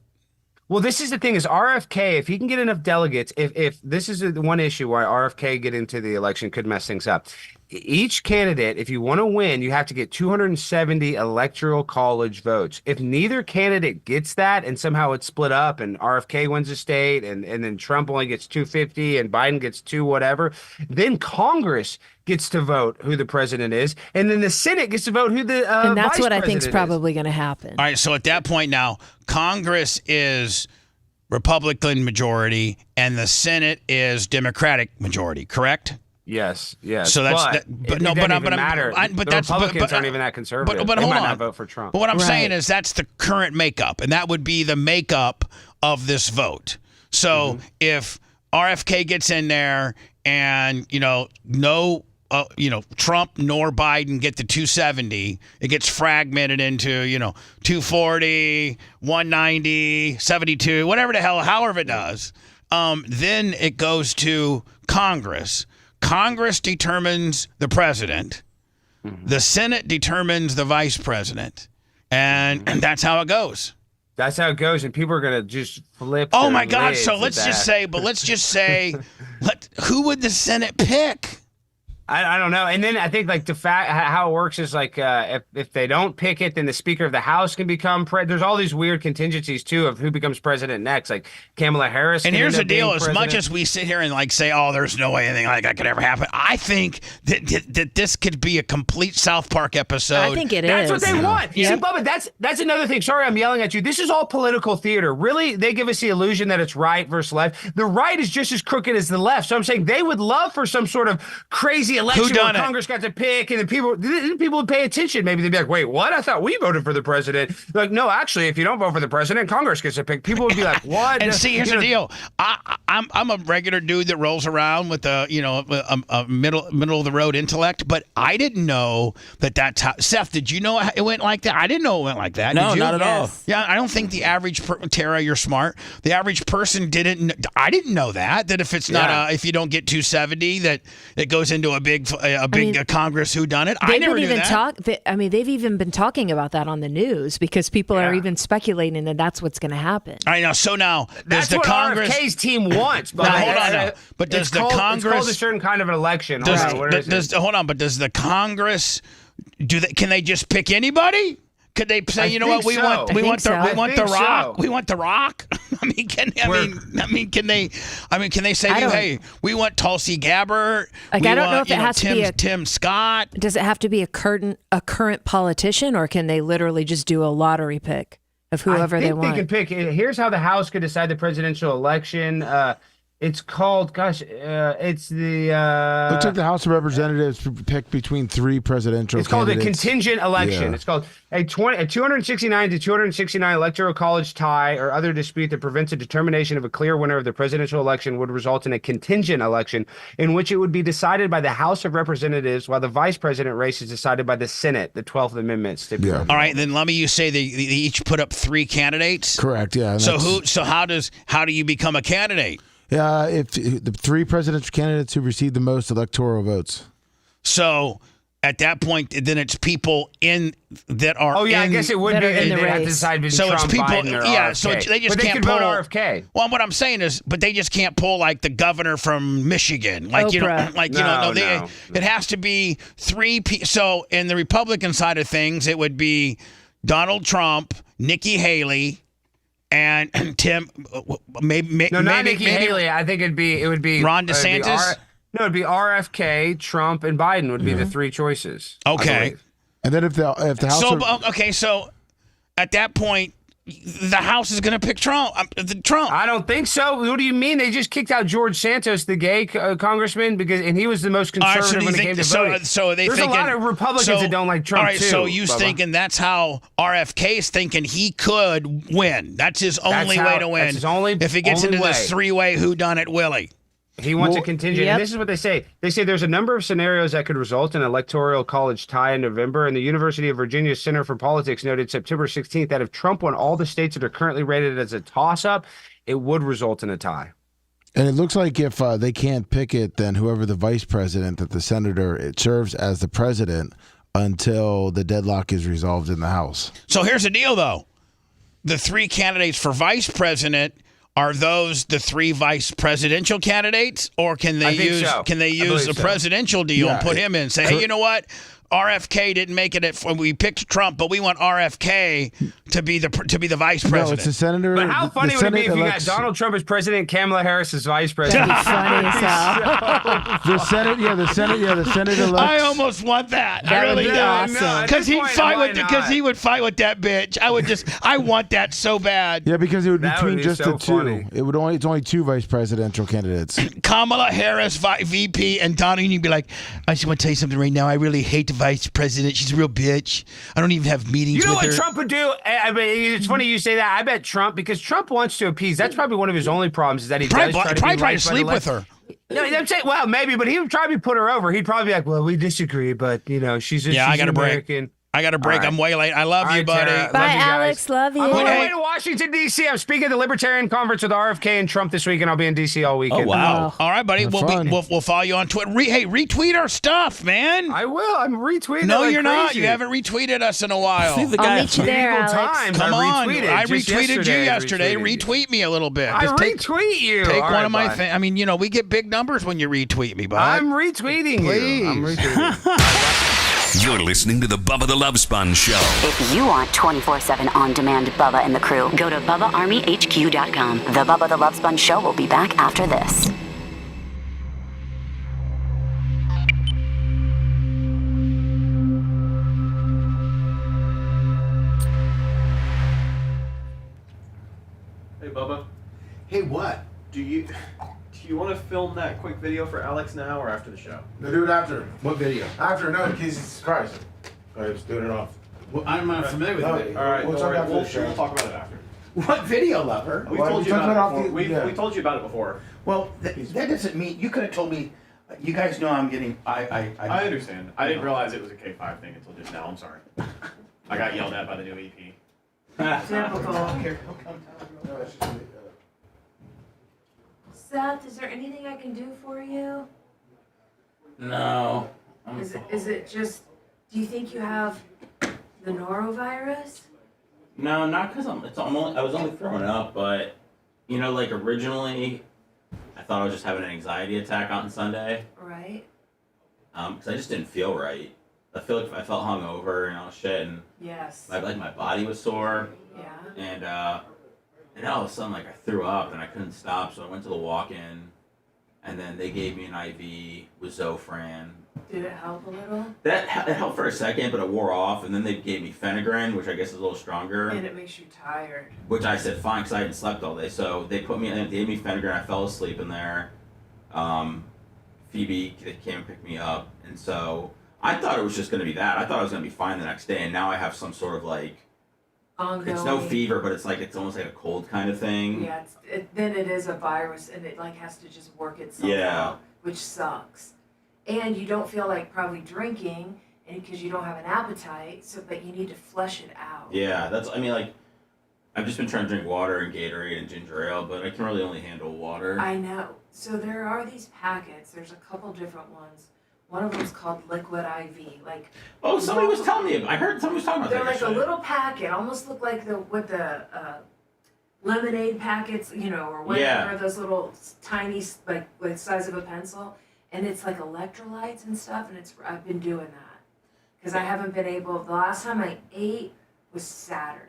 Well, this is the thing is RFK, if he can get enough delegates, if this is the one issue why RFK get into the election could mess things up. Each candidate, if you want to win, you have to get 270 electoral college votes. If neither candidate gets that and somehow it's split up and RFK wins a state and then Trump only gets 250 and Biden gets 2 whatever, then Congress gets to vote who the president is, and then the Senate gets to vote who the and that's vice what I think is president probably going to happen. All right, so at that point now, Congress is Republican majority and the Senate is Democratic majority, correct? Yes. So that's but that's Republicans aren't even that conservative. But they hold might on. not vote for Trump. But what I'm saying is that's the current makeup, and that would be the makeup of this vote. So if RFK gets in there, and Trump nor Biden get the 270, it gets fragmented into 240, 190, 72, whatever the hell, however it does. Then it goes to Congress. Congress determines the president. The Senate determines the vice president. And that's how it goes. That's how it goes, and people are going to just flip. Oh, their my God. lids So at let's that. just say, who would the Senate pick? I don't know. And then I think how it works is if they don't pick it, then the Speaker of the House can become there's all these weird contingencies too of who becomes president next. Like Kamala Harris. And can here's end the up being deal: as much president. as we sit here and say, "Oh, there's no way anything like that could ever happen," I think that this could be a complete South Park episode. I think it is. That's what they want. Yep. See, Bubba, that's another thing. Sorry, I'm yelling at you. This is all political theater. Really, they give us the illusion that it's right versus left. The right is just as crooked as the left. So I'm saying they would love for some sort of crazy election where Congress got to pick, and then people would pay attention. Maybe they'd be like, "Wait, what? I thought we voted for the president." Like, no, actually, if you don't vote for the president, Congress gets to pick. People would be like, "What?" And see, here's the deal: I'm a regular dude that rolls around with a middle of the road intellect, but I didn't know that's how. Seth, did you know it went like that? I didn't know it went like that. No, did you? not at all. Yeah, I don't think the average Tara, you're smart. The average person didn't. I didn't know that if it's not if you don't get 270, that it goes into a big Congress whoddunit. I never knew that. They've even been talking about that on the news because people are even speculating that that's what's going to happen. I know. So now, that's does the what Congress? RFK's team wants. Hold on now. But does the Congress? It's called a certain kind of an election. Hold on. But does the Congress? Can they just pick anybody? Could they say, you know what, we want the Rock. We want the Rock. Can they say, hey, we want Tulsi Gabbard? I don't know if it has to be Tim Scott. Does it have to be a current politician, or can they literally just do a lottery pick of whoever they want? They can pick. Here's how the House could decide the presidential election. It's called, it's the... Looks like the House of Representatives pick between 3 presidential It's called candidates. a contingent election. Yeah. It's called a 269 to 269 electoral college tie or other dispute that prevents a determination of a clear winner of the presidential election would result in a contingent election in which it would be decided by the House of Representatives while the vice president race is decided by the Senate, the 12th Amendment stipulates. All right, then let me say they each put up 3 candidates? Correct, yeah. So how do you become a candidate? If the 3 presidential candidates who received the most electoral votes. So at that point, then it's people that are. Oh yeah, I in, guess it would be. They have to decide between so Trump, it's people. Biden, or yeah, RFK. so they just but can't they pull could vote RFK. Well, what I'm saying is, but they just can't pull like the governor from Michigan, like you know, Oprah. like No. It has to be three. So in the Republican side of things, it would be Donald Trump, Nikki Haley, and Tim. Maybe Not Nikki Haley. I think it would be Ron DeSantis. No, it'd be RFK, Trump, and Biden would be the three choices. Okay. And then if the House So at that point, the House is going to pick Trump. Trump. I don't think so. What do you mean? They just kicked out George Santos, the gay congressman, and he was the most conservative when it came to voting. So they There's thinking, a lot of Republicans that don't like Trump all right, too. so you Bubba. thinking that's how RFK is thinking he could win. That's his only way to win. That's his only if he gets only into way. this three-way whodunit Willie. He wants a contingent. And this is what they say. They say there's a number of scenarios that could result in an electoral college tie in November. And the University of Virginia Center for Politics noted September 16th that if Trump won all the states that are currently rated as a toss-up, it would result in a tie. And it looks like if they can't pick it, then whoever the vice president, that the senator, it serves as the president until the deadlock is resolved in the House. So here's the deal, though. The three candidates for vice president, are those the three vice presidential candidates, or can they use a presidential deal and put him in? Say, hey, you know what? RFK didn't make it when we picked Trump, but we want RFK to be the vice president. No, it's the senator. But how funny would it be if you got Donald Trump as president, Kamala Harris as vice president? That'd be funny as hell. The Senate elect. I almost want that. That I really would be awesome. Because he would fight with that bitch. I want that so bad. Yeah, because it would be That between would be just so the two. funny. It's only two vice presidential candidates. Kamala Harris, VP, and Donald, you'd be like, I just want to tell you something right now. I really hate the vice president. She's a real bitch. I don't even have meetings You know with what her. Trump would do? I mean, it's funny you say that. I bet Trump, because Trump wants to appease. That's probably one of his only problems is that he does try to probably be try right to by the sleep left. with her. No, I'm saying, well, maybe, but he would try to put her over. He'd probably be like, well, we disagree, but, she's I got a break. American. I got a break. All right. I'm way late. I love All you, right, buddy. Tara. Bye, Love you guys. Alex. Love you. I'm on my Hey. way to Washington, D.C. I'm speaking at the Libertarian Conference with RFK and Trump this week, and I'll be in D.C. all weekend. Oh, wow. All right, buddy. Have We'll fun. we'll follow you on Twitter. Hey, retweet our stuff, man. I will. I'm retweeting. No, it like you're not. crazy. You haven't retweeted us in a while. See the guy. I'll meet you there, Medieval Alex. Times, Come I on. retweeted. I Just retweeted you yesterday. retweeted you. Retweet me a little bit. I Just retweet you. Take All one of right, my bye. I mean, we get big numbers when you retweet me, bud. I'm retweeting you. I'm Please. retweeting. You're listening to the Bubba the Love Sponge Show. If you want 24/7 on-demand Bubba and the crew, go to BubbaArmyHQ.com. The Bubba the Love Sponge Show will be back after this. Hey, Bubba. Hey, what? Do you want to film that quick video for Alex now or after the show? No, do it after. What video? After, no, in case he's surprised. All right, just doing it off. Well, I'm not familiar with the video. All right, We'll don't talk worry. after We'll the show. talk about it after. What video, lover? We Well, told we you talked about about it off before. the- yeah. We told you about it before. Well, that doesn't mean you could have told me. You guys know I'm getting. I understand. I didn't realize it was a K5 thing until just now. I'm sorry. I got yelled at by the new EP. Seth, is there anything I can do for you? No. Is it just, do you think you have the norovirus? No, not because I was only throwing up, but originally, I thought I was just having an anxiety attack on Sunday. Right? Because I just didn't feel right. I feel like I felt hungover and all shit, and Yes. my body was sore, Yeah. and then all of a sudden I threw up and I couldn't stop, so I went to the walk-in, and then they gave me an IV with Zofran. Did it help a little? It helped for a second, but it wore off, and then they gave me Phenagrin, which I guess is a little stronger. And it makes you tired. Which I said fine because I hadn't slept all day. So they gave me Phenagrin. I fell asleep in there. Phoebe came and picked me up, and so I thought it was just going to be that. I thought I was going to be fine the next day, and now I have some sort of Ongoing. it's no fever, but it's almost like a cold kind of thing. Yeah, then it is a virus, and it has to just work itself Yeah. out, which sucks. And you don't feel like probably drinking, and because you don't have an appetite. But you need to flush it out. Yeah, I've just been trying to drink water and Gatorade and ginger ale, but I can really only handle water. I know. So there are these packets. There's a couple different ones. One of them's called Liquid IV. Like, Oh, somebody was telling me. I heard somebody was talking about they're that. like a yesterday. little packet, almost look like the lemonade packets, or whatever. Yeah. Those little tiny, like size of a pencil, and it's like electrolytes and stuff. And I've been doing that because I haven't been able. The last time I ate was Saturday.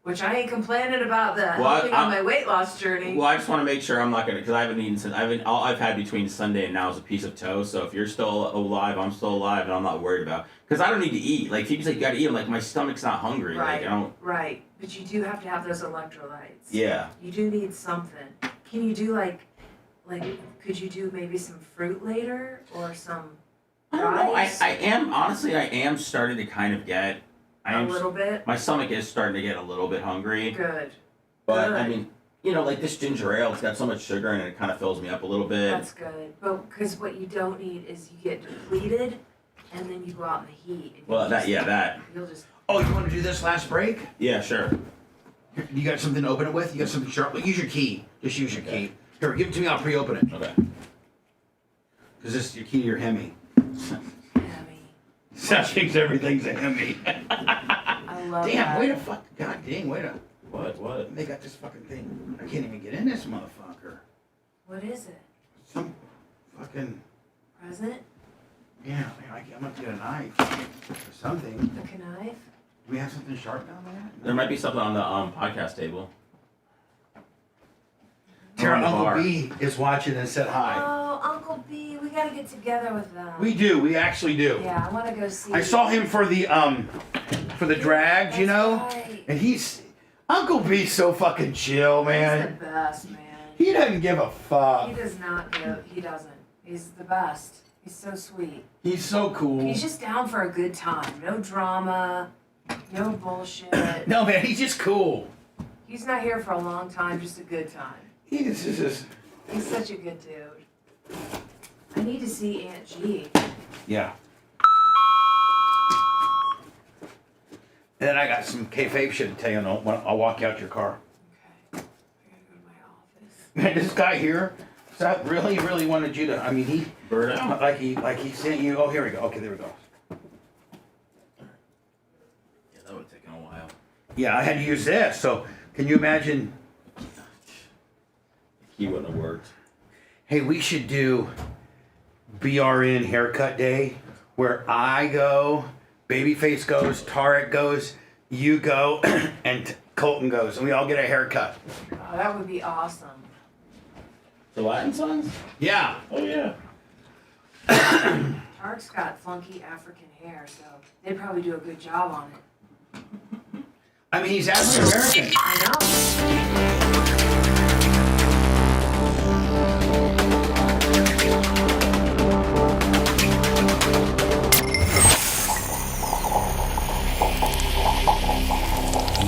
Which I ain't complaining about helping on my weight loss journey. Well, I just want to make sure I'm not gonna, because I haven't eaten since all I've had between Sunday and now is a piece of toast. So if you're still alive, I'm still alive, and I'm not worried about, because I don't need to eat. Like Phoebe's like, you gotta eat. I'm like, my stomach's not hungry. Right, Like I don't. right. But you do have to have those electrolytes. Yeah. You do need something. Can you do could you do maybe some fruit later or some I don't know. rice? I am starting to kind of get. A little bit? My stomach is starting to get a little bit hungry. Good. But Good. I mean, like this ginger ale, it's got so much sugar in it, it kind of fills me up a little bit. That's good. But because what you don't need is you get depleted and then you go out in the heat. And Well, that. You'll just. Oh, you want to do this last break? Yeah, sure. You got something to open it with? You got something sharp? Use your key. Just use your key. Here, give it to me. I'll pre-open it. Okay. Because this is your key to your Hemi. Seth thinks everything's a Hemi. I love Damn, that. wait a fuck. God dang, wait a. What? They got this fucking thing. I can't even get in this motherfucker. What is it? Some fucking. Present? Yeah, I'm gonna get a knife or something. A knife? Do we have something sharp down there? There might be something on the podcast table. Tara, On the bar. Uncle B is watching and said hi. Oh, Uncle B, we gotta get together with them. We do. We actually do. Yeah, I want to go see. I saw him for the drags, right. and Uncle B's so fucking chill, He's the man. best, man. He doesn't give a fuck. He does not give. He doesn't. He's the best. He's so sweet. He's so cool. He's just down for a good time. No drama. No bullshit. No, man, he's just cool. He's not here for a long time. Just a good time. He's just. He's such a good dude. I need to see Aunt G. Yeah. And then I got some kayfabe shit to tell you. I'll walk you out to your car. Okay. I gotta go to my office. Man, this guy here, Seth really, really wanted you to. I mean, he Bird out. like he sent you. Oh, here we go. Okay, there we go. Yeah, that would have taken a while. Yeah, I had to use this. So, can you imagine? He wouldn't have worked. Hey, we should do BRN haircut day where I go, Babyface goes, Tarek goes, you go, and Colton goes, and we all get a haircut. Oh, that would be awesome. The Latin songs? Yeah. Oh yeah. Tarek's got funky African hair, so they'd probably do a good job on it. I mean, he's African American. I know.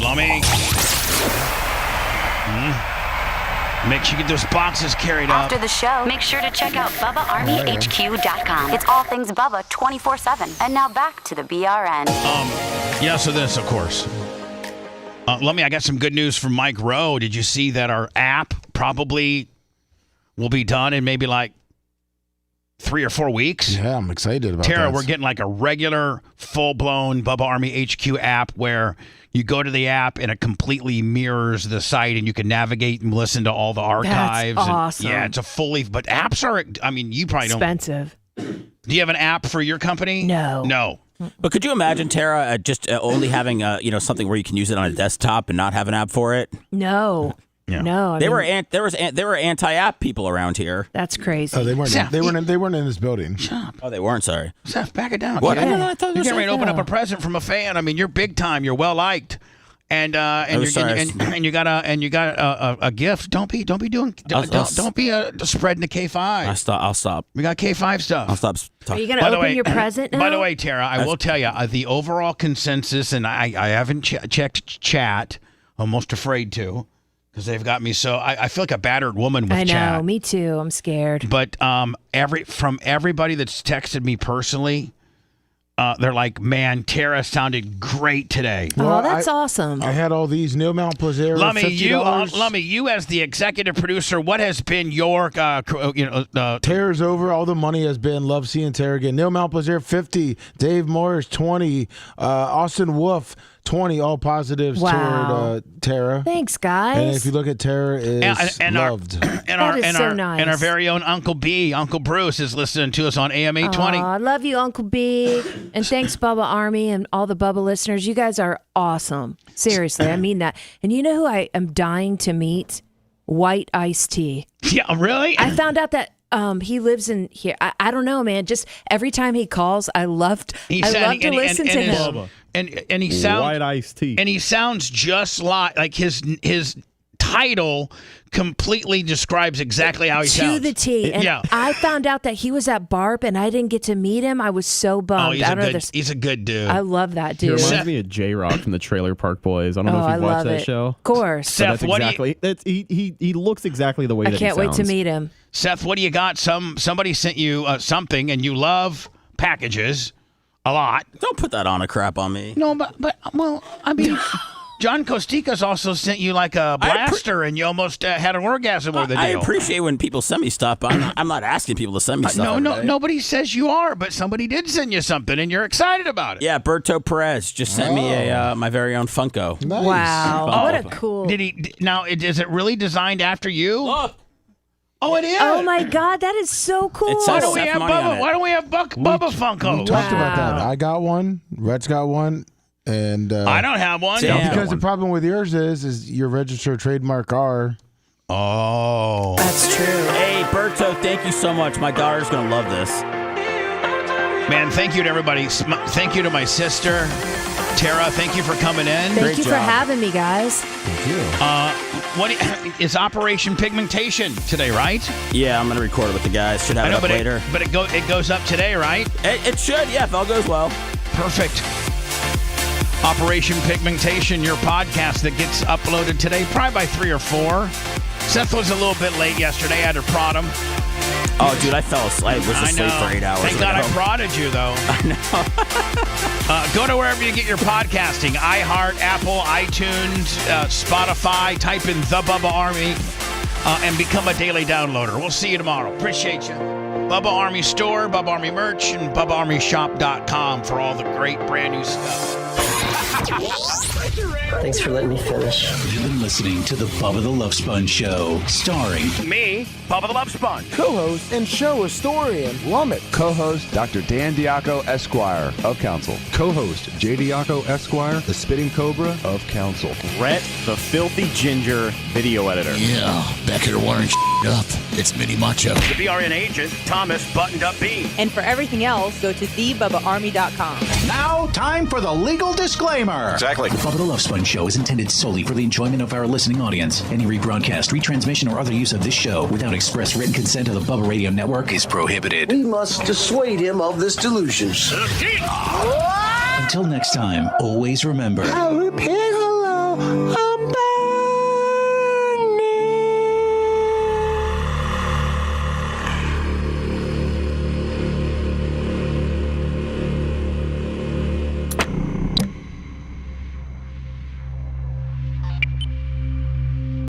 Lummy. Make sure you get those boxes carried up. After the show, make sure to check out BubbaArmyHQ.com. It's all things Bubba 24/7. And now back to the BRN. Yeah, so this, of course. Lummy, I got some good news from Mike Rowe. Did you see that our app probably will be done in maybe like 3 or 4 weeks? Yeah, I'm excited about that. Tara, we're getting like a regular, full-blown Bubba Army HQ app where you go to the app and it completely mirrors the site and you can navigate and listen to all the archives. That's and, awesome. yeah, it's a fully, but apps are, I mean, you probably Expensive. don't. Do you have an app for your company? No. No. But could you imagine, Tara, just only having something where you can use it on a desktop and not have an app for it? No. Yeah. No. There were anti-app people around here. That's crazy. Oh, they weren't. Seth, They weren't in this building. Oh, they weren't. Sorry. Seth, back it down. What? kid. I don't know, I thought You're it was getting ready to like open up that. a present from a fan. I mean, you're big time. You're well liked. And I'm sorry. and you got a gift. Don't be spreading the K5. I'll stop. We got K5 stuff. I'll stop. Are you going to open your present now? By the way, Tara, I will tell you the overall consensus, and I haven't checked chat. Almost afraid to, because they've got me so I feel like a battered woman with I know. chat. Me too. I'm scared. But from everybody that's texted me personally, they're like, man, Tara sounded great today. Oh, that's awesome. I had all these Neil Mount Plaisir. Lummy, you as the executive producer, what has been your, Tara's over. All the money has been. Love seeing Tara again. Neil Mount Plaisir, 50. Dave Morris, 20. Austin Wolf, 20. All positives toward Tara. Thanks, guys. And if you look at Tara, is loved. Nice. And our very own Uncle B, Uncle Bruce, is listening to us on AM 820. I love you, Uncle B. And thanks, Bubba Army and all the Bubba listeners. You guys are awesome. Seriously, I mean that. And you know who I am dying to meet? White Iced Tea. Yeah, really? I found out that he lives in here. I don't know, man. Just every time he calls, I love to listen to him. And he sounds White Iced Tea. And he sounds just like his title completely describes exactly how he sounds. To the T. And I found out that he was at Barb and I didn't get to meet him. I was so bummed. He's a good dude. I love that dude. He reminds me of J-Rock from the Trailer Park Boys. I don't know if you've watched that show. Of course. Seth, he looks exactly the way that he sounds. I can't wait to meet him. Seth, what do you got? Somebody sent you something and you love packages a lot. Don't put that on a crap on me. No, but well, I mean, John Costica's also sent you like a blaster, and you almost had an orgasm with the deal. I appreciate when people send me stuff, but I'm not asking people to send me stuff. Nobody says you are, but somebody did send you something, and you're excited about it. Yeah, Berto Perez just sent me my very own Funko. Nice. Wow, what a cool. Did he? Now, is it really designed after you? Look. Oh, it is. Oh my God, that is so cool. Why don't we have Bubba Funko? We talked about that. I got one. Rhett's got one. And I don't have one. Because the problem with yours is your registered trademark R. Oh. That's true. Hey, Berto, thank you so much. My daughter's going to love this. Man, thank you to everybody. Thank you to my sister, Tara. Thank you for coming in. Thank you for having me, guys. Thank you. What is Operation Pigmentation today, right? Yeah, I'm going to record it with the guys. Should have it up later. But it goes up today, right? It should, yeah, if all goes well. Perfect. Operation Pigmentation, your podcast that gets uploaded today, probably by 3 or 4. Seth was a little bit late yesterday. I had to prod him. Oh, dude, I fell asleep. I was asleep for 8 hours. Thank God I prodded you, though. I know. Go to wherever you get your podcasting. iHeart, Apple, iTunes, Spotify. Type in The Bubba Army and become a daily downloader. We'll see you tomorrow. Appreciate you. Bubba Army Store, Bubba Army Merch, and BubbaArmyShop.com for all the great brand new stuff. Thanks for letting me finish. You've been listening to the Bubba the Love Sponge Show, starring me, Bubba the Love Sponge, co-host and show historian Lummit, co-host Dr. Dan Diaco Esquire of Council, co-host J. Diaco Esquire, the Spitting Cobra of Council, Rhett, the Filthy Ginger video editor. Yeah, back here wiring up. It's Mini Macho. The BRN agent, Thomas Buttoned Up B. And for everything else, go to thebubbaarmy.com. Now, time for the legal disclaimer. Exactly. The Bubba the Love Sponge Show is intended solely for the enjoyment of our listening audience. Any rebroadcast, retransmission, or other use of this show without express written consent of the Bubba Radio Network is prohibited. We must dissuade him of this delusion. Until next time, always remember. I'll repeat hello.